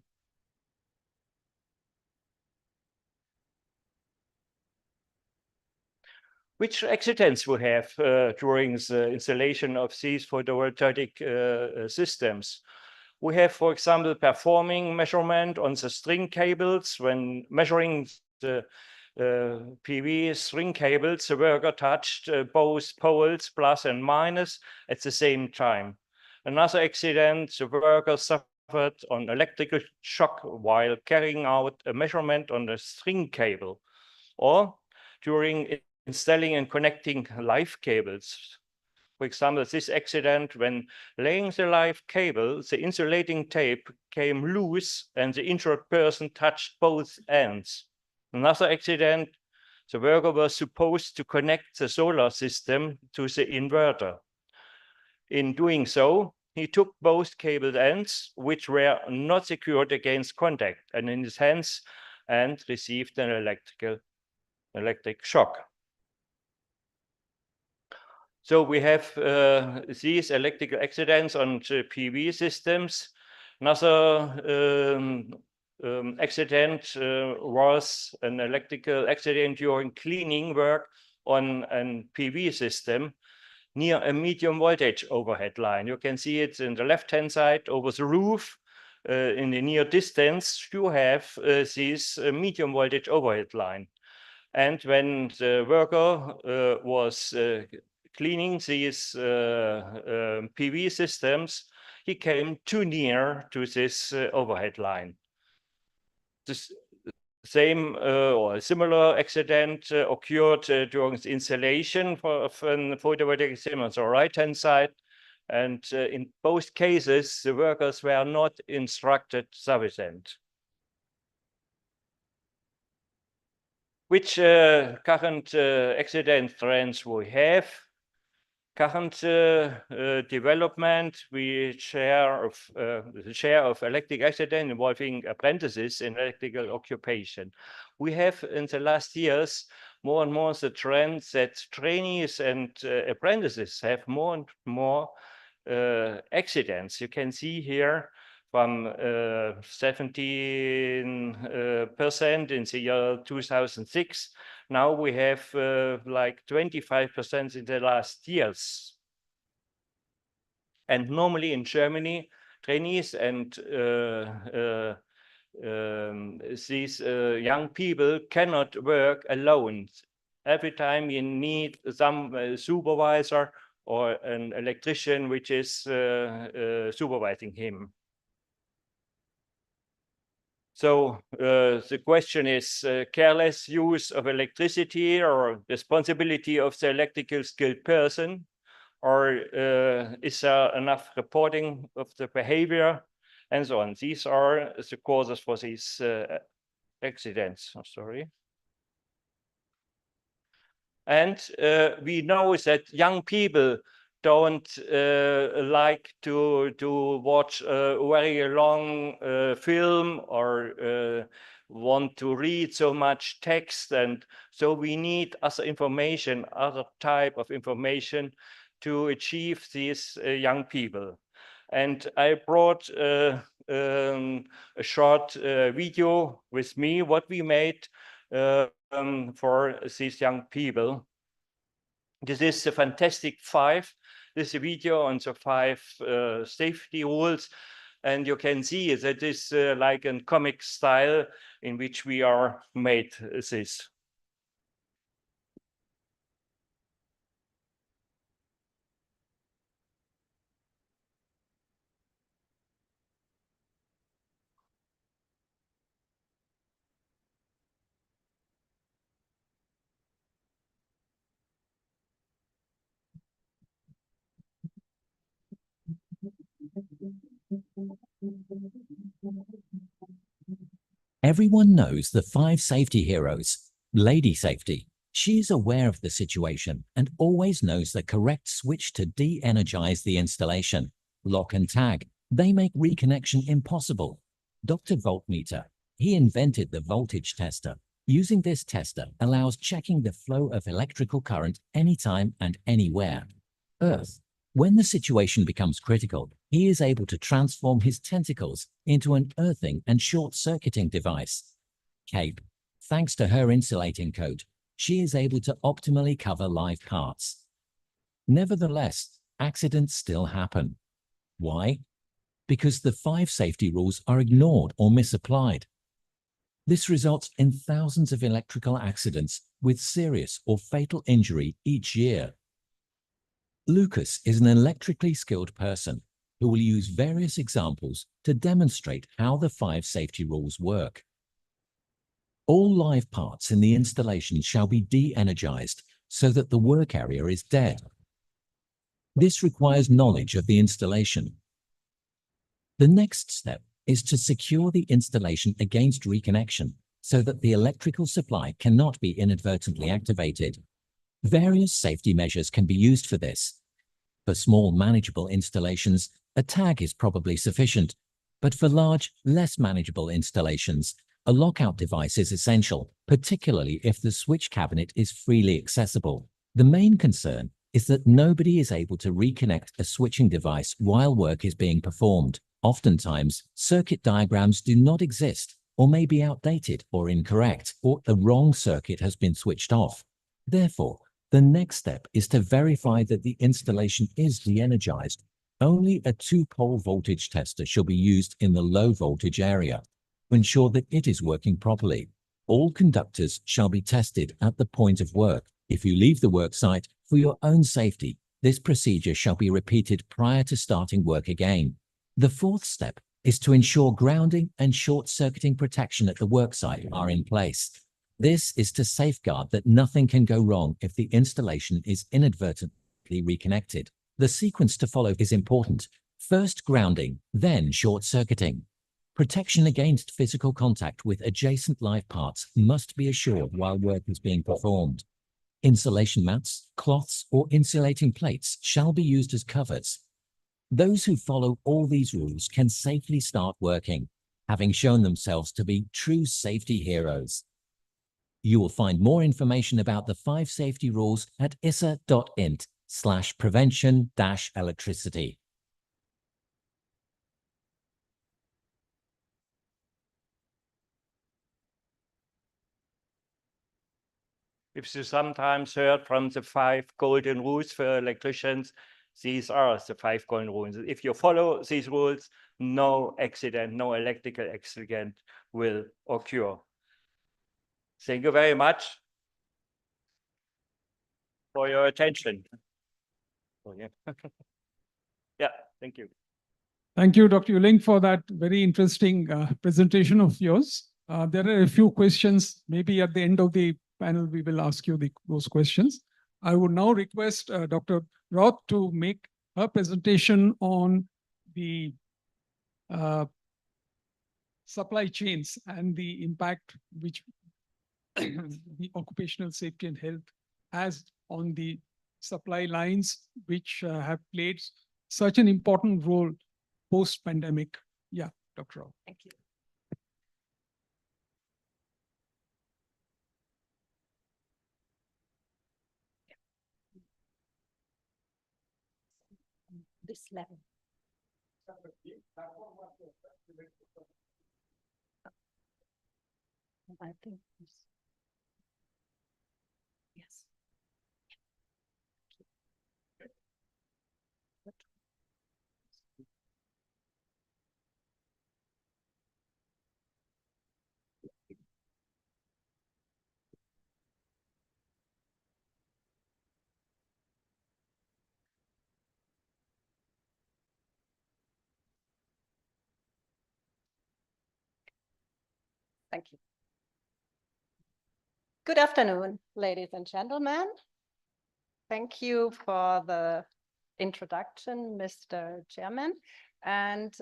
Which accidents we have during the installation of these photovoltaic systems? We have, for example, performing measurement on the string cables. When measuring the PV string cables, the worker touched both poles, plus and minus, at the same time. Another accident, the worker suffered on electrical shock while carrying out a measurement on the string cable, or during installing and connecting live cables. For example, this accident, when laying the live cable, the insulating tape came loose and the injured person touched both ends. Another accident, the worker was supposed to connect the solar system to the inverter. In doing so, he took both cable ends, which were not secured against contact, and in his hands, and received an electric shock. So we have these electrical accidents on the PV systems. Another accident was an electrical accident during cleaning work on a PV system near a medium voltage overhead line. You can see it in the left-hand side over the roof. In the near distance, you have this medium voltage overhead line. And when the worker was cleaning these PV systems, he came too near to this overhead line. This same or similar accident occurred during the installation of a photovoltaic system on the right-hand side. And in both cases, the workers were not instructed sufficient. Which current accident trends we have? Current development, the share of electric accident involving apprentices in electrical occupation. We have in the last years more and more the trend that trainees and apprentices have more and more accidents. You can see here from 17% in the year 2006. Now we have like 25% in the last years. And normally in Germany, trainees and these young people cannot work alone. Every time you need some supervisor or an electrician which is supervising him. So the question is careless use of electricity or responsibility of the electrical skilled person, or is there enough reporting of the behavior and so on. These are the causes for these accidents. I'm sorry. And we know that young people don't like to watch a very long film or want to read so much text. And so we need other information, other type of information to achieve these young people. And I brought a short video with me, what we made for these young people. This is the Fantastic Five. This is a video on the 5 safety rules. And you can see that it's like a comic style in which we are made this. Everyone knows the 5 safety heroes. Lady safety. She is aware of the situation and always knows the correct switch to de-energize the installation. Lock and tag. They make reconnection impossible. Dr. Voltmeter. He invented the voltage tester. Using this tester allows checking the flow of electrical current anytime and anywhere. Earth. When the situation becomes critical, he is able to transform his tentacles into an earthing and short-circuiting device. Cape. Thanks to her insulating coat, she is able to optimally cover live parts. Nevertheless, accidents still happen. Why? Because the 5 safety rules are ignored or misapplied. This results in thousands of electrical accidents with serious or fatal injury each year. Lucas is an electrically skilled person who will use various examples to demonstrate how the 5 safety rules work. All live parts in the installation shall be de-energized so that the work area is dead. This requires knowledge of the installation. The next step is to secure the installation against reconnection so that the electrical supply cannot be inadvertently activated. Various safety measures can be used for this. For small manageable installations, a tag is probably sufficient, but for large, less manageable installations, a lockout device is essential, particularly if the switch cabinet is freely accessible. The main concern is that nobody is able to reconnect a switching device while work is being performed. Oftentimes, circuit diagrams do not exist or may be outdated or incorrect, or the wrong circuit has been switched off. Therefore, the next step is to verify that the installation is de-energized. Only a 2-pole voltage tester shall be used in the low voltage area to ensure that it is working properly. All conductors shall be tested at the point of work. If you leave the work site for your own safety, this procedure shall be repeated prior to starting work again. The 4th step is to ensure grounding and short-circuiting protection at the work site are in place. This is to safeguard that nothing can go wrong if the installation is inadvertently reconnected. The sequence to follow is important. First grounding, then short-circuiting. Protection against physical contact with adjacent live parts must be assured while work is being performed. Insulation mats, cloths, or insulating plates shall be used as covers. Those who follow all these rules can safely start working, having shown themselves to be true safety heroes. You will find more information about the 5 safety rules at issa.int/prevention-electricity. If you sometimes heard from the 5 golden rules for electricians, these are the 5 golden rules. If you follow these rules, no accident, no electrical accident will occur. Thank you very much for your attention. Oh, yeah. Yeah, thank you. Thank you, Dr. Yuling, for that very interesting presentation of yours. There are a few questions. Maybe at the end of the panel, we will ask you those questions. I would now request Dr. Roth to make her presentation on the supply chains and the impact which the occupational safety and health has on the supply lines, which have played such an important role post-pandemic. Yeah, Dr. Roth. Thank you. This level. I think this. Yes. Thank you. Good afternoon, ladies and gentlemen. Thank you for the introduction, Mr. Chairman. And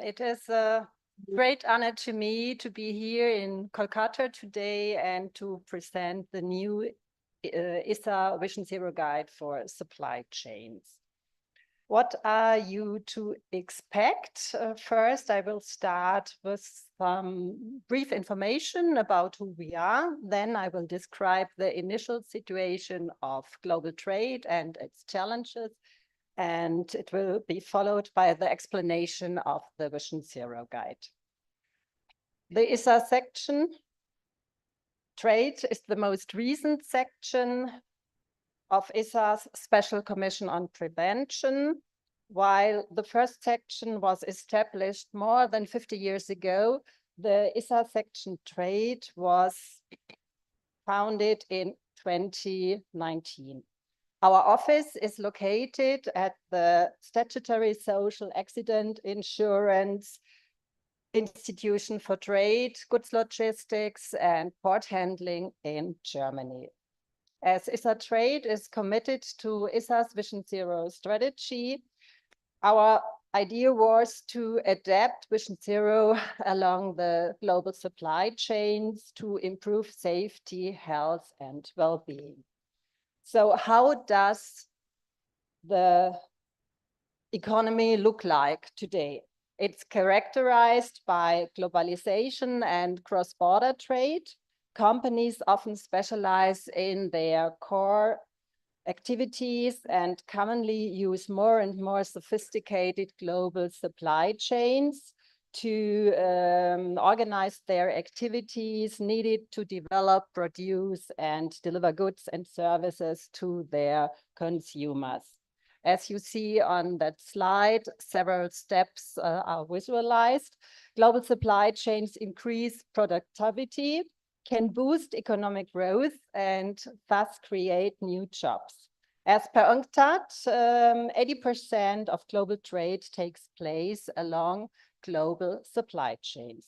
it is a great honor to me to be here in Kolkata today and to present the new ISA Vision Zero Guide for Supply Chains. What are you to expect? First, I will start with some brief information about who we are. Then I will describe the initial situation of global trade and its challenges. And it will be followed by the explanation of the Vision Zero Guide. The ISA section, trade, is the most recent section of ISA's Special Commission on Prevention, while the first section was established more than 50 years ago. The ISA section Trade was founded in 2019. Our office is located at the Statutory Social Accident Insurance Institution for Trade, Goods Logistics, and Port Handling in Germany. As ISA Trade is committed to ISA's Vision Zero strategy, our idea was to adapt Vision Zero along the global supply chains to improve safety, health, and well-being. So how does the economy look like today? It's characterized by globalization and cross-border trade. Companies often specialize in their core activities and commonly use more and more sophisticated global supply chains to organize their activities needed to develop, produce, and deliver goods and services to their consumers. As you see on that slide, several steps are visualized. Global supply chains increase productivity, can boost economic growth, and thus create new jobs. As per UNCTAD, 80% of global trade takes place along global supply chains.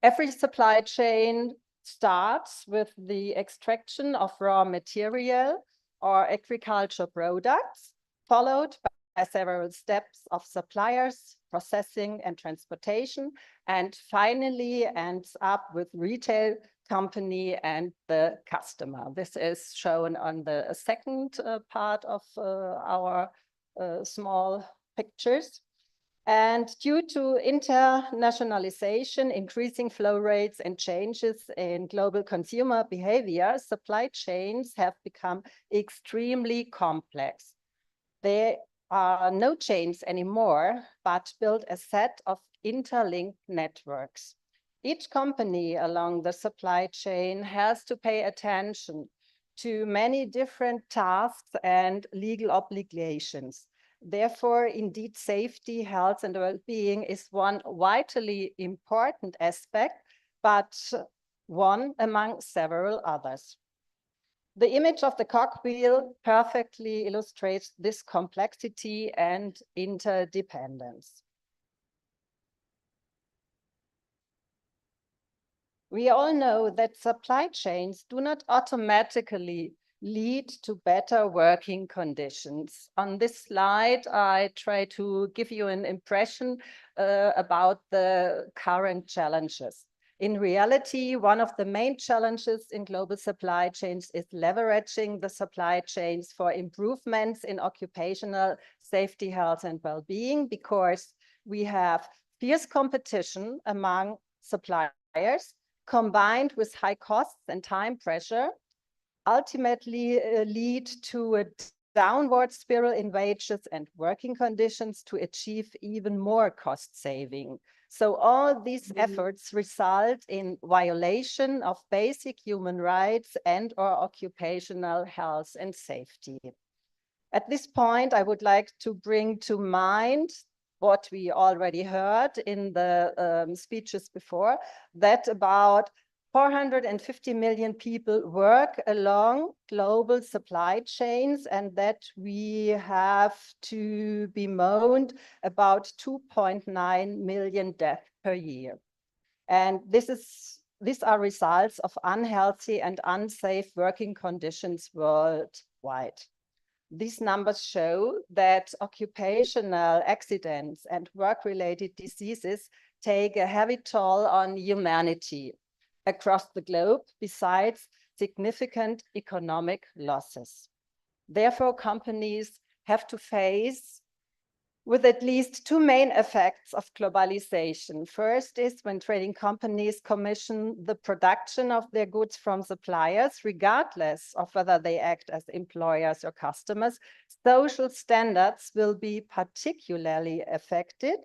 Every supply chain starts with the extraction of raw material or agricultural products, followed several steps of suppliers, processing and transportation, and finally ends up with retail company and the customer. This is shown on the second part of our small pictures. And due to internationalization, increasing flow rates and changes in global consumer behavior, supply chains have become extremely complex. There are no chains anymore, but build a set of interlinked networks. Each company along the supply chain has to pay attention to many different tasks and legal obligations. Therefore, indeed, safety, health, and well-being is one vitally important aspect, but one among several others. The image of the cogwheel perfectly illustrates this complexity and interdependence. We all know that supply chains do not automatically lead to better working conditions. On this slide, I try to give you an impression about the current challenges. In reality, one of the main challenges in global supply chains is leveraging the supply chains for improvements in occupational safety, health, and well-being, because we have fierce competition among suppliers combined with high costs and time pressure, ultimately lead to a downward spiral in wages and working conditions to achieve even more cost saving. So all these efforts result in violation of basic human rights and/or occupational health and safety. At this point, I would like to bring to mind what we already heard in the speeches before, that about 450 million people work along global supply chains, and that we have to bemoan about 2.9 million deaths per year. And these are results of unhealthy and unsafe working conditions worldwide. These numbers show that occupational accidents and work-related diseases take a heavy toll on humanity across the globe, besides significant economic losses. Therefore, companies have to face with at least two main effects of globalization. First is when trading companies commission the production of their goods from suppliers, regardless of whether they act as employers or customers, social standards will be particularly affected.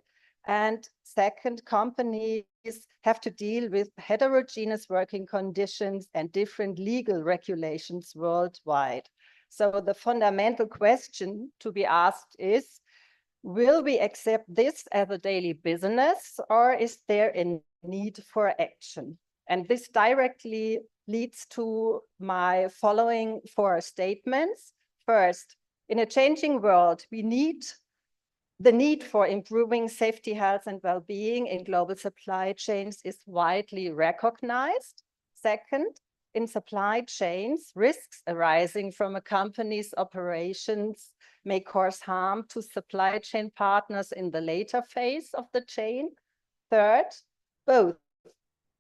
And second, companies have to deal with heterogeneous working conditions and different legal regulations worldwide. So the fundamental question to be asked is, will we accept this as a daily business, or is there a need for action? And this directly leads to my following four statements. First, in a changing world, the need for improving safety, health, and well-being in global supply chains is widely recognized. Second, in supply chains, risks arising from a company's operations may cause harm to supply chain partners in the later phase of the chain. Third, both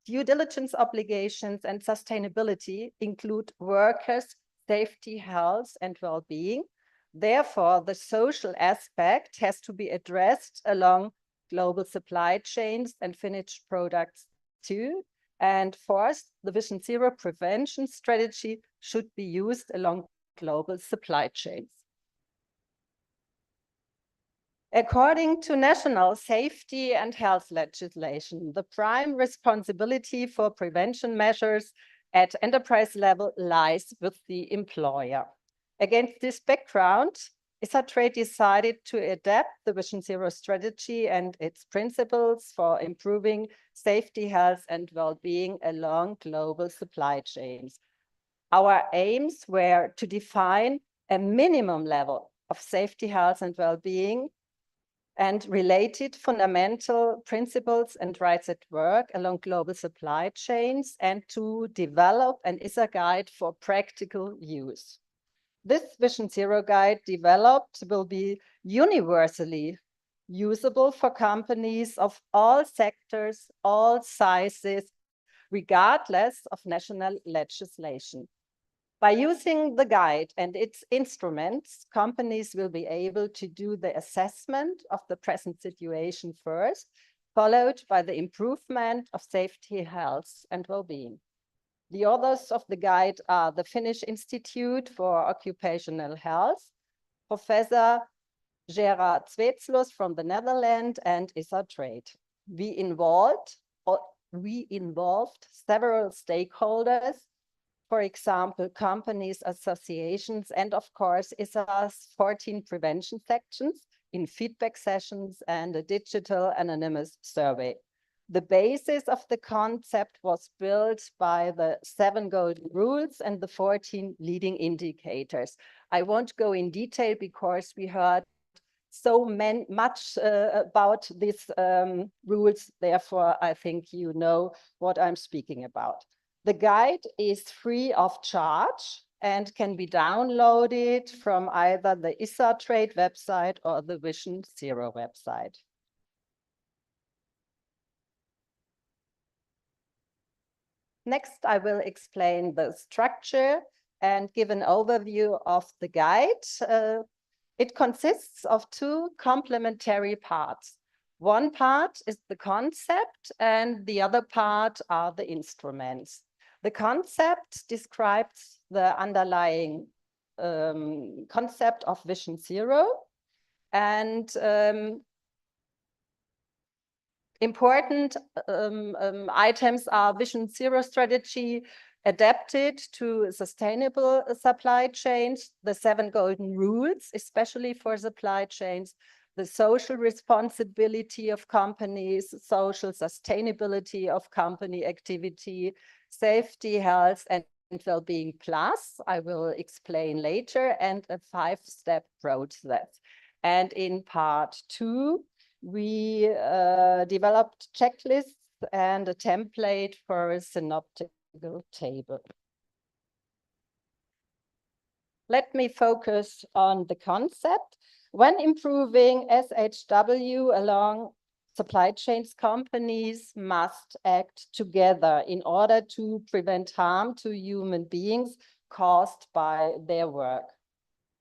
due diligence obligations and sustainability include workers' safety, health, and well-being. Therefore, the social aspect has to be addressed along global supply chains and finished products too. And fourth, the Vision Zero prevention strategy should be used along global supply chains. According to national safety and health legislation, the prime responsibility for prevention measures at enterprise level lies with the employer. Against this background, ISATRADE decided to adapt the Vision Zero strategy and its principles for improving safety, health, and well-being along global supply chains. Our aims were to define a minimum level of safety, health, and well-being and related fundamental principles and rights at work along global supply chains, and to develop an ISA guide for practical use. This Vision Zero guide developed will be universally usable for companies of all sectors, all sizes, regardless of national legislation. By using the guide and its instruments, companies will be able to do the assessment of the present situation first, followed by the improvement of safety, health, and well-being. The authors of the guide are the Finnish Institute for Occupational Health, Professor Gerard Zwetslus from the Netherlands, and ISA Trade. We involved several stakeholders, for example, companies, associations, and of course, ISA's 14 prevention sections in feedback sessions and a digital anonymous survey. The basis of the concept was built by the 7 golden rules and the 14 leading indicators. I won't go in detail because we heard so much about these rules. Therefore, I think you know what I'm speaking about. The guide is free of charge and can be downloaded from either the ISA Trade website or the Vision Zero website. Next, I will explain the structure and give an overview of the guide. It consists of 2 complementary parts. One part is the concept and the other part are the instruments. The concept describes the underlying concept of Vision Zero, and important items are Vision Zero strategy adapted to sustainable supply chains, the 7 golden rules, especially for supply chains, the social responsibility of companies, social sustainability of company activity, safety, health, and well-being plus, I will explain later, and a 5-step process. And in part 2, we developed checklists and a template for a synoptical table. Let me focus on the concept. When improving SHW along supply chains, companies must act together in order to prevent harm to human beings caused by their work.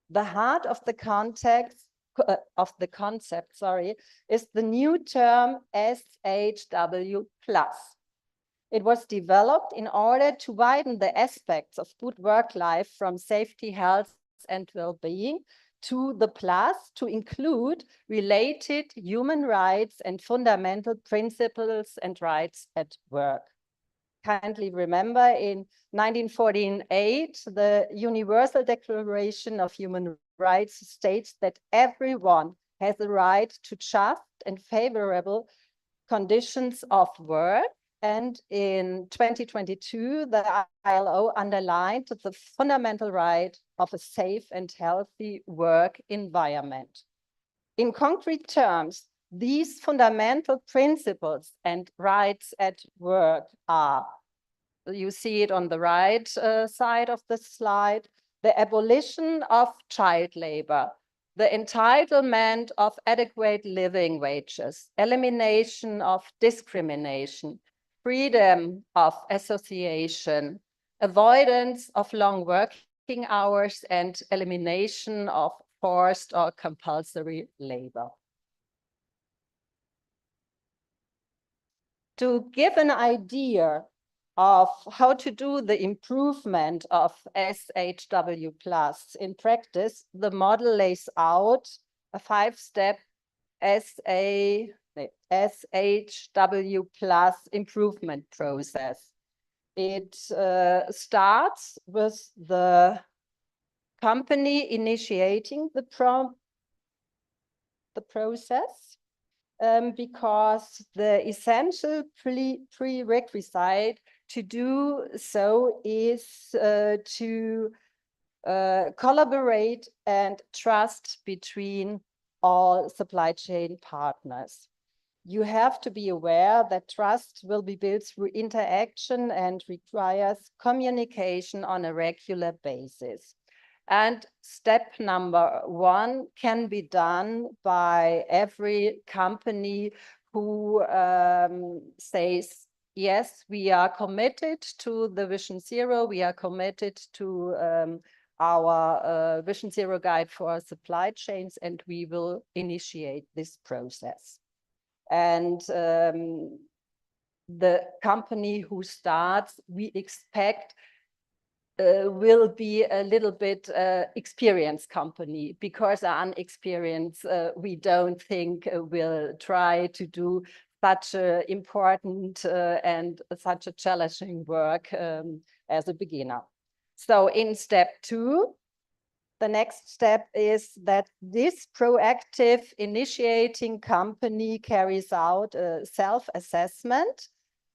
The heart of the concept, is the new term SHW+. It was developed in order to widen the aspects of good work life from safety, health, and well-being to the plus to include related human rights and fundamental principles and rights at work. Kindly remember, in 1948, the Universal Declaration of Human Rights states that everyone has the right to just and favorable conditions of work. And in 2022, the ILO underlined the fundamental right of a safe and healthy work environment. In concrete terms, these fundamental principles and rights at work are, you see it on the right side of the slide, the abolition of child labor, the entitlement of adequate living wages, elimination of discrimination, freedom of association, avoidance of long working hours, and elimination of forced or compulsory labor. To give an idea of how to do the improvement of SHW+ in practice, the model lays out a 5-step SHW+ improvement process. It starts with the company initiating the process, because the essential prerequisite to do so is to collaborate and trust between all supply chain partners. You have to be aware that trust will be built through interaction and requires communication on a regular basis. And step number 1 can be done by every company who says, yes, we are committed to the Vision Zero, we are committed to our Vision Zero guide for supply chains, and we will initiate this process. And the company who starts, we expect, will be a little bit experienced company, because unexperienced, we don't think will try to do such important and such a challenging work as a beginner. So in step 2, the next step is that this proactive initiating company carries out a self-assessment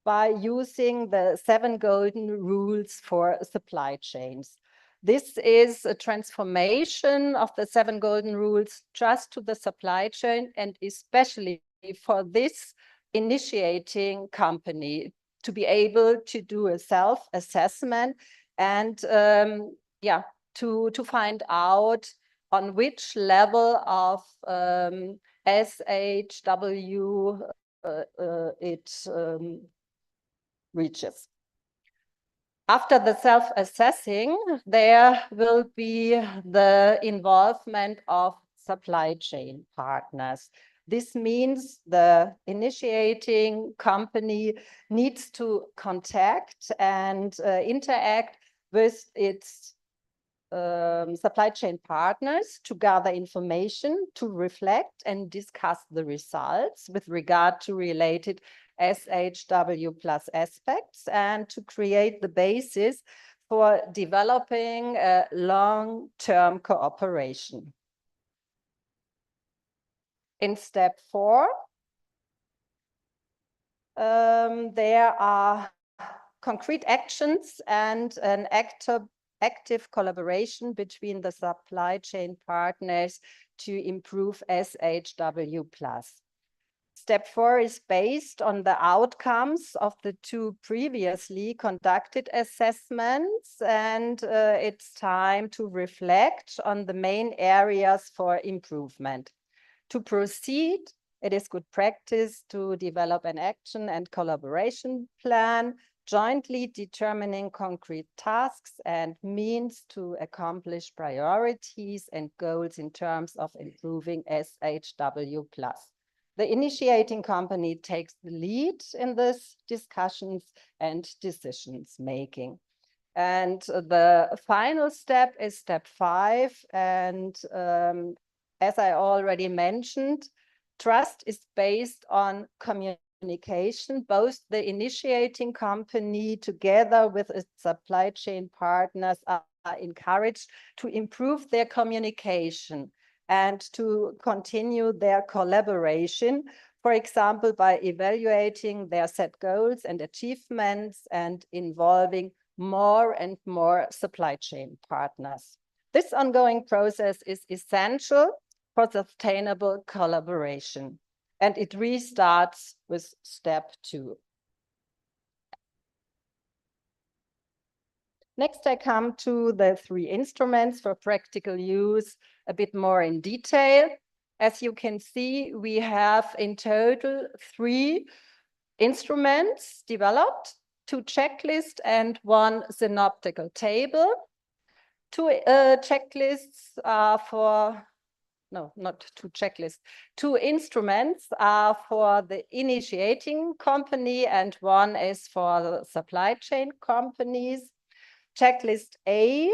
by using the 7 golden rules for supply chains. This is a transformation of the 7 golden rules just to the supply chain, and especially for this initiating company to be able to do a self-assessment and to find out on which level of SHW it reaches. After the self-assessing, there will be the involvement of supply chain partners. This means the initiating company needs to contact and interact with its supply chain partners to gather information, to reflect and discuss the results with regard to related SHW plus aspects, and to create the basis for developing a long-term cooperation. In step 4, there are concrete actions and an active collaboration between the supply chain partners to improve SHW plus. Step 4 is based on the outcomes of the 2 previously conducted assessments, and it's time to reflect on the main areas for improvement. To proceed, it is good practice to develop an action and collaboration plan, jointly determining concrete tasks and means to accomplish priorities and goals in terms of improving SHW plus. The initiating company takes the lead in this discussions and decisions making. And the final step is step 5. And as I already mentioned, trust is based on communication. Both the initiating company together with its supply chain partners are encouraged to improve their communication and to continue their collaboration, for example, by evaluating their set goals and achievements and involving more and more supply chain partners. This ongoing process is essential for sustainable collaboration, and it restarts with step 2. Next, I come to the 3 instruments for practical use a bit more in detail. As you can see, we have in total 3 instruments developed, 2 checklists and 1 synoptical table. 2 checklists are for, no, not 2 checklists. 2 instruments are for the initiating company and 1 is for the supply chain companies. Checklist A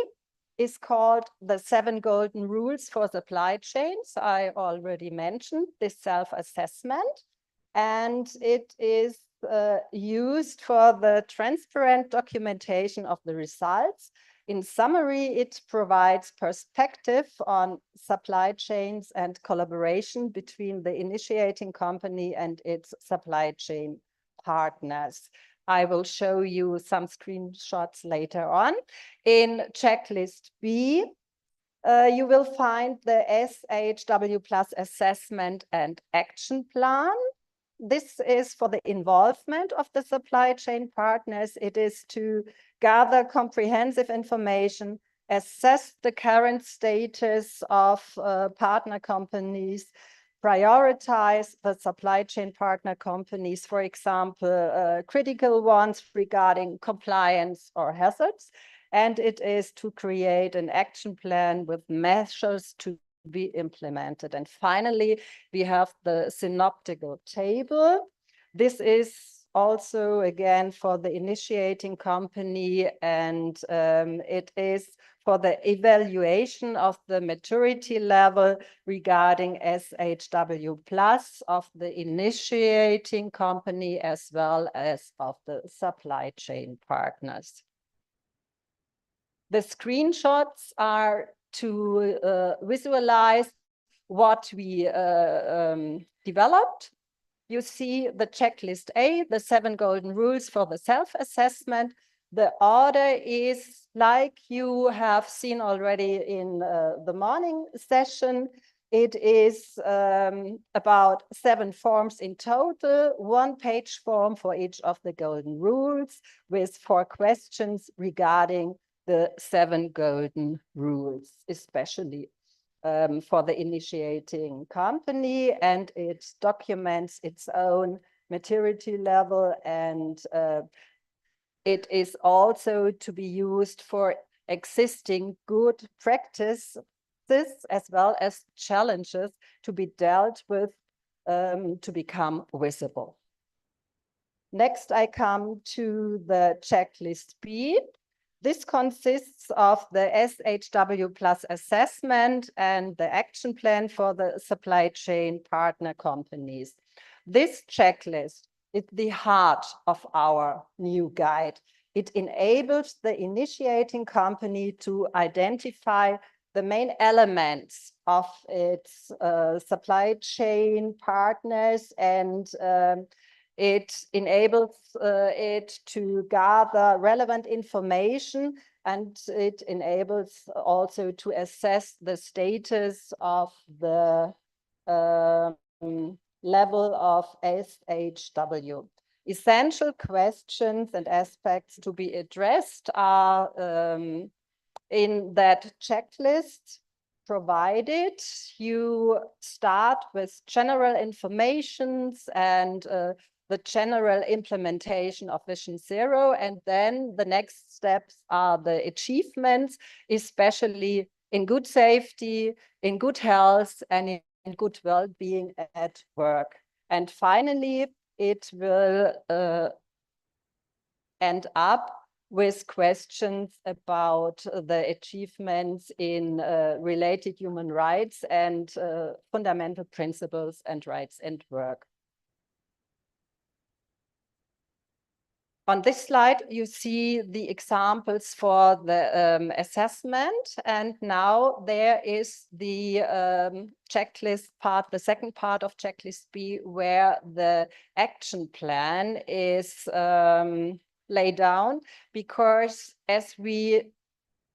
is called the 7 golden rules for supply chains. I already mentioned this self-assessment, and it is used for the transparent documentation of the results. In summary, it provides perspective on supply chains and collaboration between the initiating company and its supply chain partners. I will show you some screenshots later on. In checklist B, you will find the SHW plus assessment and action plan. This is for the involvement of the supply chain partners. It is to gather comprehensive information assess the current status of partner companies, prioritize the supply chain partner companies, for example, critical ones regarding compliance or hazards. And it is to create an action plan with measures to be implemented. And finally, we have the synoptical table. This is also again for the initiating company, and it is for the evaluation of the maturity level regarding SHW plus of the initiating company as well as of the supply chain partners. The screenshots are to visualize what we developed. You see the checklist A, the 7 golden rules for the self-assessment. The order is like you have seen already in the morning session. It is about 7 forms in total, 1-page form for each of the golden rules with 4 questions regarding the 7 golden rules, especially for the initiating company, and it documents its own maturity level, and it is also to be used for existing good practices as well as challenges to be dealt with to become visible. Next, I come to the checklist B. This consists of the SHW plus assessment and the action plan for the supply chain partner companies. This checklist is the heart of our new guide. It enables the initiating company to identify the main elements of its supply chain partners, and it enables it to gather relevant information, and it enables also to assess the status of the level of SHW. Essential questions and aspects to be addressed are in that checklist provided. You start with general informations and the general implementation of Vision Zero, and then the next steps are the achievements, especially in good safety, in good health, and in good well-being at work. And finally, it will end up with questions about the achievements in related human rights and fundamental principles and rights and work. On this slide, you see the examples for the assessment, and now there is the checklist part, the second part of checklist B, where the action plan is laid down, because as we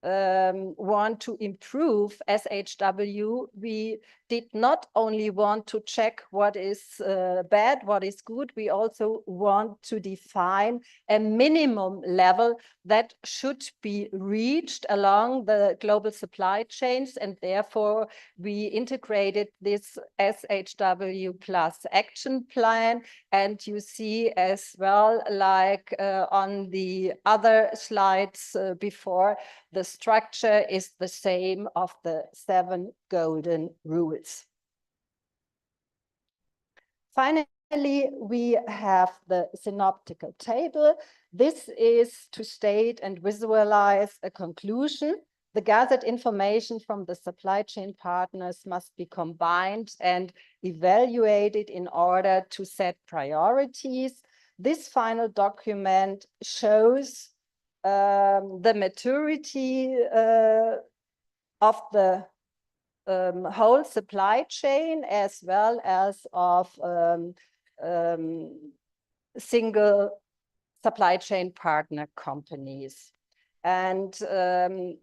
want to improve SHW, we did not only want to check what is bad, what is good, we also want to define a minimum level that should be reached along the global supply chains, and therefore we integrated this SHW plus action plan. And you see as well, like on the other slides before, the structure is the same of the 7 golden rules. Finally, we have the synoptical table. This is to state and visualize a conclusion. The gathered information from the supply chain partners must be combined and evaluated in order to set priorities. This final document shows the maturity of the whole supply chain, as well as of single supply chain partner companies. And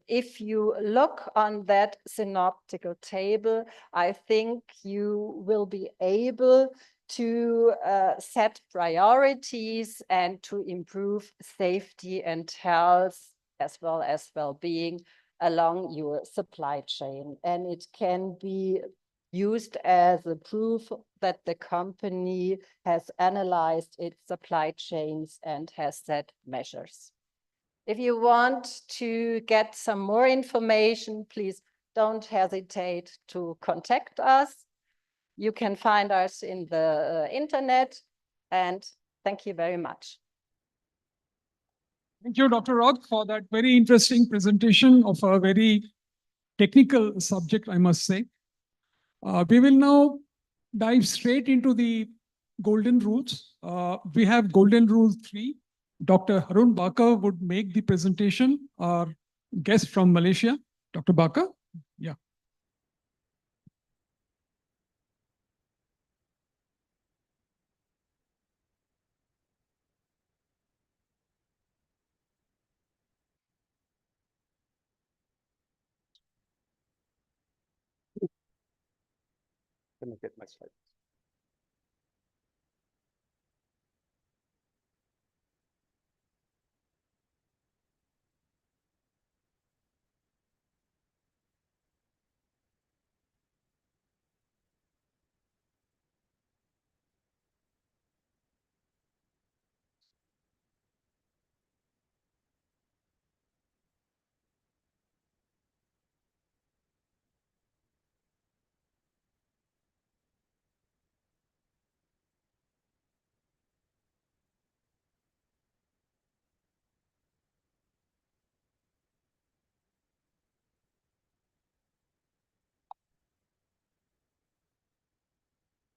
if you look on that synoptical table, I think you will be able to set priorities and to improve safety and health as well as well-being along your supply chain. And it can be used as a proof that the company has analyzed its supply chains and has set measures. If you want to get some more information, please don't hesitate to contact us. You can find us in the internet, and thank you very much. Thank you, Dr. Roth, for that very interesting presentation of a very technical subject, I must say. We will now dive straight into the golden rules. We have golden rule 3. Dr. Harun Bakar would make the presentation, our guest from Malaysia. Dr. Bakar, yeah. Let me get my slides.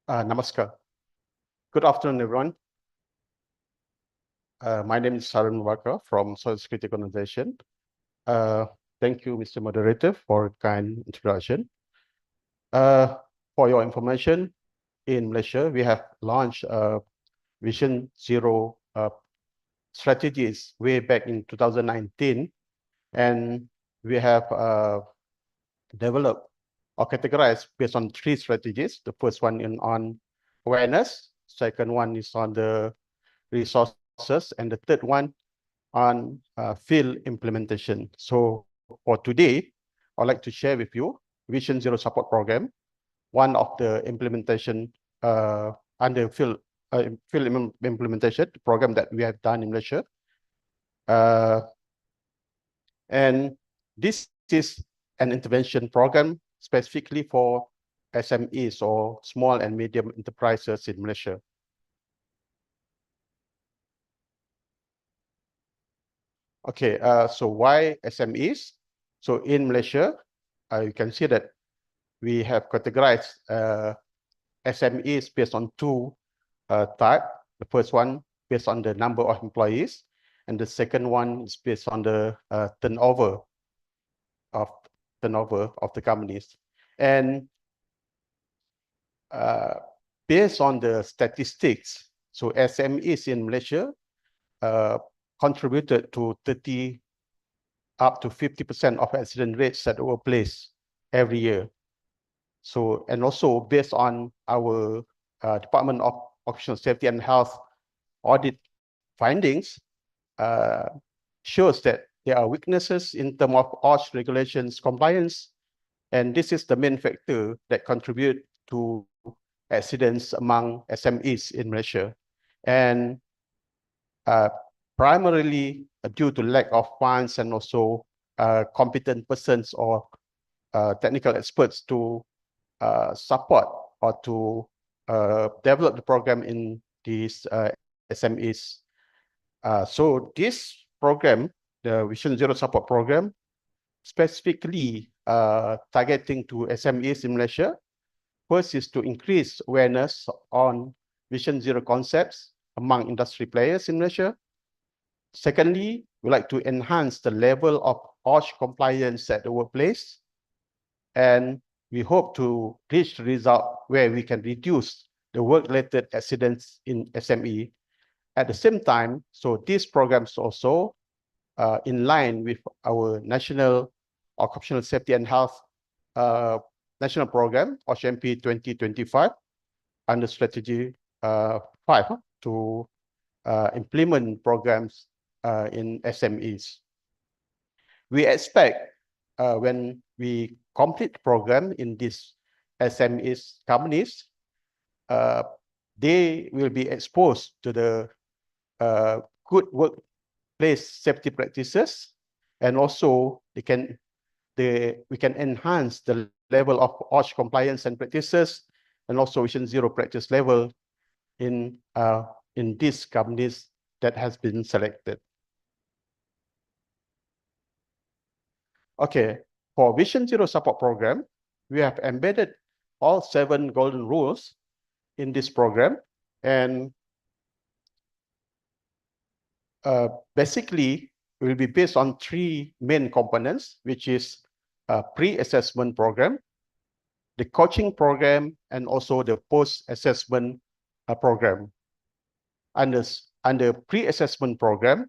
Namaskar. Good afternoon, everyone. My name is Harun Bakar from Social Security Organization. Thank you, Mr. Moderator, for kind introduction. For your information, in Malaysia, we have launched Vision Zero strategies way back in 2019, and we have developed or categorized based on 3 strategies. The first one is on awareness, second one is on the resources, and the third one on field implementation. So for today, I'd like to share with you Vision Zero Support Program, one of the implementation under field implementation program that we have done in Malaysia. And this is an intervention program specifically for SMEs or small and medium enterprises in Malaysia. Okay, so why SMEs? So in Malaysia, you can see that we have categorized SMEs based on 2 types. The first one based on the number of employees, and the second one is based on the turnover of the companies. And based on the statistics, so SMEs in Malaysia contributed to 30 up to 50% of accident rates at the workplace every year. So, and also based on our Department of Occupational Safety and Health audit findings, shows that there are weaknesses in terms of OSH regulations compliance, and this is the main factor that contribute to accidents among SMEs in Malaysia. And primarily due to lack of funds and also competent persons or technical experts to support or to develop the program in these SMEs. So this program, the Vision Zero Support Program, specifically targeting to SMEs in Malaysia. First is to increase awareness on Vision Zero concepts among industry players in Malaysia. Secondly, we like to enhance the level of OSH compliance at the workplace. And we hope to reach the result where we can reduce the work-related accidents in SME. At the same time, so these programs also in line with our National Occupational Safety and Health National Program, OSHMP 2025, under Strategy 5 to implement programs in SMEs. We expect when we complete the program in these SMEs companies, they will be exposed to the good workplace safety practices, and also we can enhance the level of OSH compliance and practices, and also Vision Zero practice level in these companies that has been selected. Okay, for Vision Zero support program, we have embedded all 7 golden rules in this program, and basically will be based on 3 main components, which is a pre-assessment program, the coaching program, and also the post-assessment program. Under pre-assessment program,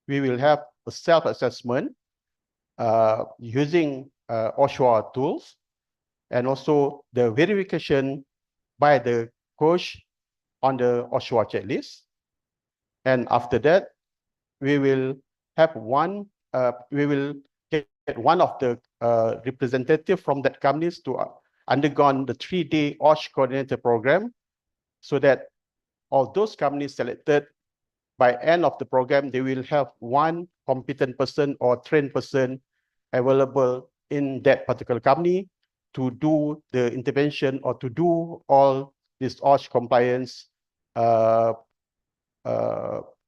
we will have a self-assessment using OSHWA tools, and also the verification by the coach on the OSHWA checklist. And after that, we will have we will get one of the representative from that companies to undergone the 3-day OSH coordinator program, so that all those companies selected, by end of the program, they will have one competent person or trained person available in that particular company to do the intervention or to do all this OSH compliance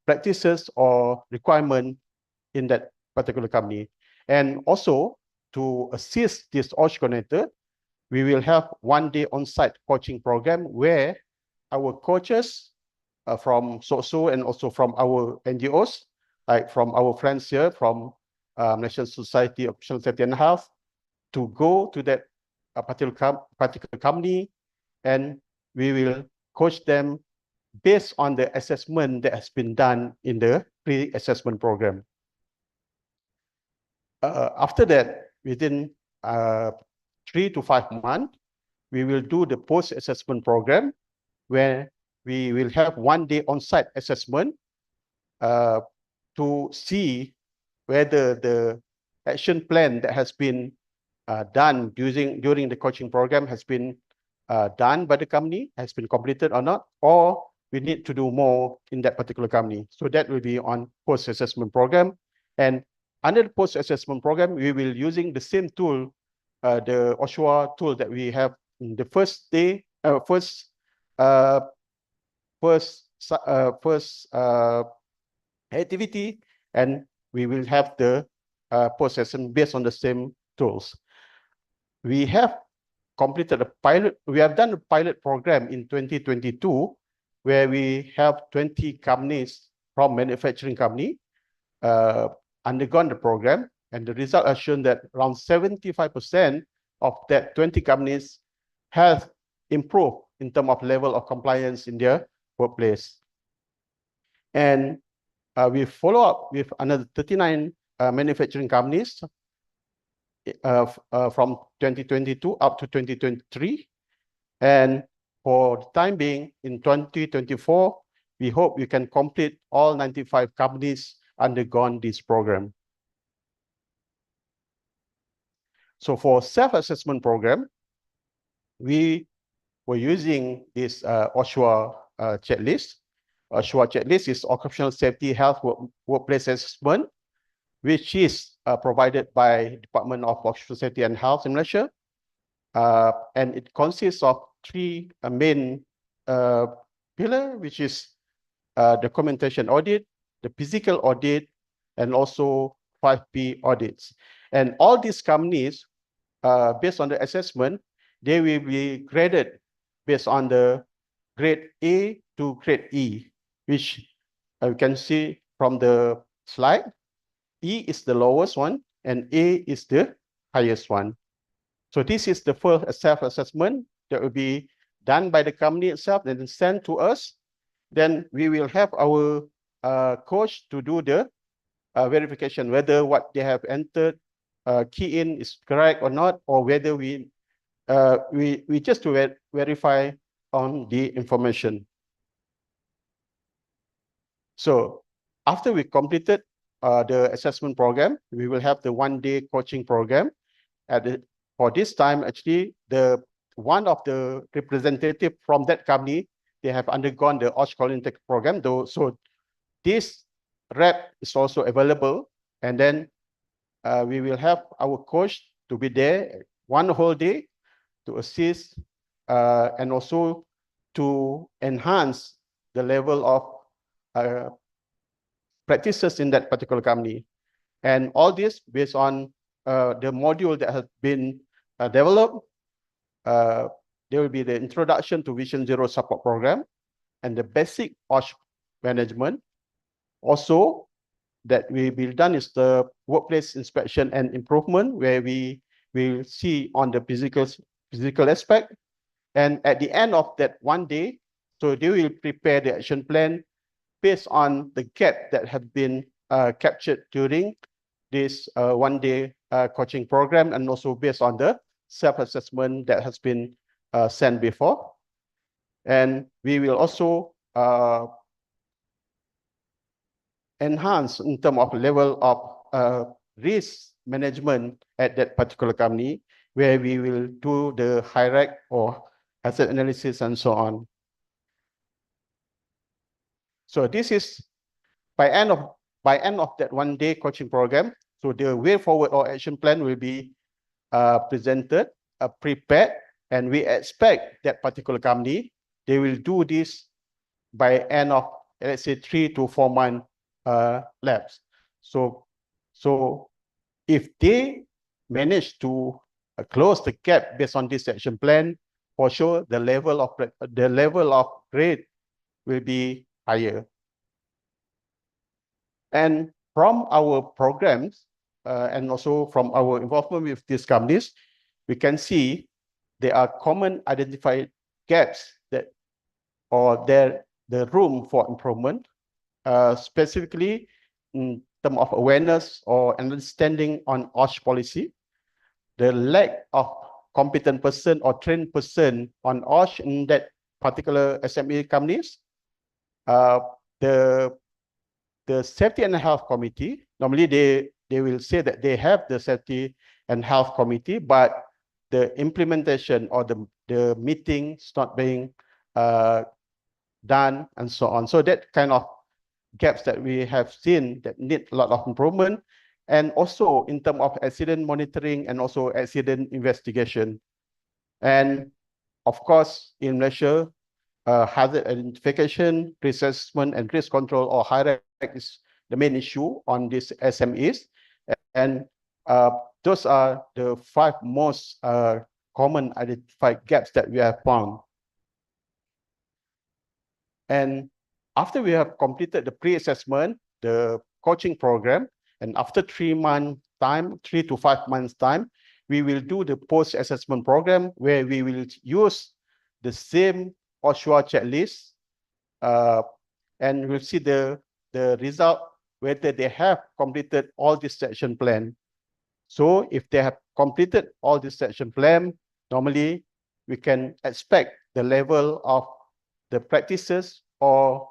practices or requirement in that particular company. And also, to assist this OSH coordinator, we will have 1-day on-site coaching program where our coaches from SOSO and also from our NGOs, like from our friends here from National Society of Occupational Safety and Health, to go to that particular company, and we will coach them based on the assessment that has been done in the pre-assessment program. After that, within 3 to 5 months, we will do the post-assessment program, where we will have 1-day on-site assessment to see whether the action plan that has been done during the coaching program has been done by the company, has been completed or not, or we need to do more in that particular company. So that will be on post-assessment program. And under the post-assessment program, we will using the same tool, the OSHWA tool that we have in the first day, first activity, and we will have the post-assessment based on the same tools. We have completed a pilot. We have done a pilot program in 2022, where we have 20 companies from manufacturing company undergone the program, and the result has shown that around 75% of that 20 companies have improved in terms of level of compliance in their workplace. And we follow up with another 39 manufacturing companies from 2022 up to 2023. And for the time being, in 2024, we hope we can complete all 95 companies undergone this program. So for self-assessment program, we were using this OSHWA checklist. OSHWA checklist is Occupational Safety Health Workplace Assessment, which is provided by Department of Occupational Safety and Health in Malaysia. And it consists of 3 main pillars, which is documentation audit, the physical audit, and also 5P audits. And all these companies, based on the assessment, they will be graded based on the grade A to grade E, which you can see from the slide. E is the lowest one, and A is the highest one. So this is the first self-assessment that will be done by the company itself and then sent to us. Then we will have our coach to do the verification, whether what they have entered, key in is correct or not, or whether we just to verify on the information. So after we completed the assessment program, we will have the one-day coaching program. For this time, actually, one of the representative from that company, they have undergone the OSH Colintech program, though. So this rep is also available, and then we will have our coach to be there one whole day to assist and also to enhance the level of practices in that particular company. And all this based on the module that has been developed. There will be the introduction to Vision Zero support program and the basic OSH management. Also, that will be done is the workplace inspection and improvement, where we will see on the physical aspect. And at the end of that one day, so they will prepare the action plan based on the gap that have been captured during this one-day coaching program, and also based on the self-assessment that has been sent before. And we will also enhance in terms of level of risk management at that particular company, where we will do the hierarchy or asset analysis and so on. So this is by end of that one-day coaching program. So the way forward or action plan will be presented, prepared, and we expect that particular company, they will do this by end of, let's say, 3 to 4 month lapse. So if they manage to close the gap based on this action plan, for sure the level of grade will be higher. And from our programs and also from our involvement with these companies, we can see there are common identified gaps that or the room for improvement, specifically in terms of awareness or understanding on OSH policy, the lack of competent person or trained person on OSH in that particular SME companies, the safety and health committee, normally they will say that they have the safety and health committee, but the implementation or the meetings not being done and so on. So that kind of gaps that we have seen that need a lot of improvement. And also in terms of accident monitoring and also accident investigation. And of course, in Malaysia, hazard identification, risk assessment, and risk control or hierarchy is the main issue on these SMEs. And those are the 5 most common identified gaps that we have found. And after we have completed the pre-assessment, the coaching program, and after 3 to 5 months time, we will do the post-assessment program, where we will use the same OSHWA checklist, and we'll see the result, whether they have completed all this action plan. So if they have completed all this action plan, normally we can expect the level of the practices or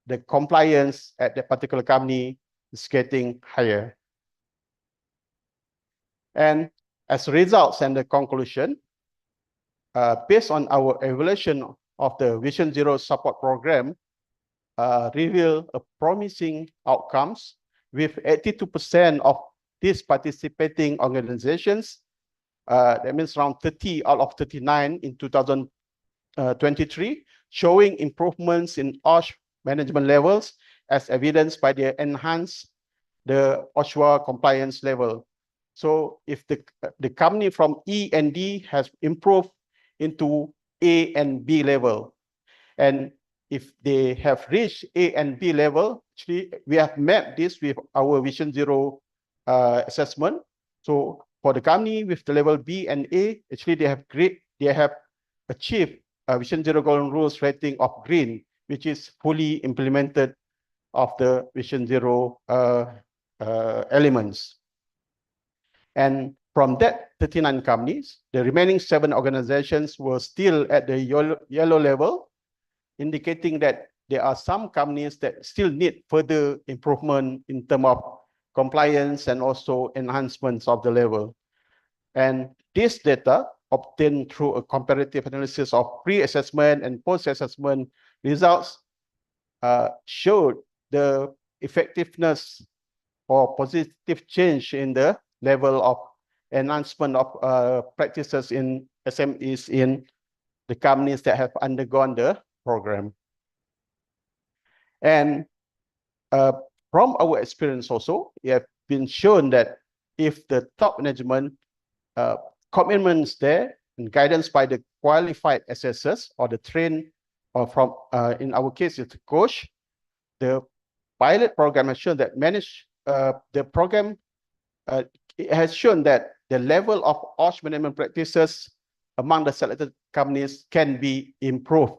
the compliance at that particular company is getting higher. And as results and the conclusion, based on our evaluation of the Vision Zero support program, reveal a promising outcomes, with 82% of these participating organizations, that means around 30 out of 39 in 2023, showing improvements in OSH management levels, as evidenced by the the OSHWA compliance level. So if the company from E and D has improved into A and B level, and if they have reached A and B level, actually we have mapped this with our Vision Zero assessment. So for the company with the level B and A, actually they have achieved a Vision Zero Golden Rules rating of green, which is fully implemented of the Vision Zero elements. And from that 39 companies, the remaining 7 organizations were still at the yellow level, indicating that there are some companies that still need further improvement in terms of compliance and also enhancements of the level. And this data obtained through a comparative analysis of pre-assessment and post-assessment results showed the effectiveness or positive change in the level of enhancement of practices in SMEs in the companies that have undergone the program. And from our experience also, it has been shown that if the top management commitments there and guidance by the qualified assessors or the trained or from in our case it's the coach, the pilot program has shown that the program it has shown that the level of OSH management practices among the selected companies can be improved.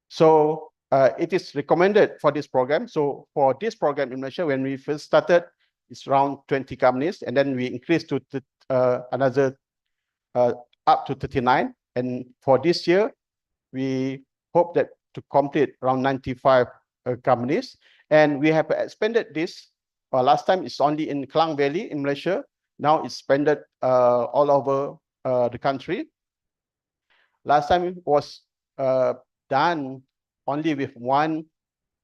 So it is recommended for this program. So for this program in Malaysia, when we first started, it's around 20 companies, and then we increased to another up to 39. And for this year, we hope that to complete around 95 companies. And we have expanded this. Last time it's only in Klang Valley in Malaysia. Now it's expanded all over the country. Last time it was done only with one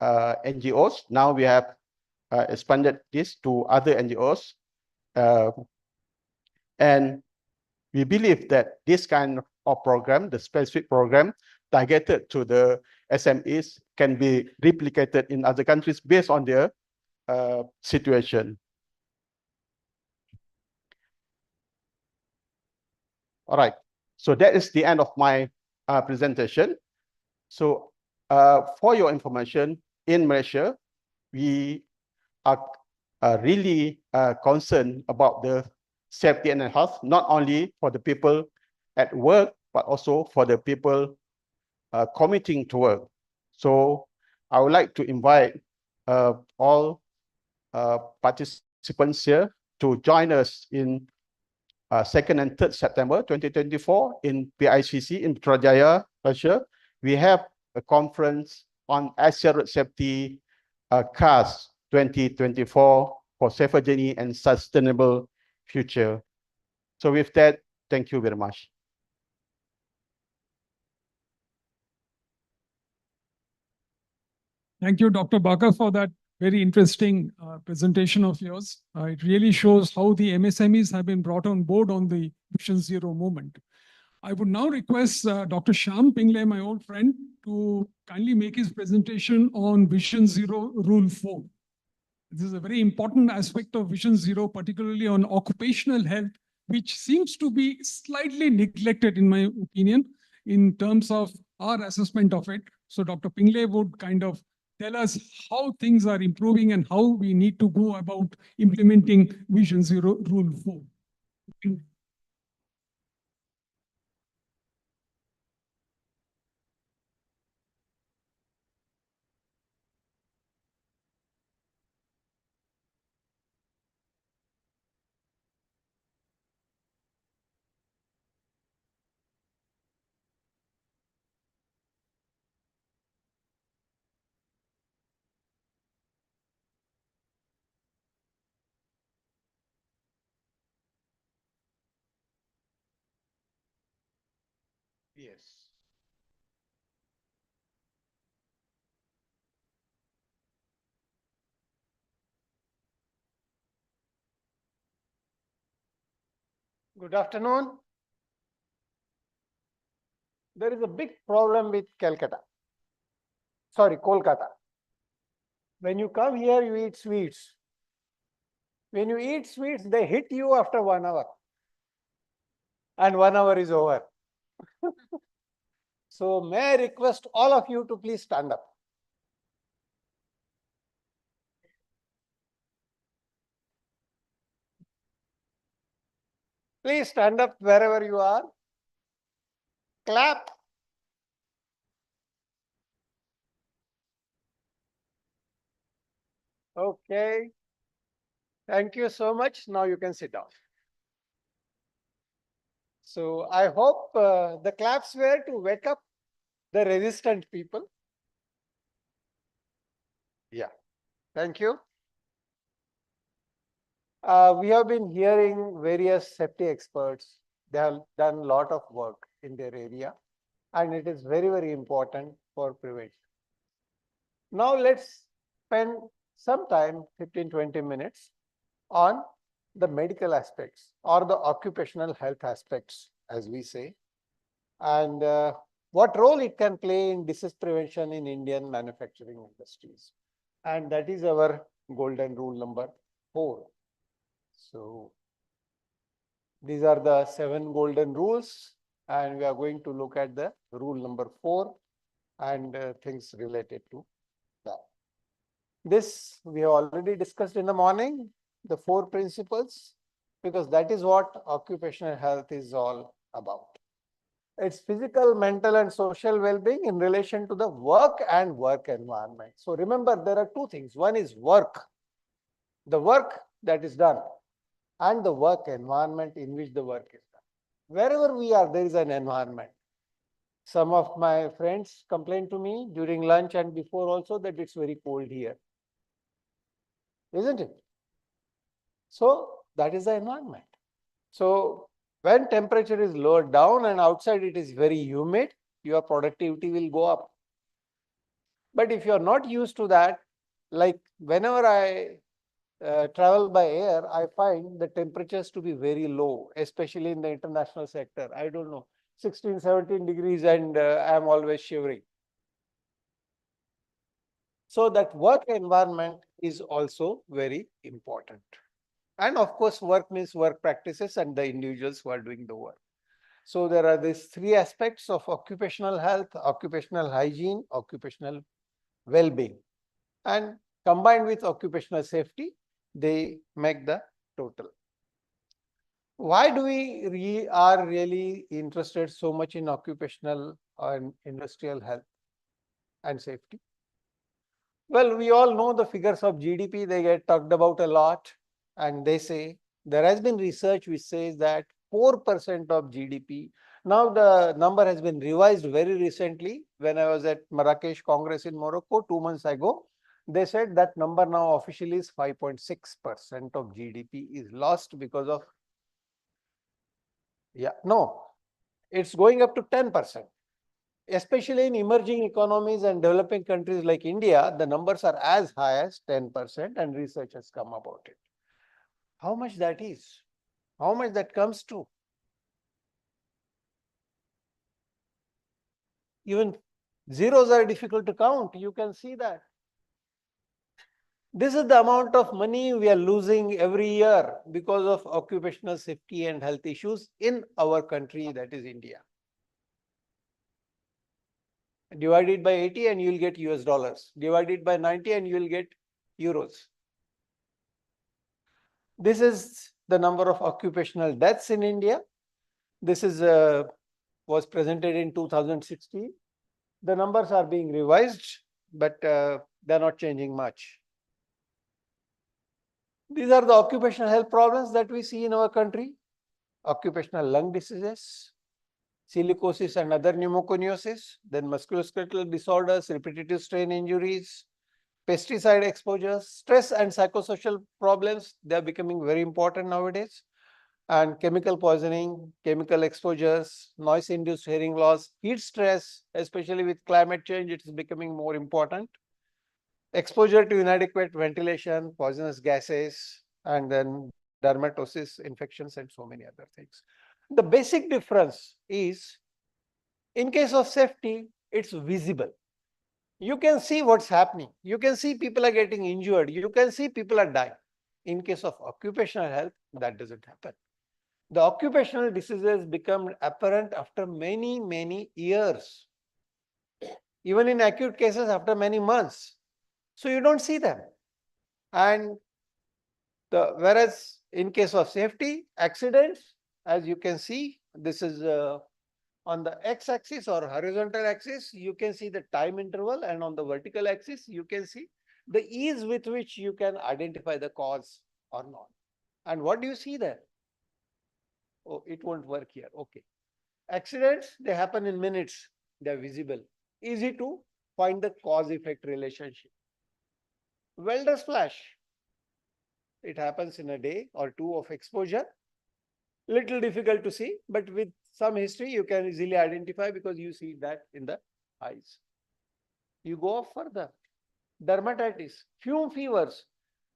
NGOs. Now we have expanded this to other NGOs. And we believe that this kind of program, the specific program targeted to the SMEs, can be replicated in other countries based on their situation. All right, so that is the end of my presentation. So for your information, in Malaysia, we are really concerned about the safety and health, not only for the people at work, but also for the people committing to work. So I would like to invite all participants here to join us in 2nd and 3rd September 2024 in PICC in Putrajaya, Malaysia. We have a conference on Asia Road Safety CAS 2024 for safer journey and sustainable future. So with that, thank you very much. Thank you, Dr. Baka, for that very interesting presentation of yours. It really shows how the MSMEs have been brought on board on the Vision Zero movement. I would now request Dr. Shyam Pingle, my old friend, to kindly make his presentation on Vision Zero Rule 4. This is a very important aspect of Vision Zero, particularly on occupational health, which seems to be slightly neglected, in my opinion, in terms of our assessment of it. So Dr. Pingle would kind of tell us how things are improving and how we need to go about implementing Vision Zero Rule 4. Yes. Good afternoon. There is a big problem with Kolkata. When you come here, you eat sweets. When you eat sweets, they hit you after 1 hour. And 1 hour is over. So may I request all of you to please stand up. Please stand up wherever you are. Clap. Okay. Thank you so much. Now you can sit down. So I hope the claps were to wake up the resistant people. Yeah, thank you. We have been hearing various safety experts. They have done a lot of work in their area, and it is very, very important for prevention. Now let's spend some time, 15-20 minutes, on the medical aspects or the occupational health aspects, as we say, and what role it can play in disease prevention in Indian manufacturing industries. And that is our golden rule number 4. So these are the 7 golden rules, and we are going to look at the rule number 4 and things related to that. This we have already discussed in the morning, the 4 principles, because that is what occupational health is all about. It's physical, mental, and social well-being in relation to the work and work environment. So remember, there are 2 things. One is work, the work that is done, and the work environment in which the work is done. Wherever we are, there is an environment. Some of my friends complained to me during lunch and before also that it's very cold here. Isn't it? So that is the environment. So when temperature is lowered down and outside it is very humid, your productivity will go up. But if you are not used to that, like whenever I travel by air, I find the temperatures to be very low, especially in the international sector. I don't know, 16, 17 degrees and I am always shivering. So that work environment is also very important. And of course, work means work practices and the individuals who are doing the work. So there are these 3 aspects of occupational health, occupational hygiene, occupational well-being. And combined with occupational safety, they make the total. Why do we are really interested so much in occupational and industrial health and safety? Well, we all know the figures of GDP, they get talked about a lot, and they say there has been research which says that 4% of GDP. Now the number has been revised very recently. When I was at Marrakesh Congress in Morocco 2 months ago, they said that number now officially is 5.6% of GDP is lost because of, it's going up to 10%. Especially in emerging economies and developing countries like India, the numbers are as high as 10%, and research has come about it. How much that is? How much that comes to? Even zeros are difficult to count. You can see that. This is the amount of money we are losing every year because of occupational safety and health issues in our country, that is India. Divide it by 80 and you will get US dollars. Divide it by 90 and you will get euros. This is the number of occupational deaths in India. This is was presented in 2016. The numbers are being revised, but they're not changing much. These are the occupational health problems that we see in our country. Occupational lung diseases, silicosis and other pneumoconiosis, then musculoskeletal disorders, repetitive strain injuries, pesticide exposures, stress and psychosocial problems, they are becoming very important nowadays, and chemical poisoning, chemical exposures, noise-induced hearing loss, heat stress, especially with climate change, it is becoming more important. Exposure to inadequate ventilation, poisonous gases, and then dermatosis, infections, and so many other things. The basic difference is, in case of safety, it's visible. You can see what's happening. You can see people are getting injured. You can see people are dying. In case of occupational health, that doesn't happen. The occupational diseases become apparent after many, many years. Even in acute cases, after many months. So you don't see them. And whereas in case of safety, accidents, as you can see, this is on the x-axis or horizontal axis, you can see the time interval, and on the vertical axis, you can see the ease with which you can identify the cause or not. And what do you see there? Oh, it won't work here. Okay. Accidents, they happen in minutes. They are visible. Easy to find the cause-effect relationship. welder's flash. It happens in a day or two of exposure. Little difficult to see, but with some history, you can easily identify because you see that in the eyes. You go further. Dermatitis, fume fevers.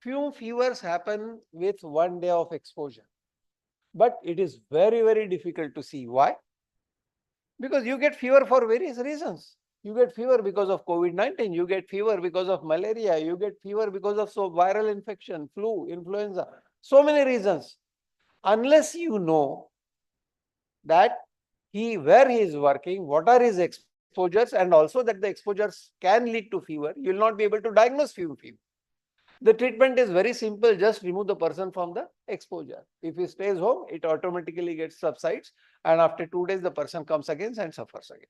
Fume fevers happen with 1 day of exposure. But it is very, very difficult to see. Why? Because you get fever for various reasons. You get fever because of COVID-19, you get fever because of malaria, you get fever because of viral infection, flu, influenza, so many reasons. Unless you know that where he is working, what are his exposures, and also that the exposures can lead to fever, you will not be able to diagnose fume fever. The treatment is very simple, just remove the person from the exposure. If he stays home, it automatically gets subsides, and after 2 days, the person comes again and suffers again.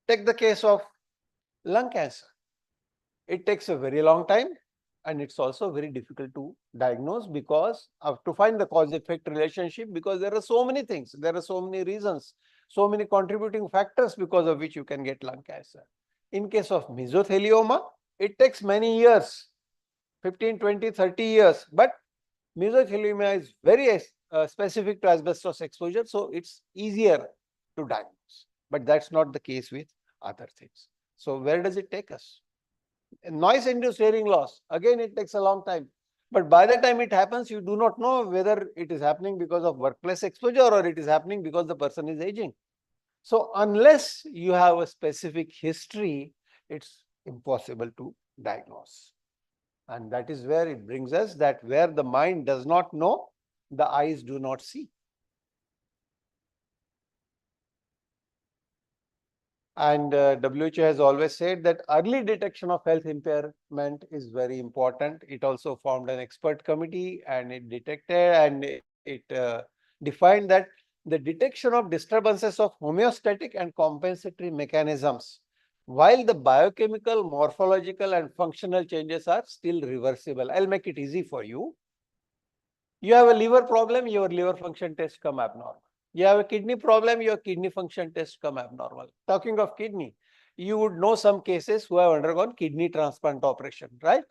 Take the case of lung cancer. It takes a very long time, and it's also very difficult to diagnose because to find the cause-effect relationship, because there are so many things, there are so many reasons, so many contributing factors because of which you can get lung cancer. In case of mesothelioma, it takes many years, 15, 20, 30 years, but mesothelioma is very specific to asbestos exposure, so it's easier to diagnose. But that's not the case with other things. So where does it take us? Noise-induced hearing loss, again it takes a long time. But by the time it happens, you do not know whether it is happening because of workplace exposure or it is happening because the person is aging. So unless you have a specific history, it's impossible to diagnose. And that is where it brings us that where the mind does not know, the eyes do not see. And WHO has always said that early detection of health impairment is very important. It also formed an expert committee, and it detected and it defined that the detection of disturbances of homeostatic and compensatory mechanisms, while the biochemical, morphological, and functional changes are still reversible. I'll make it easy for you. You have a liver problem, your liver function test come abnormal. You have a kidney problem, your kidney function test come abnormal. Talking of kidney, you would know some cases who have undergone kidney transplant operation, right?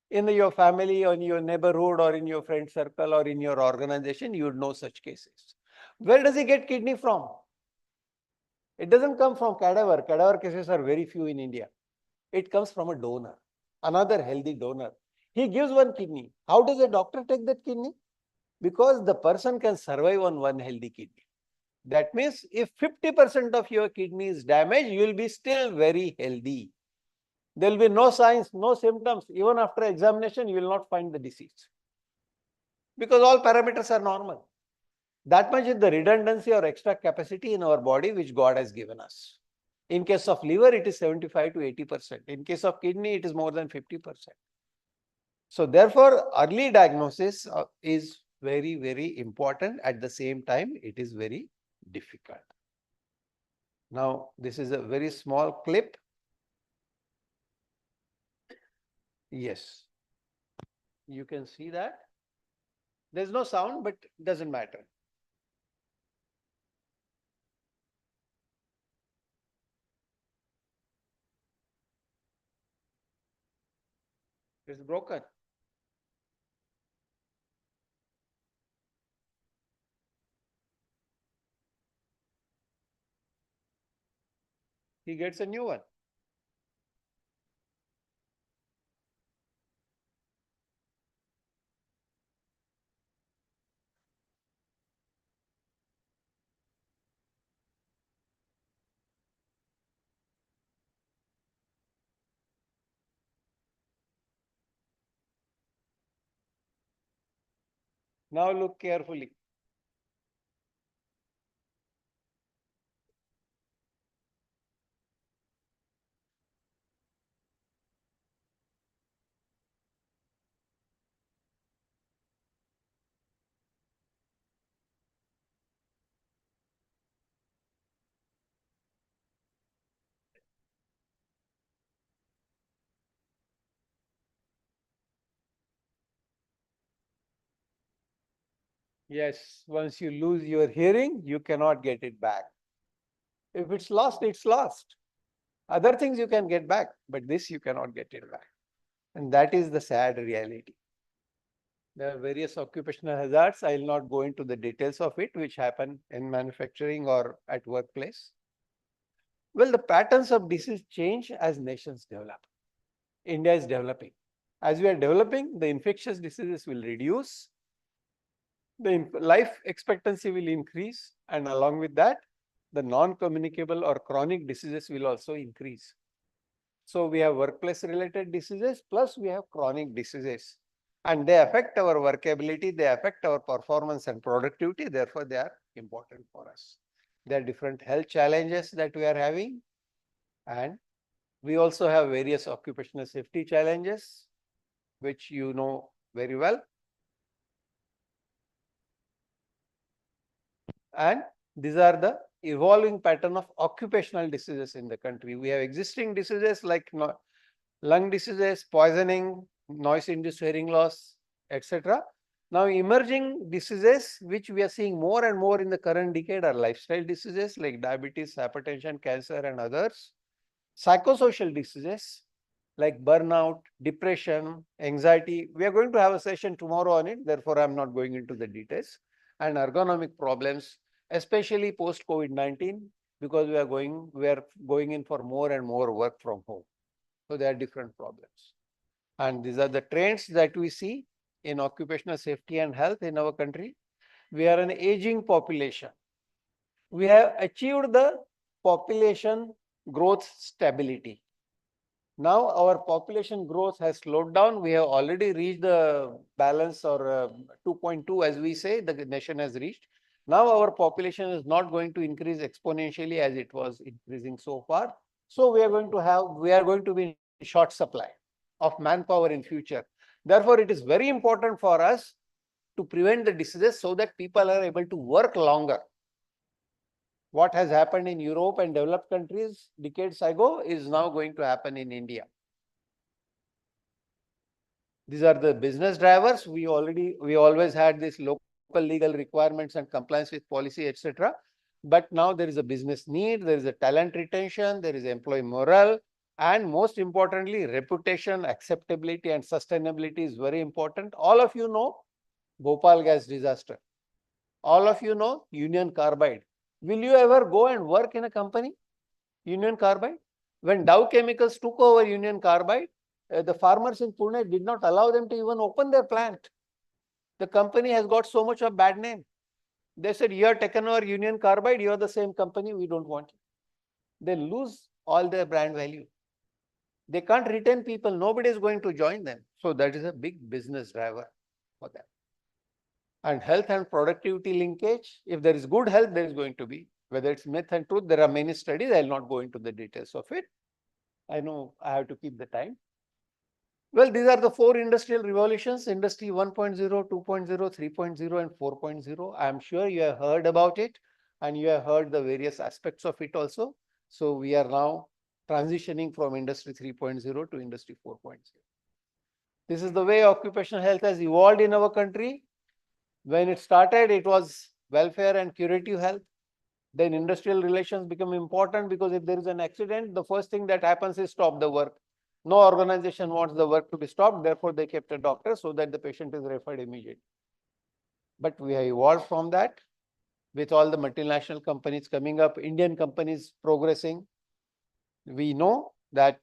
In your family, or in your neighborhood, or in your friend circle, or in your organization, you would know such cases. Where does he get kidney from? It doesn't come from cadaver. Cadaver cases are very few in India. It comes from a donor, another healthy donor. He gives one kidney. How does a doctor take that kidney? Because the person can survive on one healthy kidney. That means if 50% of your kidney is damaged, you will be still very healthy. There will be no signs, no symptoms. Even after examination, you will not find the disease. Because all parameters are normal. That much is the redundancy or extra capacity in our body which God has given us. In case of liver, it is 75 to 80%. In case of kidney, it is more than 50%. So therefore, early diagnosis is very, very important. At the same time, it is very difficult. Now, this is a very small clip. Yes, you can see that. There's no sound, but it doesn't matter. It's broken. He gets a new one. Now look carefully. Yes, once you lose your hearing, you cannot get it back. If it's lost, it's lost. Other things you can get back, but this you cannot get it back. And that is the sad reality. There are various occupational hazards. I will not go into the details of it, which happen in manufacturing or at workplace. Well, the patterns of disease change as nations develop. India is developing. As we are developing, the infectious diseases will reduce, the life expectancy will increase, and along with that, the non-communicable or chronic diseases will also increase. So we have workplace related diseases, plus we have chronic diseases, and they affect our workability, they affect our performance and productivity, therefore they are important for us. There are different health challenges that we are having, and we also have various occupational safety challenges, which you know very well. And these are the evolving pattern of occupational diseases in the country. We have existing diseases like lung diseases, poisoning, noise-induced hearing loss, etc. Now, emerging diseases, which we are seeing more and more in the current decade, are lifestyle diseases like diabetes, hypertension, cancer, and others. Psychosocial diseases like burnout, depression, anxiety. We are going to have a session tomorrow on it, therefore I am not going into the details. And ergonomic problems, especially post COVID-19, because we are going in for more and more work from home. So there are different problems. And these are the trends that we see in occupational safety and health in our country. We are an aging population. We have achieved the population growth stability. Now our population growth has slowed down. We have already reached the balance, or 2.2 as we say, the nation has reached. Now our population is not going to increase exponentially as it was increasing so far. So we are going to be in short supply of manpower in future. Therefore, it is very important for us to prevent the diseases so that people are able to work longer. What has happened in Europe and developed countries decades ago is now going to happen in India. These are the business drivers. We always had this local legal requirements and compliance with policy, etc. But now there is a business need, there is a talent retention, there is employee morale, and most importantly, reputation, acceptability, and sustainability is very important. All of you know Bhopal gas disaster. All of you know Union Carbide. Will you ever go and work in a company, Union Carbide? When Dow Chemicals took over Union Carbide, the farmers in Pune did not allow them to even open their plant. The company has got so much of bad name. They said, you are taken over Union Carbide, you are the same company, we don't want you. They lose all their brand value. They can't retain people, nobody is going to join them. So that is a big business driver for them. And health and productivity linkage, if there is good health, there is going to be, whether it's myth and truth, there are many studies, I will not go into the details of it. I know I have to keep the time. Well, these are the 4 industrial revolutions, Industry 1.0, 2.0, 3.0, and 4.0. I am sure you have heard about it and you have heard the various aspects of it also. So we are now transitioning from Industry 3.0 to Industry 4.0. This is the way occupational health has evolved in our country. When it started, it was welfare and curative health. Then industrial relations become important because if there is an accident, the first thing that happens is stop the work. No organization wants the work to be stopped. Therefore, they kept a doctor so that the patient is referred immediately. But we have evolved from that with all the multinational companies coming up, Indian companies progressing. We know that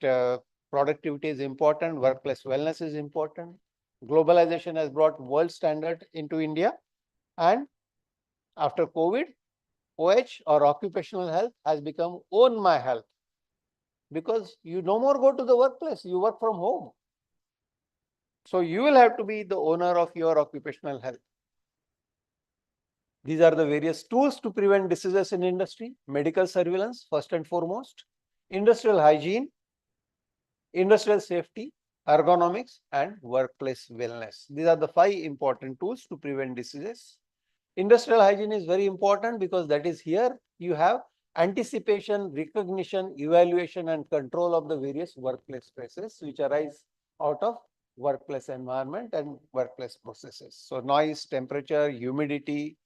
productivity is important, workplace wellness is important. Globalization has brought world standard into India, and after COVID, OH or occupational health has become Own My Health, because you no more go to the workplace, you work from home. So you will have to be the owner of your occupational health. These are the various tools to prevent diseases in industry: medical surveillance, first and foremost, industrial hygiene, industrial safety, ergonomics, and workplace wellness. These are the 5 important tools to prevent diseases. Industrial hygiene is very important because that is here you have anticipation, recognition, evaluation, and control of the various workplace stresses which arise out of workplace environment and workplace processes. So noise, temperature, humidity,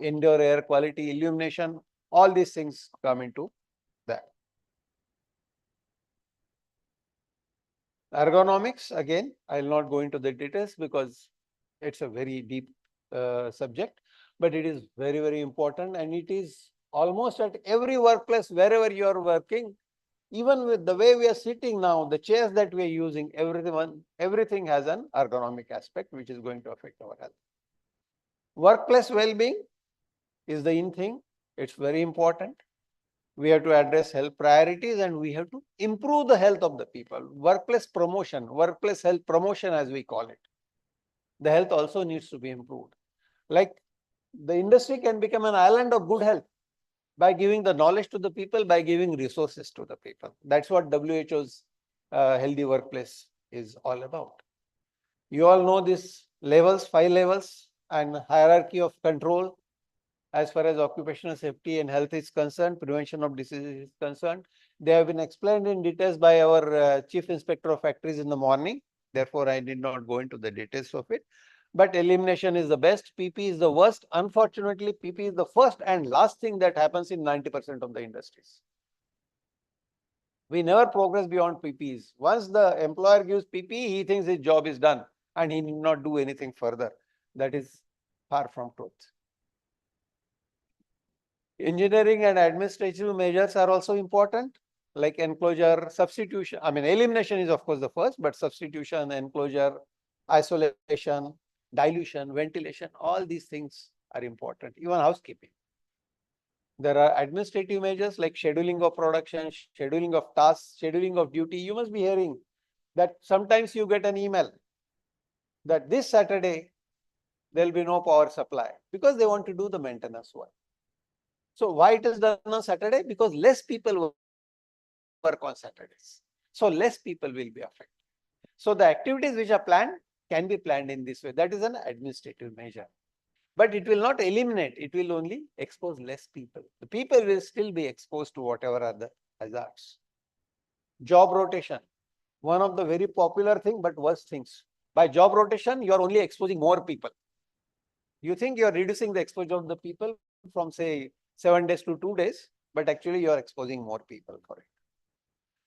indoor air quality, illumination, all these things come into that. Ergonomics, again, I'll not go into the details because it's a very deep subject, but it is very, very important, and it is almost at every workplace, wherever you are working. Even with the way we are sitting now, the chairs that we are using, everything has an ergonomic aspect which is going to affect our health. Workplace well-being is the in thing. It's very important. We have to address health priorities and we have to improve the health of the people. Workplace promotion, workplace health promotion as we call it. The health also needs to be improved. Like the industry can become an island of good health by giving the knowledge to the people, by giving resources to the people. That's what WHO's healthy workplace is all about. You all know these levels, 5 levels and hierarchy of control as far as occupational safety and health is concerned, prevention of diseases is concerned. They have been explained in details by our Chief Inspector of Factories in the morning. Therefore, I did not go into the details of it. But elimination is the best, PP is the worst. Unfortunately, PP is the first and last thing that happens in 90% of the industries. We never progress beyond PPs. Once the employer gives PP, he thinks his job is done and he need not do anything further. That is far from truth. Engineering and administrative measures are also important, like enclosure, substitution. I mean, elimination is of course the first, but substitution, enclosure, isolation, dilution, ventilation, all these things are important, even housekeeping. There are administrative measures like scheduling of production, scheduling of tasks, scheduling of duty. You must be hearing that sometimes you get an email that this Saturday there will be no power supply because they want to do the maintenance work. So why it is done on Saturday? Because less people work on Saturdays. So less people will be affected. So the activities which are planned can be planned in this way. That is an administrative measure. But it will not eliminate, it will only expose less people. The people will still be exposed to whatever are the hazards. Job rotation, one of the very popular thing but worst things. By job rotation, you are only exposing more people. You think you are reducing the exposure of the people from say 7 days to 2 days, but actually you are exposing more people for it.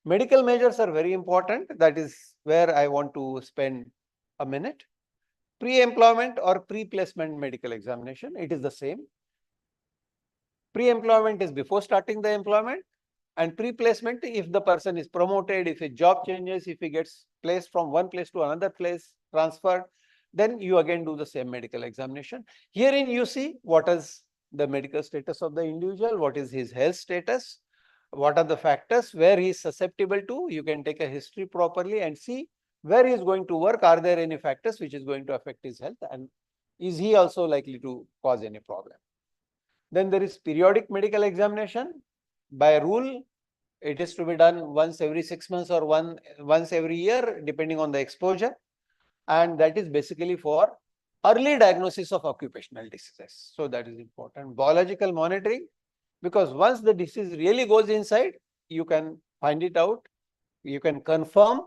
Medical measures are very important. That is where I want to spend a minute. Pre-employment or pre-placement medical examination, it is the same. Pre-employment is before starting the employment, and pre-placement if the person is promoted, if his job changes, if he gets placed from one place to another place, transferred, then you again do the same medical examination. Herein you see what is the medical status of the individual, what is his health status, what are the factors where he is susceptible to. You can take a history properly and see where he is going to work. Are there any factors which is going to affect his health, and is he also likely to cause any problem? Then there is periodic medical examination. By rule, it is to be done once every 6 months or once every year, depending on the exposure. And that is basically for early diagnosis of occupational diseases. So that is important. Biological monitoring, because once the disease really goes inside, you can find it out. You can confirm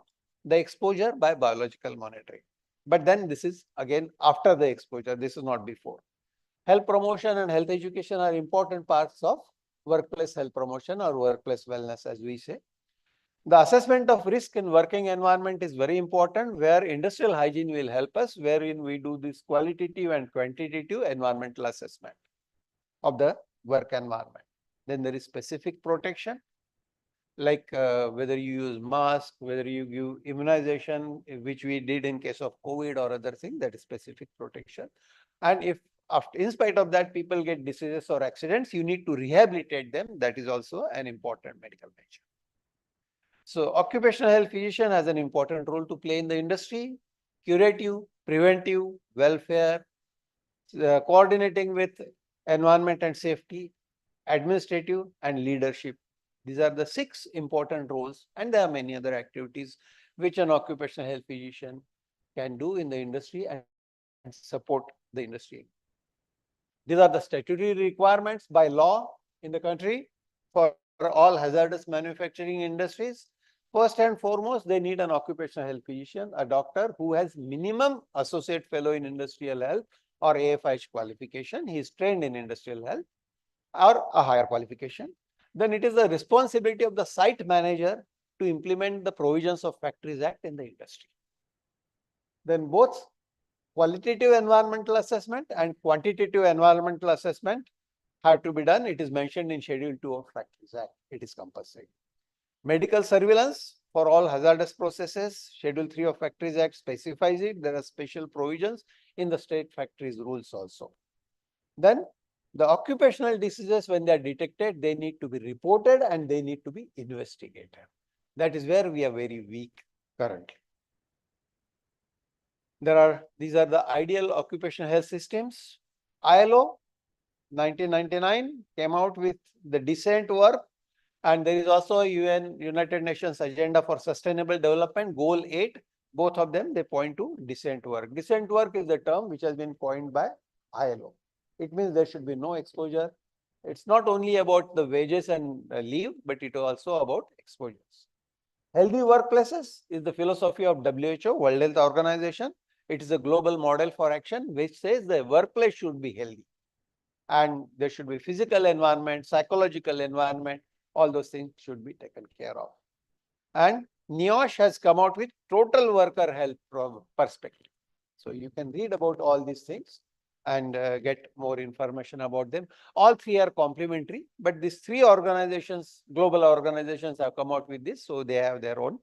the exposure by biological monitoring. But then this is again after the exposure. This is not before. Health promotion and health education are important parts of workplace health promotion or workplace wellness, as we say. The assessment of risk in working environment is very important, where industrial hygiene will help us, wherein we do this qualitative and quantitative environmental assessment of the work environment. Then there is specific protection, like whether you use mask, whether you give immunization, which we did in case of COVID or other thing, that is specific protection. And if in spite of that people get diseases or accidents, you need to rehabilitate them. That is also an important medical measure. So occupational health physician has an important role to play in the industry: curative, preventive, welfare, coordinating with environment and safety, administrative and leadership. These are the 6 important roles, and there are many other activities which an occupational health physician can do in the industry and support the industry. These are the statutory requirements by law in the country for all hazardous manufacturing industries. First and foremost, they need an occupational health physician, a doctor who has minimum associate fellow in industrial health or AFIH qualification. He is trained in industrial health or a higher qualification. Then it is the responsibility of the site manager to implement the provisions of Factories Act in the industry. Then both qualitative environmental assessment and quantitative environmental assessment have to be done. It is mentioned in Schedule 2 of Factories Act. It is compulsory. Medical surveillance for all hazardous processes. Schedule 3 of Factories Act specifies it. There are special provisions in the state factories rules also. Then the occupational diseases, when they are detected, they need to be reported and they need to be investigated. That is where we are very weak currently. These are the ideal occupational health systems. ILO 1999 came out with the decent work, and there is also a United Nations Agenda for Sustainable Development, Goal 8. Both of them, they point to decent work. Decent work is the term which has been coined by ILO. It means there should be no exposure. It's not only about the wages and leave, but it is also about exposures. Healthy workplaces is the philosophy of WHO, World Health Organization. It is a global model for action which says the workplace should be healthy. And there should be physical environment, psychological environment, all those things should be taken care of. And NIOSH has come out with total worker health perspective. So you can read about all these things and get more information about them. All three are complementary, but these three organizations, global organizations, have come out with this, so they have their own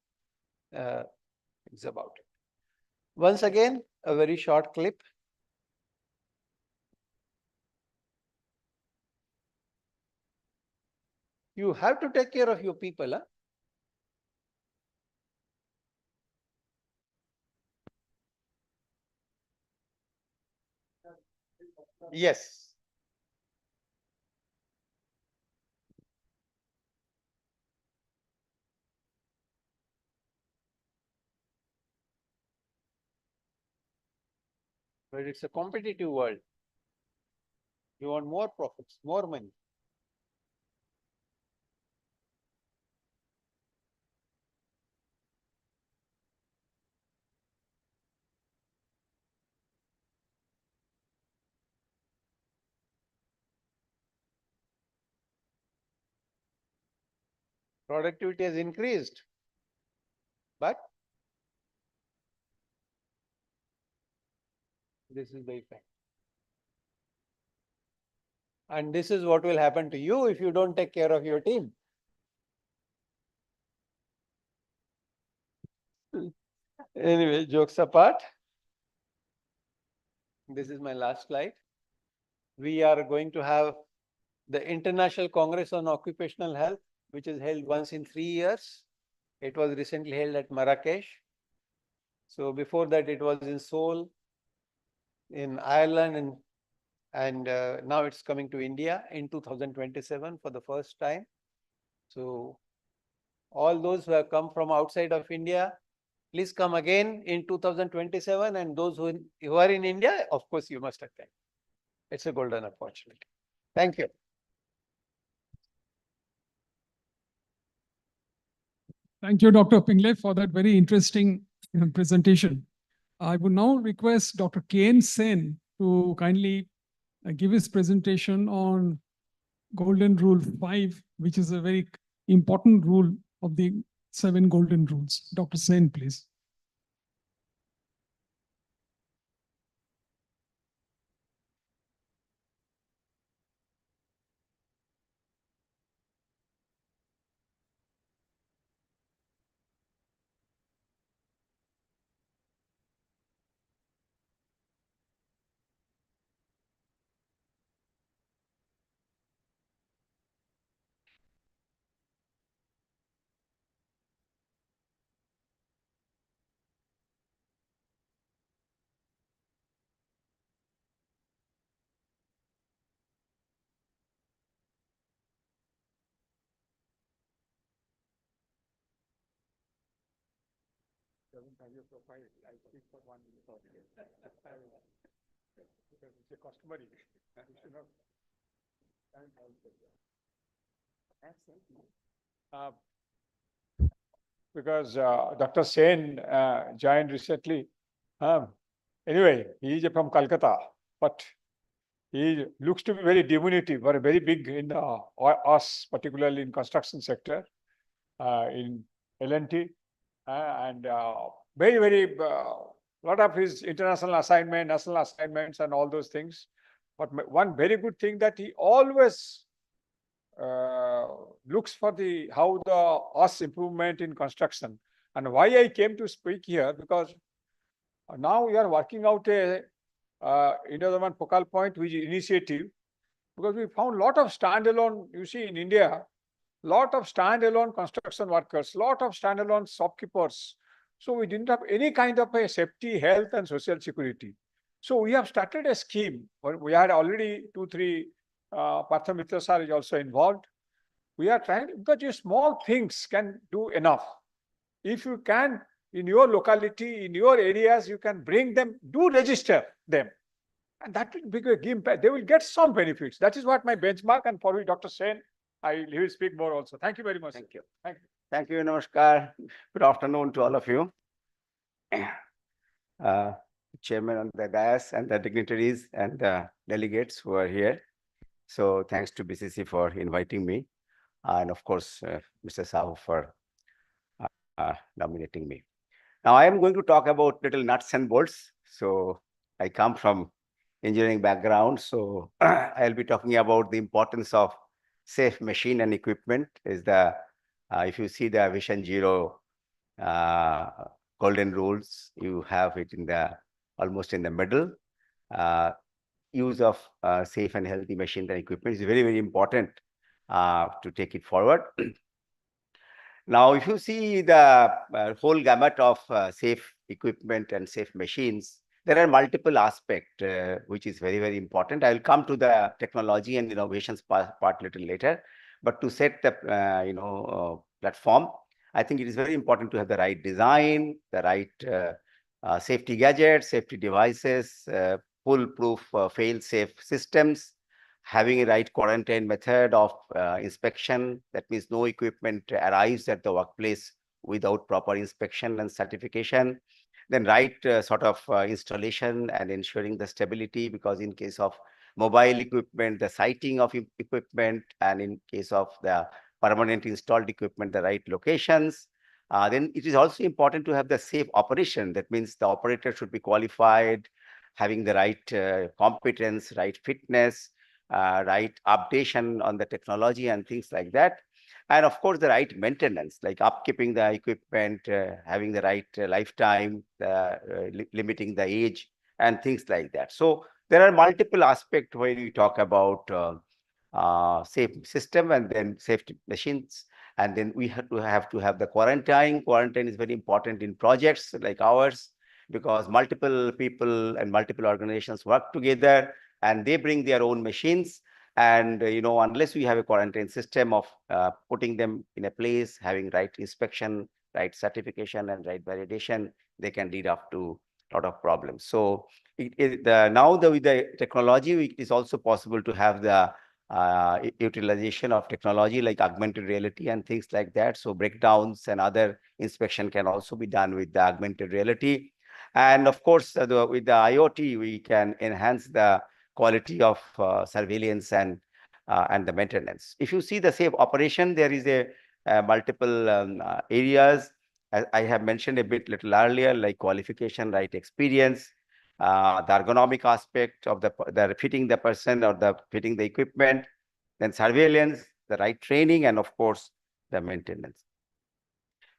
things about it. Once again, a very short clip. You have to take care of your people. Huh? Yes. But it's a competitive world. You want more profits, more money. Productivity has increased, but this is the effect. And this is what will happen to you if you don't take care of your team. Anyway, jokes apart, this is my last slide. We are going to have the International Congress on Occupational Health, which is held once in 3 years. It was recently held at Marrakesh. So before that, it was in Seoul, in Ireland, and now it's coming to India in 2027 for the first time. So all those who have come from outside of India, please come again in 2027, and those who are in India, of course, you must attend. It's a golden opportunity. Thank you. Thank you, Dr. Pingle, for that very interesting presentation. I would now request Dr. K.N. Sen to kindly give his presentation on Golden Rule 5, which is a very important rule of the 7 golden rules. Dr. Sen, please. Doesn't have your profile. I speak for 1 minute. Because it's a customary. You should not. Because Dr. Sen joined recently. Anyway, he is from Calcutta, but he looks to be very diminutive or very big in us, particularly in construction sector. In L&T, and very, very lot of his international assignment, national assignments, and all those things. But one very good thing that he always looks for how the us improvement in construction. And why I came to speak here, because now we are working out a Innovaman focal point which is initiative, because we found lot of standalone, you see in India, lot of standalone construction workers, lot of standalone shopkeepers. So we didn't have any kind of a safety, health and social security. So we have started a scheme. We had already 2-3, Partha Mitra sir is also involved. We are trying, because your small things can do enough. If you can, in your locality, in your areas, you can bring them, do register them. And that will be a give, they will get some benefits. That is what my benchmark, and for which Dr. Sen, he will speak more also. Thank you very much. Thank you. Thank you. Thank you, Namaskar. Good afternoon to all of you. Chairman on the dais and the dignitaries and the delegates who are here. So thanks to BCC for inviting me. And of course, Mr. Sahu for nominating me. Now I am going to talk about little nuts and bolts. So I come from engineering background. So I'll be talking about the importance of safe machine and equipment. Is the if you see the Vision Zero golden rules, you have it in the almost in the middle. Use of safe and healthy machine and equipment is very, very important to take it forward. Now, if you see the whole gamut of safe equipment and safe machines, there are multiple aspects which is very, very important. I will come to the technology and innovations part a little later. But to set the platform, I think it is very important to have the right design, the right safety gadgets, safety devices, foolproof fail-safe systems, having a right quarantine method of inspection. That means no equipment arrives at the workplace without proper inspection and certification. Then right sort of installation and ensuring the stability, because in case of mobile equipment, the sighting of equipment, and in case of the permanent installed equipment, the right locations. Then it is also important to have the safe operation. That means the operator should be qualified, having the right competence, right fitness, right updation on the technology and things like that. And of course, the right maintenance, like upkeeping the equipment, having the right lifetime, limiting the age and things like that. So there are multiple aspects when we talk about safe system and then safety machines. And then we have to have the quarantine. Quarantine is very important in projects like ours, because multiple people and multiple organizations work together and they bring their own machines. And unless we have a quarantine system of putting them in a place, having right inspection, right certification, and right validation, they can lead up to a lot of problems. So now with the technology, it is also possible to have the utilization of technology like augmented reality and things like that. So breakdowns and other inspection can also be done with the augmented reality. And of course, with the IoT, we can enhance the quality of surveillance and the maintenance. If you see the safe operation, there is a multiple areas. As I have mentioned a bit little earlier, like qualification, right experience, the ergonomic aspect of the fitting the person or the fitting the equipment, then surveillance, the right training, and of course the maintenance.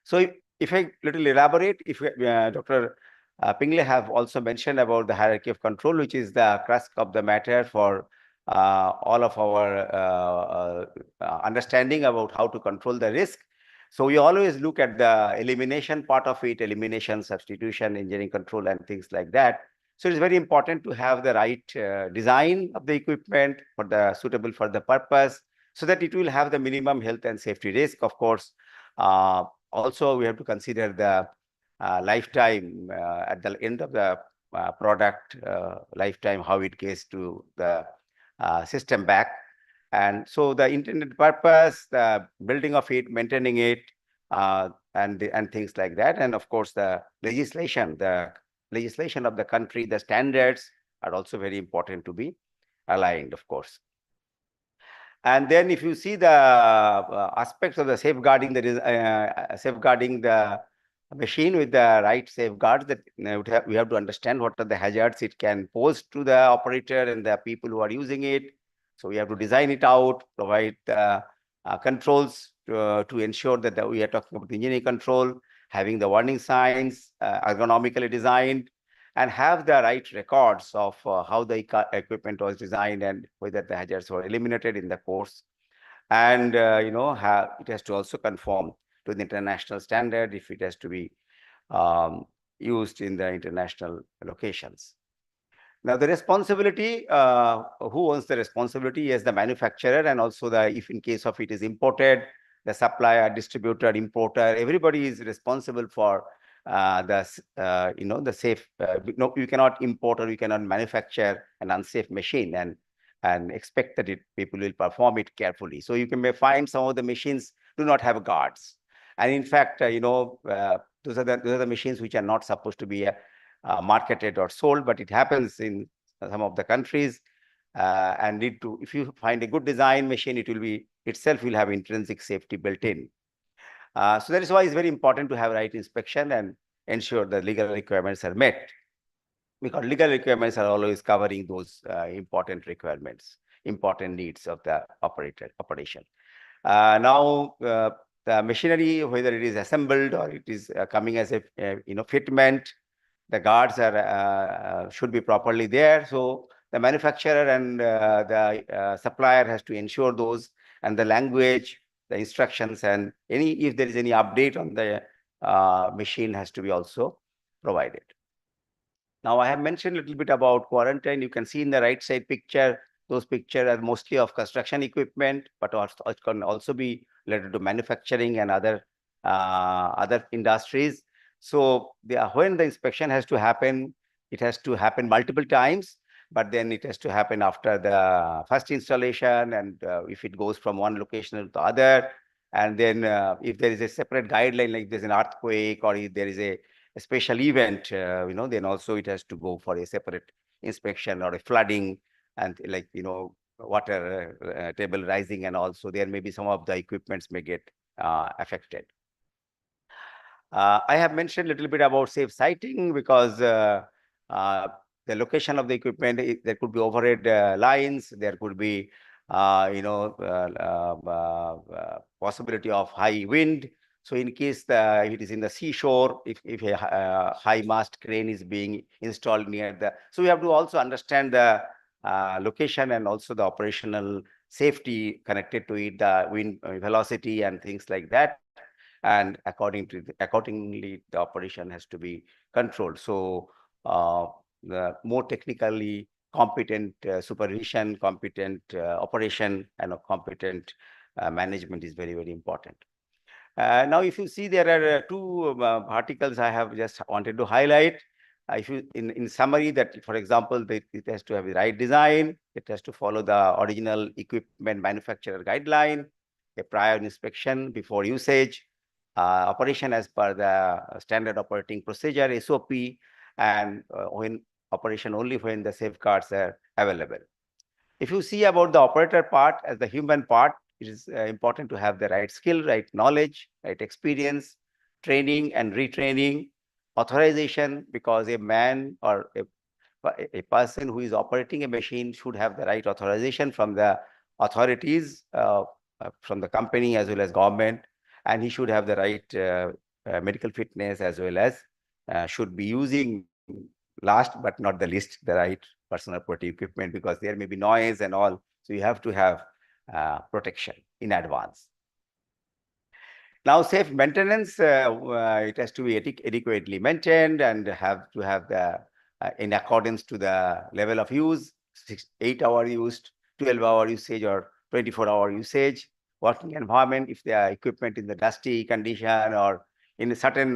So if I little elaborate, if Dr. Pingle have also mentioned about the hierarchy of control, which is the crux of the matter for all of our understanding about how to control the risk. So we always look at the elimination part of it, elimination, substitution, engineering control, and things like that. So it's very important to have the right design of the equipment for the suitable for the purpose, so that it will have the minimum health and safety risk. Of course, also we have to consider the lifetime at the end of the product lifetime, how it gets to the system back. And so the intended purpose, the building of it, maintaining it, and things like that. And of course, the legislation of the country, the standards are also very important to be aligned, of course. And then if you see the aspects of the safeguarding, that is safeguarding the machine with the right safeguards, that we have to understand what are the hazards it can pose to the operator and the people who are using it. So we have to design it out, provide controls to ensure that we are talking about engineering control, having the warning signs ergonomically designed, and have the right records of how the equipment was designed and whether the hazards were eliminated in the course. And it has to also conform to the international standard if it has to be used in the international locations. Now the responsibility, who owns the responsibility? Yes, the manufacturer, and also if in case of it is imported, the supplier, distributor, importer, everybody is responsible for the safe. No, you cannot import or you cannot manufacture an unsafe machine and expect that people will perform it carefully. So you may find some of the machines do not have guards, and in fact, those are the machines which are not supposed to be marketed or sold, but it happens in some of the countries. And if you find a good design machine, it will be itself will have intrinsic safety built in. So that is why it's very important to have right inspection and ensure that legal requirements are met, because legal requirements are always covering those important requirements, important needs of the operation. Now, the machinery, whether it is assembled or it is coming as a fitment, the guards should be properly there. So the manufacturer and the supplier has to ensure those, and the language, the instructions, and if there is any update on the machine has to be also provided. Now I have mentioned a little bit about quarantine. You can see in the right side picture, those pictures are mostly of construction equipment, but it can also be related to manufacturing and other industries. So when the inspection has to happen, it has to happen multiple times, but then it has to happen after the first installation, and if it goes from one location to the other, and then if there is a separate guideline, like there's an earthquake or if there is a special event, then also it has to go for a separate inspection, or a flooding, and water table rising, and also there may be some of the equipments may get affected. I have mentioned a little bit about safe siting, because the location of the equipment, there could be overhead lines, there could be possibility of high wind. So in case it is in the seashore, if a high mast crane is being installed near so we have to also understand the location and also the operational safety connected to it, the wind velocity and things like that. And accordingly, the operation has to be controlled. So the more technically competent supervision, competent operation, and a competent management is very, very important. Now, if you see, there are two articles I have just wanted to highlight. If you, in summary, that for example, it has to have the right design, it has to follow the original equipment manufacturer guideline, a prior inspection before usage, operation as per the standard operating procedure, SOP, and when operation only when the safeguards are available. If you see about the operator part as the human part, it is important to have the right skill, right knowledge, right experience, training and retraining, authorization, because a man or a person who is operating a machine should have the right authorization from the authorities, from the company as well as government, and he should have the right medical fitness, as well as should be using, last but not the least, the right personal protective equipment, because there may be noise and all. So you have to have protection in advance. Now, safe maintenance, it has to be adequately maintained and have to have the in accordance to the level of use, 8-hour use, 12-hour usage, or 24-hour usage. Working environment, if the equipment in the dusty condition or in a certain,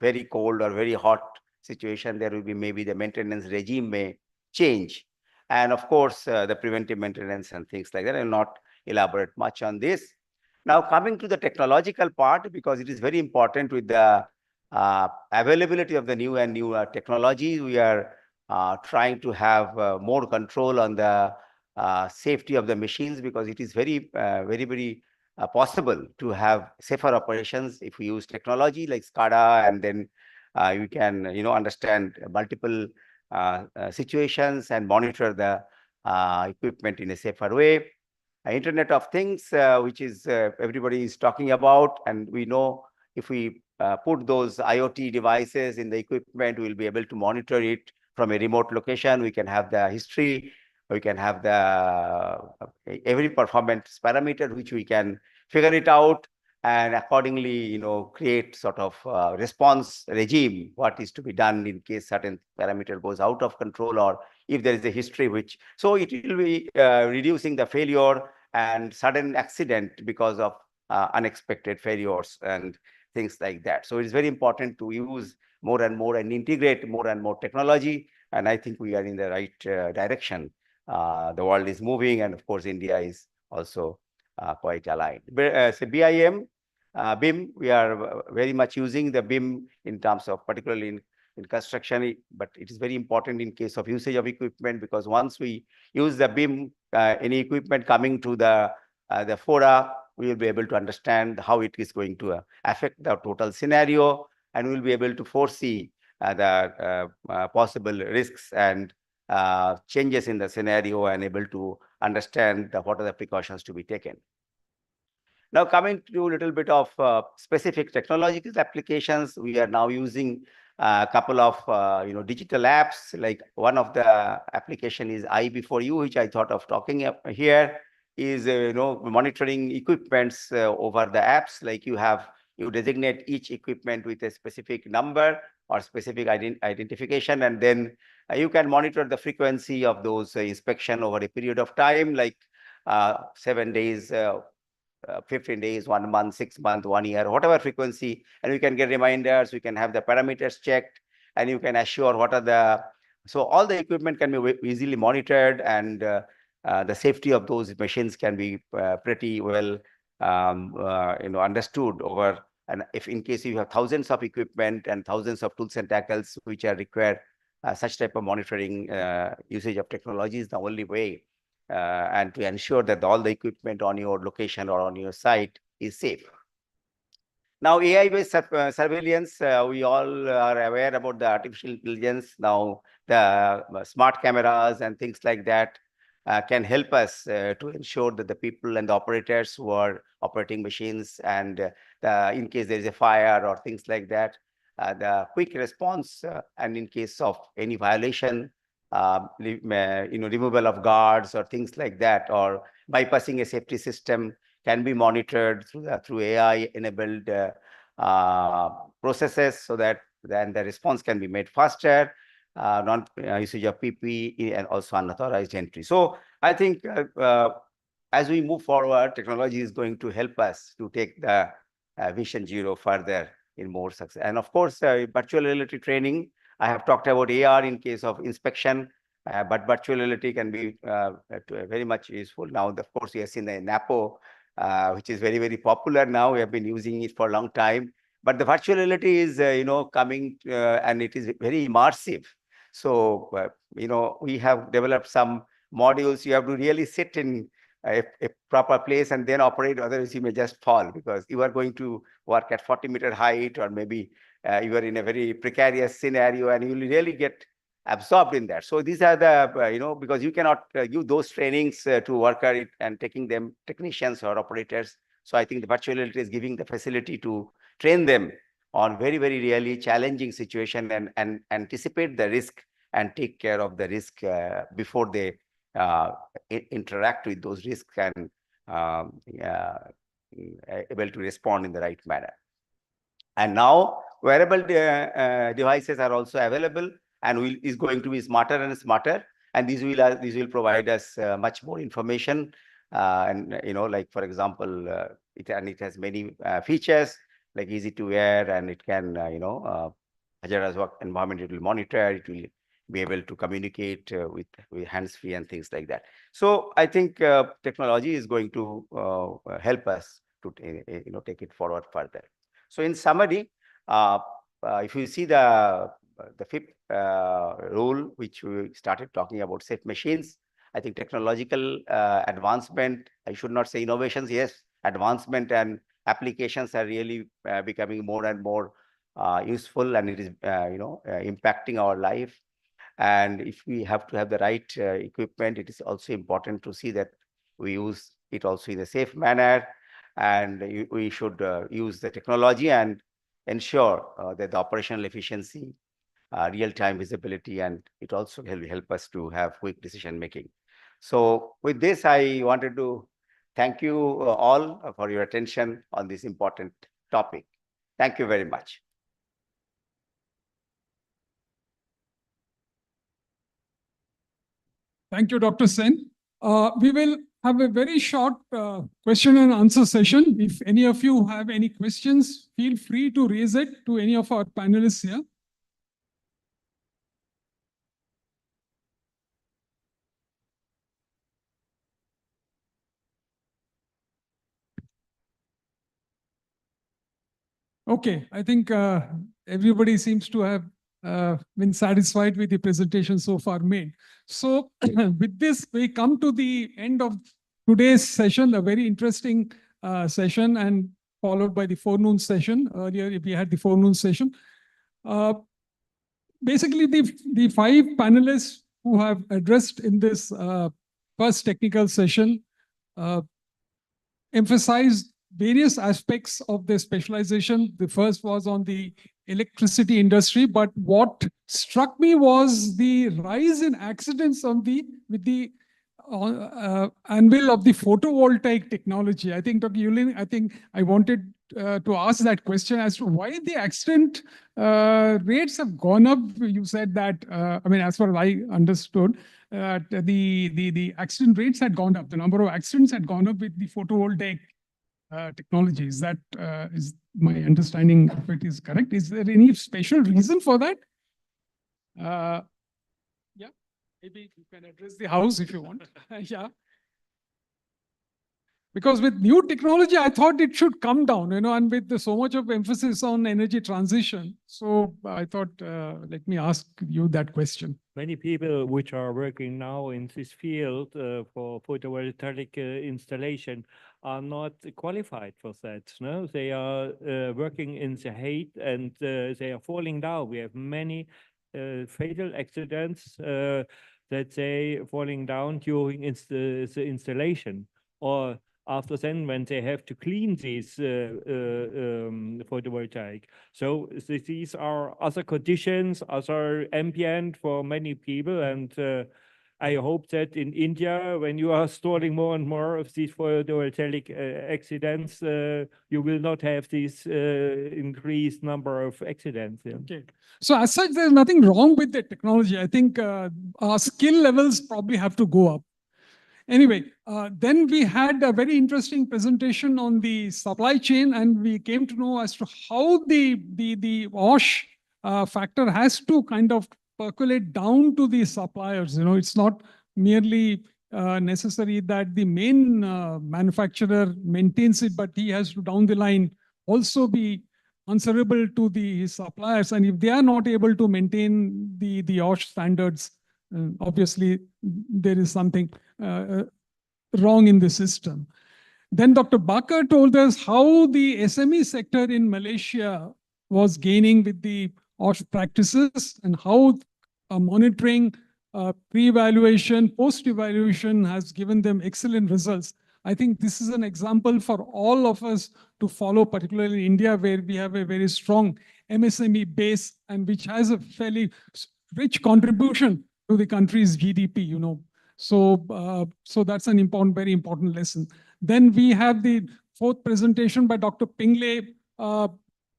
very cold or very hot situation, there will be maybe the maintenance regime may change. And of course, the preventive maintenance and things like that. I will not elaborate much on this. Now, coming to the technological part, because it is very important with the availability of the new technologies, we are trying to have more control on the safety of the machines, because it is very, very possible to have safer operations if we use technology like SCADA, and then you can, understand multiple situations and monitor the equipment in a safer way. Internet of Things, which is everybody is talking about, and we know if we put those IoT devices in the equipment, we'll be able to monitor it from a remote location. We can have the history, we can have the every performance parameter, which we can figure it out, and accordingly, create sort of response regime, what is to be done in case certain parameter goes out of control, or if there is a history which, so it will be reducing the failure and sudden accident because of unexpected failures and things like that. So it's very important to use more and more and integrate more and more technology. And I think we are in the right direction. The world is moving, and of course, India is also quite aligned. So BIM, BIM, we are very much using the BIM in terms of particularly in construction, but it is very important in case of usage of equipment, because once we use the BIM, any equipment coming to the fora, we will be able to understand how it is going to affect the total scenario, and we will be able to foresee the possible risks and changes in the scenario, and able to understand what are the precautions to be taken. Now, coming to a little bit of specific technological applications, we are now using a couple of digital apps. Like one of the application is I-Before-You, which I thought of talking here, is monitoring equipments over the apps. Like you designate each equipment with a specific number or specific identification, and then you can monitor the frequency of those inspection over a period of time, like 7 days, 15 days, 1 month, 6 months, 1 year, whatever frequency, and we can get reminders, we can have the parameters checked, and you can assure what are the, so all the equipment can be easily monitored, and the safety of those machines can be pretty well understood over. And if in case you have thousands of equipment and thousands of tools and tackles which are required, such type of monitoring usage of technology is the only way, and to ensure that all the equipment on your location or on your site is safe. Now, AI-based surveillance, we all are aware about the artificial intelligence. Now, the smart cameras and things like that can help us to ensure that the people and the operators who are operating machines, and in case there is a fire or things like that, the quick response, and in case of any violation, removal of guards or things like that, or bypassing a safety system, can be monitored through AI-enabled processes, so that then the response can be made faster, non-usage of PPE, and also unauthorized entry. So I think as we move forward, technology is going to help us to take the Vision Zero further in more success. And of course, virtual reality training, I have talked about AR in case of inspection, but virtual reality can be very much useful. Now, of course, we have seen the NAPO, which is very, very popular now. We have been using it for a long time. But the virtual reality is, coming, and it is very immersive. So, we have developed some modules. You have to really sit in a proper place and then operate, otherwise you may just fall, because you are going to work at 40-meter height, or maybe you are in a very precarious scenario, and you will really get absorbed in that. So these are the, because you cannot give those trainings to worker and taking them technicians or operators. So I think the virtual reality is giving the facility to train them on very, very really challenging situation, and anticipate the risk and take care of the risk before they interact with those risks, and able to respond in the right manner. And now wearable devices are also available, and is going to be smarter and smarter, and these will provide us much more information. And like for example, it has many features, like easy to wear, and it can hazardous work environment, it will monitor, it will be able to communicate with hands-free and things like that. So I think technology is going to help us to take it forward further. So in summary, if you see the fifth rule, which we started talking about safe machines, I think technological advancement, I should not say innovations, yes, advancement and applications are really becoming more and more useful, and it is, impacting our life. And if we have to have the right equipment, it is also important to see that we use it also in a safe manner, and we should use the technology and ensure that the operational efficiency, real-time visibility, and it also help us to have quick decision making. So with this, I wanted to thank you all for your attention on this important topic. Thank you very much. Thank you, Dr. Sen. We will have a very short question and answer session. If any of you have any questions, feel free to raise it to any of our panelists here. Okay, I think everybody seems to have been satisfied with the presentation so far made. So with this, we come to the end of today's session, a very interesting session, and followed by the forenoon session. Earlier, we had the forenoon session. Basically, the 5 panelists who have addressed in this first technical session emphasized various aspects of their specialization. The first was on the electricity industry, but what struck me was the rise in accidents with the anvil of the photovoltaic technology. I think, Dr. Yulin, I wanted to ask that question as to why the accident rates have gone up. You said that, as far as I understood, the accident rates had gone up. The number of accidents had gone up with the photovoltaic technologies. That is my understanding, if it is correct. Is there any special reason for that? Yeah, maybe you can address the house if you want. Yeah. Because with new technology, I thought it should come down, and with so much of emphasis on energy transition. So I thought, let me ask you that question. Many people which are working now in this field for photovoltaic installation are not qualified for that. No, they are working in the heat and they are falling down. We have many fatal accidents that they falling down during the installation, or after then when they have to clean these photovoltaic. So these are other conditions, other ambient for many people. And I hope that in India, when you are installing more and more of these photovoltaic accidents, you will not have this increased number of accidents. Yeah. Okay. So as such, there's nothing wrong with the technology. I think our skill levels probably have to go up. Anyway, then we had a very interesting presentation on the supply chain, and we came to know as to how the wash factor has to kind of percolate down to the suppliers. It's not merely necessary that the main manufacturer maintains it, but he has to down the line also be answerable to the suppliers. And if they are not able to maintain the OSH standards, obviously there is something wrong in the system. Then Dr. Bakar told us how the SME sector in Malaysia was gaining with the OSH practices, and how monitoring, pre-evaluation, post-evaluation has given them excellent results. I think this is an example for all of us to follow, particularly in India, where we have a very strong MSME base and which has a fairly rich contribution to the country's GDP, So that's an very important lesson. Then we have the 4th presentation by Dr. Pingle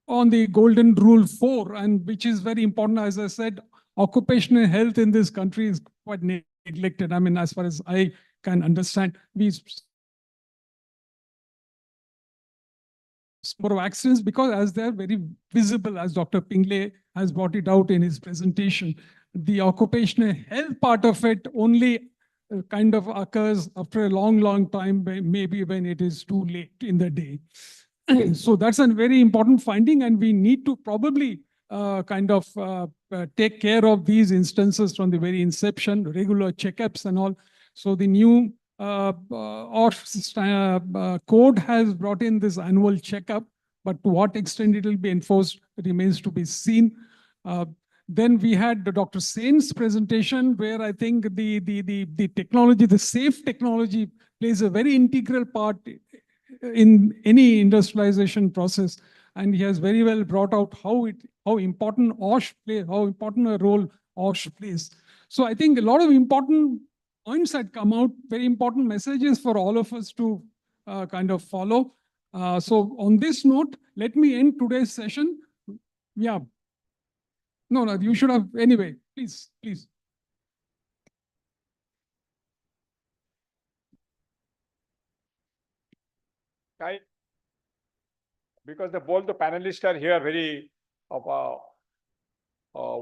on the Golden Rule 4, and which is very important. As I said, occupational health in this country is quite neglected. As far as I can understand, more of accidents because as they're very visible, as Dr. Pingle has brought it out in his presentation, the occupational health part of it only kind of occurs after a long time, maybe when it is too late in the day. So that's a very important finding, and we need to probably take care of these instances from the very inception, regular checkups and all. So the new OSH code has brought in this annual checkup, but to what extent it will be enforced remains to be seen. Then we had Dr. Sen's presentation, where I think the technology, the safe technology, plays a very integral part in any industrialization process. And he has very well brought out how important OSH plays, how important a role OSH plays. So I think a lot of important points had come out, very important messages for all of us to kind of follow. So on this note, let me end today's session. Yeah. No, you should have, anyway, please. Because both the panelists are here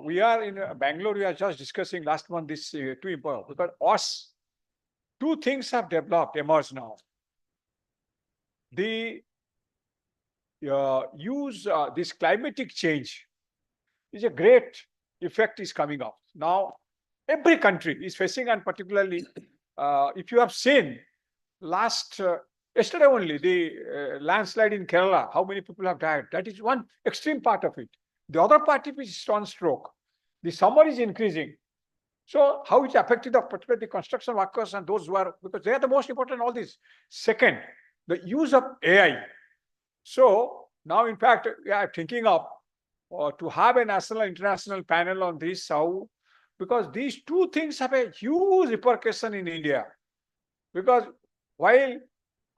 we are in Bangalore, we are just discussing last month this too important, because OSH, two things have emerged now. The this climatic change is a great effect is coming up. Now, every country is facing, and particularly if you have seen yesterday only, the landslide in Kerala, how many people have died? That is one extreme part of it. The other part is sunstroke. The summer is increasing. So how it affected particularly the construction workers and those who are, because they are the most important in all this. Second, the use of AI. So now, in fact, we are thinking of to have a national international panel on this, because these two things have a huge repercussion in India. Because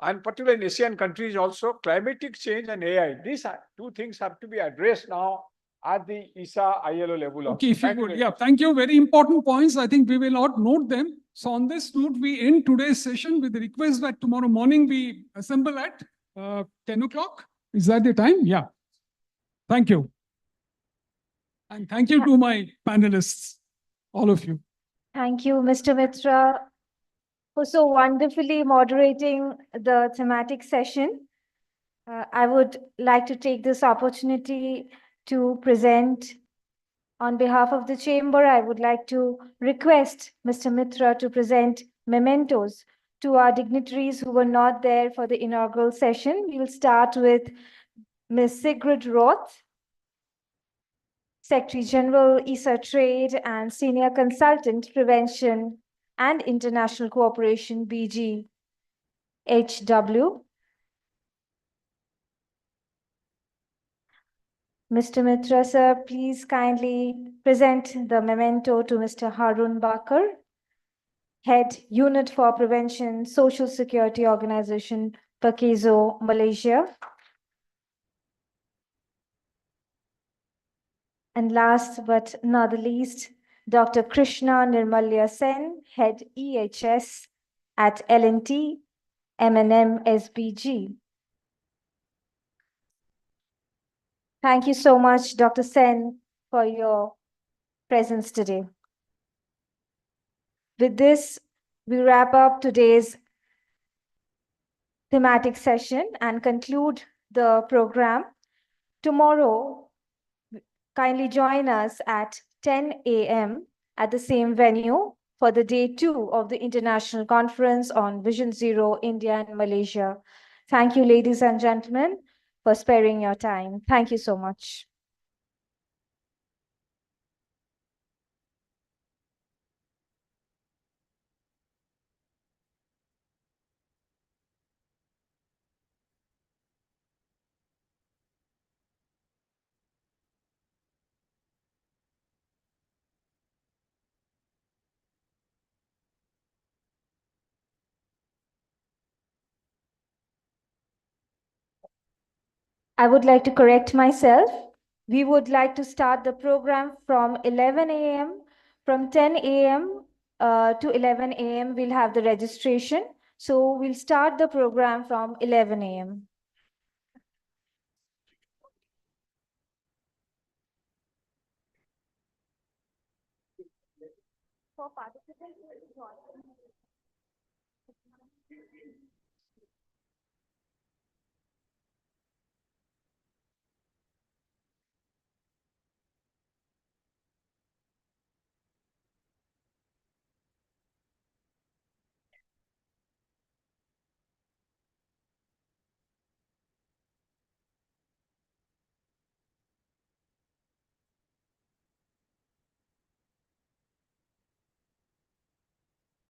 and particularly in Asian countries also, climatic change and AI, these two things have to be addressed now at the ISA ILO level. Okay, if you would. Yeah, thank you. Very important points. I think we will not note them. So on this note, we end today's session with the request that tomorrow morning we assemble at 10 o'clock. Is that the time? Yeah. Thank you. And thank you to my panelists, all of you. Thank you, Mr. Mitra, for so wonderfully moderating the thematic session. I would like to take this opportunity to present on behalf of the chamber. I would like to request Mr. Mitra to present mementos to our dignitaries who were not there for the inaugural session. We will start with Ms. Sigrid Roth, Secretary General, ISA Trade and Senior Consultant, Prevention and International Cooperation, BGHW. Mr. Mitra, sir, please kindly present the memento to Mr. Harun Bakar, Head Unit for Prevention, Social Security Organization, Pakezo, Malaysia. And last but not the least, Dr. Krishna Nirmalya Sen, Head EHS at L&T, M&M SBG. Thank you so much, Dr. Sen, for your presence today. With this, we wrap up today's thematic session and conclude the program. Tomorrow, kindly join us at 10 a.m. at the same venue for the day 2 of the International Conference on Vision Zero, India and Malaysia. Thank you, ladies and gentlemen, for sparing your time. Thank you so much. I would like to correct myself. We would like to start the program from 11 a.m. From 10 a.m. To 11 a.m. we'll have the registration. So we'll start the program from 11 a.m. For participants,